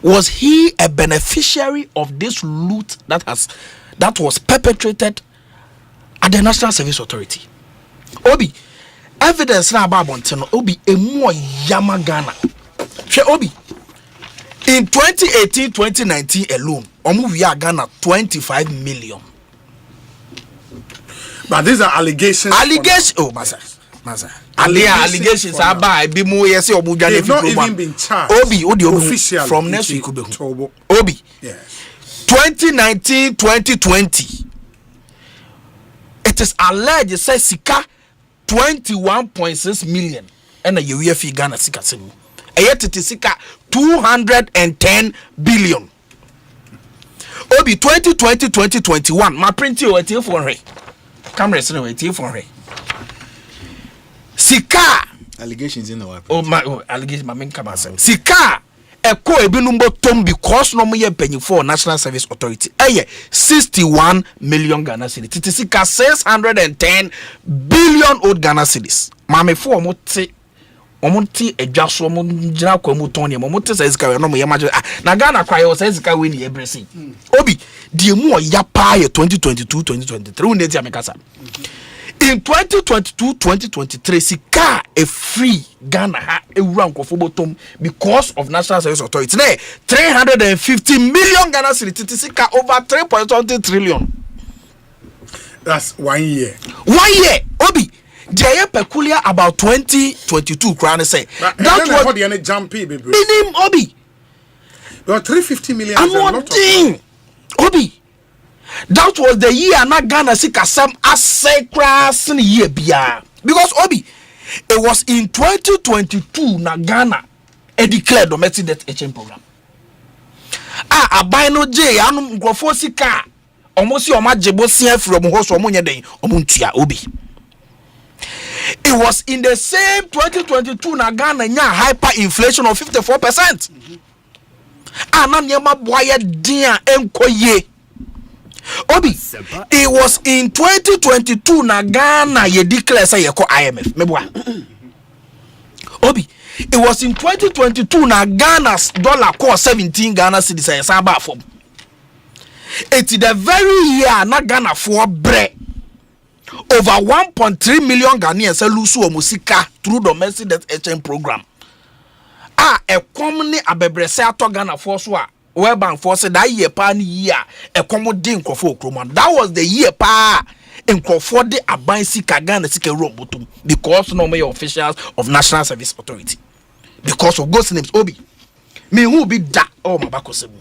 Was he a beneficiary of this loot that was perpetrated at the National Service Authority? Obi, evidence now about Montano, Obi, a more Yamagana. Obi. In 2018-2019 alone, we are Ghana 25 million. But these are allegations. Allegations. Oh, Masa. Allegations are by Bimu. Yes, they've not even been charged. Obi, officially from next week. Obi. Yes. 2019-2020. It is alleged. It says Sika 21.6 million. And a year fee Ghana Sika Semu. Yet it is 210 billion. Obi 2020-2021. My print you for camera for Sika allegations in our allegation my main come asem sika eko ebinum botom because no mo ye penny for National Service Authority 61 million Ghana cedis titisika 610 billion old Ghana cedis mame for omonti edwaso mo gina kwa mu ton ne mo te say sika we no mo ye maje na Ghana kwa ye say sika we ni ebresi obi die mu ya pa ye 2022-2023 we dey amekasa in 2022-2023 sika a free Ghana ha ewura nkofo botom because of National Service Authority na 350 million Ghana cedis sika over 3.20 trillion. That's 1 year. 1 year obi they are peculiar about 2022 crown say that was the jumpy baby minim obi there 350 million and one thing obi that was the year na Ghana sika sam asecras in year bia because obi it was in 2022 na Ghana declared domestic debt exchange program abino j anum grofo sika almost your majebo sia from hoso omunye den omuntua obi. It was in the same 2022 na Ghana nya hyperinflation of 54%. Ana nyema boye dia enkoye. Obi, it was in 2022 na Ghana ye declare say ye ko IMF. Meboa. Obi, it was in 2022 na Ghana's dollar cost 17 Ghana cedis say samba form. It's the very year na Ghana for bre. Over 1.3 million Ghanaians lose musika through domestic debt exchange program. A common abebrese ato Ghana force wa World Bank force that year pa ni year a common din crofo kroman. That was the year pa in crofo de aban sika Ghana sika robotum because no more officials of National Service Authority. Because of ghost names obi. Me who be that oh mabako sebu.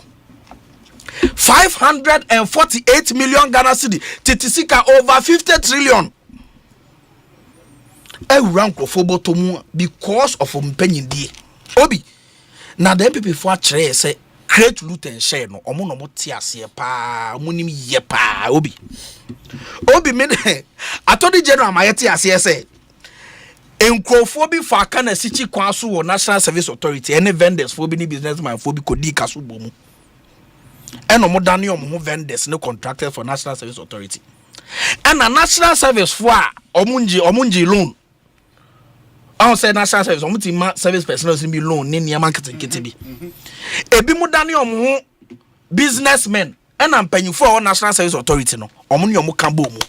548 million Ghana cedi titisika over 50 trillion e rank of obotomu because of mpenyin die obi na the MPP for akere say create loot and share no omo no mote ase pa omunim ye pa obi me attorney general mayete ase say enkrofo bi fa aka na sichi kwan so wo National Service Authority any vendors for bi ni businessman for bi kodi kaso bomu and omodani omo vendors no contracted for National Service Authority and a National Service for omunji loan I say National Service omuti service personnel be loan ni niam marketing bi ebi modani omo businessmen and am penyu for National Service Authority no omo ni omo kan bo mu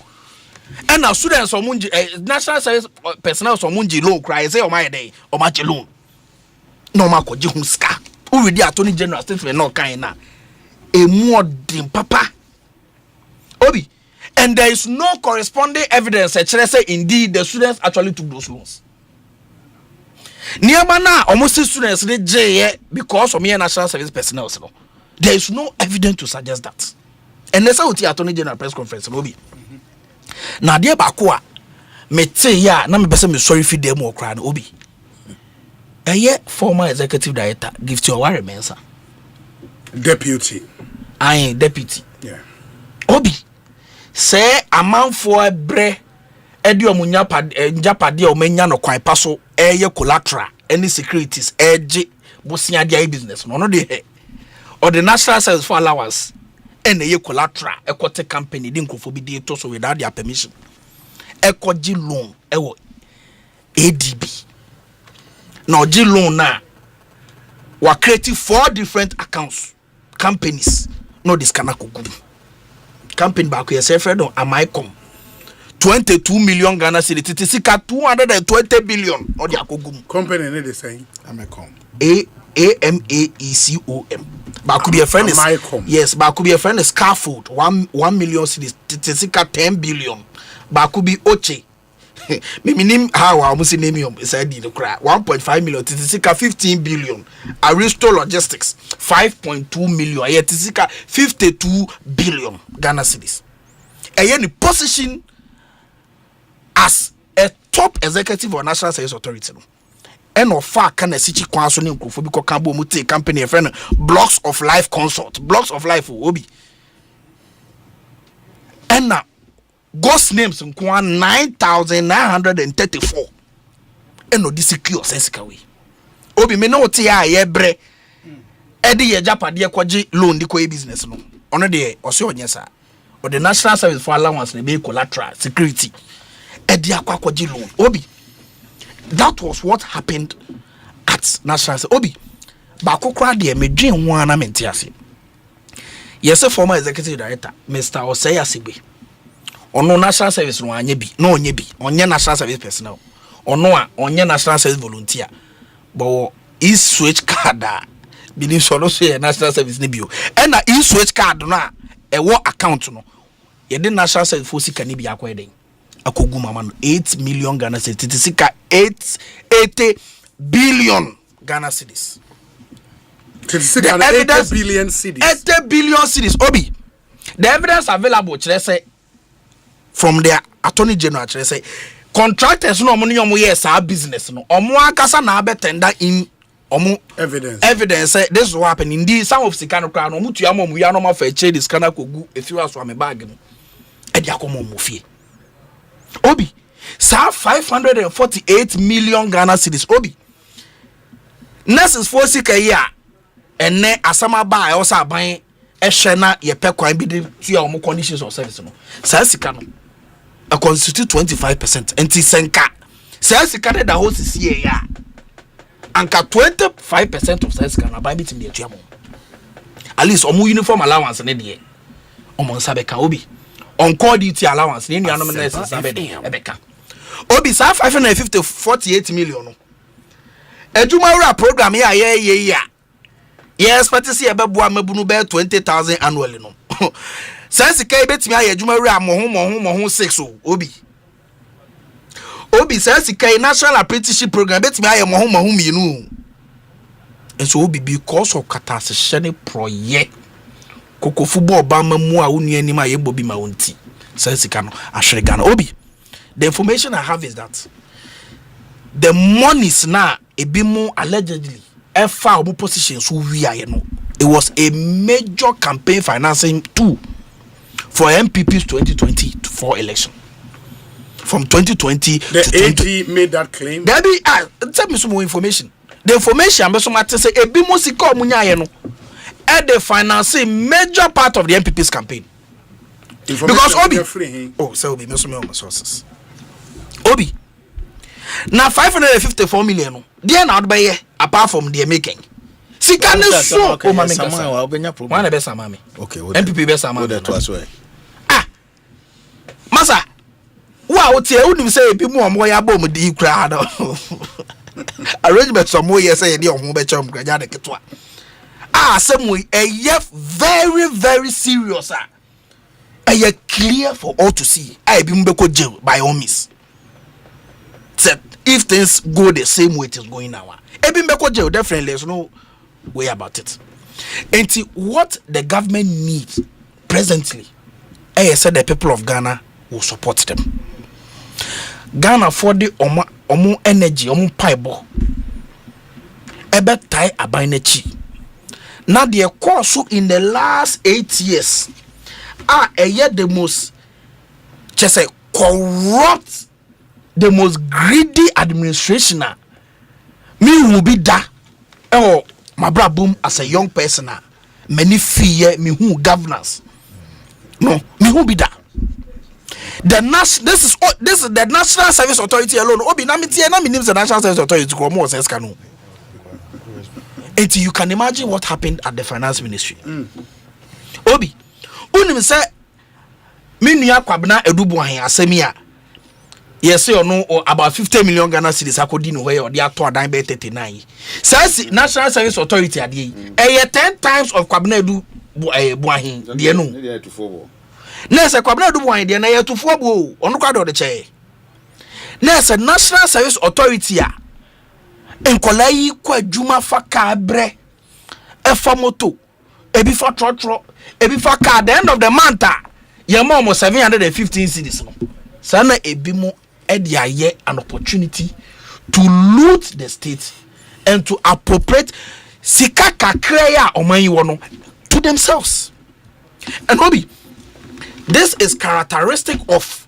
and a students omunji National Service personnel omunji loan cry say omo yede omo je loan no ma ko ji hu ska who ready attorney general statement no kan na a more than papa obi and there is no corresponding evidence that say indeed the students actually took those loans nearby now almost students they jay because of me National Service personnel so there is no evidence to suggest that and that's what the attorney general press conference obi na dia bakwa me te ya na me pese me sorry fi dem okra na obi former executive director give to your mensa deputy deputy. Yeah. Obi say amount for bre edi omunya japade omenya no kwan paso collateral any securities eje bosia dia business no de or the National Service for allowance eye collateral ekote company di nkofo bi dey to so without their permission ekoji loan ewo ADB now G loan na we creating 4 different accounts companies no this kanako good company back here say friend am I come 22 million Ghana cedi titisika 220 billion or the akogum company ne the saying am I come AMAECOM but could be a friend is yes but could be a friend is Scaffold 1 million cedis titisika 10 billion but could be Oche Minim how I must name him inside the cry 1.5 million titisika 15 billion Aristo Logistics 5.2 million titisika 52 billion Ghana cedis any position as a top executive of National Service Authority and of far can a city council name for Kambo Mute company a friend Blocks of Life Consult Blocks of Life Obi and now ghost names in 9,934 eno di secure sensika we obi me no te a ye bre e de ye japade kwaji loan di ko business no ono de o se onye sa o the national service for allowance be collateral security e de akwaji loan obi that was what happened at national service obi ba kokra de me dwen ho ana mente ase yes former executive director Mr. Osei Asegbe ono national service no anya bi na onye bi onye national service personnel ono a onye national service volunteer but e switch card bi ni so no so national service ni bio e na e switch card no a e wo account no ye de national service for sika ni bi akwa den akogu mama no 8 million Ghana cedis sika 80 billion Ghana cedis. The evidence 80 billion cedis. 80 billion cedis. Obi, the evidence available, say, from the Attorney General, say, contractors no money yes our business no. Omo akasa na abe tender in omo evidence. Say this is what happened. Indeed, some of Sikano crown omo tu amo mu ya no ma fa che this kana kogu if you aso me bag no. E dia komo mo fie. Obi, sa 548 million Ghana cedis. Obi. Nurses for sika ya ene asama ba e osa aban e hwe na ye pe kwan bi de tua omo conditions of service no sa sika no a constitute 25% enti senka sa sika de da host sie ya anka 25% of service kana ba bi tim de tua mo at least omo uniform allowance ne de omo nsa be ka obi on call duty allowance ne nuanom nurses sa be de e be ka obi sa 548 million no ejumawura program ya ya yes but see ebeboa mabunu be 20,000 annually no sense kai betimi aye ejumawura mo 6 obi sense kai national apprenticeship program betimi aye mo mienu enso obi because of katasehye project koko football ba mamu a wonu anim aye bobi ma wonti sense ka no ahwere Ghana obi the information I have is that the monies na ebimu allegedly efa obu position so wiaye no it was a major campaign financing tool for MPP's 2024 election from 2020 the to AG 20 made that claim. There be tell me some more information. The information am so much say ebimu sika omunyaye no e the financing major part of the MPP's campaign because Obi so Obi me so me sources Obi na 554 million no there na odbeye apart from the making sika ne so o ma me kasa wa obenya problem na be sama me okay MPP be sama me masa wa o tie unim say ebi mu omo ya bom di kura no arrangement some way say dey ohun be chom graja de ketwa asem very very serious clear for all to see ebi mu be ko jail by all means. If things go the same way it is going now, jail definitely there's no way about it. And what the government needs presently, I said the people of Ghana will support them. Ghana for the omo energy, omo paibo, ebe tai abainachi. Now the course in the last 8 years are the most just a corrupt. The most greedy administration me will be that my brother boom as a young person many fear me who governance no me who be that this is the National Service Authority alone obi na me tie na me name the National Service Authority ko mo sense kanu until you can imagine what happened at the finance ministry obi unim say me nua kwabena edubu ahen asemia yes or no or about 50 million Ghana cedis akodi no where they are to adan be 39 says National Service Authority ade 10 times of kwabena edu buahin de no na say kwabena edu buahin de na ye tufo bu onu kwado de che na say National Service Authority a enkola yi kwa adwuma fa ka bre efa moto ebi fa trotro ebi fa ka at the end of the month ye mo almost 715 cedis no sana ebi mo an opportunity to loot the state and to appropriate sika kakra ya omanyi wono to themselves. And Obi, this is characteristic of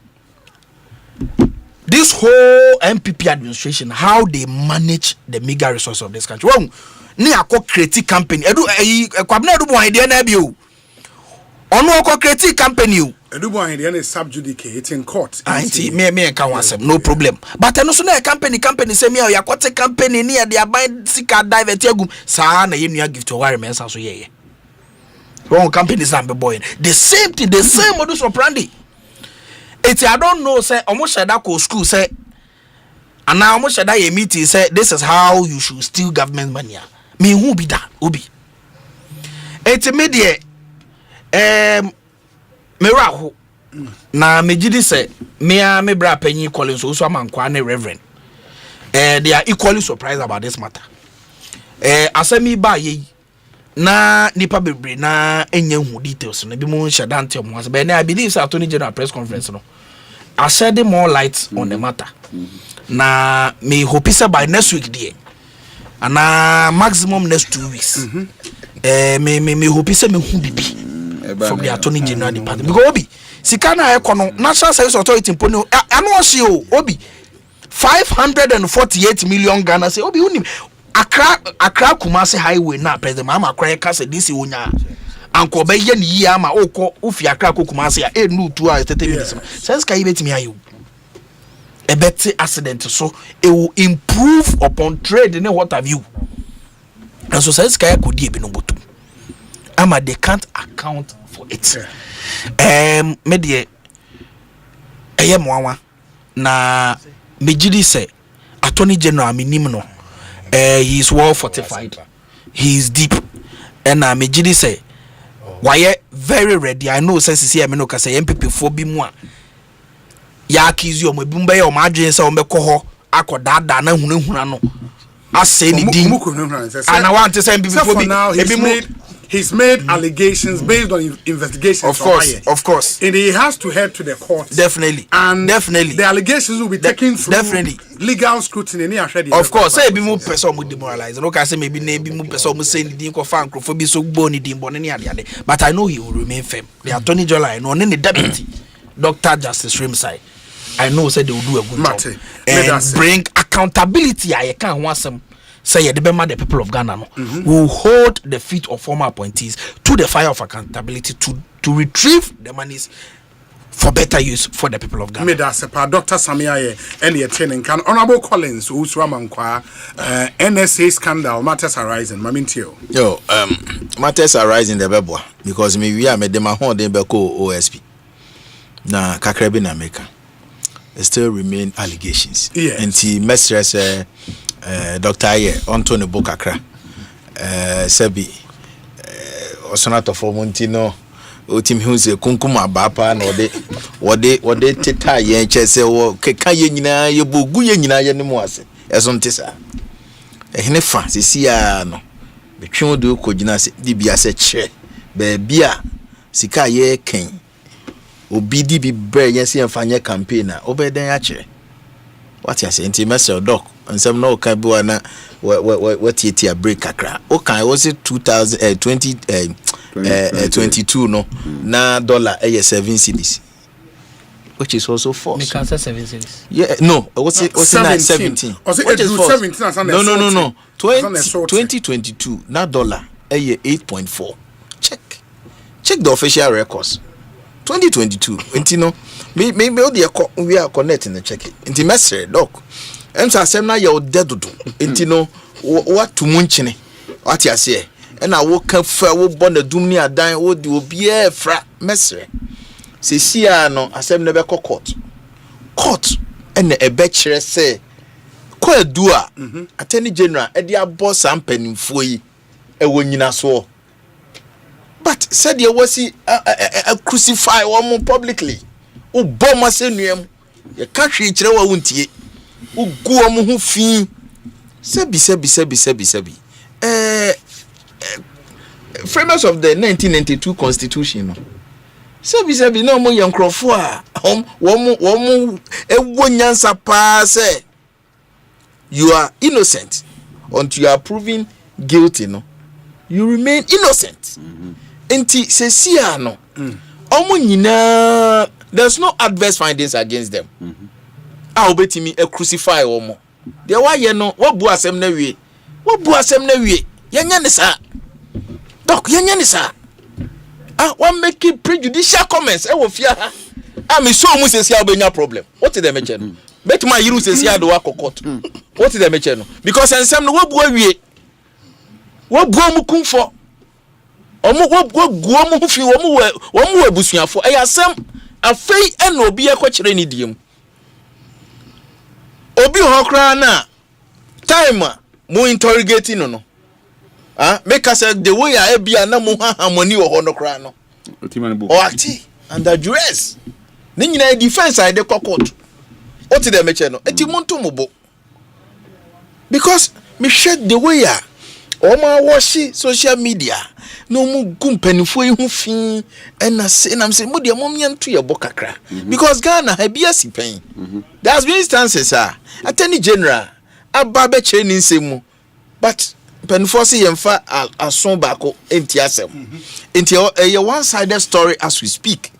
this whole MPP administration, how they manage the meager resources of this country. Well, ni ako creative company. Edu kwabna edu bo idea na bi o. Ono ako creative company o. Edu bo idea na subjudicate in court. Anti me can wasem no problem. But eno so na company say me ya kwate company ni ya dey buy sika divert agum sa na yenua gift to wire mensa so ye. One company is not boy. The same thing, the same modus operandi. It's I don't know, say almost said that school say, and now almost said that a meeting say this is how you should steal government money. Me who be that? Who be? It's a media. Miraho. Na me jidi say me bra penny calling so man kwane reverend. They are equally surprised about this matter. Asemi ba ye. Na nipa bebre na enye hu details na bi mo shadante mo as be na I believe say Attorney General press conference no I shed more light on the matter. Na me hope say by next week there and maximum next 2 weeks. Me hope say me hu bibi from the Attorney General department because obi sikana ekono National Service Authority mpono ano shi obi 548 million Ghana say obi unim Accra Kumasi Highway na president mama akra ka se disi onya anko be ye ni yi ama okọ ofi Accra Kumasi ya enu 2 hours 30 minutes sense ka yibetimi ayo a better accident so it will improve upon trade and what have you and so sense ka ko die bi no botu ama they can't account for it me de eye moanwa na mejidi se Attorney General minim no he is well fortified. He is deep. And Mejidi say, why very ready. I know since here me no ka say MPP for bi mu a ya akizi o mebumba ya o madwen say o mekọ akoda da na hunahuna no ase ni din and I want to say MPP for bi he's made allegations based on investigations. Of course. And he has to head to the court. Definitely. And definitely the allegations will be taken through definitely legal scrutiny. Of course. Say be more person mu demoralize. No can say maybe be more person mu say ni ko fan crofobia so gbo ni din bone ni ade. But I know he will remain firm. The Attorney General I know ni the deputy Dr. Justice Rimsai. I know say they will do a good job and bring accountability. I can't want some say the people of Ghana will hold the feet of former appointees to the fire of accountability to retrieve the monies for better use for the people of Ghana. Asempa Dr. Samia Elliot Chenin can Honorable Collins Usramankwa NSA scandal matters arising mamintio. Yo matters arising the bebwa because me we are me dem ho dem beko OSP na kakrebi na meka still remain allegations. Yes. Nti mestres Dr. Aye onto ne book akra sebi osonata for montino otim hu se kunkum abapa na ode teta ye chese wo keka ye nyina ye bogu ye nyina ye nemu ase eso ntesa ehne fa sisia no betwe do kogina se dibia se che be bia sika ye ken obi di bi bre ye se enfanye campaign a obeden ya che what you say inti mesel doc and some no can be na what you break akra okay was it 2022 no na dollar $7 cedis which is also false. Me can say 7 cedis. Yeah, no, what's it 17 was it 17 no 2022 na dollar 8.4 check the official records 2022 inti no me we are connecting the check it inti mesre doc emsa asem na ye odedodo inti no what to munchine what you say and I woke up for wo born dum ni adan wo di obi e fra mesre se sia no asem na be court and e be kire say ko adu a Attorney General e dia boss ampanimfo yi e wonyina so but said you was crucify one publicly o bomb asenuam ye ka hwe kire wa wontie o guo mo ho fi sebi framers of the 1992 constitution no sebi no mo yankrofo a wo nyansa pa say you are innocent until you are proven guilty no you remain innocent enti sesia no omo nyina there's no adverse findings against them a obetimi e crucify omo de wa ye no wo bu asem na wie yenya ne sa doc yenya ne sa one make prejudicial comments e wo fia ha me so mu sesia obenya problem what did they mention bet my yiru sesia do akokot what did they mention because ensem no wo bu awie wo bu mu kumfo omo wo guo mu fi wo mu abusuafo e yasem afei e na obi ekokire ni diem obi ho kra na time mo interrogating no make us the way I be na mo harmony wo ho no kra no o acti under duress ni nyina defense I dey court what did they mention no eti monto mo bo because me share the way o ma washi social media no mu gumpanifo ihu fi na say na say mo de mo nyanto ye bokakra because Ghana ha bia sipen there's been instances attorney general ababe cheni nsemu but panifo say yemfa ason bako enti asem enti a one-sided story as we speak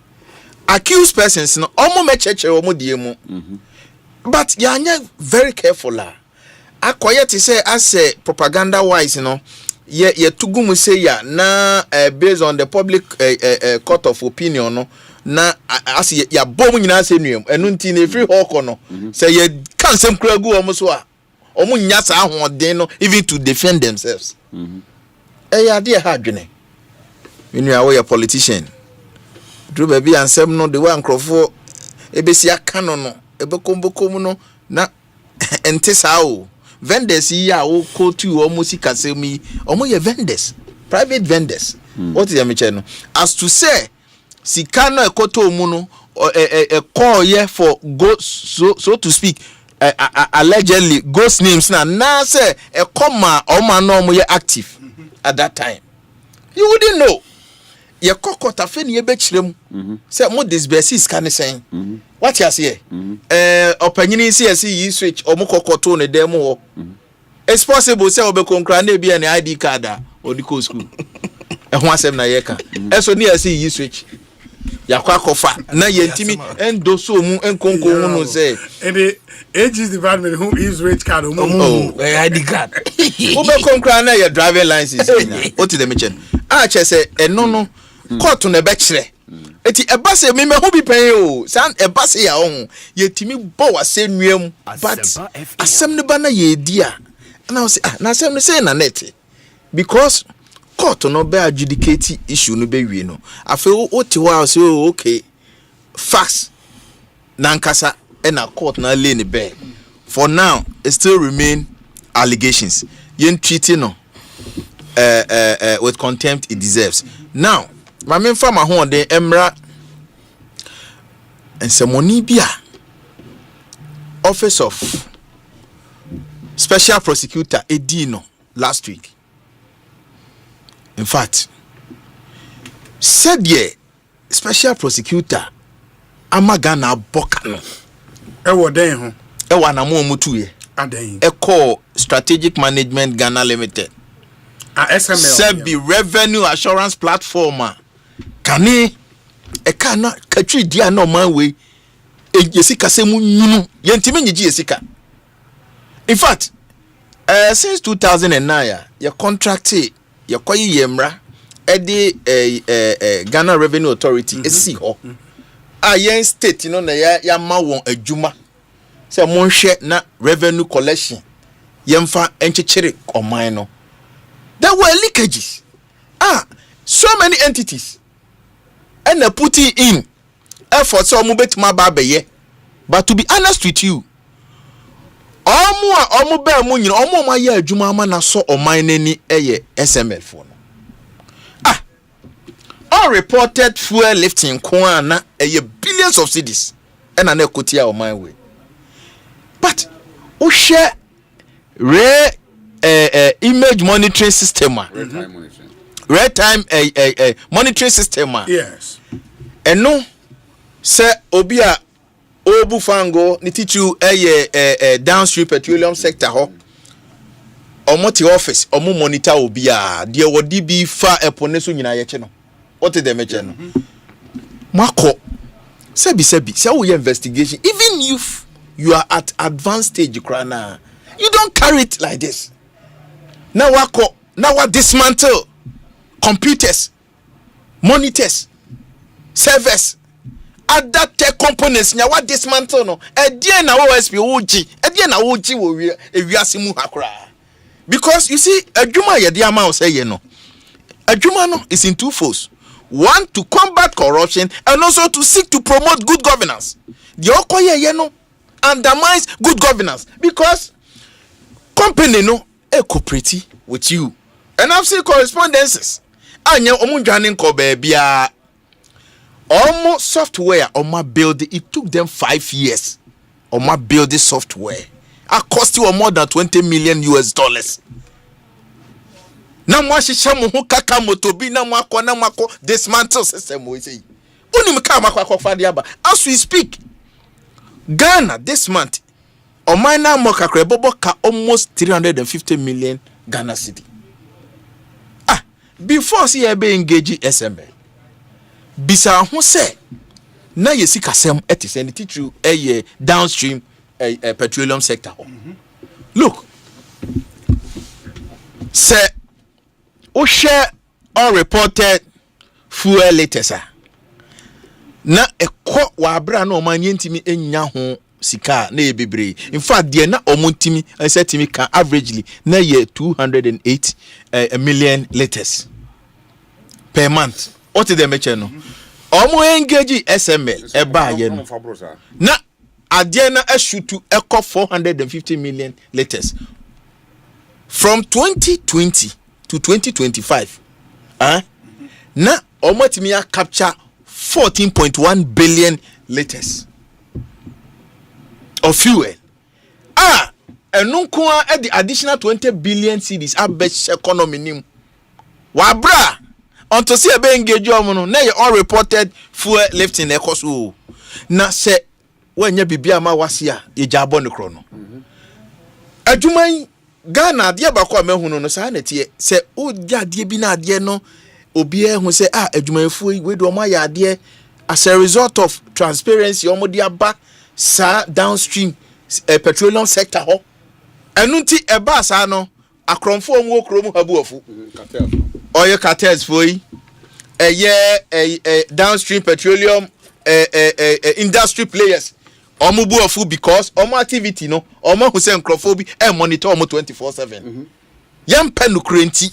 accused persons no omo mecheche omo die mu but yanya very careful akoye te say as propaganda wise no ye tugumu say ya na based on the public court of opinion no na as ya bom nyina say nuem enu nti na free hawk no say ye kan sem kura gu omo so omo nya sa ahoden no even to defend themselves ya de ha dwene menu a we politician do baby ansem no de wa nkrofo ebesi aka no ebekombokom no na ente sa o vendors here o ko to almost kasemi omo ye vendors private vendors what is your no as to say sikano ekoto mu no call here for go so to speak allegedly ghost names na say e come o ma no mo ye active at that time you wouldn't know ye kokota fe ne ye be kirem say mo disburse scan sen what you say opanyini see yi switch o mo kokoto ne dem ho it's possible say obekonkra na bia ne ID card odiko school e ho asem na ye ka eso ne see yi switch yakwa kofa na yentimi endo so mu enkonko hu no say and AG's department who is rich card ID card obekonkra na your driving license what did they mention che say eno no court no be kire eti ebase me ho bi pen o san ebase ya ho yetimi bo wase nuam but asem ne ba na ye di a na say na asem ne say na net because court no be adjudicate issue no be wi no afi o ti wa say okay facts na nkasa na court na lay ne be for now it still remain allegations yen treating no with contempt it deserves now my main farmer ho de emra ensemoni bia office of special prosecutor edino last week in fact said special prosecutor amagana bokano ewo den ho ewa na mo mutuye aden call strategic management Ghana limited SML said be revenue assurance platform kane kana katwi dia na man we yesika semu nyunu yentime nyiji yesika in fact since 2009 your contract your koyi yemra Ghana Revenue Authority esi ho yen state no na ya ma won adwuma say mon hwe na revenue collection yemfa enchechere oman no there were leakages so many entities and they put in effort so mo betima ba beye but to be honest with you omo be mo nyina omo ma ya adwuma ma na so oman nani eye SML for no unreported fuel lifting ko na eye billions of cedis and na ekotia oman we but o share image monitoring system real time monitoring system yes eno se obi a obu fango ni tichu downstream petroleum sector ho omoti office omo monitor obi a de wodi bi fa epone so nyina ye che no what did they mention no mako sebi se wo investigation even if you are at advanced stage krana. You don't carry it like this. Now what dismantle computers, monitors, servers, other tech components. Now what dismantle no? Edie na OSP OG, edie na OG wo ewiase mu hakra. Because you see, adwuma ye dia ma say no. Adwuma no is in two folds. One, to combat corruption, and also to seek to promote good governance. The okoye ye no undermines good governance because company no cooperative with you. And I've seen correspondences. Anya omundwane ko bia almost software on my build, it took them 5 years on my build the software. I cost you more than $20 million. Na mwa shisha muhu kaka motobi na mwako dismantle system we say. Uni mka mwako fadiaba. As we speak, Ghana this month o minor moka krebobo ka almost 350 million Ghana cedi. Before see ebe engage SML. Bisa ho se na yesi kasem etis and teach you a downstream petroleum sector. Look. Say share unreported fuel latest na ekọ wa bra na oman yentimi enya ho sika na ebebre. In fact there na omontimi setimi can averagely na ye 208 million liters per month. What is the measure no? Omo engage SML e ba ye no. Na adie na eshutu ekọ 450 million liters from 2020 to 2025. Na omotimi capture 14.1 billion liters of fuel. Enunko at the additional 20 billion cedis abet economy nim. Wabra onto see ebe engage omo na ye unreported fuel lifting ekoso. Na se wenye bibia ma wase a ye jabo ne kro no. Adwuman Ghana dia bakwa mehunu no sa na tie se o dia die bi na ade no obi ehun se adwumanfo we do ma ya ade as a result of transparency omo dia ba sa downstream petroleum sector ho enunti eba sa no akromfo omo okrom habuofu oye cartels foi downstream petroleum industry players omo buofu because omo activity no omo hu se nkrofo bi monitor omo 24/7 yam penu krenti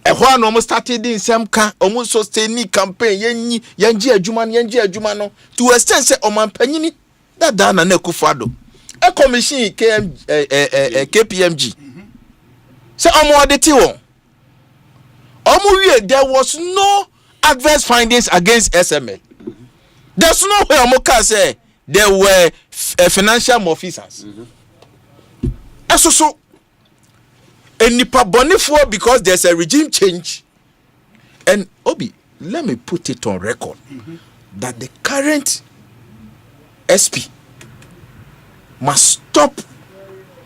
ehwa no omo started in some omo sustain campaign yanji adwuma no to extend say omo panyini dada na Akufo-Addo commission KPMG say omo audit won omo wie there was no adverse findings against SML. There's no way omo can say there were financial officers. So nipa bonifo because there's a regime change. And Obi, let me put it on record that the current SP must stop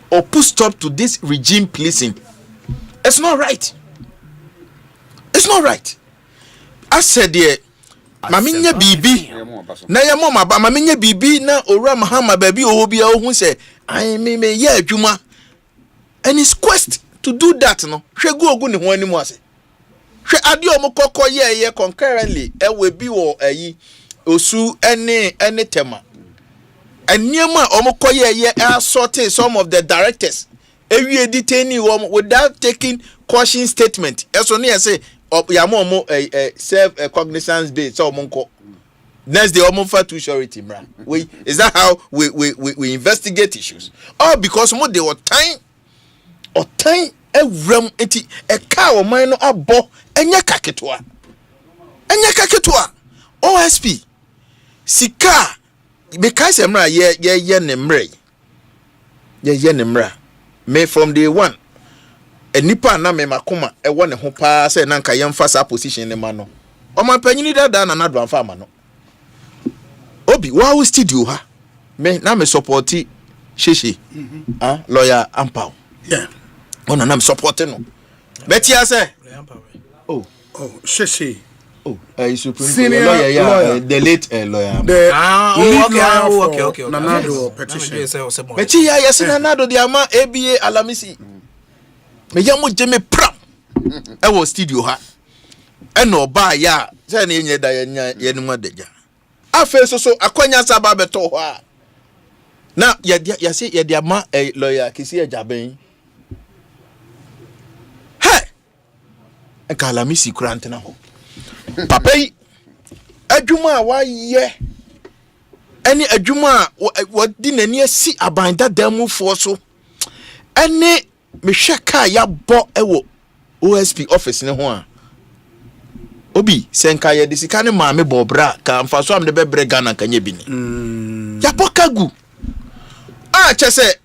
or put stop to this regime policing. It's not right. It's not right. I said there maminya bibi na ya mama ba maminya bibi na owura mahama baby obi ohun say I me ye adwuma and his quest to do that no hwe go ogu ne ho animu ase hwe ade o mokoko ye concurrently e we bi wo ayi osu ene tema eniema o mokoye ye assorted some of the directors ewie detaining without taking caution statement eso ne say yamo self cognizance based so monko next day omo fa too surety mra we is that how we investigate issues all because mo dey time ewram eti e ka o man no abo enya kaketoa OSP sika because emra ye ne mra me from day one enipa na me makoma e wone ho pa se na nka yemfa sa position ne ma no o man panyini dada na na do amfa ma no Obi wa studio ha me na me supporti Sheshe lawyer Ampao ona na me support no betia se oh Sheshe Senior lawyer, the late lawyer. Okay. Nanado petition. But yes, Nanado, the ama ABA Alamisi. Me yamu jeme pram. I was studio ha. Eno ba ya. Say ni nye da ye ni mo deja. Afa so akwanya saba beto ha. Na ya say ye dia ma lawyer kisi ejaben. Hey. Enka Alamisi kurante na ho. Papa yi adwuma wa ye eni adwuma wodi nani asi abanda damu fo so eni mehwe ka ya bo ewo OSP office ne ho a obi senka ye disika ne maame bobra ka mfa so am de bebre Ghana kanye bi ni ya bokagu chese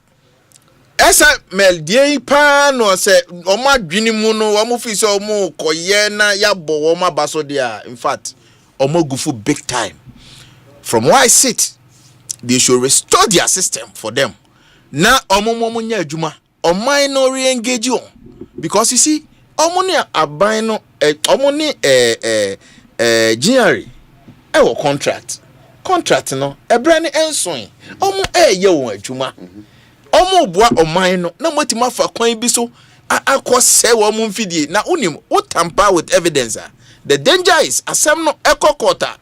esa meldie pa no se omo adwini mu no omo fi se omo koye na ya bo omo abaso dia in fact omo gufu big time. From where I sit, they should restore their system for them. Na omo nya adwuma omo no re-engage on because you see omo ni aban no omo ni GRA wo contract no ebra ni enson omo ye won adwuma omo boa oman no na motima fa kwan bi so akose wo mo mfidie na unim o tamper with evidence. The danger is asem no ekokota.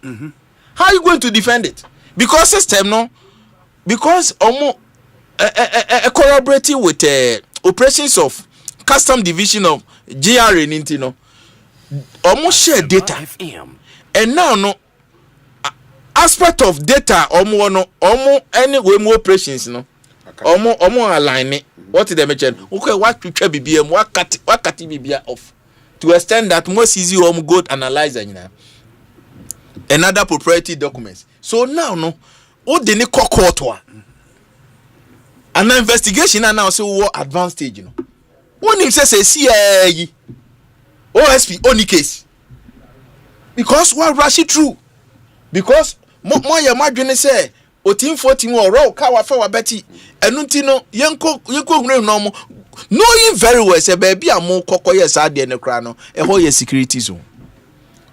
How are you going to defend it? Because system no because omo collaborating with operations of custom division of GRA ninti no omo share data and now no aspect of data omo anyway more operations no omo align it. What did they mention? Okay, what to BBM, what cut BBM off to extend that most easy go analyze another proprietary documents. So now no, what the court an investigation and now say what advanced stage you know. One him says CIA OSP only case because what rush it through because more your margin say. O team 14 or row ka wa fa wa beti enunti no yenko hunu no mo knowing very well say baby am kokoye sa de ne kra no e ho ye security zone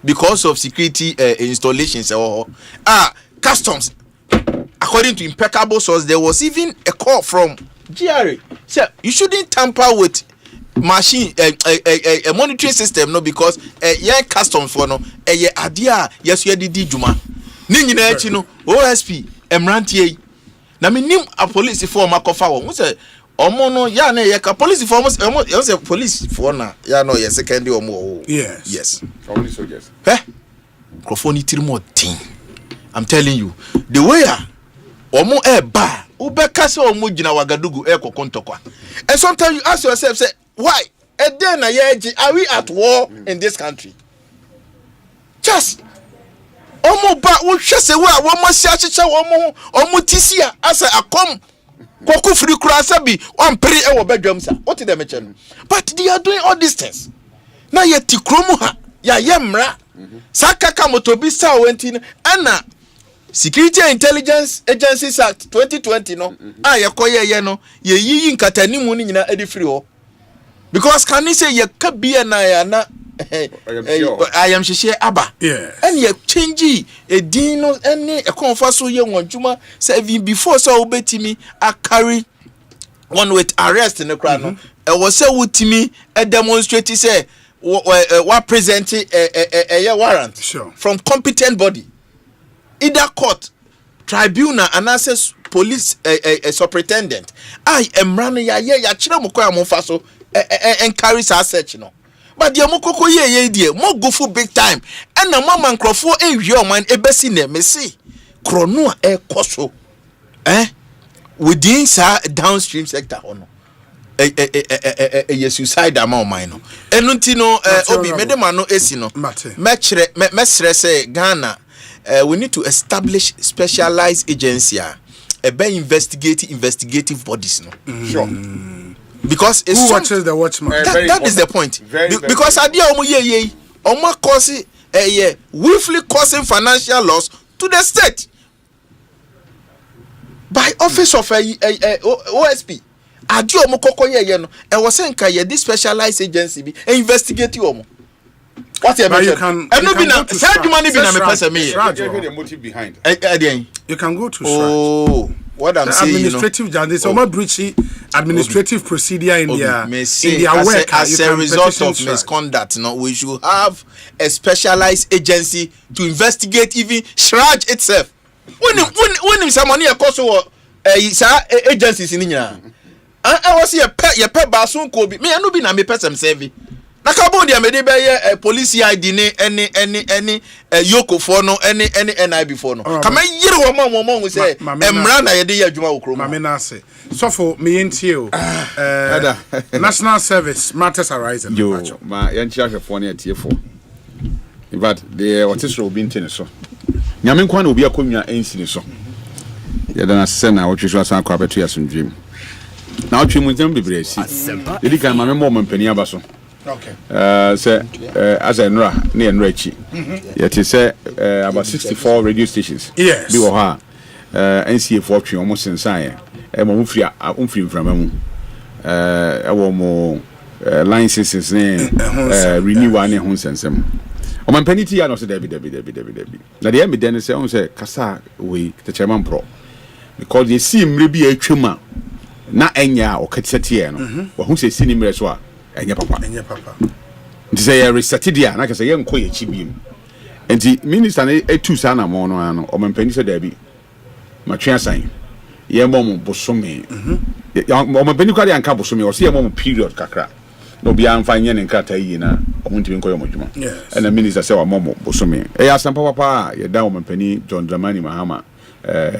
because of security installations customs according to impeccable source there was even a call from GRA say you shouldn't tamper with machine a monitoring system no because customs for no ye adia yes ye didi juma ni nyina achi no OSP emrantie na menim a police for makofa wo say omo no ya na ye ka police for omo you say police for na ya no ye secondary omo yes only soldiers microphone tirimo tin I'm telling you the way omo ba ubeka se omo gina wagadugu kokontokwa and sometimes you ask yourself say why then are we at war in this country just omo ba wo hwese we a wo masi acheche wo omo tisia asa akom koku free kura sabi ompre e wo badwam sa what did they mention but they are doing all these things na ye tikromu ha ya yemra sakaka motobi sa wenti ana Security and Intelligence Agencies Act 2020 no ye koye no ye yiyi nkatani mu ni nyina edi free ho because can you say ye kabia na ya na I am share aba and ye change a dino any a confaso ye wanjuma say even before so obetimi a carry one with arrest in the crowd no e was say wutimi a demonstrate say what present a warrant from competent body either court tribunal and access police superintendent I am running ya chira mo kwa mo faso and carry search no but the mokoko ye die mo go for big time and na mama nkrofo ehwe o man ebesi na mesi krono koso within sa downstream sector ono suicide am on mine no enunti no obi medema no esi no mesre say Ghana we need to establish specialized agency investigative bodies no sure because it's who watches the watchman that is the point because adia omo ye omo cause willfully causing financial loss to the state by office of OSP adia omo kokko ye no e was nka ye this specialized agency be investigate omo What's your budget? And no be na say you money be na me person me. The motive behind. You can go to Oh, what I'm saying, administrative justice. So much breach administrative procedure in their work as a result of misconduct. No, we should have a specialized agency to investigate even Shraj itself. When someone here cause agencies in India. I was here your pet basun ko bi me no be na me person serve na ka bo dia me dey be police ID ne any yoko for no any NIB for no ka me yire wo mo we say emra na ye dey adwuma wo krom ma me na say so for me entie o national service matters arising yo ma yan chi ahwefo na tie fo in fact the what is so bin tin so nyame nkwa na obi akonwa ensi so ye da na se na wo twetwe asan kwa beto yasundwem na otwe mu ntam bebre asi edi kan ma me mo mpani aba so okay say as enra na enra chi yet say about 64 radio stations yes bi wo ha NCA for twe omo sensan e mo mfiri mframa mu e wo mo licenses ne renewal ne ho sensem o man penity ya no say debi na de me den say on say kasa we the chairman pro because you see mre bi atwema na enya o katsete no wo hu say sini mre so a enya papa nti say ya reset dia na kasa ye nko ye chibim nti minister na etu sa na mo no ano o man penity say debi matwe asan ye mom bosome o man penity kwa dia nka bosome o say ye mom period kakra no bia amfa nye ne nkata yi na omuntimi nkoyo modwuma na minister say wa mom bosome e Asempa papa ye da o man penity John Dramani Mahama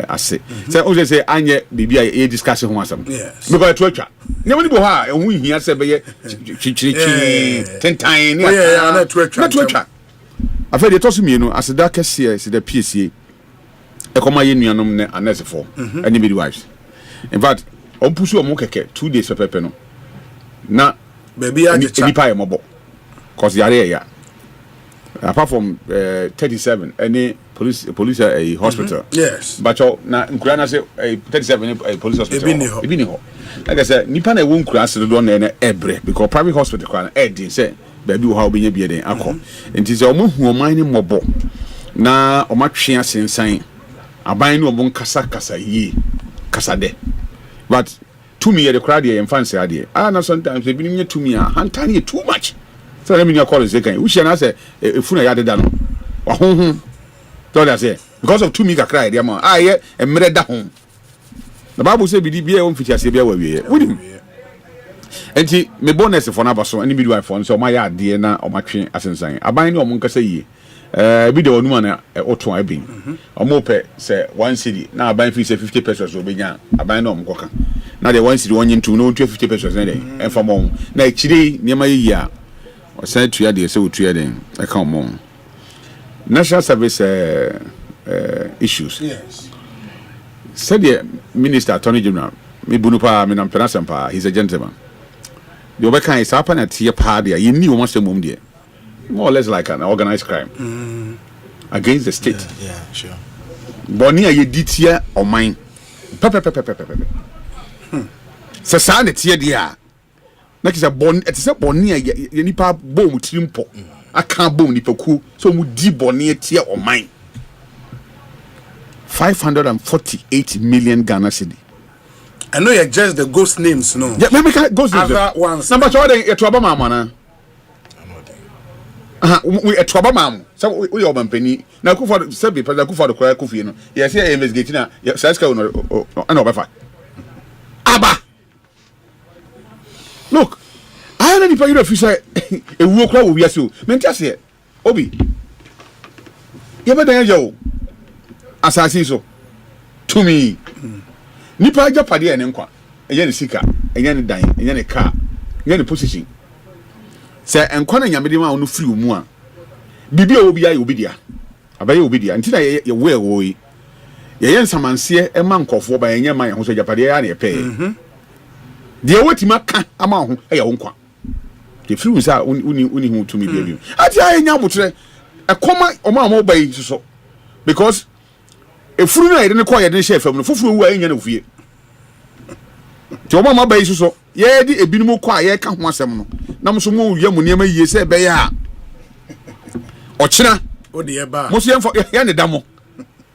ase say o say anye bibia e discuss ho asam because to atwa ne woni bo ha ehun hia se be ye chichirichi tentan na to atwa afa de toso mienu aseda kese se da PSA e koma ye nuanom ne anesefo any midwives in fact on pusu o mo keke 2 days pepe no na baby any pay mobo cause yare ya apart from 37 any police a hospital yes but na nkura na say 37 a police hospital e bi ni ho like I said nipa na wo nkura se do na ebre because private hospital kwa na edin say baby wo ha obenya bi eden akọ enti say omo hu oman ni mobo na omatwe asensan aban ni omo kasa yi kasa de but to me the crowd here in fancy ade na sometimes they be to me hantani too much so let me call it second we share na say efuna ya deda no wa honhom so that say because of 2 meter cry there man ye emre da hon the bible say bidi bia won fiti ase bia wa wiye wudim enti me bonus for na baso ani midwife for so ma ya ade na o matwe asensan aban ni o mon kasa yie bi de wonu na oto abin o mo pe say 1 cedi na aban fi say 50 pesos obenya aban na o mkoka na de 1 cedi wonye ntu no 50 pesos na de enfo mo na ekire niam ayi a o say tuya de say otuya de e kan mo national service issues yes said the minister attorney general me bunupa me nam Asempa he's a gentleman the obeka is happen at here party you knew almost a mum there more or less like an organized crime against the state yeah sure bonia ye ditia o mine se sa ne tie dia na kisa bon et se bonia ye nipa bom tirimpo aka bom nipa ku so mu di bonia tie o mine 548 million Ghana cedi. I know you're just the ghost names, no? Yeah, maybe ghost names. Other ones. Number 2, a trouble mama, na. We a trouble mam. So we are penny. Now, go for the Sebi, but go for the cry coffee. Yes, here investigating. Yes, Saska no befa. Abba. Look, I already pay you officer a walk crowd we are so. Mentas here. Obi. You better yo. Asasi so to me nipa ajapade ene nkwa enye ne sika enye ne dan enye ne car enye ne position se enkwa na nyamede ma onu free mu a bibi obi ya obi dia abaye obi dia ntina ye we woyi ye yensamanse e ma nkofo ba enye ma ye ho so ajapade ya na ye pe de wetima ka ama ho e ye wo nkwa de free mu sa uni hu to me bia ati aye nya botre e koma o ma mo ba yi so because efuru na yede ne kwa yede chef am no foforo wu anya na ofie ti o ma ba yi so ye di ebinum kwa ye ka ho asem no na mo so mo yam niam yiye se be ya ochina odieba mo so yem for ya ne damo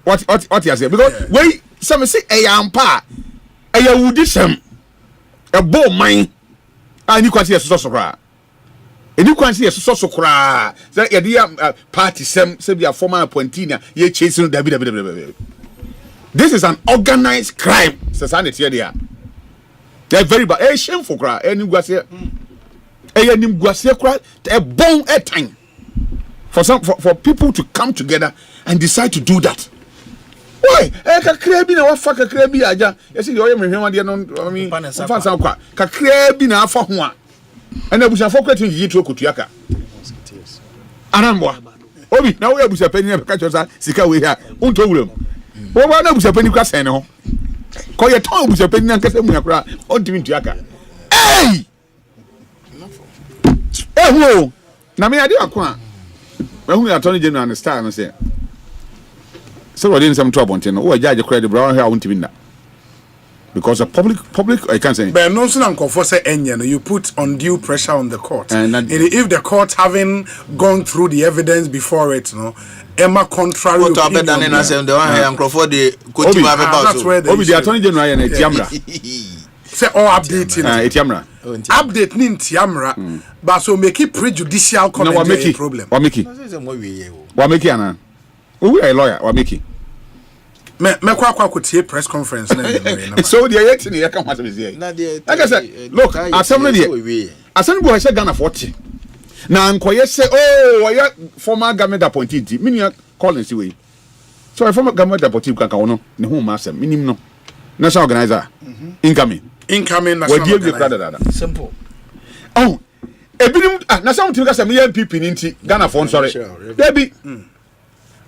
what you say because we some say eyampa eyawudi sem ebo man ani kwase yeso so kra eni kwase yeso so kra say ye dey party sem say be a former appointee ye chase no dabi. This is an organized crime society there. They're very bad. Eh, shameful cry. Any guasia. Eh, any guasia cry. A bone a time for people to come together and decide to do that. Why? Eh, ka krebi na wafa ka krebi aja. You see, you me hwan dey no. I mean, fa san kwa. Ka krebi na afa ho a. And abusa for kwetin yi to kotuaka. Anamwa. Obi, na we abusa pani na ka chosa sika we here. Unto wuram. Wo ba na abusa pani kwa sen ho. Ko ye ton abusa pani na nkasa mu yakra. Ontimi ntuaka. Hey! Wo. Na me ade akwa. When we attorney general understand and say, so we didn't some trouble until no judge credit brown here won't win that. Because the public I can't say. But no son for say you put undue pressure on the court. And if the court haven't gone through the evidence before it, no, Emma contrary what opinion. The one here Crawford that's where the attorney general and Tiamra. Say all updating. Tiamra. Update nin Tiamra, but so make it prejudicial comment. No, make problem. What make it ana? Who a lawyer? What make it? Me kwa kutie press conference. So the yet in the come what is here. Like I said, look, Assembly has said Ghana 40. Now Nkoye say, oh, why former government appointee? Meaning calling way. So a former government appointee can no, ne home master, minimum no. National organizer, incoming national organizer. Simple. Oh, ebinim na some think say me MPP ninti Ghana for sorry. There be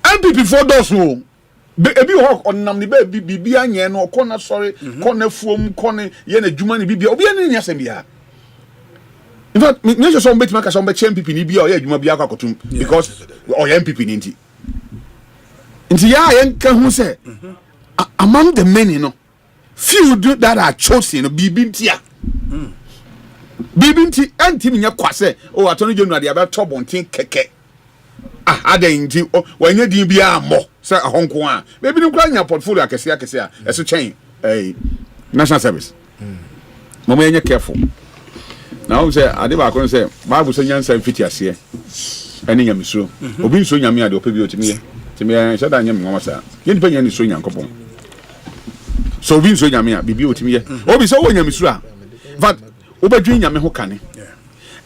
MPP for those who ebi hawk on nam ni be bibia nye no corner sorry corner fuom corner ye na djuma ni bibia obi ani asem bia. In fact me just some betima ka some be MPP ni bia o ye djuma bia akotum because o ye MPP ninti. Nti ya yen ka hu say among the many no few that are chosen bibintia. Bibinti antimi nya kwase o atoni general dey about top bontin keke. Adenji when you din bia mo say ahonko a maybe nim kwa nya portfolio akese a eso chain national service. Mama nya careful. Now say ade ba ko say Bible say nyansa mfiti ase ene nya misuro obi nso nya me ade opebi otimi ye timi say da nya me mama sa ye nipa nya ni so nya nkopon so obi nso nya me a bibi otimi ye obi so wo nya misuro a but obadwi nya me ho kane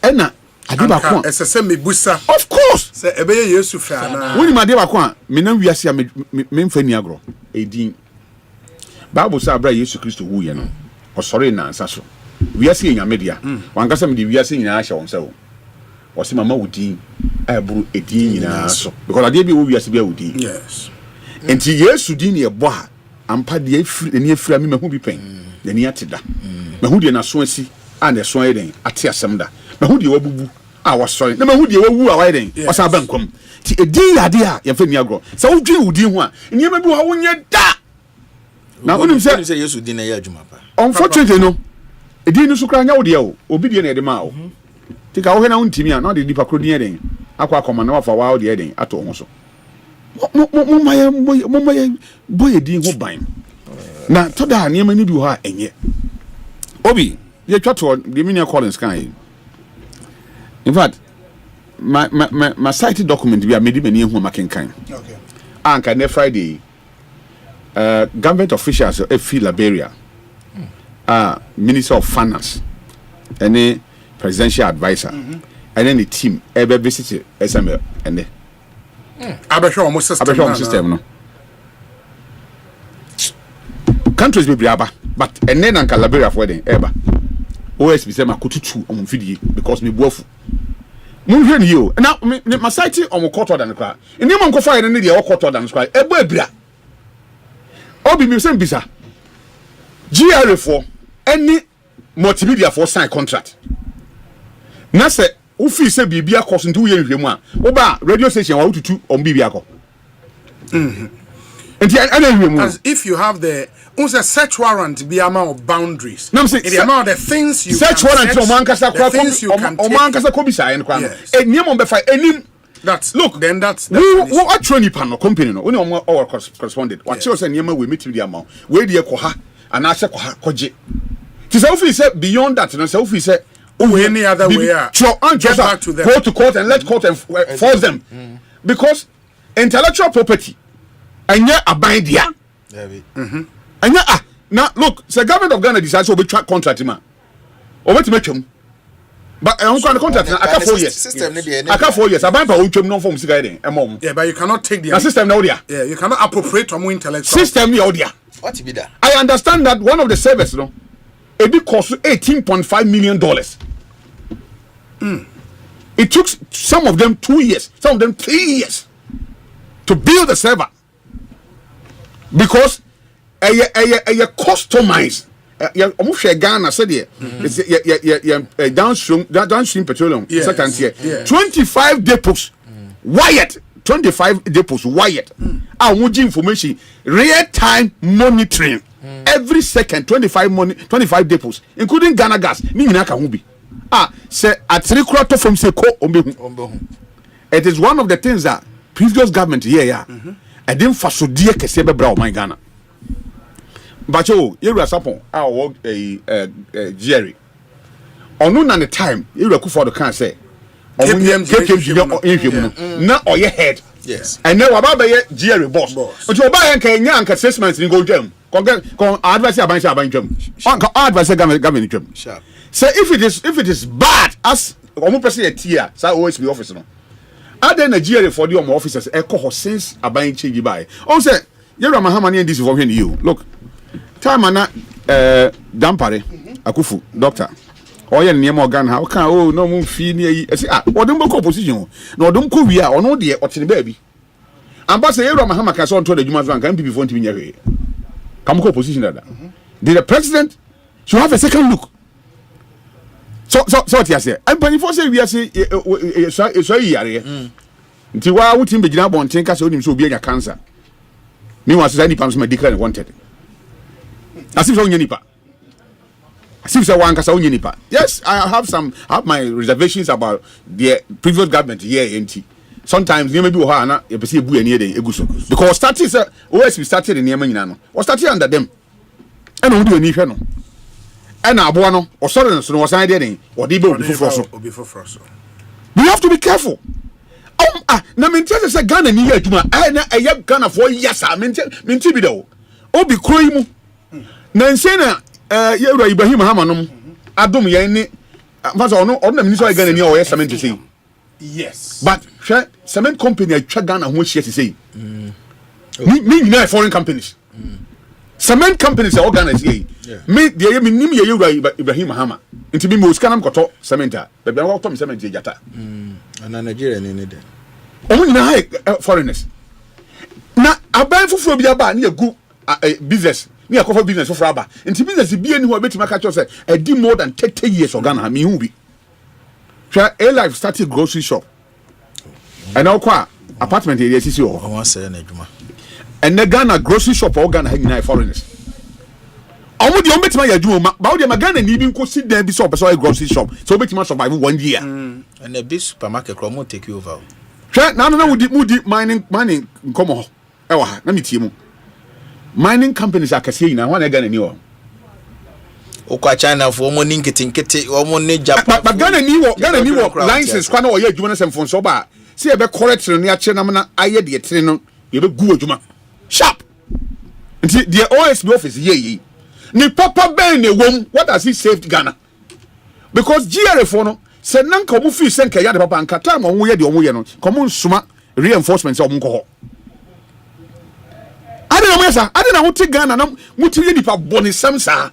ena ade ba ko esese mebusa of course say ebeye Yesu fa na woni ma ade ba ko a me na wiase a me mfa ni agro edin Bible say abra Yesu Kristo wu ye no osore na ansa so wiase nya media wankasa me de wiase nyina ahye won se wo wose mama wudin aburu edin nyina so because ade bi wo wiase bi awudin yes enti Yesu din ye bo a ampa de afiri ni afira me mahu bi pen de ni ateda mahu de na so asi and the so eden ate asem da mahu de wabubu a wasore na mahu de wawu a wa eden wasa bankom ti edin yade a ye fa ni agro se wo dwen wudin ho a niam bi wo wonye da na onim se Yesu din na ya adwuma pa unfortunately no edin no so kra nya wo de o obi de na de ma o tika wo he na untimi a na de dipa kro din eden akwa akoma na wafa wa wo de eden ato ho so mo maye boy din ho ban na to da niam ni bi ho a enye obi ye twato the mini Collins kan in fact my site document bi a medi mani hu makenkan okay anka ne Friday government officials feel Liberia Minister of Finance and presidential advisor and then the team ever visit SML and abehwe system no countries be briaba but and then anka Liberia for them ever OSB say makututu on video because me boafu munhwe ni yo na my site on quarter than kwa eni man ko fire ne dey quarter than kwa ebo abira obi mi say bisa GRA for any multimedia for sign contract na say wo fi say bibia cost ntu ye nhwemu a wo ba radio station wa tutu on bibia ko as if you have the search warrant be amount of boundaries. No, say the amount of the things you search warrant o man kasa kwa o man kasa ko bisa en kwa no eniem on be fa enim That's look. Then that's what training panel company no. Only our correspondent. What you say niema we meet the amount. Where the koha and I say koha koje. Ti say office say beyond that. No say office say any other way. Get back to them. Go to court and let court and force them because intellectual property and yeah abide there. And yeah now look. The government of Ghana decides to be track contract man. Over to make him. But on the contract, I can't 4 years. I can't 4 years. I buy for which no form cigarette. Yeah, but you cannot take the system now there. Yeah, you cannot appropriate from intellectual system now there. What to be that? I understand that one of the service, no, it be cost $18.5 million. It took some of them 2 years, some of them 3 years to build the server because a customized. Almost Ghana said here. It's downstream petroleum. Second here. 25 depots wired. 25 depots wired. Our information real time monitoring every second. 25 depots, including Ghana gas. Say at 3 quarters from Seko. It is one of the things that previous government here. I didn't faso dear Kesebe Brow my Ghana. But you were support our work Jerry. On no time, you were for the can say. Now or your head. Yes. And now about Jerry boss. But you buy and can yank assessments in go jam. Advice about jam. Advice government jam. So if it is bad as almost person a tier, so always be officer. No. Other Nigeria for the officers echo since a buying change by. Also, you're a Mahamani and this for you. Look. Time ana dampare akufu doctor oye niem organ ha kan oh no mu fi ni yi say odum boko position na odum ko wi a ono de otene ba bi amba say Yero Mahama ka so onto the juma so kan people for ntimi nyahwe kam ko position that the president should have a second look so what you say and when for say we say so yare nti wa wutim be gina bonten ka so onim so obi anya cancer me was say nipa so me declare wanted. As if nipa. As if one kasa nipa. Yes, I have my reservations about the previous government here NT. Sometimes you may be na you see bu eni dey eguso. Because started OSP started in Niema nyina no. Was started under them. And who do any hwe no. And aboa no, osore no so no wasan dey den. Odi be obi foforo so. We have to be careful. Na me tell say Ghana ni adwuma. Na eye Ghana for yes a me bi do. Obi kroi mu. Nansena Yero Ibrahim Hamanom Adum Yeni was on the minister Ghana near or cement to say. Yes. But cement company I check Ghana who she to say. Me foreign companies. Cement companies are organized here. Me the name Yero Ibrahim Hama. Into be most canam koto cementa. But I welcome cement jata. And Nigeria need it. Only na foreigners. Na aban fufu bi aba na go business. Me a cover business for Abba. And to business be anywhere better catch us a did more than 30 years of Ghana. Me who be. A life started grocery shop. And now apartment area is your. And the Ghana grocery shop or Ghana hanging foreigners. I would you bet my Juma, but the Ghana needing to sit there be so a grocery shop. So bet you survive 1 year. And a big supermarket will take you over. Now would mining come on. Let me tell you. Mining companies are casino now. One Ghana new. Okwa China for money nkete or money Japan. But Ghana new license kwano oye adwuma sem fon so ba. See e be correct no ya che na na aye de tire no ye be gu adwuma. Sharp. Nti the OSB office ye. Ni papa ben ne wom. What has he saved Ghana? Because GRA for no se nan ko mu fi senka ya de papa anka time on wo ye de omo ye no. Komo nsuma reinforcement o mo ko ho. I didn't want to Ghana na muti nipa boni samsa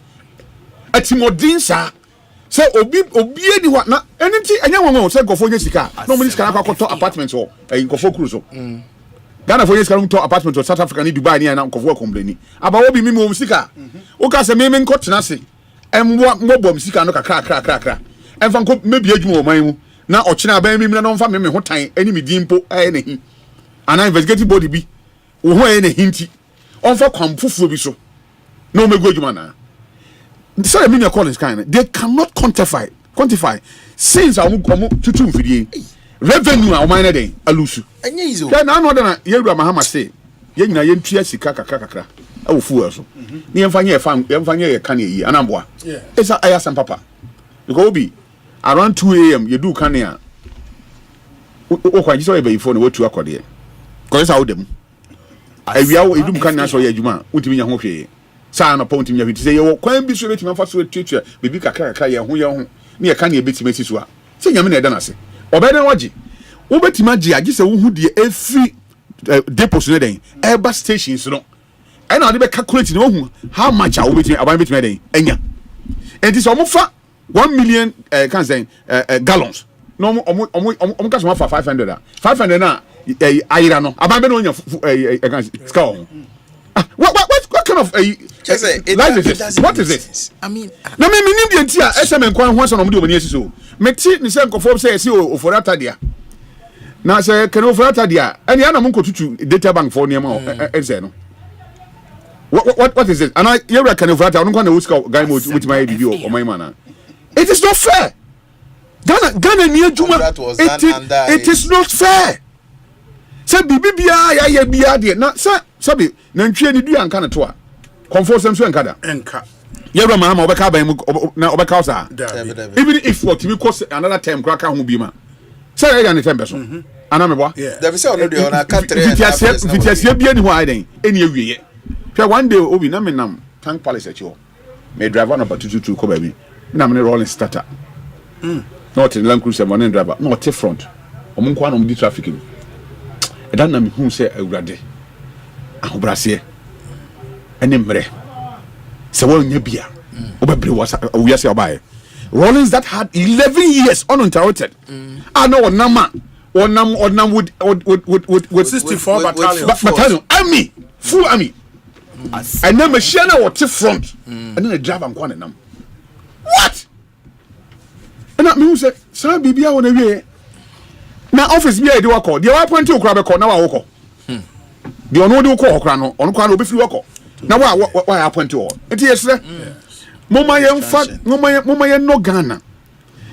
atimodin sa say obi edi wa na enti anya won say gofo nye sika no money sika akwato apartment so gofo cruise so Ghana for sika to apartment to South Africa ni Dubai ni na gofo complain aba obi mi mo sika o ka say me nko tena se emwo bom sika no kakra emfa nko mebi adwuma o man mu na ochina ban mi na mfa me ho tan ani mi dimpo na hi ana investigative body bi wo ho na hinti onfa kwamfufu bi so no me go adwuma na so the media call is kind they cannot quantify since tutu mfidie revenue a ɔman den alusu enye izo then na no na yewura mahama say ye nyina ye ntua sika kakra awo fuel so ni yemfa nye kan yi anamboa esa Asempa papa because obi around 2 a.m. you do kan ya o kwa jiso e be phone wo tu akode because how dem awia wo edum kan na so ye adwuma utimi nya ho hwe sa na point nya hwe say ye kwan bi so betimi afa so tuatua bebi kakra ye ho ne ye kan ye betimi asiso a se nyame na eda na se obeden waji wo betimi agi agise wo hu de every depots ne den eba stations no and now they be calculate no how much are we between den enya and this omofa 1 million can say gallons no omo ka so for 500 na ayira no aban no nya can score what kind of what is it I mean na me nim de ntia SM nkwan ho so no de omani asiso meti ni se nkofo say si oforata dia na se kene oforata dia eni ana mo nkotutu data bank for niam o no what is it and I you reckon oforata no na wuska guy mo with my bibi o my man it is not fair Ghana ni adwuma it is not fair say bibi bia ya bia de na sabi na ntwe ni dua nka ne to a comfort sem so nka da enka yebra mahama obeka ban mu na obeka usa even if what me cost another time kraka ho bi ma say ya ne tembe so ana me boa there be say on do na ka 3 fitiasia bia ni ho aiden eni awieye hwe one day obi na me nam tank palace achi ho me driver number 222 ko ba bi na me rolling starter not in Land Cruiser morning driver not front omo kwa na mo di traffic ni e dan na me hu say awurade ahobrase ene mre se won nya bia obebre we say obaye Rollins that had 11 years uninterrupted I know onam with 64 battalion army full army and then machine what front and then the driver nkwa nam what and that means say bibia won awie na office bia e dey work dey wa point okura be call na wa wo call the ono de ko okra no ono kwa no obefiri wako na wa appoint o enti yesre moma ye no Ghana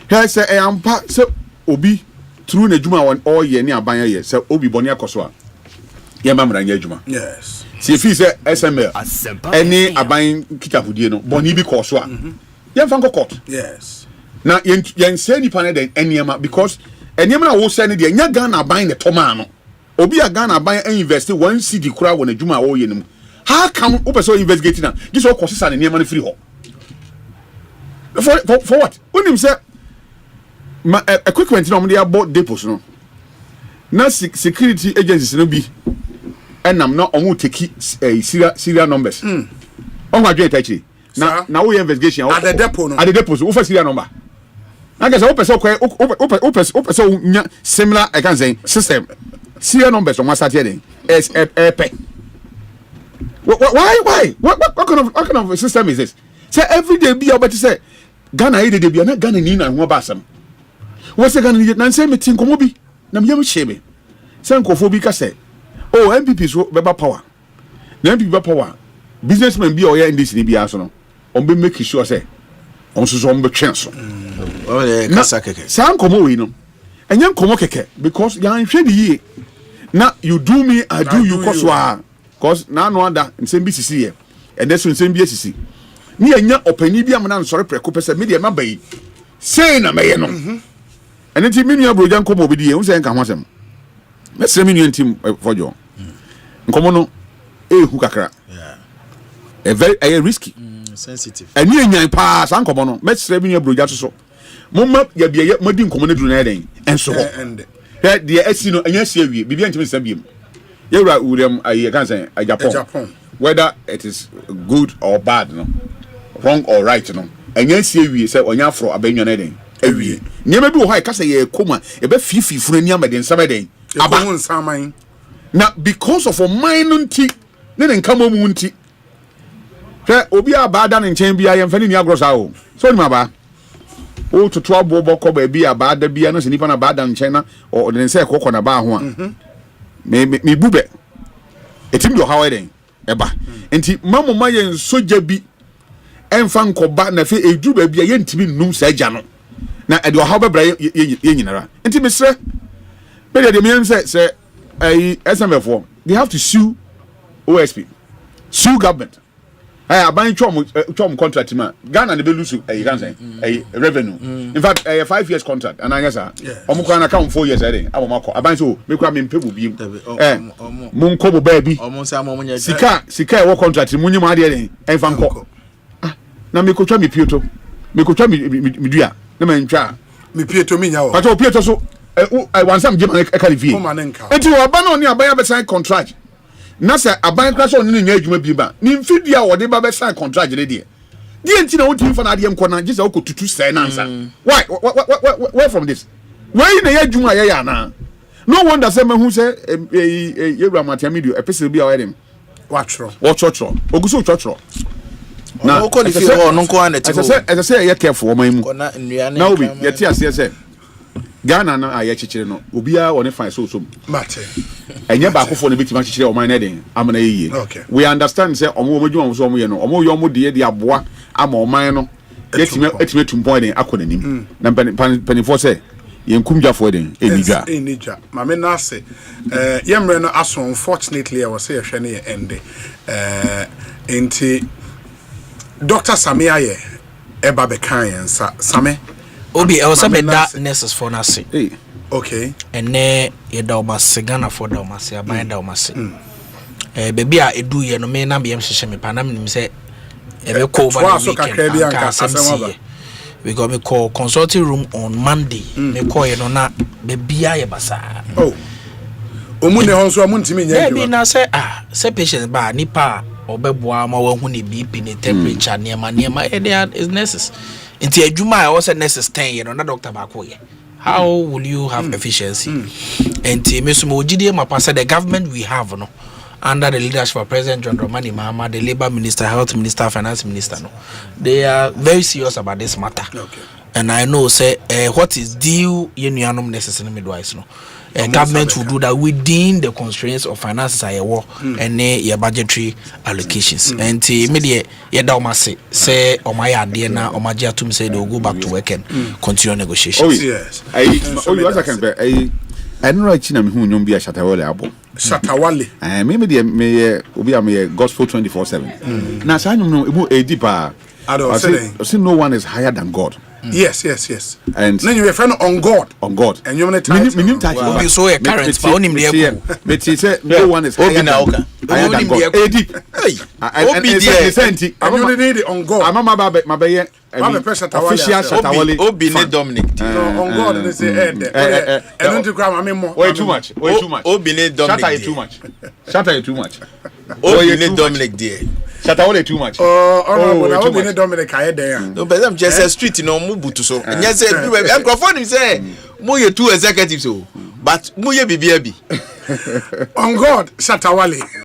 he say e ampa se obi through na djuma won all ye ni aban ye se obi boni akoso a ye mamra nya djuma yes si fi se SML any aban kitafudie no boni bi koso a ye mfa court yes na yen say ni panel den eniema because eniema na wo say ne de nya Ghana aban ne toma no obi a Ghana buy and invest 1 cedi kura won adwuma wo ye nim how come o person investigate na this all cost na niam na free ho for what unim say equipment no mo dey about depots no na security agencies no bi enam na omo take serial numbers on adwen tachi na wo investigation at the depot no at the depot wo for serial number I guess o person similar I can say system serial numbers on one start here is why what kind of system is this say every day be about to say Ghana ide dey be na Ghana ni na ho basam wo say Ghana ni na say meeting komo bi na me yam shebe say nkofo bi ka say oh MPP so beba power na MPP beba power businessman bi o ya industry ni bi aso no on be make sure say on so on be chance kasa keke say komo we no enye komo keke because ya nhwe di ye na you do me I do you cause na no ada nsem bi sisi ye and that's nsem bi sisi ni enya opani bi amana nsore preko pese me de ma bayi say na me ye no and nti me nua brojan komo bi di ye unse nka ho asem me sere me nua ntim fojo nkomo no ehu kakra a very risky sensitive ani enyan pa san nkomo no me sere me nua broja so momma ya bia ye madi nkomo no duru na den enso ho de esi no enya si awie bibia ntimi sabiem yewra William aye kan say Japan whether it is good or bad no wrong or right no enya si awie say onya afro abanwa na den awie nyema bi wo ha ka say ye koma e ba fififuru ni amaden sabaden aba nsaman na because of a minunti ne nkama mu nti hwe obi abada ne nchen bia ye mfani ni agrosa o so ni maba o tutu abobo ko ba bia abada bia no se nipa na abada nchen na o ne se kokko na ba ho a me bube etim do how den eba enti mamoma ye soja bi emfa nkoba na fe edu ba bia ye ntimi num sa agya no na e do how bebra ye nyinara enti mesre But the men say SMF4, they have to sue OSP, sue government. I buy chom contract man. Ghana the lose a revenue. In fact, a 5 years contract, and I guess omuka account 4 years. I buy so make me people be Munko baby. Sika work contract, Munyama de and Fanco. Now me could try me Pieto, me could try me Media, the man try me Pieto Mina. But oh Pieto so I want some German Calivi. And you are banning your buyer beside contract. Nasa aban crash on ni adwuma bi ba ni mfidia wo de ba be sign contract le de enti na wotimi fa na de mko na gisa wo kotutu sai na ansa why where from this where na adwuma ya ya na no wonder say me hu say yewra matamidio epese bi a wa dem watro oguso twotro na o ko ni fi o no ko aneti as say ye careful o man mu na obi ye ti ase say Ghana na aye chichire no obia woni fine so mate enye ba akofo no bitima chichire o man na den amana yeye we understand say omo djuma so omo ye no omo yo omo de aboa ama o man no etime tumpon den akonanim na penifo say yenkumjafo den enija mame na ase yemre no aso unfortunately I was say hwe ne ende enti Dr. Samia ye eba be kan yensa Same Obi also be that nurses for nasi. Okay. And ne ye da o masegana for da o mase aban da o mase. Baby a edu ye no me na be yem hye me panam nim say e be call over the weekend. We got me call consulting room on Monday. Me call ye no na baby a ye basa. Oh. Omu ne ho so amuntimi nya adwuma. Baby na say say patient ba nipa obeboa ma wa hu ne BP ne temperature niema is nurses. Inti adwuma I was nurses 10 year na doctor ba ko ye. How will you have efficiency? Inti mesumo ogide mapasa the government we have no under the leadership of President John Dramani Mahama, the Labor Minister, Health Minister, Finance Minister, no, they are very serious about this matter. Okay. And I know, say, what is due, you necessary midwives, no. Government will do that within the constraints of finances I war and your budgetary allocations. And immediate, say, oh my idea now, or my to say they'll go back to work and continue negotiations. Oh yes, I don't know China who know be a Shatawale abo. Shatawale. Maybe the me gospel 24/7. Now I know a deeper. I say no one is higher than God. Yes. And then you refer on God. And you're going to title. You saw a current, but only the but he said no one is higher than God. I only need it on God. I'm my baby. Official Shatawale. Obine Dominic. On God, they say, and don't you grab more. Way too much. Obine Dominic. Shatter too much. Obine Dominic, dear. Shatawale too much. Obine Dominic, I there. No, but I'm just a street in Mubutu. So, and yes, I'm say, Moye 2 executives, but Moye BBB. On God, Shatawale.